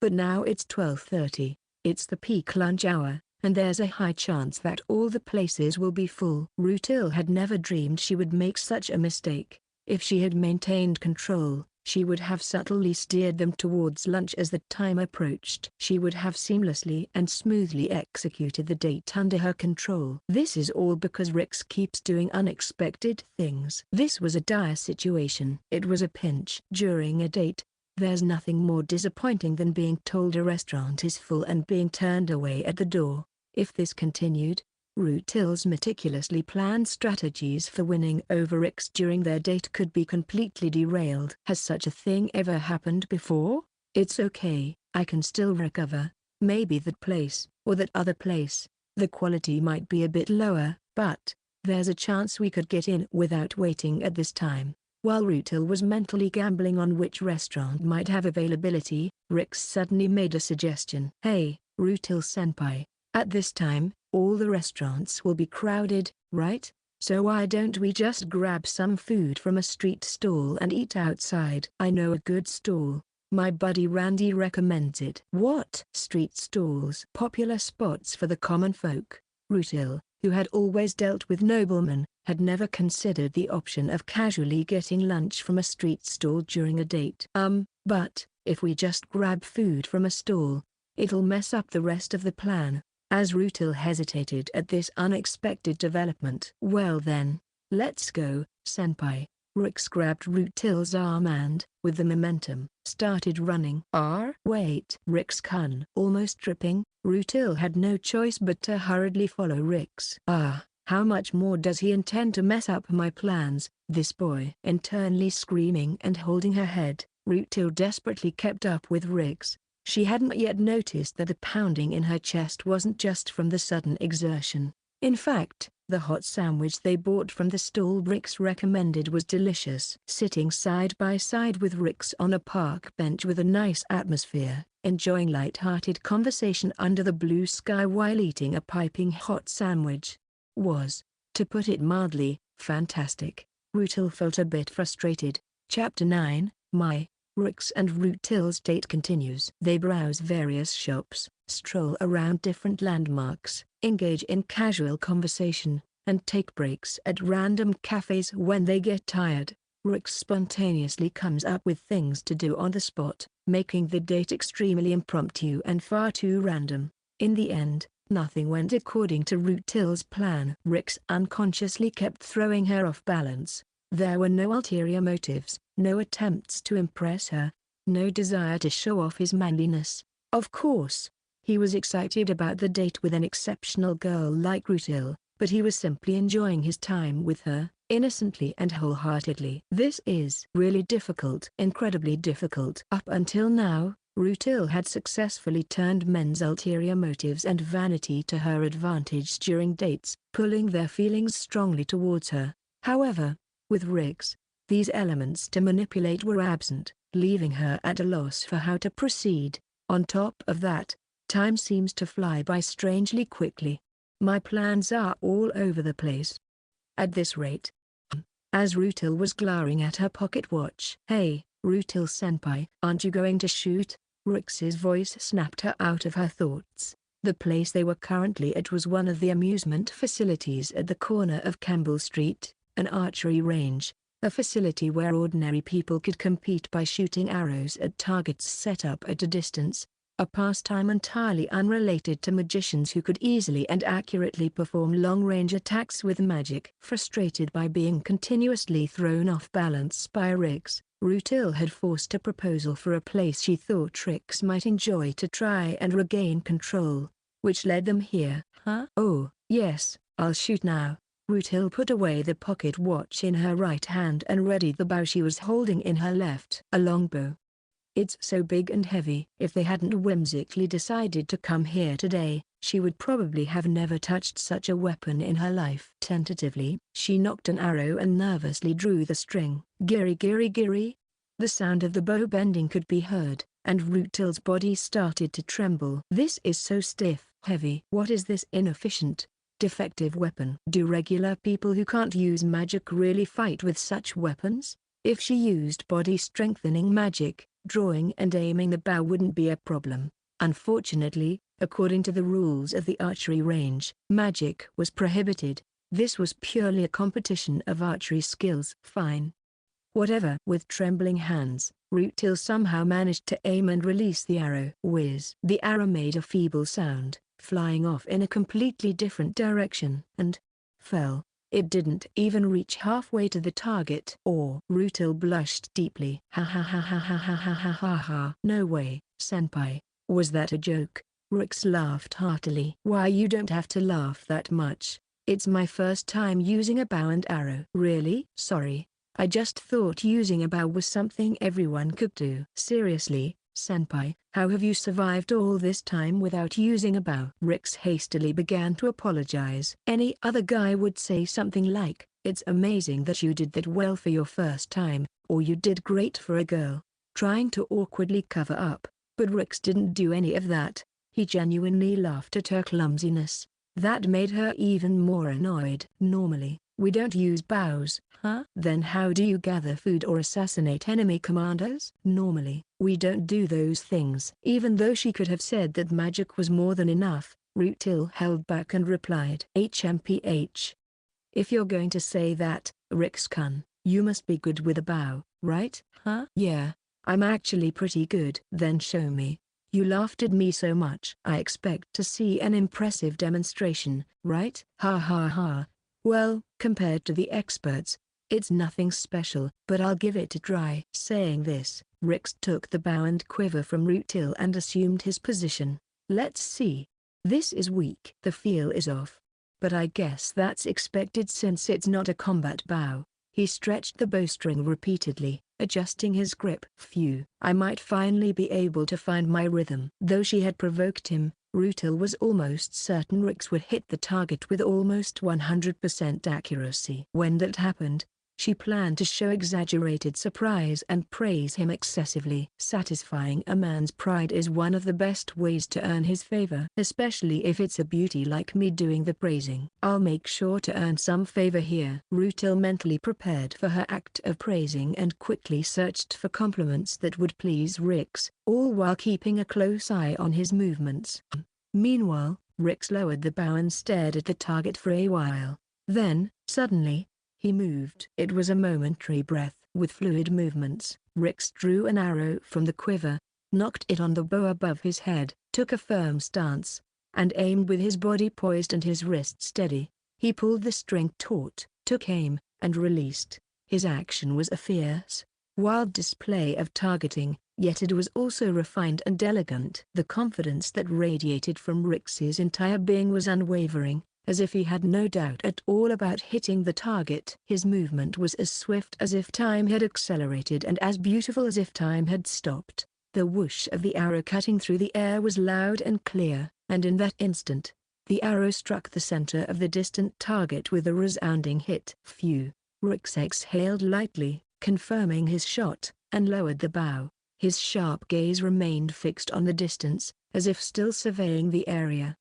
But now it's 12:30, it's the peak lunch hour, and there's a high chance that all the places will be full. Rutil had never dreamed she would make such a mistake. If she had maintained control, she would have subtly steered them towards lunch as the time approached. She would have seamlessly and smoothly executed the date under her control. This is all because Rix keeps doing unexpected things. This was a dire situation. It was a pinch. During a date, there's nothing more disappointing than being told a restaurant is full and being turned away at the door. If this continued, Rutil's meticulously planned strategies for winning over Rix during their date could be completely derailed. Has such a thing ever happened before? It's okay, I can still recover. Maybe that place, or that other place, the quality might be a bit lower, but there's a chance we could get in without waiting at this time. While Rutil was mentally gambling on which restaurant might have availability, Rix suddenly made a suggestion. "Hey, Rutil-senpai, at this time, all the restaurants will be crowded, right? So why don't we just grab some food from a street stall and eat outside? I know a good stall. My buddy Randy recommends it." "What?" "Street stalls. Popular spots for the common folk." Rutil, who had always dealt with noblemen, had never considered the option of casually getting lunch from a street stall during a date. But, if we just grab food from a stall, it'll mess up the rest of the plan." As Rutil hesitated at this unexpected development. "Well then, let's go, senpai." Rix grabbed Rutil's arm and, with the momentum, started running. Wait!" Rix-kun. Almost tripping, Rutil had no choice but to hurriedly follow Rix. How much more does he intend to mess up my plans, this boy?" Internally screaming and holding her head, Rutil desperately kept up with Rix. She hadn't yet noticed that the pounding in her chest wasn't just from the sudden exertion. In fact, the hot sandwich they bought from the stall Rix recommended was delicious. Sitting side by side with Rix on a park bench with a nice atmosphere, enjoying light-hearted conversation under the blue sky while eating a piping hot sandwich, was, to put it mildly, fantastic. Rutil felt a bit frustrated. Chapter 9, Rix and Rutil's date continues. They browse various shops, stroll around different landmarks, engage in casual conversation, and take breaks at random cafes when they get tired. Rix spontaneously comes up with things to do on the spot, making the date extremely impromptu and far too random. In the end, nothing went according to Rutil's plan. Rix unconsciously kept throwing her off balance. There were no ulterior motives, no attempts to impress her, no desire to show off his manliness. Of course, he was excited about the date with an exceptional girl like Rutil, but he was simply enjoying his time with her, innocently and wholeheartedly. This is really difficult, incredibly difficult. Up until now, Rutil had successfully turned men's ulterior motives and vanity to her advantage during dates, pulling their feelings strongly towards her. However, with Rix, these elements to manipulate were absent, leaving her at a loss for how to proceed. On top of that, time seems to fly by strangely quickly. My plans are all over the place. At this rate. As Rutil was glaring at her pocket watch. "Hey, Rutil-senpai, aren't you going to shoot? Rix's voice snapped her out of her thoughts. The place they were currently at was one of the amusement facilities at the corner of Campbell Street, an archery range, a facility where ordinary people could compete by shooting arrows at targets set up at a distance, a pastime entirely unrelated to magicians who could easily and accurately perform long-range attacks with magic. Frustrated by being continuously thrown off balance by Rix, Rutil had forced a proposal for a place she thought Rix might enjoy to try and regain control, which led them here. Huh? Oh, yes, I'll shoot now. Rutil put away the pocket watch in her right hand and readied the bow she was holding in her left. A longbow. It's so big and heavy. If they hadn't whimsically decided to come here today, she would probably have never touched such a weapon in her life. Tentatively, she nocked an arrow and nervously drew the string. Giri giri giri. The sound of the bow bending could be heard, and Rutil's body started to tremble. This is so stiff, heavy. What is this inefficient, defective weapon? Do regular people who can't use magic really fight with such weapons? If she used body-strengthening magic, drawing and aiming the bow wouldn't be a problem. Unfortunately, according to the rules of the archery range, magic was prohibited. This was purely a competition of archery skills. Fine. Whatever. With trembling hands, Rutil somehow managed to aim and release the arrow. Whiz. The arrow made a feeble sound, flying off in a completely different direction, and fell. It didn't even reach halfway to the target. Or Rutil blushed deeply. Ha ha ha ha ha ha ha ha ha ha. No way, senpai. Was that a joke? Rix laughed heartily. Why, you don't have to laugh that much. It's my first time using a bow and arrow. Really? Sorry. I just thought using a bow was something everyone could do. Seriously, senpai, how have you survived all this time without using a bow? Rix hastily began to apologize. Any other guy would say something like, "It's amazing that you did that well for your first time," or "You did great for a girl," trying to awkwardly cover up. But Rix didn't do any of that. He genuinely laughed at her clumsiness. That made her even more annoyed. Normally, we don't use bows. Huh? Then how do you gather food or assassinate enemy commanders? Normally, we don't do those things. Even though she could have said that magic was more than enough, Rutil held back and replied, HMPH. If you're going to say that, Rix-kun, you must be good with a bow, right? Huh? Yeah, I'm actually pretty good. Then show me. You laughed at me so much. I expect to see an impressive demonstration, right? Ha ha ha. Well, compared to the experts, it's nothing special, but I'll give it a try. Saying this, Rix took the bow and quiver from Rutil and assumed his position. Let's see. This is weak. The feel is off. But I guess that's expected since it's not a combat bow. He stretched the bowstring repeatedly, adjusting his grip. Phew. I might finally be able to find my rhythm. Though she had provoked him, Rutil was almost certain Rix would hit the target with almost 100% accuracy. When that happened, she planned to show exaggerated surprise and praise him excessively. Satisfying a man's pride is one of the best ways to earn his favor, especially if it's a beauty like me doing the praising. I'll make sure to earn some favor here. Rutil mentally prepared for her act of praising and quickly searched for compliments that would please Rix, all while keeping a close eye on his movements. Meanwhile, Rix lowered the bow and stared at the target for a while. Then, suddenly, he moved. It was a momentary breath. With fluid movements, Rix drew an arrow from the quiver, knocked it on the bow above his head, took a firm stance, and aimed with his body poised and his wrist steady. He pulled the string taut, took aim, and released. His action was a fierce, wild display of targeting, yet it was also refined and elegant. The confidence that radiated from Rix's entire being was unwavering, as if he had no doubt at all about hitting the target. His movement was as swift as if time had accelerated and as beautiful as if time had stopped. The whoosh of the arrow cutting through the air was loud and clear, and in that instant, the arrow struck the center of the distant target with a resounding hit. Phew. Rix exhaled lightly, confirming his shot, and lowered the bow. His sharp gaze remained fixed on the distance, as if still surveying the area.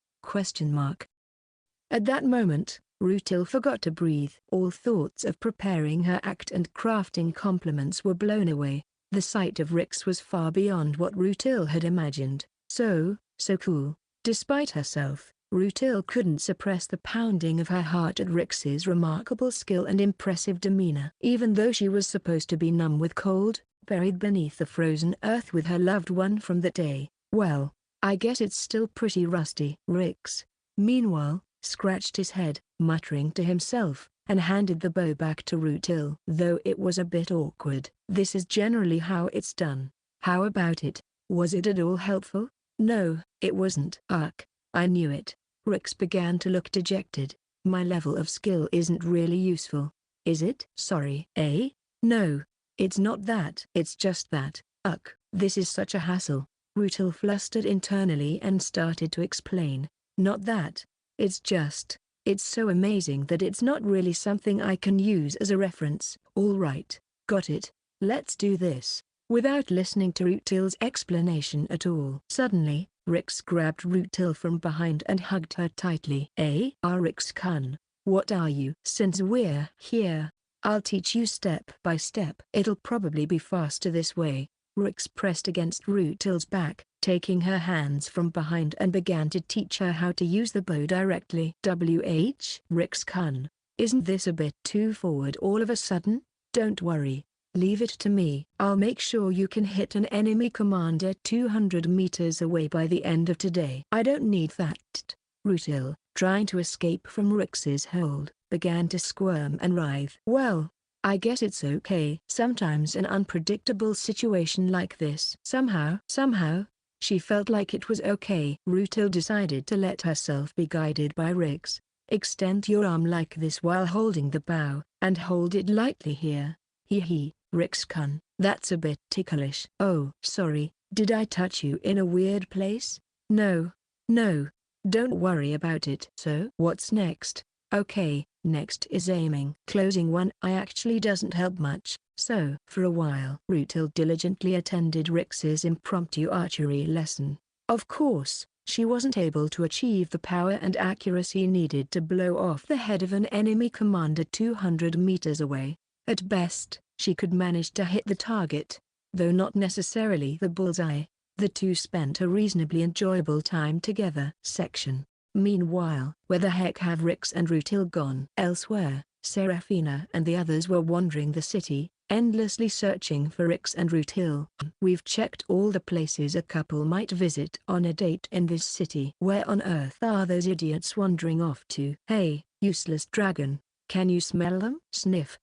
At that moment, Rutil forgot to breathe. All thoughts of preparing her act and crafting compliments were blown away. The sight of Rix was far beyond what Rutil had imagined. So cool. Despite herself, Rutil couldn't suppress the pounding of her heart at Rix's remarkable skill and impressive demeanor. Even though she was supposed to be numb with cold, buried beneath the frozen earth with her loved one from that day, well, I guess it's still pretty rusty. Rix, meanwhile, scratched his head, muttering to himself, and handed the bow back to Rutil. Though it was a bit awkward. This is generally how it's done. How about it? Was it at all helpful? No, it wasn't. Ugh, I knew it. Rix began to look dejected. My level of skill isn't really useful. Is it? Sorry. No, it's not that. It's just that. Ugh, this is such a hassle. Rutil flustered internally and started to explain. Not that. It's just, it's so amazing that it's not really something I can use as a reference. All right, got it. Let's do this. Without listening to Rutil's explanation at all. Suddenly, Rix grabbed Rutil from behind and hugged her tightly. Rix-kun, what are you? Since we're here, I'll teach you step by step. It'll probably be faster this way. Rix pressed against Rutil's back, taking her hands from behind and began to teach her how to use the bow directly. Rix-kun, isn't this a bit too forward all of a sudden? Don't worry. Leave it to me. I'll make sure you can hit an enemy commander 200 meters away by the end of today. I don't need that. Rutil, trying to escape from Rix's hold, began to squirm and writhe. Well, I guess it's okay. Sometimes an unpredictable situation like this. Somehow, she felt like it was okay. Rutil decided to let herself be guided by Rix. Extend your arm like this while holding the bow, and hold it lightly here. Rix-kun, that's a bit ticklish. Oh, sorry, did I touch you in a weird place? No, don't worry about it. So what's next? Okay, next is aiming. Closing one eye actually doesn't help much, so for a while Rutil diligently attended Rix's impromptu archery lesson. Of course, she wasn't able to achieve the power and accuracy needed to blow off the head of an enemy commander 200 meters away. At best, she could manage to hit the target, though not necessarily the bullseye. The two spent a reasonably enjoyable time together. Meanwhile, where the heck have Rix and Rutil gone? Elsewhere, Seraphina and the others were wandering the city, endlessly searching for Rix and Rutil. We've checked all the places a couple might visit on a date in this city. Where on earth are those idiots wandering off to? Hey, useless dragon, can you smell them? Sniff.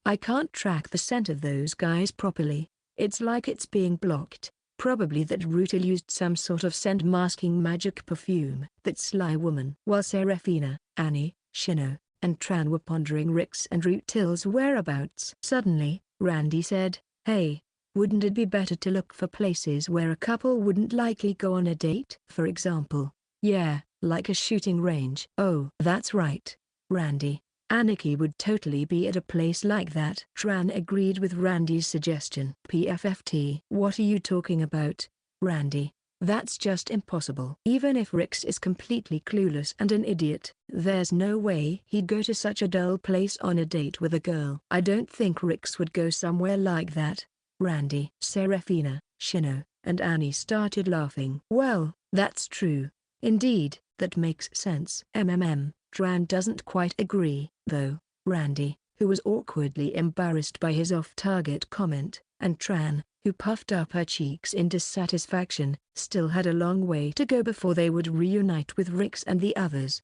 I can't track the scent of those guys properly. It's like it's being blocked. Probably that Rutil used some sort of scent masking magic perfume. That sly woman. While Seraphina, Annie, Shino, and Tran were pondering Rix and Rutil's whereabouts. Suddenly, Randy said, "Hey, wouldn't it be better to look for places where a couple wouldn't likely go on a date? For example, yeah, like a shooting range." "Oh, that's right, Randy. Aniki would totally be at a place like that." Tran agreed with Randy's suggestion. PFFT. What are you talking about, Randy? That's just impossible. Even if Rix is completely clueless and an idiot, there's no way he'd go to such a dull place on a date with a girl. I don't think Rix would go somewhere like that, Randy. Seraphina, Shino, and Annie started laughing. Well, that's true. Indeed, that makes sense. Tran doesn't quite agree, though. Randy, who was awkwardly embarrassed by his off-target comment, and Tran, who puffed up her cheeks in dissatisfaction, still had a long way to go before they would reunite with Rix and the others.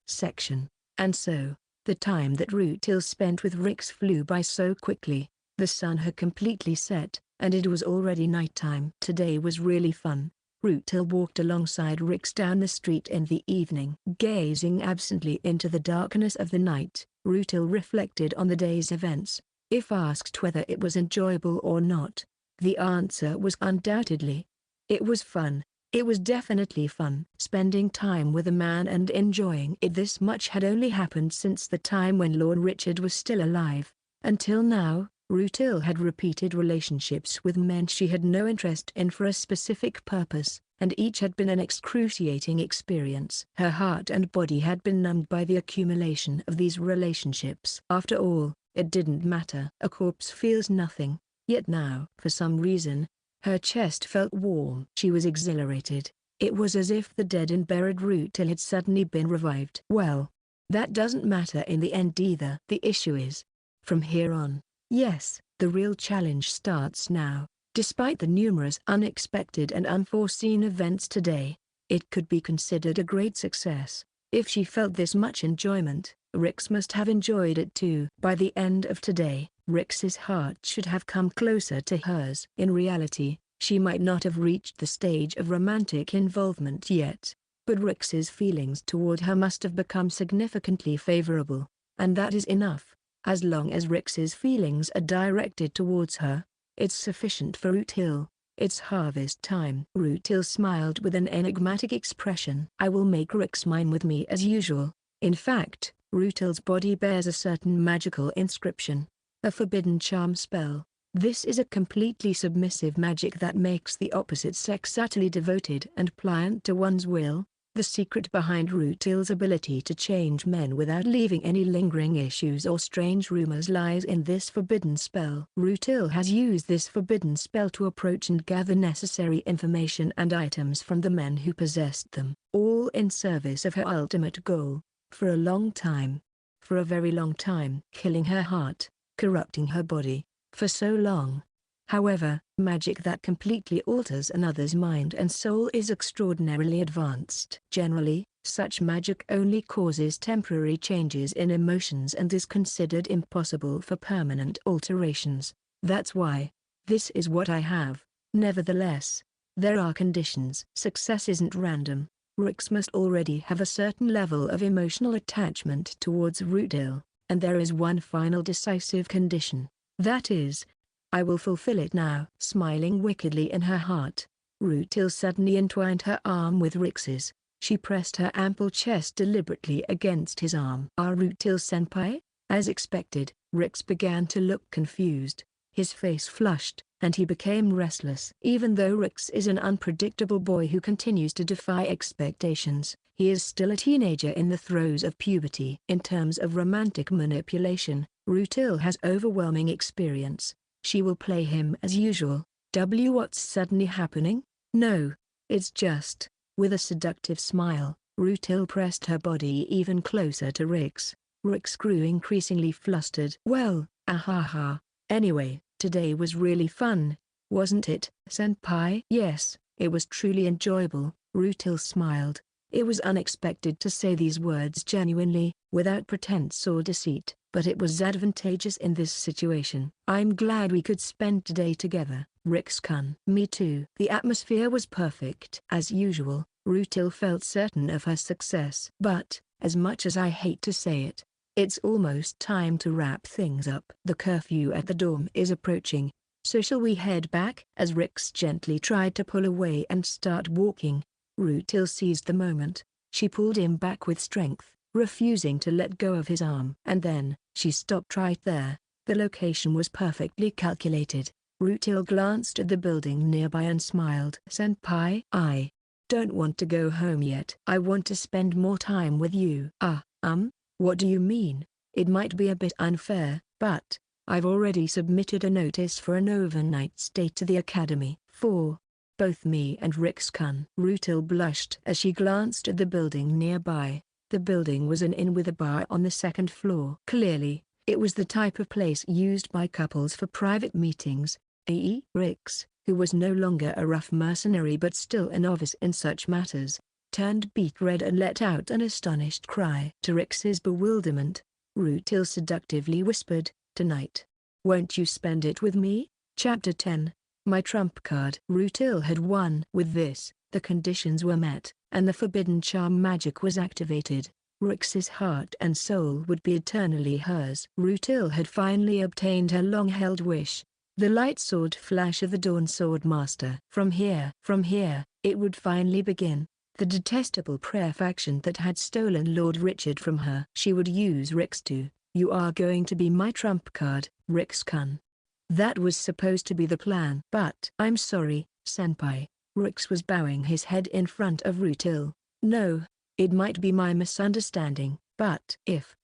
And so, the time that Rutil spent with Rix flew by so quickly. The sun had completely set, and it was already nighttime. Today was really fun. Rutil walked alongside Rix down the street in the evening. Gazing absently into the darkness of the night, Rutil reflected on the day's events. If asked whether it was enjoyable or not, the answer was undoubtedly. It was fun. It was definitely fun. Spending time with a man and enjoying it this much had only happened since the time when Lord Richard was still alive. Until now, Rutil had repeated relationships with men she had no interest in for a specific purpose, and each had been an excruciating experience. Her heart and body had been numbed by the accumulation of these relationships. After all, it didn't matter. A corpse feels nothing. Yet now, for some reason, her chest felt warm. She was exhilarated. It was as if the dead and buried Rutil had suddenly been revived. Well, that doesn't matter in the end either. The issue is, from here on, yes, the real challenge starts now. Despite the numerous unexpected and unforeseen events today, it could be considered a great success. If she felt this much enjoyment, Rix must have enjoyed it too. By the end of today, Rix's heart should have come closer to hers. In reality, she might not have reached the stage of romantic involvement yet, but Rix's feelings toward her must have become significantly favorable, and that is enough. As long as Rix's feelings are directed towards her, it's sufficient for Rutil. It's harvest time. Rutil smiled with an enigmatic expression. I will make Rix mine with me as usual. In fact, Rutil's body bears a certain magical inscription, a forbidden charm spell. This is a completely submissive magic that makes the opposite sex utterly devoted and pliant to one's will. The secret behind Rutil's ability to change men without leaving any lingering issues or strange rumors lies in this forbidden spell. Rutil has used this forbidden spell to approach and gather necessary information and items from the men who possessed them, all in service of her ultimate goal, for a long time. For a very long time. Killing her heart, corrupting her body, for so long. However, magic that completely alters another's mind and soul is extraordinarily advanced. Generally, such magic only causes temporary changes in emotions and is considered impossible for permanent alterations. That's why. This is what I have. Nevertheless, there are conditions. Success isn't random. Rix must already have a certain level of emotional attachment towards Rutil, and there is one final decisive condition. That is, I will fulfill it now. Smiling wickedly in her heart, Rutil suddenly entwined her arm with Rix's. She pressed her ample chest deliberately against his arm. Rutil-senpai? As expected, Rix began to look confused. His face flushed, and he became restless. Even though Rix is an unpredictable boy who continues to defy expectations, he is still a teenager in the throes of puberty. In terms of romantic manipulation, Rutil has overwhelming experience. She will play him as usual. What's suddenly happening? No, it's just. With a seductive smile, Rutil pressed her body even closer to Rix. Rix grew increasingly flustered. Well, ahaha. Anyway, today was really fun, wasn't it, senpai? Yes, it was truly enjoyable, Rutil smiled. It was unexpected to say these words genuinely, without pretense or deceit, but it was advantageous in this situation. I'm glad we could spend today together, Rix-kun. Me too. The atmosphere was perfect. As usual, Rutil felt certain of her success. But, as much as I hate to say it, it's almost time to wrap things up. The curfew at the dorm is approaching, so shall we head back? As Rix gently tried to pull away and start walking, Rutil seized the moment. She pulled him back with strength, refusing to let go of his arm. And then, she stopped right there. The location was perfectly calculated. Rutil glanced at the building nearby and smiled. Senpai, I don't want to go home yet. I want to spend more time with you. What do you mean? It might be a bit unfair, but I've already submitted a notice for an overnight stay to the academy. For both me and Rix-kun. Rutil blushed as she glanced at the building nearby. The building was an inn with a bar on the second floor. Clearly, it was the type of place used by couples for private meetings. Rix, who was no longer a rough mercenary but still a novice in such matters, turned beet red and let out an astonished cry. To Rix's bewilderment, Rutil seductively whispered, "Tonight. Won't you spend it with me?" Chapter 10. My trump card. Rutil had won. With this, the conditions were met, and the forbidden charm magic was activated. Rix's heart and soul would be eternally hers. Rutil had finally obtained her long-held wish. The light sword flash of the Dawn Sword Master. From here, it would finally begin. The detestable prayer faction that had stolen Lord Richard from her. She would use Rix to, "You are going to be my trump card, Rix-kun." That was supposed to be the plan. But I'm sorry, senpai. Rix was bowing his head in front of Rutil. No, it might be my misunderstanding, but if,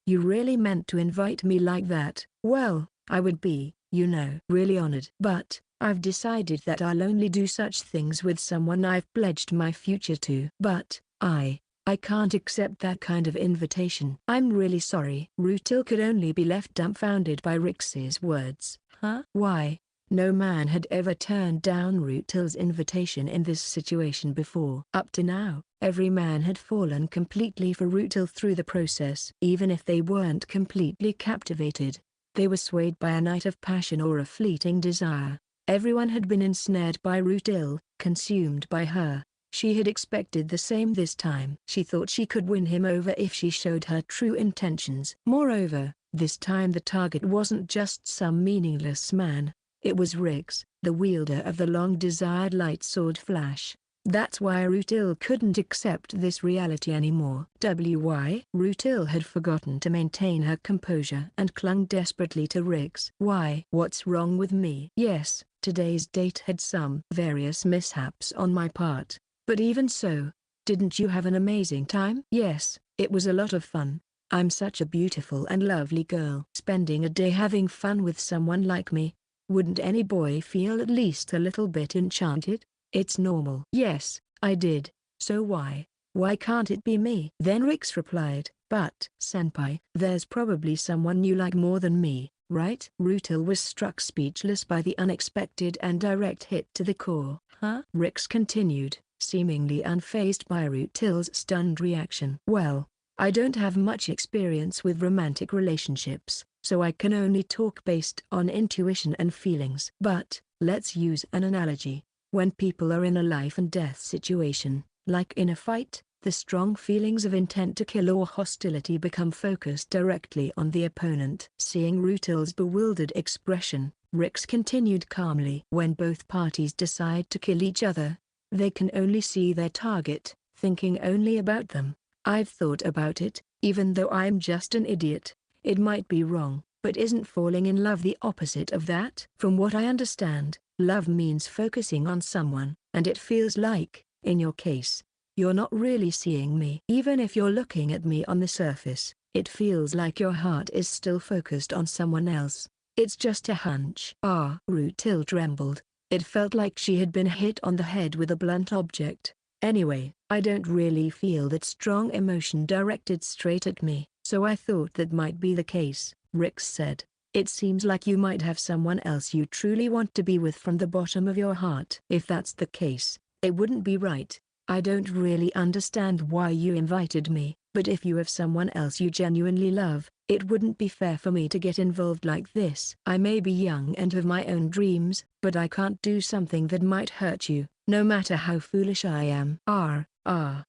you really meant to invite me like that, well, I would be really honored. But I've decided that I'll only do such things with someone I've pledged my future to. But I can't accept that kind of invitation. I'm really sorry. Rutil could only be left dumbfounded by Rix's words. Huh? Why? No man had ever turned down Rutil's invitation in this situation before. Up to now, every man had fallen completely for Rutil through the process. Even if they weren't completely captivated, they were swayed by a night of passion or a fleeting desire. Everyone had been ensnared by Rutil, consumed by her. She had expected the same this time. She thought she could win him over if she showed her true intentions. Moreover, this time the target wasn't just some meaningless man. It was Rix, the wielder of the long-desired light sword flash. That's why Rutil couldn't accept this reality anymore. Rutil had forgotten to maintain her composure and clung desperately to Rix. Why? What's wrong with me? Yes, today's date had some various mishaps on my part. But even so, didn't you have an amazing time? Yes, it was a lot of fun. I'm such a beautiful and lovely girl. Spending a day having fun with someone like me, wouldn't any boy feel at least a little bit enchanted? It's normal. Yes, I did. So why can't it be me? Then Rix replied, but senpai, there's probably someone you like more than me, right? Rutil was struck speechless by the unexpected and direct hit to the core. Huh? Rix continued, seemingly unfazed by Rutil's stunned reaction. Well, I don't have much experience with romantic relationships, so I can only talk based on intuition and feelings. But, let's use an analogy. When people are in a life and death situation, like in a fight, the strong feelings of intent to kill or hostility become focused directly on the opponent. Seeing Rutil's bewildered expression, Rix continued calmly. When both parties decide to kill each other, they can only see their target, thinking only about them. I've thought about it, even though I'm just an idiot. It might be wrong, but isn't falling in love the opposite of that? From what I understand, love means focusing on someone, and it feels like, in your case, you're not really seeing me. Even if you're looking at me on the surface, it feels like your heart is still focused on someone else. It's just a hunch. Rutil trembled. It felt like she had been hit on the head with a blunt object. Anyway, I don't really feel that strong emotion directed straight at me, so I thought that might be the case, Rix said. It seems like you might have someone else you truly want to be with from the bottom of your heart. If that's the case, it wouldn't be right. I don't really understand why you invited me, but if you have someone else you genuinely love, it wouldn't be fair for me to get involved like this. I may be young and have my own dreams, but I can't do something that might hurt you, no matter how foolish I am.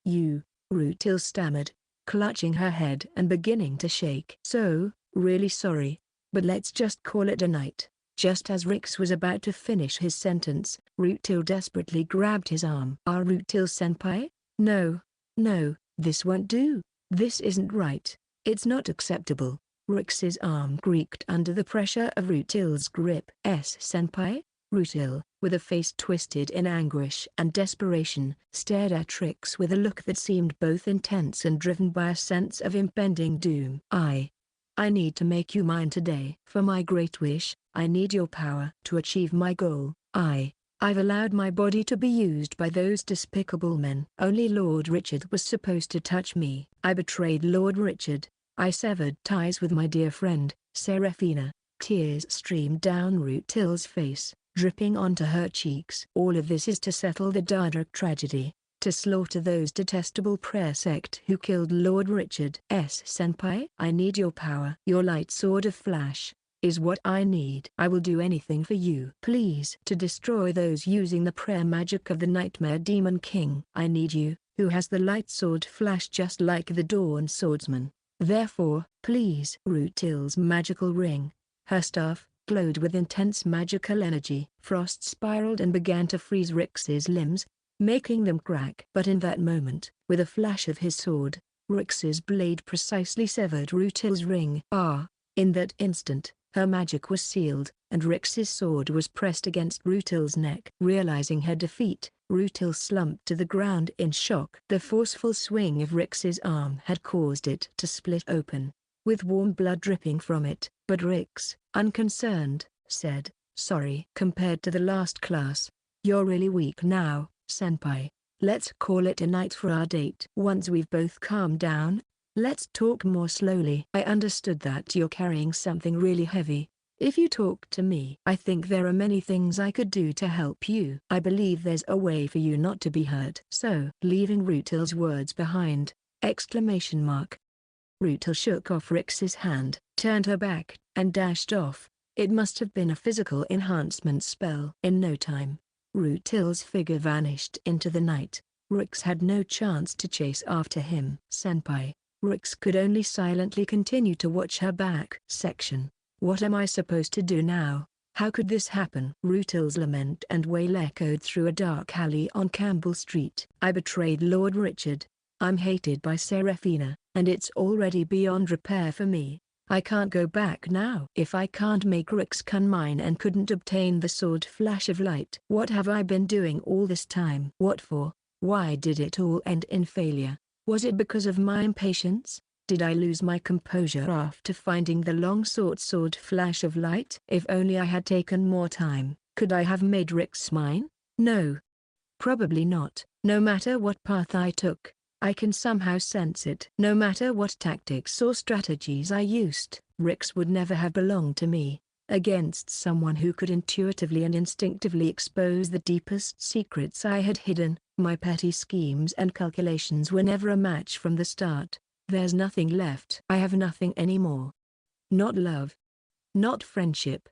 You, Rutil stammered, clutching her head and beginning to shake. So, really sorry, but let's just call it a night. Just as Rix was about to finish his sentence, Rutil desperately grabbed his arm. Rutil-senpai? No, this won't do. This isn't right. It's not acceptable. Rix's arm creaked under the pressure of Rutil's grip. Senpai? Rutil, with a face twisted in anguish and desperation, stared at Rix with a look that seemed both intense and driven by a sense of impending doom. I need to make you mine today. For my great wish, I need your power. To achieve my goal, I've allowed my body to be used by those despicable men. Only Lord Richard was supposed to touch me. I betrayed Lord Richard. I severed ties with my dear friend, Serafina. Tears streamed down Rutil's face, dripping onto her cheeks. All of this is to settle the Dardrak tragedy, to slaughter those detestable prayer sect who killed Lord Richard. Senpai? I need your power. Your light sword of flash is what I need. I will do anything for you. Please. To destroy those using the prayer magic of the Nightmare Demon King. I need you, who has the light sword flash just like the Dawn Swordsman. Therefore, please. Rutil's magical ring, her staff, glowed with intense magical energy. Frost spiraled and began to freeze Rix's limbs, making them crack. But in that moment, with a flash of his sword, Rix's blade precisely severed Rutil's ring. In that instant, her magic was sealed, and Rix's sword was pressed against Rutil's neck. Realizing her defeat, Rutil slumped to the ground in shock. The forceful swing of Rix's arm had caused it to split open, with warm blood dripping from it. But Rix, unconcerned, said, sorry. Compared to the last class, you're really weak now, senpai. Let's call it a night for our date. Once we've both calmed down, let's talk more slowly. I understood that you're carrying something really heavy. If you talk to me, I think there are many things I could do to help you. I believe there's a way for you not to be hurt. So, leaving Rutil's words behind, exclamation mark. Rutil shook off Rix's hand, turned her back, and dashed off. It must have been a physical enhancement spell. In no time, Rutil's figure vanished into the night. Rix had no chance to chase after him. Senpai. Rix could only silently continue to watch her back. Section. What am I supposed to do now? How could this happen? Rutil's lament and wail echoed through a dark alley on Campbell Street. I betrayed Lord Richard. I'm hated by Seraphina, and it's already beyond repair for me. I can't go back now. If I can't make Rix-kun mine and couldn't obtain the sword flash of light, what have I been doing all this time? What for? Why did it all end in failure? Was it because of my impatience? Did I lose my composure after finding the long-sought sword flash of light? If only I had taken more time, could I have made Rix mine? No. Probably not. No matter what path I took, I can somehow sense it. No matter what tactics or strategies I used, Rix would never have belonged to me. Against someone who could intuitively and instinctively expose the deepest secrets I had hidden, my petty schemes and calculations were never a match from the start. There's nothing left. I have nothing anymore. Not love. Not friendship.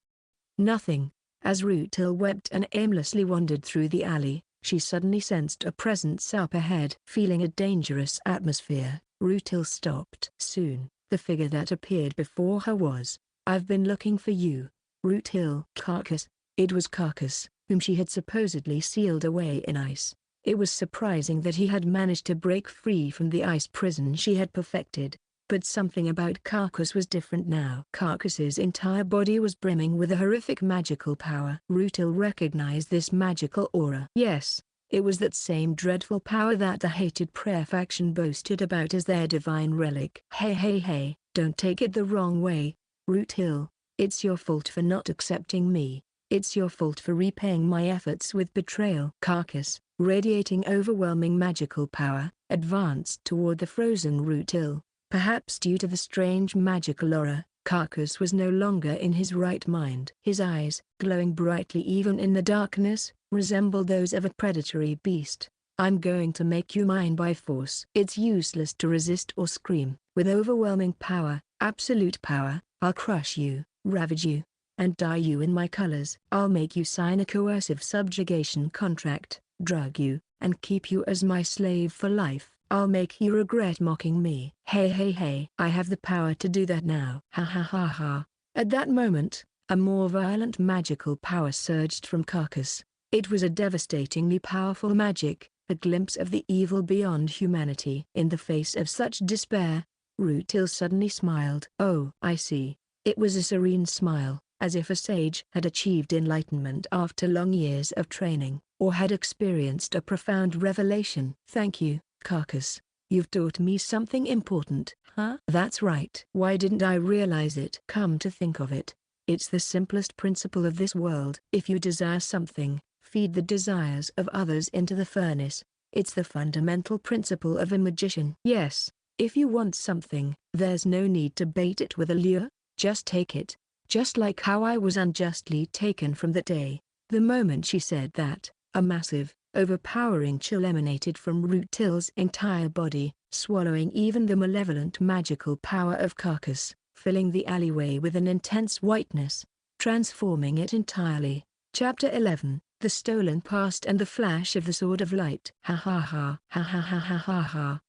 Nothing. As Rutil wept and aimlessly wandered through the alley, she suddenly sensed a presence up ahead. Feeling a dangerous atmosphere, Rutil stopped. Soon, the figure that appeared before her was, I've been looking for you, Rutil. Carcass. It was Carcass, whom she had supposedly sealed away in ice. It was surprising that he had managed to break free from the ice prison she had perfected, but something about Carcass was different now. Carcass's entire body was brimming with a horrific magical power. Rutil recognized this magical aura. Yes, it was that same dreadful power that the hated prayer faction boasted about as their divine relic. Hey, don't take it the wrong way, Rutil. It's your fault for not accepting me. It's your fault for repaying my efforts with betrayal. Carcass, radiating overwhelming magical power, advanced toward the frozen Rutil. Perhaps due to the strange magical aura, Carcass was no longer in his right mind. His eyes, glowing brightly even in the darkness, resembled those of a predatory beast. I'm going to make you mine by force. It's useless to resist or scream. With overwhelming power, absolute power, I'll crush you, ravage you, and dye you in my colors. I'll make you sign a coercive subjugation contract, drug you, and keep you as my slave for life. I'll make you regret mocking me. Hey. I have the power to do that now. Ha. At that moment, a more violent magical power surged from Carcass. It was a devastatingly powerful magic, a glimpse of the evil beyond humanity. In the face of such despair, Rutil suddenly smiled. Oh, I see. It was a serene smile, as if a sage had achieved enlightenment after long years of training, or had experienced a profound revelation. Thank you, Carcass. You've taught me something important. Huh? That's right. Why didn't I realize it? Come to think of it, it's the simplest principle of this world. If you desire something, feed the desires of others into the furnace. It's the fundamental principle of a magician. Yes, if you want something, there's no need to bait it with a lure, just take it. Just like how I was unjustly taken from that day. The moment she said that, a massive, overpowering chill emanated from Rutil's entire body, swallowing even the malevolent magical power of Carcass, filling the alleyway with an intense whiteness, transforming it entirely. Chapter 11, The Stolen Past and the Flash of the Sword of Light. Ha.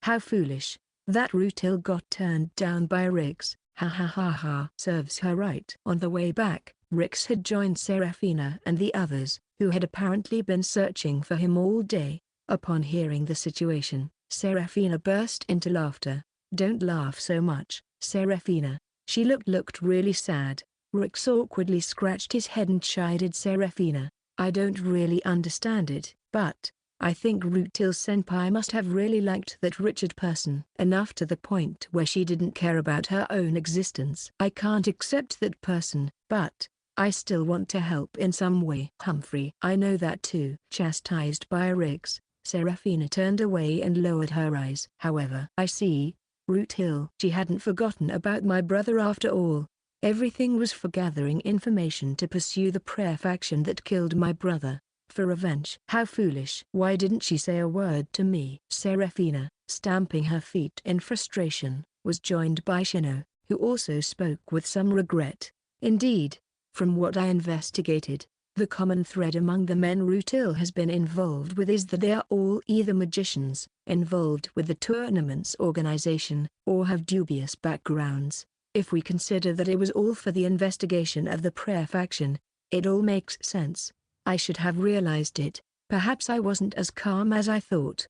How foolish. That Rutil got turned down by Rix. Ha. Serves her right. On the way back, Rix had joined Seraphina and the others, who had apparently been searching for him all day. Upon hearing the situation, Seraphina burst into laughter. Don't laugh so much, Seraphina. She looked really sad. Rix awkwardly scratched his head and chided Seraphina. I don't really understand it, but I think Rutil-senpai must have really liked that Richard person enough to the point where she didn't care about her own existence. I can't accept that person, but I still want to help in some way. Humphrey, I know that too. Chastised by Riggs, Seraphina turned away and lowered her eyes. However, I see, Root Hill. She hadn't forgotten about my brother after all. Everything was for gathering information to pursue the prayer faction that killed my brother. For revenge. How foolish. Why didn't she say a word to me? Seraphina, stamping her feet in frustration, was joined by Shino, who also spoke with some regret. Indeed, from what I investigated, the common thread among the men Root Hill has been involved with is that they are all either magicians, involved with the tournament's organization, or have dubious backgrounds. If we consider that it was all for the investigation of the prayer faction, it all makes sense. I should have realized it. Perhaps I wasn't as calm as I thought.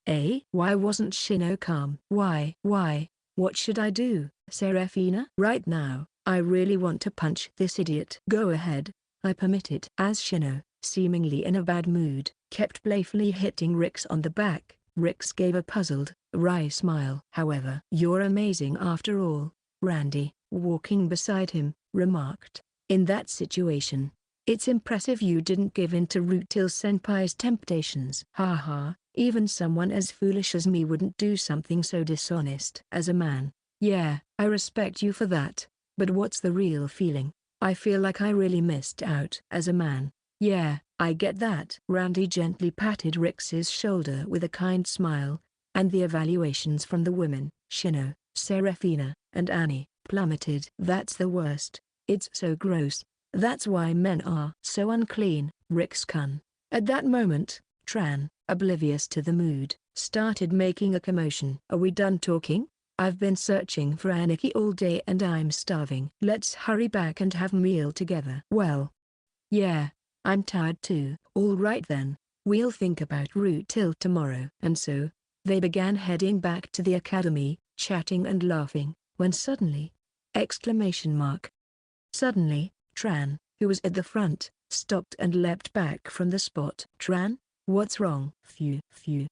Why wasn't Shino calm? Why? What should I do, Seraphina? Right now, I really want to punch this idiot. Go ahead, I permit it. As Shino, seemingly in a bad mood, kept playfully hitting Rix on the back, Rix gave a puzzled, wry smile. However, you're amazing after all, Randy, walking beside him, remarked. In that situation, it's impressive you didn't give in to Root Hill Senpai's temptations. Haha, even someone as foolish as me wouldn't do something so dishonest. As a man, yeah, I respect you for that, but what's the real feeling? I feel like I really missed out. As a man, yeah, I get that. Randy gently patted Rix's shoulder with a kind smile, and the evaluations from the women, Shino, Seraphina, and Annie, plummeted. That's the worst. It's so gross. That's why men are so unclean, Rix-kun. At that moment, Tran, oblivious to the mood, started making a commotion. Are we done talking? I've been searching for Aniki all day and I'm starving. Let's hurry back and have meal together. Well, yeah, I'm tired too. All right then, we'll think about Root Hill tomorrow. And so, they began heading back to the academy, chatting and laughing, when suddenly, Suddenly, Tran, who was at the front, stopped and leapt back from the spot. Tran, what's wrong? Phew.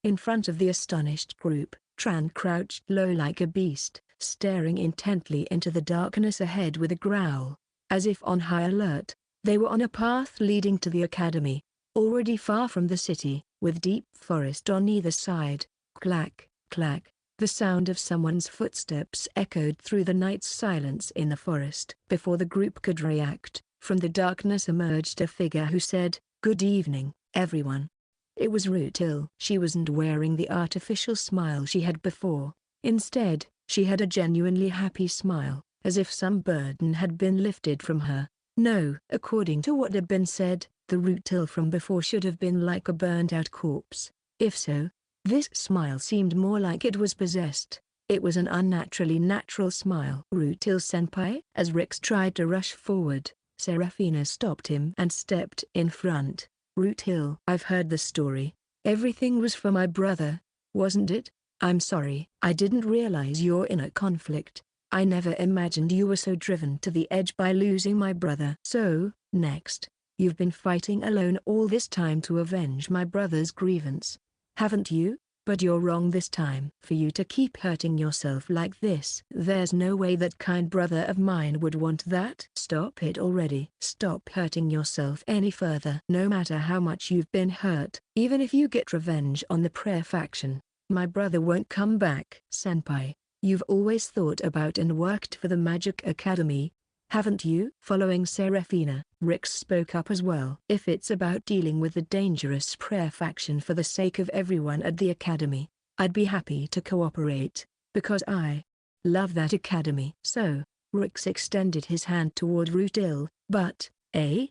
In front of the astonished group, Tran crouched low like a beast, staring intently into the darkness ahead with a growl. As if on high alert, they were on a path leading to the academy, already far from the city, with deep forest on either side. Clack, clack. The sound of someone's footsteps echoed through the night's silence in the forest. Before the group could react, from the darkness emerged a figure who said, "Good evening, everyone." It was Root Hill. She wasn't wearing the artificial smile she had before. Instead, she had a genuinely happy smile, as if some burden had been lifted from her. No, according to what had been said, the Root Hill from before should have been like a burned-out corpse. If so, this smile seemed more like it was possessed. It was an unnaturally natural smile. Root Hill Senpai? As Rix tried to rush forward, Seraphina stopped him and stepped in front. Root Hill. I've heard the story. Everything was for my brother, wasn't it? I'm sorry. I didn't realize you're in a conflict. I never imagined you were so driven to the edge by losing my brother. So, next, you've been fighting alone all this time to avenge my brother's grievance, haven't you? But you're wrong this time. For you to keep hurting yourself like this, there's no way that kind brother of mine would want that. Stop it already. Stop hurting yourself any further. No matter how much you've been hurt, even if you get revenge on the prayer faction, my brother won't come back. Senpai, you've always thought about and worked for the Magic Academy, haven't you? Following Seraphina, Rix spoke up as well. If it's about dealing with the dangerous prayer faction for the sake of everyone at the academy, I'd be happy to cooperate, because I love that academy. So, Rix extended his hand toward Root Hill, but,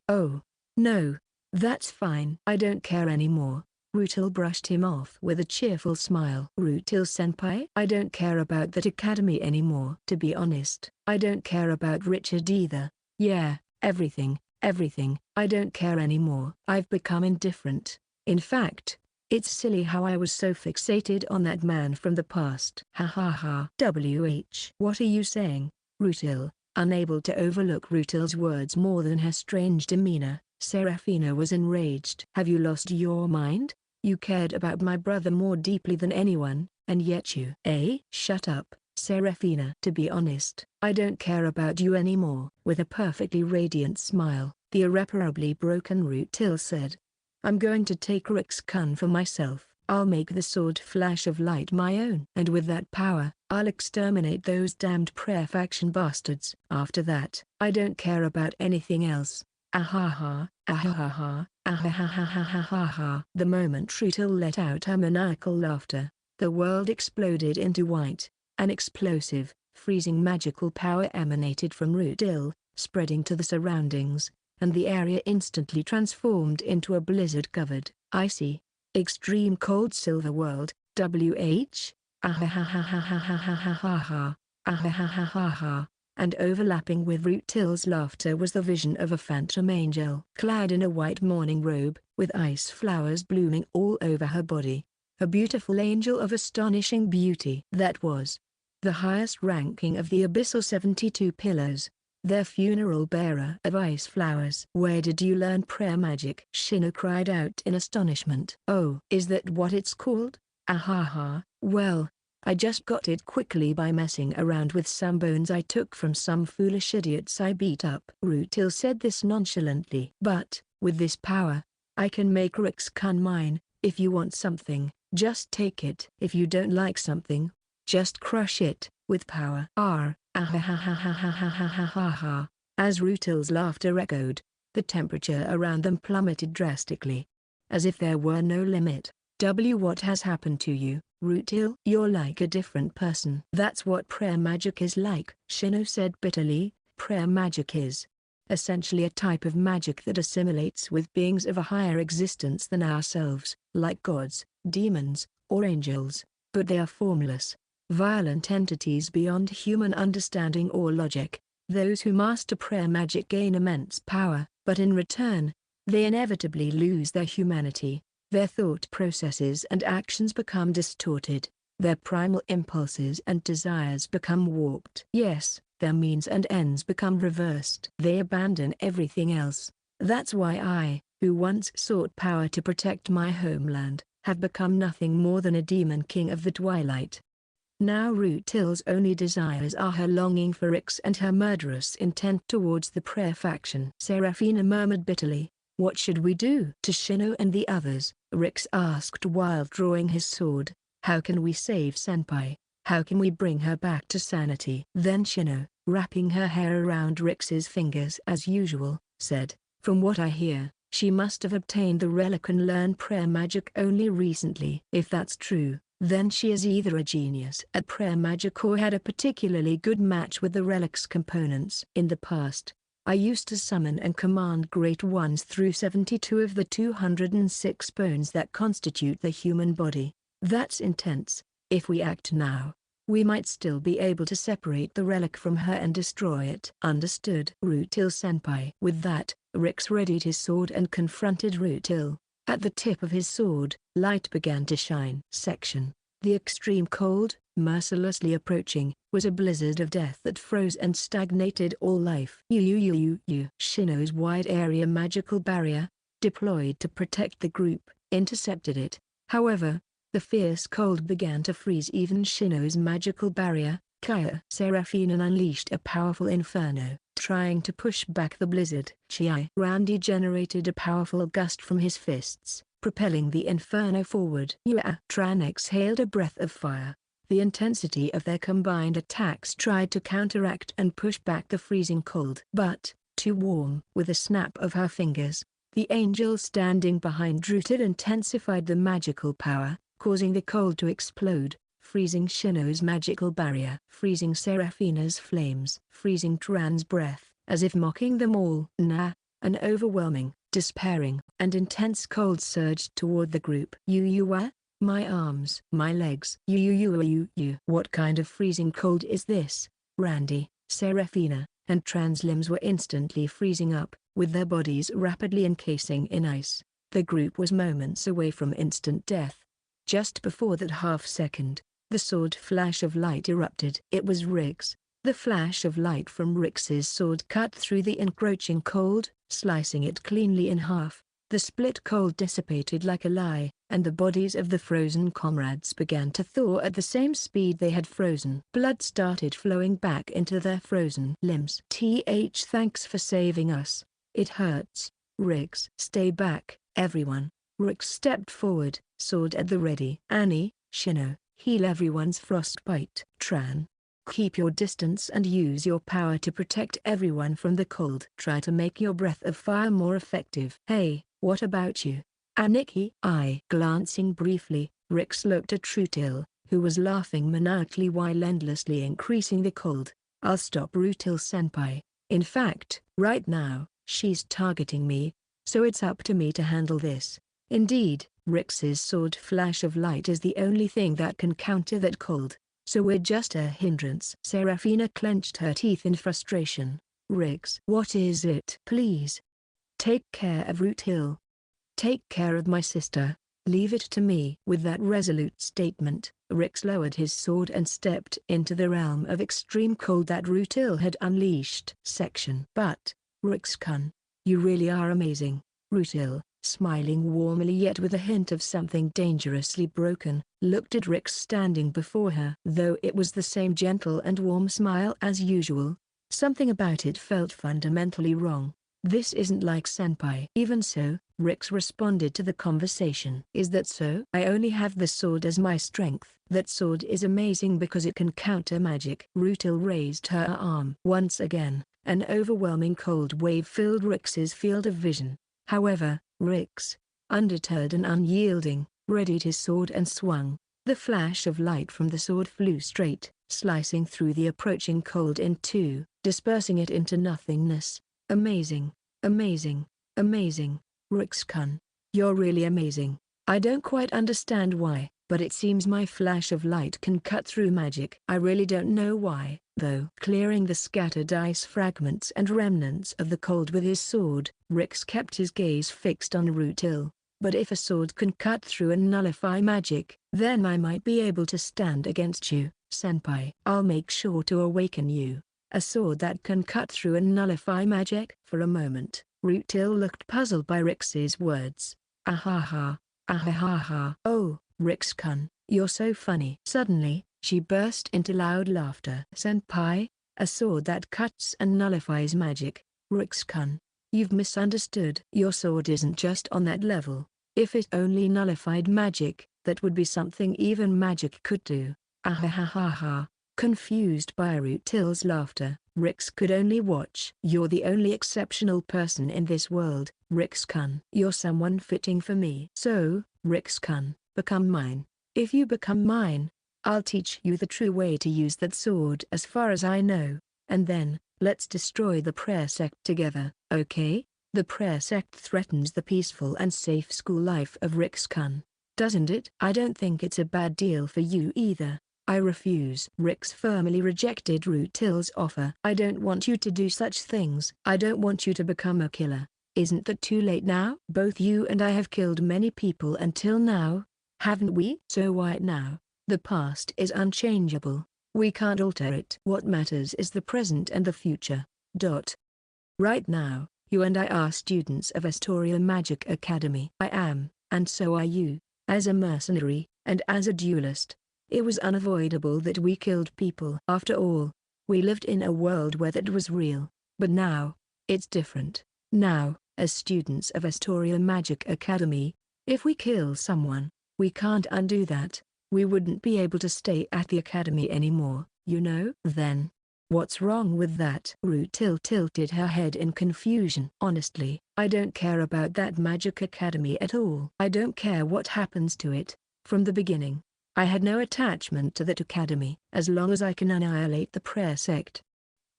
oh, no, that's fine. I don't care anymore. Root Hill brushed him off with a cheerful smile. Root Hill Senpai? I don't care about that academy anymore. To be honest, I don't care about Richard either. Yeah, everything. I don't care anymore. I've become indifferent. In fact, it's silly how I was so fixated on that man from the past. Ha ha ha. What are you saying, Root Hill? Unable to overlook Root Hill's words more than her strange demeanor, Seraphina was enraged. Have you lost your mind? You cared about my brother more deeply than anyone, and yet you... Shut up, Seraphina. To be honest, I don't care about you anymore. With a perfectly radiant smile, The irreparably broken Rutil said. I'm going to take Rick's Kun for myself. I'll make the sword flash of light my own. And with that power, I'll exterminate those damned prayer faction bastards. After that, I don't care about anything else. Ahaha, ahaha, ahahahahaha. The moment Rutil let out her maniacal laughter, the world exploded into white. An explosive, freezing magical power emanated from Rutil, spreading to the surroundings, and the area instantly transformed into a blizzard-covered, icy, extreme cold silver world. WH, ahahahahahahaha, ahahahahaha. And overlapping with Rutil's laughter was the vision of a phantom angel clad in a white mourning robe, with ice flowers blooming all over her body. A beautiful angel of astonishing beauty. That was the highest ranking of the Abyssal 72 Pillars, their funeral bearer of ice flowers. Where did you learn prayer magic? Shino cried out in astonishment. Oh, is that what it's called? Ahaha, well, I just got it quickly by messing around with some bones I took from some foolish idiots I beat up. Rutil said this nonchalantly. But, with this power, I can make Rick's Kun mine. If you want something, just take it. If you don't like something, just crush it, with power. Ahahahahahahahaha. As Rutil's laughter echoed, the temperature around them plummeted drastically. As if there were no limit. What has happened to you, Rutil? You're like a different person. That's what prayer magic is like, Shino said bitterly. Prayer magic is essentially a type of magic that assimilates with beings of a higher existence than ourselves, like gods, demons, or angels, but they are formless, violent entities beyond human understanding or logic. Those who master prayer magic gain immense power, but in return, they inevitably lose their humanity. Their thought processes and actions become distorted. Their primal impulses and desires become warped. Yes, their means and ends become reversed. They abandon everything else. That's why I, who once sought power to protect my homeland, have become nothing more than a demon king of the twilight. Now Rutil's only desires are her longing for Rix and her murderous intent towards the prayer faction. Seraphina murmured bitterly. What should we do? To Shino and the others, Rix asked while drawing his sword. How can we save Senpai? How can we bring her back to sanity? Then Shino, wrapping her hair around Rix's fingers as usual, said, from what I hear, she must have obtained the relic and learned prayer magic only recently. If that's true, then she is either a genius at prayer magic or had a particularly good match with the relic's components. In the past, I used to summon and command great ones through 72 of the 206 bones that constitute the human body. That's intense. If we act now, we might still be able to separate the relic from her and destroy it. Understood, Rutil-senpai. With that, Rix readied his sword and confronted Rutil. At the tip of his sword, light began to shine. Section. The extreme cold, mercilessly approaching, was a blizzard of death that froze and stagnated all life. Shino's wide-area magical barrier, deployed to protect the group, intercepted it. However, the fierce cold began to freeze even Shino's magical barrier. Kaya Seraphina unleashed a powerful inferno, trying to push back the blizzard. Randy generated a powerful gust from his fists, propelling the inferno forward. Tran exhaled a breath of fire. The intensity of their combined attacks tried to counteract and push back the freezing cold. But, too warm. With a snap of her fingers, the angel standing behind Rutil intensified the magical power, causing the cold to explode, freezing Shino's magical barrier, freezing Seraphina's flames, freezing Tran's breath, as if mocking them all. An overwhelming, despairing, and intense cold surged toward the group. My arms, my legs. What kind of freezing cold is this? Randy, Seraphina, and Tran's limbs were instantly freezing up, with their bodies rapidly encasing in ice. The group was moments away from instant death. Just before that half-second, the sword flash of light erupted. It was Rix. The flash of light from Rix's sword cut through the encroaching cold, slicing it cleanly in half. The split cold dissipated like a lie, and the bodies of the frozen comrades began to thaw at the same speed they had frozen. Blood started flowing back into their frozen limbs. Thanks for saving us. It hurts. Rix, stay back, everyone. Rix stepped forward, sword at the ready. Annie, Shino, heal everyone's frostbite. Tran, keep your distance and use your power to protect everyone from the cold. Try to make your breath of fire more effective. Hey, what about you? Aniki? Glancing briefly, Rix looked at Rutil, who was laughing maniacally while endlessly increasing the cold. I'll stop Rutil-senpai. In fact, right now, she's targeting me, so it's up to me to handle this. Indeed, Rix's sword flash of light is the only thing that can counter that cold, so we're just a hindrance. Serafina clenched her teeth in frustration. Rix, what is it? Please. Take care of Rutil. Take care of my sister. Leave it to me. With that resolute statement, Rix lowered his sword and stepped into the realm of extreme cold that Rutil had unleashed. But, Rix-kun, you really are amazing. Rutil, smiling warmly yet with a hint of something dangerously broken, looked at Rix standing before her. Though it was the same gentle and warm smile as usual, something about it felt fundamentally wrong. This isn't like senpai. Even so, Rix responded to the conversation. Is that so? I only have the sword as my strength. That sword is amazing because it can counter magic. Rutil raised her arm. Once again, an overwhelming cold wave filled Rix's field of vision. However, Rix, undeterred and unyielding, readied his sword and swung. The flash of light from the sword flew straight, slicing through the approaching cold in two, dispersing it into nothingness. Amazing, amazing, amazing. Rix-kun, you're really amazing. I don't quite understand why, but it seems my flash of light can cut through magic. I really don't know why, though. Clearing the scattered ice fragments and remnants of the cold with his sword, Rix kept his gaze fixed on Rutil. But if a sword can cut through and nullify magic, then I might be able to stand against you, senpai. I'll make sure to awaken you. A sword that can cut through and nullify magic? For a moment, Rutil looked puzzled by Rix's words. Ahaha, ahaha. Oh, Rix-kun, you're so funny. Suddenly, she burst into loud laughter. Senpai, a sword that cuts and nullifies magic. Rix-kun, you've misunderstood. Your sword isn't just on that level. If it only nullified magic, that would be something even magic could do. Ahahaha. Confused by Rutil's laughter, Rix could only watch. You're the only exceptional person in this world, Rix-kun. You're someone fitting for me. So, Rix-kun, become mine. If you become mine, I'll teach you the true way to use that sword as far as I know, and then, let's destroy the prayer sect together, okay? The prayer sect threatens the peaceful and safe school life of Rix-kun, doesn't it? I don't think it's a bad deal for you either. I refuse. Rix firmly rejected Rutil's offer. I don't want you to do such things. I don't want you to become a killer. Isn't that too late now? Both you and I have killed many people until now, haven't we? So why now? The past is unchangeable. We can't alter it. What matters is the present and the future. Right now, you and I are students of Astoria Magic Academy. I am, and so are you. As a mercenary, and as a duelist, it was unavoidable that we killed people. After all, we lived in a world where that was real. But now, it's different. Now, as students of Astoria Magic Academy, if we kill someone, we can't undo that. We wouldn't be able to stay at the academy anymore, you know? Then, what's wrong with that? Rutil tilted her head in confusion. Honestly, I don't care about that magic academy at all. I don't care what happens to it. From the beginning, I had no attachment to that academy. As long as I can annihilate the prayer sect,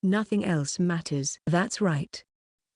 nothing else matters. That's right.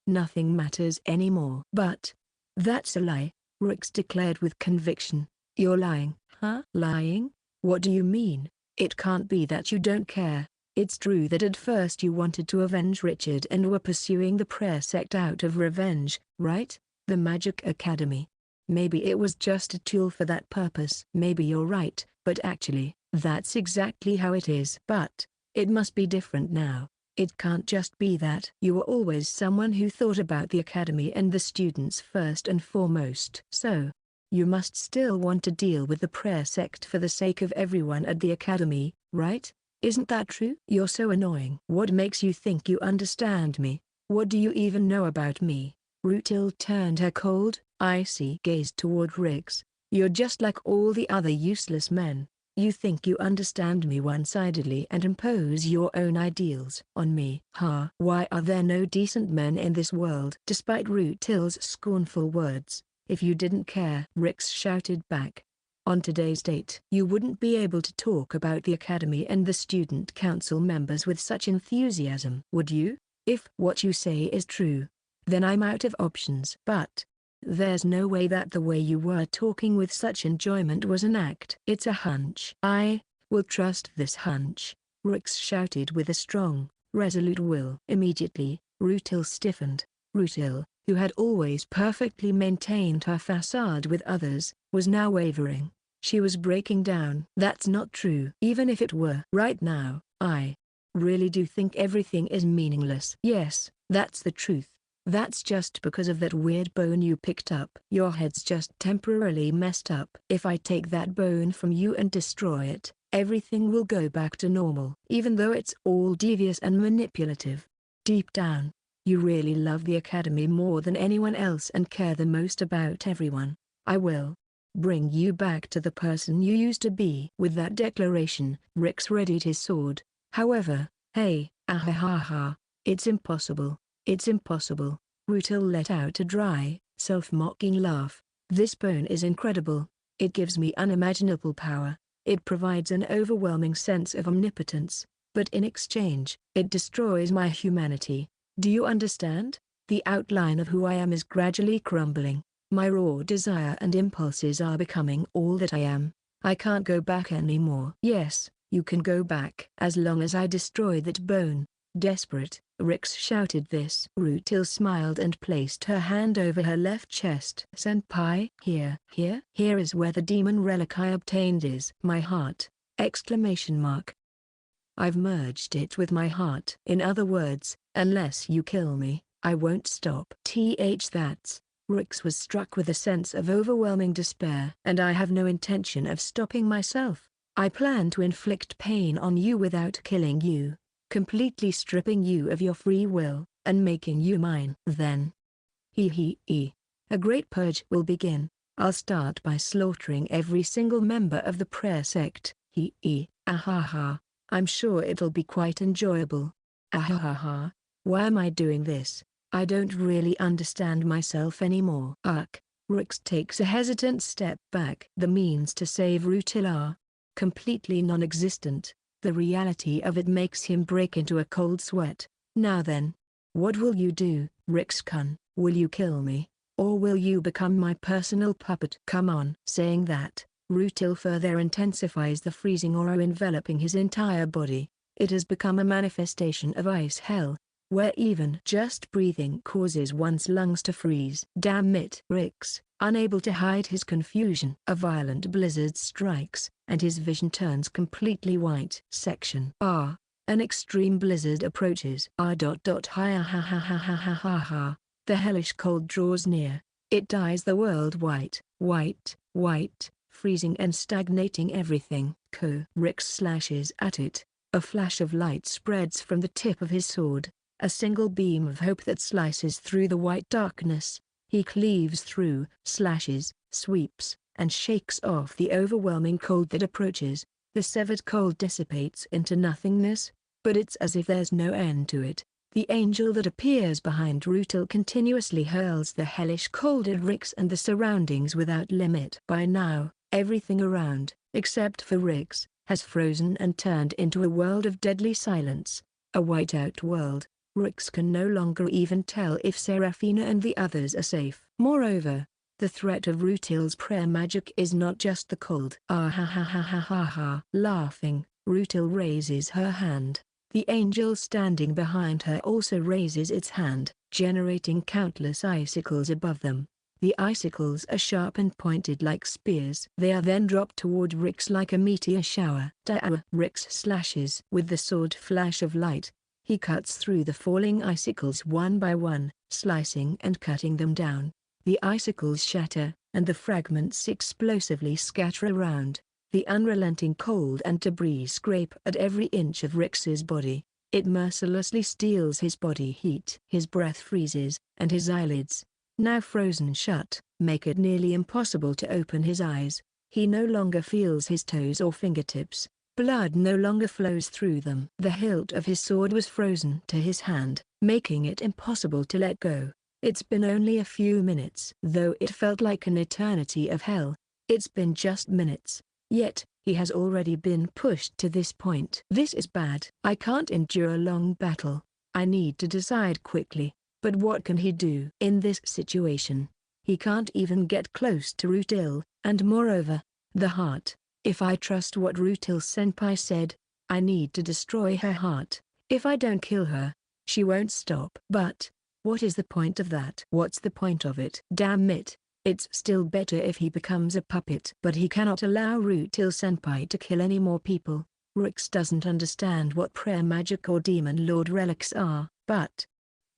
Nothing matters anymore. But, that's a lie, Rix declared with conviction. You're lying. Huh? Lying? What do you mean? It can't be that you don't care. It's true that at first you wanted to avenge Richard and were pursuing the prayer sect out of revenge, right? The Magic Academy. Maybe it was just a tool for that purpose. Maybe you're right, but actually, that's exactly how it is. But, it must be different now. It can't just be that. You were always someone who thought about the academy and the students first and foremost. So, you must still want to deal with the prayer sect for the sake of everyone at the academy, right? Isn't that true? You're so annoying. What makes you think you understand me? What do you even know about me? Rutil turned her cold, icy gaze toward Rix. You're just like all the other useless men. You think you understand me one-sidedly and impose your own ideals on me. Ha! Why are there no decent men in this world? Despite Rutil's scornful words, if you didn't care, Rix shouted back. On today's date, you wouldn't be able to talk about the academy and the student council members with such enthusiasm, would you? If what you say is true, then I'm out of options. But there's no way that the way you were talking with such enjoyment was an act. It's a hunch. I will trust this hunch, Rix shouted with a strong, resolute will. Immediately, Rutil stiffened. Rutil, who had always perfectly maintained her facade with others, was now wavering. She was breaking down. That's not true. Even if it were. Right now, I really do think everything is meaningless. Yes, that's the truth. That's just because of that weird bone you picked up. Your head's just temporarily messed up. If I take that bone from you and destroy it, everything will go back to normal. Even though it's all devious and manipulative. Deep down, you really love the academy more than anyone else and care the most about everyone. I will bring you back to the person you used to be. With that declaration, Rix readied his sword. However, hey, ahahaha, it's impossible. It's impossible. Rutil let out a dry, self-mocking laugh. This bone is incredible. It gives me unimaginable power. It provides an overwhelming sense of omnipotence. But in exchange, it destroys my humanity. Do you understand? The outline of who I am is gradually crumbling. My raw desire and impulses are becoming all that I am. I can't go back anymore. Yes, you can go back. As long as I destroy that bone. Desperate, Rix shouted this. Rutil smiled and placed her hand over her left chest. Senpai, here is where the demon relic I obtained is. My heart! Exclamation mark. I've merged it with my heart. In other words, unless you kill me, I won't stop. That's. Rix was struck with a sense of overwhelming despair. And I have no intention of stopping myself. I plan to inflict pain on you without killing you. Completely stripping you of your free will, and making you mine. Then, a great purge will begin. I'll start by slaughtering every single member of the prayer sect. Ahaha, I'm sure it'll be quite enjoyable. Ahaha, why am I doing this? I don't really understand myself anymore. Rix takes a hesitant step back. The means to save Rutil are completely non-existent. The reality of it makes him break into a cold sweat. Now then, what will you do, Rix-kun? Will you kill me, or will you become my personal puppet? Come on. Saying that, Rutil further intensifies the freezing aura enveloping his entire body. It has become a manifestation of ice hell, where even just breathing causes one's lungs to freeze. Damn it! Rix, unable to hide his confusion. A violent blizzard strikes, and his vision turns completely white. Section R. An extreme blizzard approaches. The hellish cold draws near. It dyes the world white, freezing and stagnating everything. Rix slashes at it. A flash of light spreads from the tip of his sword. A single beam of hope that slices through the white darkness. He cleaves through, slashes, sweeps, and shakes off the overwhelming cold that approaches. The severed cold dissipates into nothingness, but it's as if there's no end to it. The angel that appears behind Rutil continuously hurls the hellish cold at Rix and the surroundings without limit. By now, everything around, except for Rix, has frozen and turned into a world of deadly silence. A whiteout world. Rix can no longer even tell if Seraphina and the others are safe. Moreover, the threat of Rutil's prayer magic is not just the cold. Laughing, Rutil raises her hand. The angel standing behind her also raises its hand, generating countless icicles above them. The icicles are sharp and pointed like spears. They are then dropped toward Rix like a meteor shower. Rix slashes with the sword flash of light. He cuts through the falling icicles one by one, slicing and cutting them down. The icicles shatter, and the fragments explosively scatter around. The unrelenting cold and debris scrape at every inch of Rix's body. It mercilessly steals his body heat. His breath freezes, and his eyelids, now frozen shut, make it nearly impossible to open his eyes. He no longer feels his toes or fingertips. Blood no longer flows through them. The hilt of his sword was frozen to his hand, making it impossible to let go. It's been only a few minutes. Though it felt like an eternity of hell, it's been just minutes. Yet, he has already been pushed to this point. This is bad. I can't endure a long battle. I need to decide quickly. But what can he do? In this situation, he can't even get close to Rutil, and moreover, the heart. If I trust what Rutil-senpai said, I need to destroy her heart. If I don't kill her, she won't stop. But, what is the point of that? What's the point of it? Damn it. It's still better if he becomes a puppet. But he cannot allow Rutil-senpai to kill any more people. Rix doesn't understand what prayer magic or demon lord relics are. But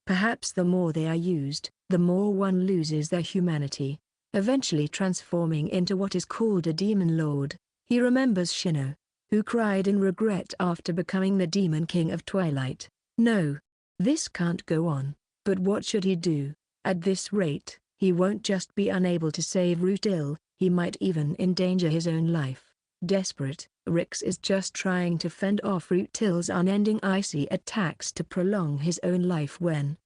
perhaps the more they are used, the more one loses their humanity, eventually transforming into what is called a demon lord. He remembers Shino, who cried in regret after becoming the Demon King of Twilight. No, this can't go on. But what should he do? At this rate, he won't just be unable to save Rutil, he might even endanger his own life. Desperate, Rix is just trying to fend off Rutil's unending icy attacks to prolong his own life when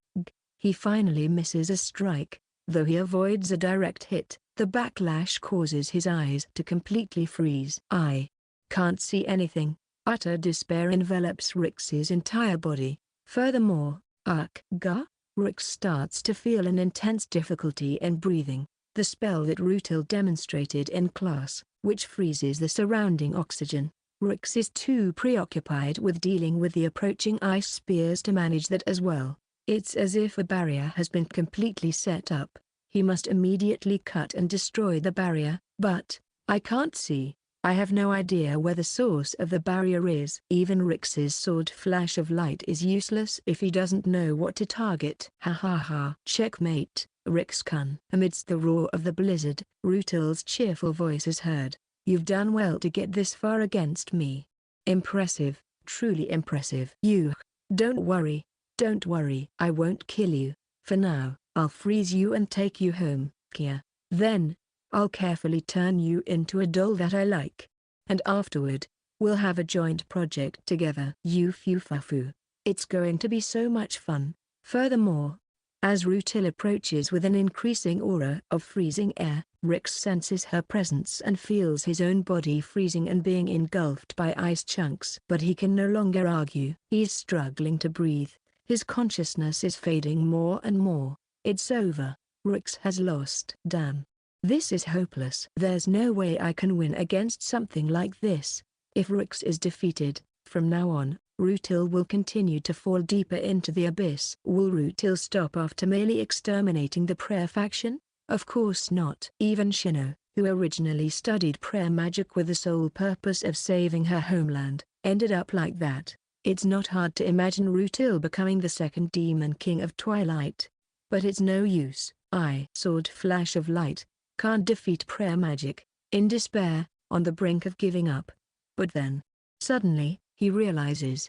he finally misses a strike. Though he avoids a direct hit, the backlash causes his eyes to completely freeze. I can't see anything. Utter despair envelops Rix's entire body. Furthermore, Rix starts to feel an intense difficulty in breathing. The spell that Rutil demonstrated in class, which freezes the surrounding oxygen. Rix is too preoccupied with dealing with the approaching ice spears to manage that as well. It's as if a barrier has been completely set up. He must immediately cut and destroy the barrier. But I can't see. I have no idea where the source of the barrier is. Even Rix's sword flash of light is useless if he doesn't know what to target. Ha ha ha. Checkmate, Rix-kun. Amidst the roar of the blizzard, Rutil's cheerful voice is heard. You've done well to get this far against me. Impressive, truly impressive. Don't worry. Don't worry. I won't kill you. For now, I'll freeze you and take you home, Kia. Then, I'll carefully turn you into a doll that I like. And afterward, we'll have a joint project together. Fufafu. It's going to be so much fun. Furthermore, as Rutil approaches with an increasing aura of freezing air, Rix senses her presence and feels his own body freezing and being engulfed by ice chunks. But he can no longer argue. He's struggling to breathe. His consciousness is fading more and more. It's over. Rix has lost. Damn. This is hopeless. There's no way I can win against something like this. If Rix is defeated, from now on, Rutil will continue to fall deeper into the abyss. Will Rutil stop after merely exterminating the prayer faction? Of course not. Even Shino, who originally studied prayer magic with the sole purpose of saving her homeland, ended up like that. It's not hard to imagine Rutil becoming the second Demon King of Twilight. But it's no use. Sword flash of light can't defeat prayer magic. In despair, on the brink of giving up. But then, suddenly, he realizes,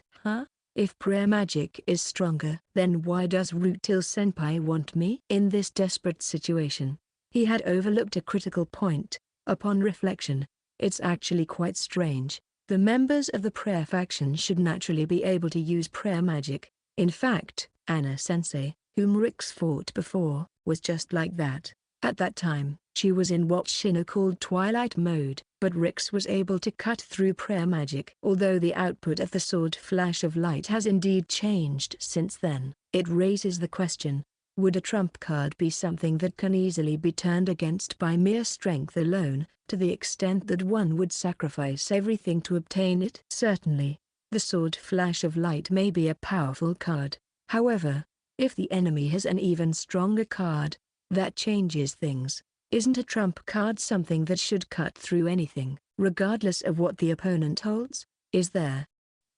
if prayer magic is stronger, then why does Rutil-senpai want me? In this desperate situation, he had overlooked a critical point. Upon reflection, it's actually quite strange. The members of the prayer faction should naturally be able to use prayer magic. In fact, Anna-sensei, whom Rix fought before, was just like that. At that time, she was in what Shino called Twilight mode, but Rix was able to cut through prayer magic. Although the output of the sword flash of light has indeed changed since then, it raises the question, would a trump card be something that can easily be turned against by mere strength alone, to the extent that one would sacrifice everything to obtain it? Certainly, the sword flash of light may be a powerful card. However, if the enemy has an even stronger card, that changes things. Isn't a trump card something that should cut through anything, regardless of what the opponent holds? Is there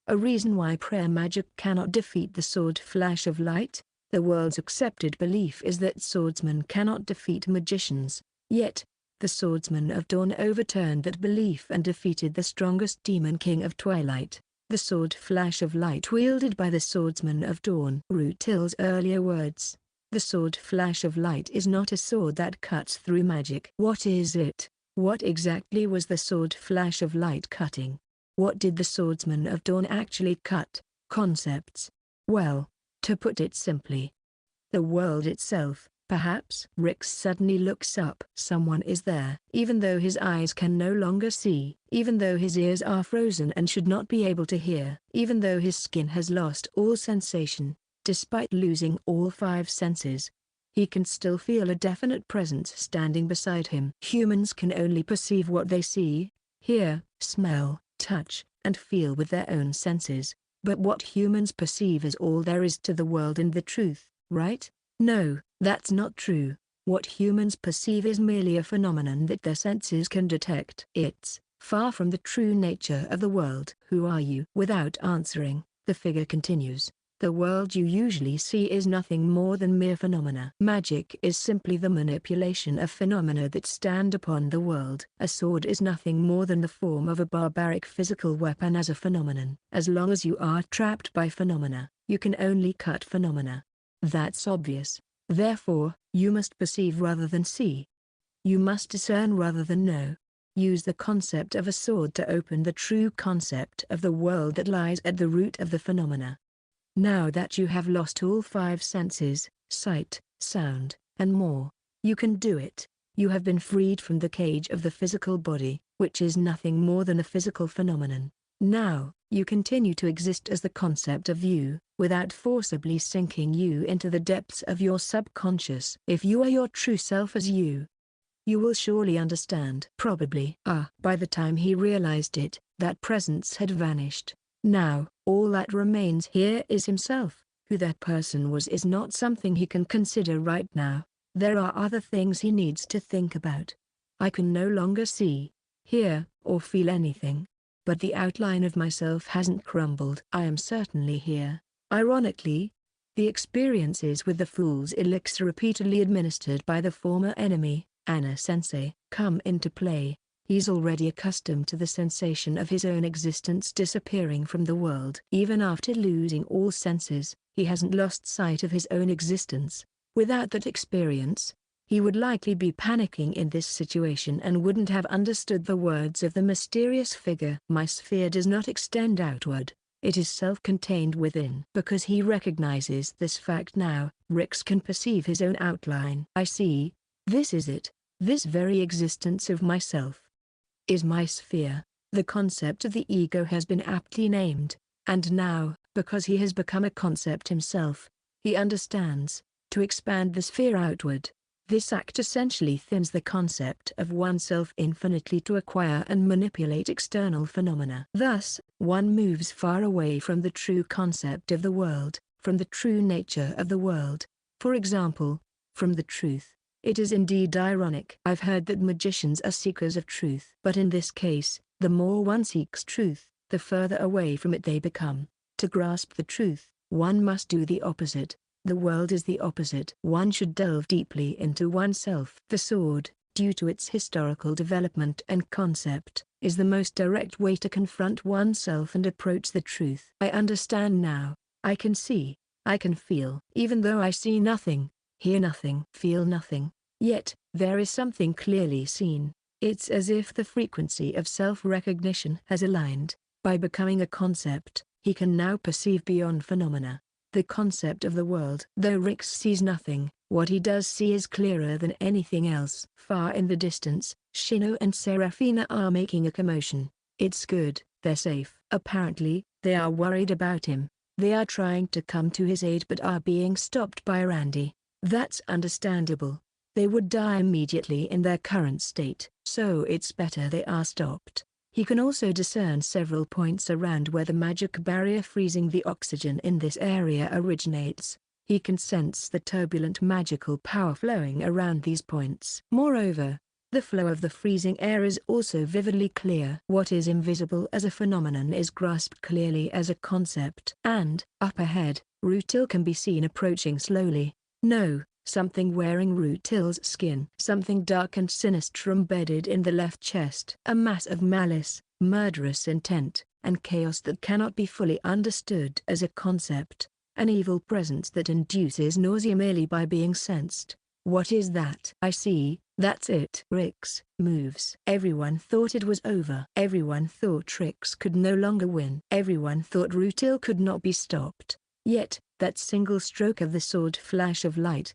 a reason why prayer magic cannot defeat the sword flash of light? The world's accepted belief is that swordsmen cannot defeat magicians. Yet, the swordsman of Dawn overturned that belief and defeated the strongest Demon King of Twilight. The sword flash of light wielded by the swordsman of dawn. Rutil's earlier words. The sword flash of light is not a sword that cuts through magic. What is it? What exactly was the sword flash of light cutting? What did the swordsman of dawn actually cut? Concepts. Well, to put it simply, the world itself, perhaps. Rick suddenly looks up. Someone is there. Even though his eyes can no longer see, even though his ears are frozen and should not be able to hear, even though his skin has lost all sensation, despite losing all 5 senses, he can still feel a definite presence standing beside him. Humans can only perceive what they see, hear, smell, touch, and feel with their own senses, but what humans perceive is all there is to the world and the truth, right? No, that's not true. What humans perceive is merely a phenomenon that their senses can detect. It's far from the true nature of the world. Who are you? Without answering, the figure continues. The world you usually see is nothing more than mere phenomena. Magic is simply the manipulation of phenomena that stand upon the world. A sword is nothing more than the form of a barbaric physical weapon as a phenomenon. As long as you are trapped by phenomena, you can only cut phenomena. That's obvious. Therefore, you must perceive rather than see. You must discern rather than know. Use the concept of a sword to open the true concept of the world that lies at the root of the phenomena. Now that you have lost all 5 senses, sight, sound, and more, you can do it. You have been freed from the cage of the physical body, which is nothing more than a physical phenomenon. Now, you continue to exist as the concept of you, without forcibly sinking you into the depths of your subconscious. If you are your true self as you will surely understand. Probably. By the time he realized it, that presence had vanished. Now, all that remains here is himself. Who that person was is not something he can consider right now. There are other things he needs to think about. I can no longer see, hear, or feel anything. But the outline of myself hasn't crumbled. I am certainly here. Ironically, the experiences with the fool's elixir repeatedly administered by the former enemy, Anna-sensei, come into play. He's already accustomed to the sensation of his own existence disappearing from the world. Even after losing all senses, he hasn't lost sight of his own existence. Without that experience, he would likely be panicking in this situation and wouldn't have understood the words of the mysterious figure. My sphere does not extend outward, it is self-contained within. Because he recognizes this fact now, Rix can perceive his own outline. I see, this is it, this very existence of myself is my sphere. The concept of the ego has been aptly named, and now, because he has become a concept himself, he understands, to expand the sphere outward, this act essentially thins the concept of oneself infinitely to acquire and manipulate external phenomena. Thus, one moves far away from the true concept of the world, from the true nature of the world. For example, from the truth. It is indeed ironic. I've heard that magicians are seekers of truth. But in this case, the more one seeks truth, the further away from it they become. To grasp the truth, one must do the opposite. The world is the opposite. One should delve deeply into oneself. The sword, due to its historical development and concept, is the most direct way to confront oneself and approach the truth. I understand now. I can see. I can feel. Even though I see nothing, hear nothing, feel nothing, yet, there is something clearly seen. It's as if the frequency of self-recognition has aligned. By becoming a concept, he can now perceive beyond phenomena, the concept of the world. Though Rix sees nothing, what he does see is clearer than anything else. Far in the distance, Shino and Serafina are making a commotion. It's good, they're safe. Apparently, they are worried about him. They are trying to come to his aid but are being stopped by Randy. That's understandable. They would die immediately in their current state. So it's better they are stopped. He can also discern several points around where the magic barrier freezing the oxygen in this area originates. He can sense the turbulent magical power flowing around these points. Moreover, the flow of the freezing air is also vividly clear. What is invisible as a phenomenon is grasped clearly as a concept. And, up ahead, Rutil can be seen approaching slowly. No, something wearing Rutil's skin. Something dark and sinister embedded in the left chest. A mass of malice, murderous intent, and chaos that cannot be fully understood as a concept, an evil presence that induces nausea merely by being sensed. What is that? I see, that's it. Rick's moves. Everyone thought it was over. Everyone thought Rix could no longer win. Everyone thought Rutil could not be stopped. Yet, that single stroke of the sword flash of light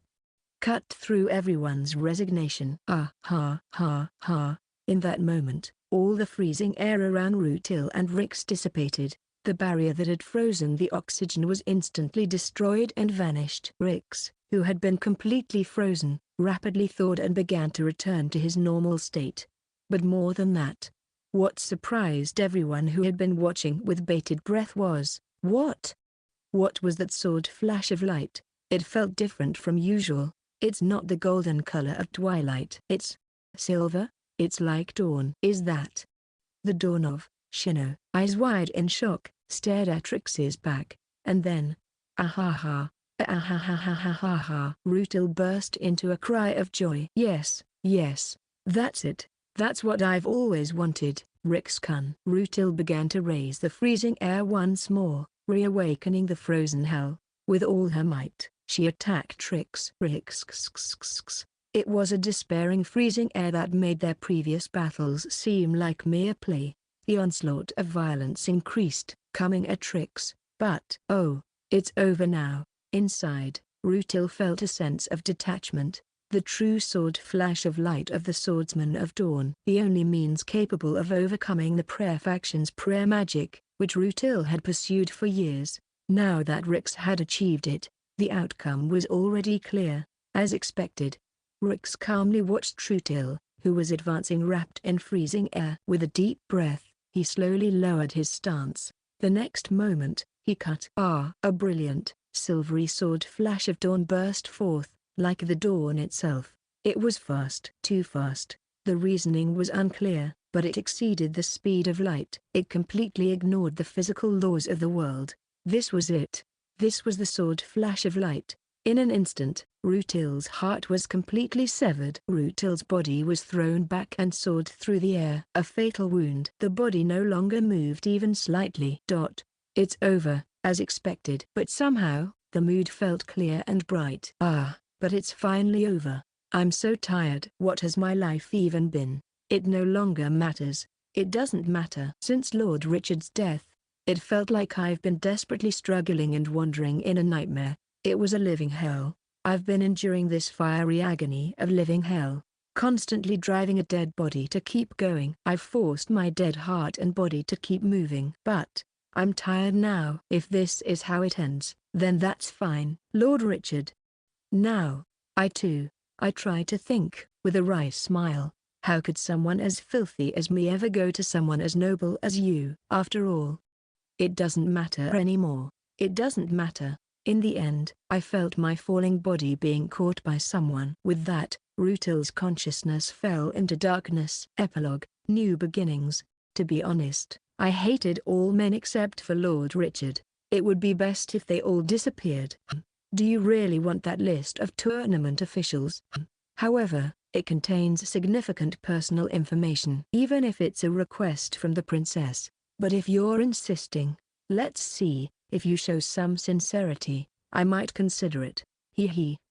cut through everyone's resignation. Ah ha ha ha. In that moment, all the freezing air around Rutil and Rix dissipated. The barrier that had frozen the oxygen was instantly destroyed and vanished. Rix, who had been completely frozen, rapidly thawed and began to return to his normal state. But more than that, what surprised everyone who had been watching with bated breath was, what was that sword flash of light? It felt different from usual. It's not the golden color of twilight. It's silver. It's like dawn. Is that the dawn of Shino? Eyes wide in shock, stared at Rix's back, and then, ah-ha-ha, ah-ha-ha-ha-ha-ha-ha. Rutil burst into a cry of joy. Yes, that's it. That's what I've always wanted, Rix-kun. Rutil began to raise the freezing air once more, reawakening the frozen hell. With all her might, she attacked Rix. It was a despairing freezing air that made their previous battles seem like mere play. The onslaught of violence increased, coming at Rix, but oh, it's over now. Inside, Rutil felt a sense of detachment, the true sword flash of light of the swordsman of dawn. The only means capable of overcoming the prayer faction's prayer magic, which Rutil had pursued for years. Now that Rix had achieved it, the outcome was already clear. As expected, Rix calmly watched Rutil, who was advancing wrapped in freezing air. With a deep breath, he slowly lowered his stance. The next moment, he cut. A brilliant, silvery sword flash of dawn burst forth, like the dawn itself. It was fast. Too fast. The reasoning was unclear, but it exceeded the speed of light. It completely ignored the physical laws of the world. This was it. This was the sword flash of light. In an instant, Rutil's heart was completely severed. Rutil's body was thrown back and soared through the air. A fatal wound. The body no longer moved even slightly. It's over, as expected. But somehow, the mood felt clear and bright. But it's finally over. I'm so tired. What has my life even been? It no longer matters. It doesn't matter. Since Lord Richard's death, it felt like I've been desperately struggling and wandering in a nightmare. It was a living hell. I've been enduring this fiery agony of living hell, constantly driving a dead body to keep going. I've forced my dead heart and body to keep moving. But I'm tired now. If this is how it ends, then that's fine. Lord Richard. Now, I try to think, with a wry smile, how could someone as filthy as me ever go to someone as noble as you? After all, it doesn't matter anymore. It doesn't matter. In the end, I felt my falling body being caught by someone. With that, Rutil's consciousness fell into darkness. Epilogue, New Beginnings. To be honest, I hated all men except for Lord Richard. It would be best if they all disappeared. Do you really want that list of tournament officials? However, it contains significant personal information. Even if it's a request from the princess. But if you're insisting, let's see. If you show some sincerity, I might consider it.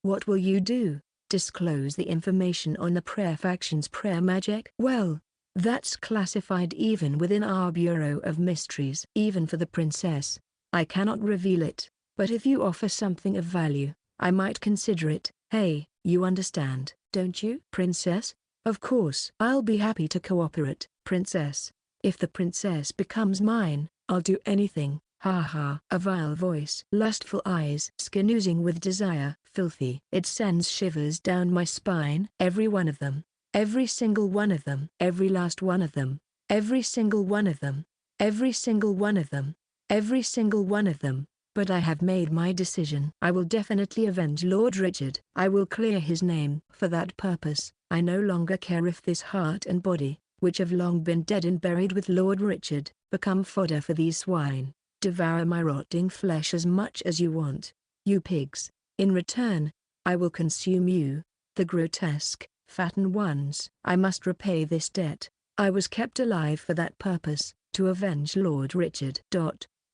What will you do? Disclose the information on the prayer faction's prayer magic? Well, that's classified even within our Bureau of Mysteries. Even for the princess, I cannot reveal it. But if you offer something of value, I might consider it. Hey, you understand, don't you? Princess? Of course. I'll be happy to cooperate, princess. If the princess becomes mine, I'll do anything. Ha ha. A vile voice. Lustful eyes. Skin oozing with desire. Filthy. It sends shivers down my spine. Every one of them. Every single one of them. Every last one of them. Every single one of them. Every single one of them. Every single one of them. But I have made my decision. I will definitely avenge Lord Richard. I will clear his name. For that purpose, I no longer care if this heart and body, which have long been dead and buried with Lord Richard, become fodder for these swine. Devour my rotting flesh as much as you want, you pigs. In return, I will consume you, the grotesque, fattened ones. I must repay this debt. I was kept alive for that purpose. To avenge Lord Richard.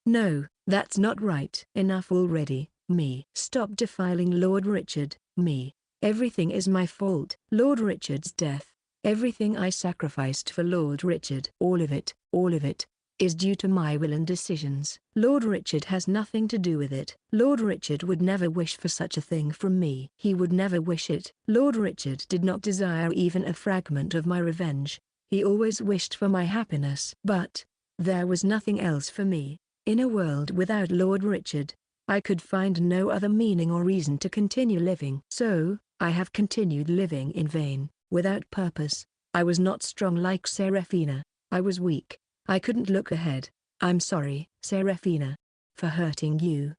No, that's not right. Enough already, me. Stop defiling Lord Richard, me. Everything is my fault. Lord Richard's death, everything I sacrificed for Lord Richard, all of it, is due to my will and decisions. Lord Richard has nothing to do with it. Lord Richard would never wish for such a thing from me. He would never wish it. Lord Richard did not desire even a fragment of my revenge. He always wished for my happiness. But there was nothing else for me. In a world without Lord Richard, I could find no other meaning or reason to continue living. So, I have continued living in vain, without purpose. I was not strong like Seraphina. I was weak. I couldn't look ahead. I'm sorry, Seraphina. For hurting you.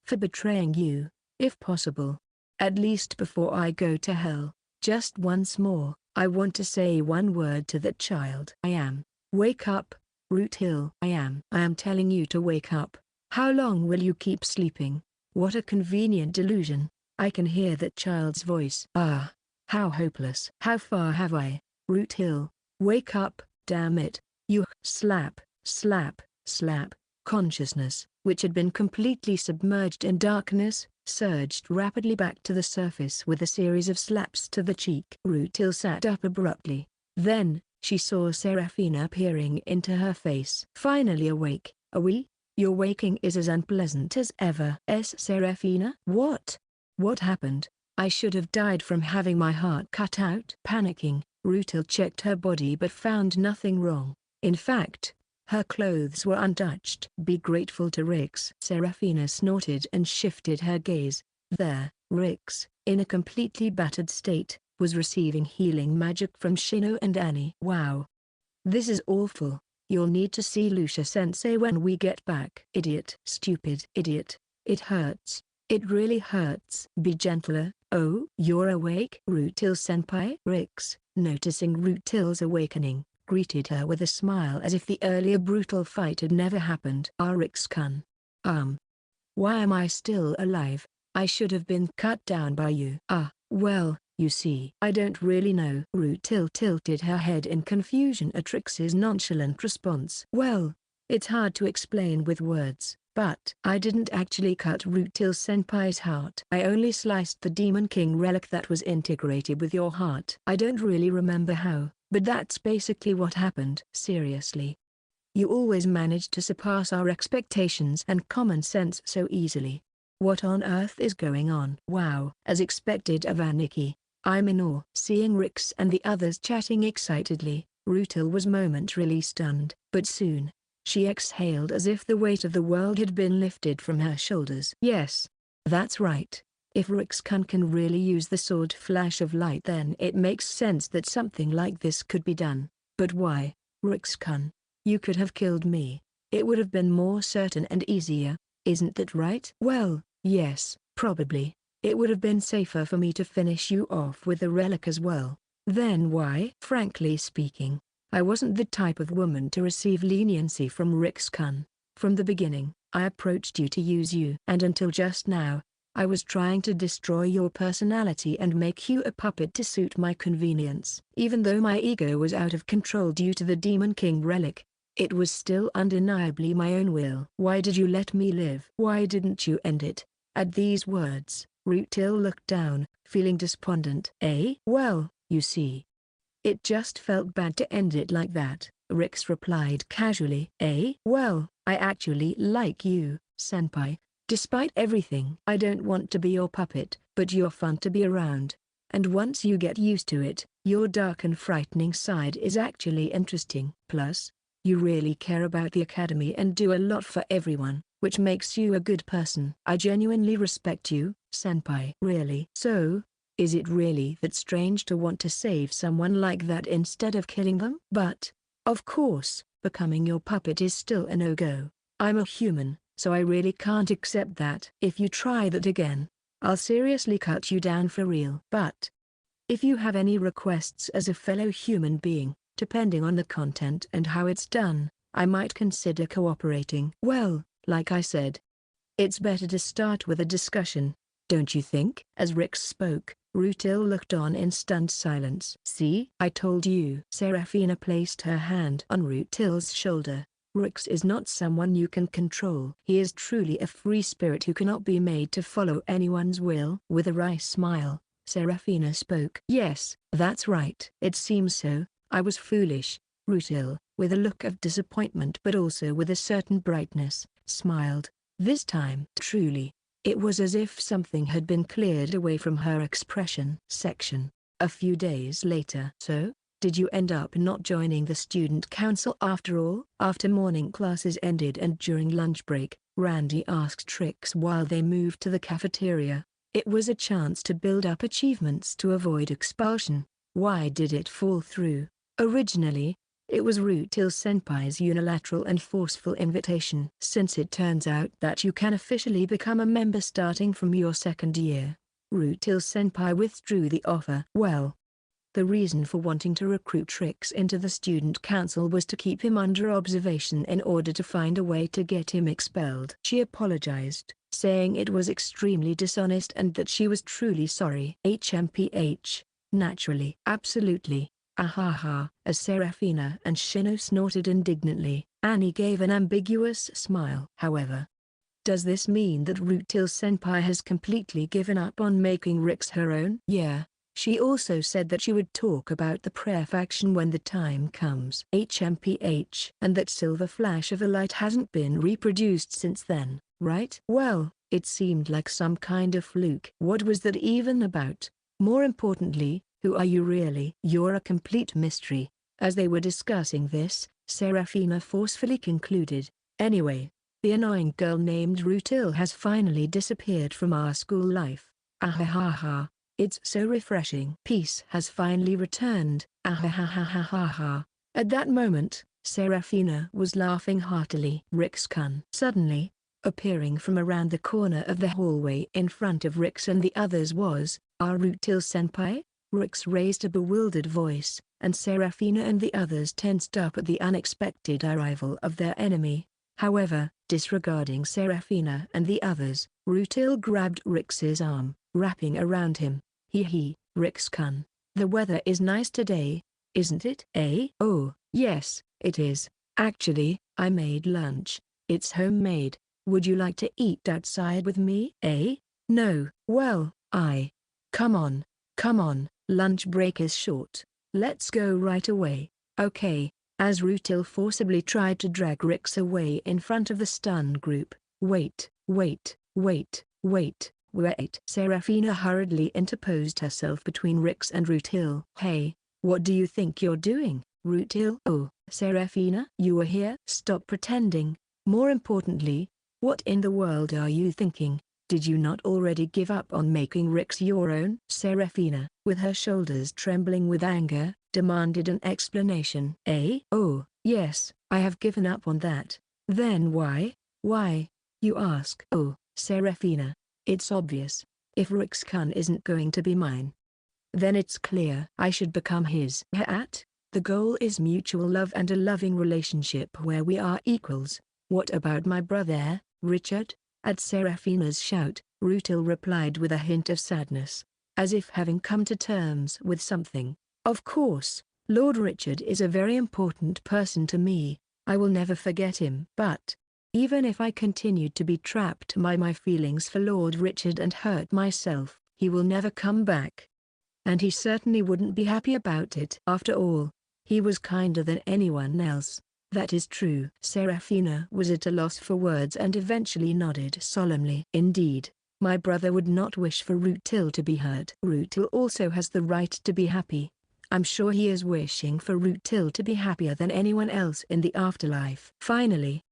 For betraying you, if possible. At least before I go to hell, just once more, I want to say one word to that child. I am. Wake up, Root Hill. I am telling you to wake up. How long will you keep sleeping? What a convenient delusion. I can hear that child's voice. Ah, how hopeless. How far have I? Root Hill, wake up, damn it. You slap, slap, slap. Consciousness, which had been completely submerged in darkness, surged rapidly back to the surface with a series of slaps to the cheek. Root Hill sat up abruptly. Then, she saw Seraphina peering into her face. Finally awake. "Awi, your waking is as unpleasant as ever." Seraphina? What? What happened? I should have died from having my heart cut out. Panicking, Root Hill checked her body but found nothing wrong. In fact, her clothes were untouched. Be grateful to Rix. Seraphina snorted and shifted her gaze. There, Rix, in a completely battered state, was receiving healing magic from Shino and Annie. Wow. This is awful. You'll need to see Lucia-sensei when we get back. Idiot. Stupid idiot. It hurts. It really hurts. Be gentler. Oh, you're awake? Root Hill-senpai? Rix, noticing Root Hill's awakening, greeted her with a smile as if the earlier brutal fight had never happened. Rix-kun. Why am I still alive? I should have been cut down by you. Well, you see. I don't really know. Root Hill tilted her head in confusion at Rix's nonchalant response. Well, it's hard to explain with words, but I didn't actually cut Root Hill-senpai's heart. I only sliced the Demon King relic that was integrated with your heart. I don't really remember how, but that's basically what happened. Seriously. You always manage to surpass our expectations and common sense so easily. What on earth is going on? Wow. As expected of Aniki, I'm in awe. Seeing Rix and the others chatting excitedly, Root Hill was momentarily stunned, but soon, she exhaled as if the weight of the world had been lifted from her shoulders. Yes. That's right. If Rix-kun can really use the sword flash of light, then it makes sense that something like this could be done. But why? Rix-kun, you could have killed me. It would have been more certain and easier, isn't that right? Well, yes, probably. It would have been safer for me to finish you off with the relic as well. Then why? Frankly speaking, I wasn't the type of woman to receive leniency from Rix-kun. From the beginning, I approached you to use you. And until just now, I was trying to destroy your personality and make you a puppet to suit my convenience. Even though my ego was out of control due to the Demon King relic, it was still undeniably my own will. Why did you let me live? Why didn't you end it? At these words, Root Hill looked down, feeling despondent. Well, you see. It just felt bad to end it like that, Rix replied casually. Well, I actually like you, senpai. Despite everything. I don't want to be your puppet, but you're fun to be around. And once you get used to it, your dark and frightening side is actually interesting. Plus, you really care about the academy and do a lot for everyone, which makes you a good person. I genuinely respect you, senpai. Really? So, is it really that strange to want to save someone like that instead of killing them? But, of course, becoming your puppet is still a no-go. I'm a human, so I really can't accept that. If you try that again, I'll seriously cut you down for real. But, if you have any requests as a fellow human being, depending on the content and how it's done, I might consider cooperating. Well, like I said, it's better to start with a discussion, don't you think? As Rix spoke, Root Hill looked on in stunned silence. See? I told you. Seraphina placed her hand on Root Hill's shoulder, Rix is not someone you can control. He is truly a free spirit who cannot be made to follow anyone's will. With a wry smile, Seraphina spoke. Yes, that's right. It seems so. I was foolish. Rutil, with a look of disappointment but also with a certain brightness, smiled. This time, truly, it was as if something had been cleared away from her expression. A few days later. So, did you end up not joining the student council after all? After morning classes ended and during lunch break, Randy asked Trix while they moved to the cafeteria. It was a chance to build up achievements to avoid expulsion. Why did it fall through? Originally, it was Rutil-senpai's unilateral and forceful invitation. Since it turns out that you can officially become a member starting from your second year, Rutil-senpai withdrew the offer. Well, the reason for wanting to recruit Trix into the student council was to keep him under observation in order to find a way to get him expelled. She apologized, saying it was extremely dishonest and that she was truly sorry. HMPH, naturally. Absolutely. Ahaha. As Seraphina and Shino snorted indignantly, Annie gave an ambiguous smile. However, does this mean that Rutil-senpai has completely given up on making Rix her own? Yeah. She also said that she would talk about the prayer faction when the time comes. HMPH. And that silver flash of a light hasn't been reproduced since then, right? Well, it seemed like some kind of fluke. What was that even about? More importantly, who are you really? You're a complete mystery. As they were discussing this, Seraphina forcefully concluded, anyway, the annoying girl named Rutil has finally disappeared from our school life. Ahahaha. It's so refreshing. Peace has finally returned. Ahahahaha. At that moment, Seraphina was laughing heartily. Rix-kun. Suddenly, appearing from around the corner of the hallway in front of Rix and the others was, Rutil-senpai? Rix raised a bewildered voice, and Seraphina and the others tensed up at the unexpected arrival of their enemy. However, disregarding Seraphina and the others, Rutil grabbed Rix's arm, wrapping around him. Hee, Rix-kun. The weather is nice today, isn't it? Eh? Oh, yes, it is. Actually, I made lunch. It's homemade. Would you like to eat outside with me? Eh? No. Well, Come on, lunch break is short. Let's go right away. Okay. As Rutil forcibly tried to drag Rix away in front of the stun group. Wait. Seraphina hurriedly interposed herself between Rix and Rutil. Hey, what do you think you're doing, Rutil? Oh, Seraphina? You were here? Stop pretending. More importantly, what in the world are you thinking? Did you not already give up on making Rix your own? Seraphina, with her shoulders trembling with anger, demanded an explanation. Eh? Oh, yes, I have given up on that. Then why? Why, you ask? Oh, Seraphina, it's obvious. If Rix-kun isn't going to be mine, then it's clear I should become his. The goal is mutual love and a loving relationship where we are equals. What about my brother, Richard? At Seraphina's shout, Rutil replied with a hint of sadness, as if having come to terms with something. Of course, Lord Richard is a very important person to me. I will never forget him. But even if I continued to be trapped by my feelings for Lord Richard and hurt myself, he will never come back. And he certainly wouldn't be happy about it. After all, he was kinder than anyone else. That is true. Seraphina was at a loss for words and eventually nodded solemnly. Indeed, my brother would not wish for Rutil to be hurt. Rutil also has the right to be happy. I'm sure he is wishing for Rutil to be happier than anyone else in the afterlife. Finally,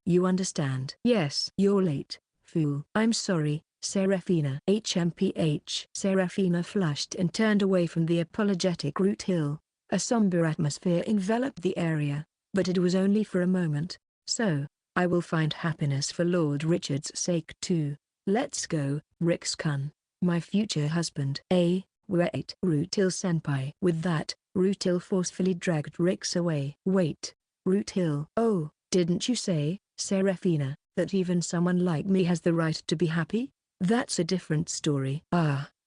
you understand. Yes. You're late, fool. I'm sorry, Seraphina. HMPH. Seraphina flushed and turned away from the apologetic Rutil. A somber atmosphere enveloped the area, but it was only for a moment. So, I will find happiness for Lord Richard's sake too. Let's go, Rix-kun, my future husband. Wait, Rutil-senpai. With that, Rutil forcefully dragged Rix away. Wait, Rutil. Oh, didn't you say, Seraphina, that even someone like me has the right to be happy? That's a different story.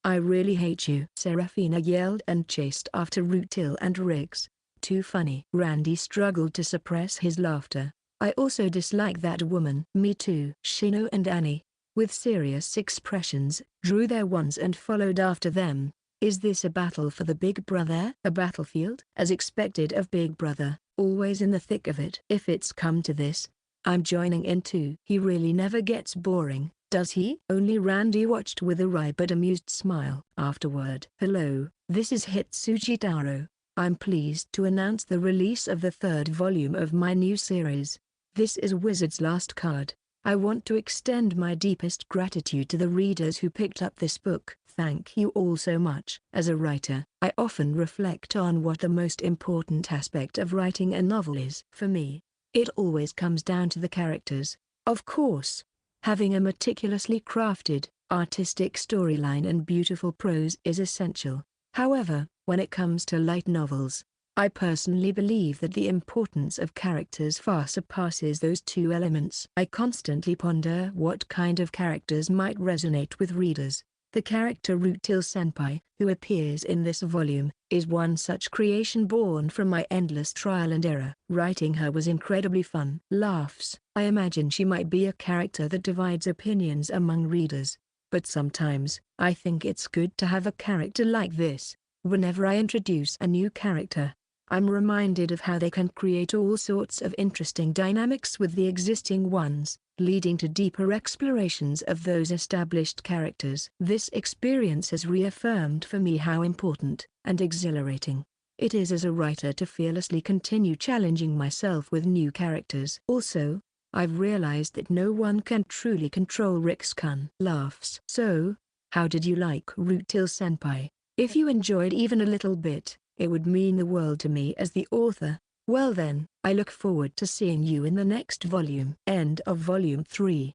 I really hate you. Seraphina yelled and chased after Rutil and Rix. Too funny. Randy struggled to suppress his laughter. I also dislike that woman. Me too. Shino and Annie, with serious expressions, drew their wands and followed after them. Is this a battle for the Big Brother? A battlefield? As expected of Big Brother, always in the thick of it. If it's come to this, I'm joining in too. He really never gets boring, does he? Only Randy watched with a wry but amused smile. Afterward. Hello, this is Hitsuji Taro. I'm pleased to announce the release of the third volume of my new series. This is Wizard's Last Card. I want to extend my deepest gratitude to the readers who picked up this book. Thank you all so much. As a writer, I often reflect on what the most important aspect of writing a novel is. For me, it always comes down to the characters. Of course, having a meticulously crafted, artistic storyline and beautiful prose is essential. However, when it comes to light novels, I personally believe that the importance of characters far surpasses those two elements. I constantly ponder what kind of characters might resonate with readers. The character Rutil Senpai, who appears in this volume, is one such creation born from my endless trial and error. Writing her was incredibly fun. Laughs. I imagine she might be a character that divides opinions among readers. But sometimes, I think it's good to have a character like this. Whenever I introduce a new character, I'm reminded of how they can create all sorts of interesting dynamics with the existing ones, leading to deeper explorations of those established characters. This experience has reaffirmed for me how important and exhilarating it is as a writer to fearlessly continue challenging myself with new characters. Also, I've realized that no one can truly control Rick's-kun. Laughs. So, how did you like Rutil Senpai? If you enjoyed even a little bit, it would mean the world to me as the author. Well then, I look forward to seeing you in the next volume. End of Volume 3.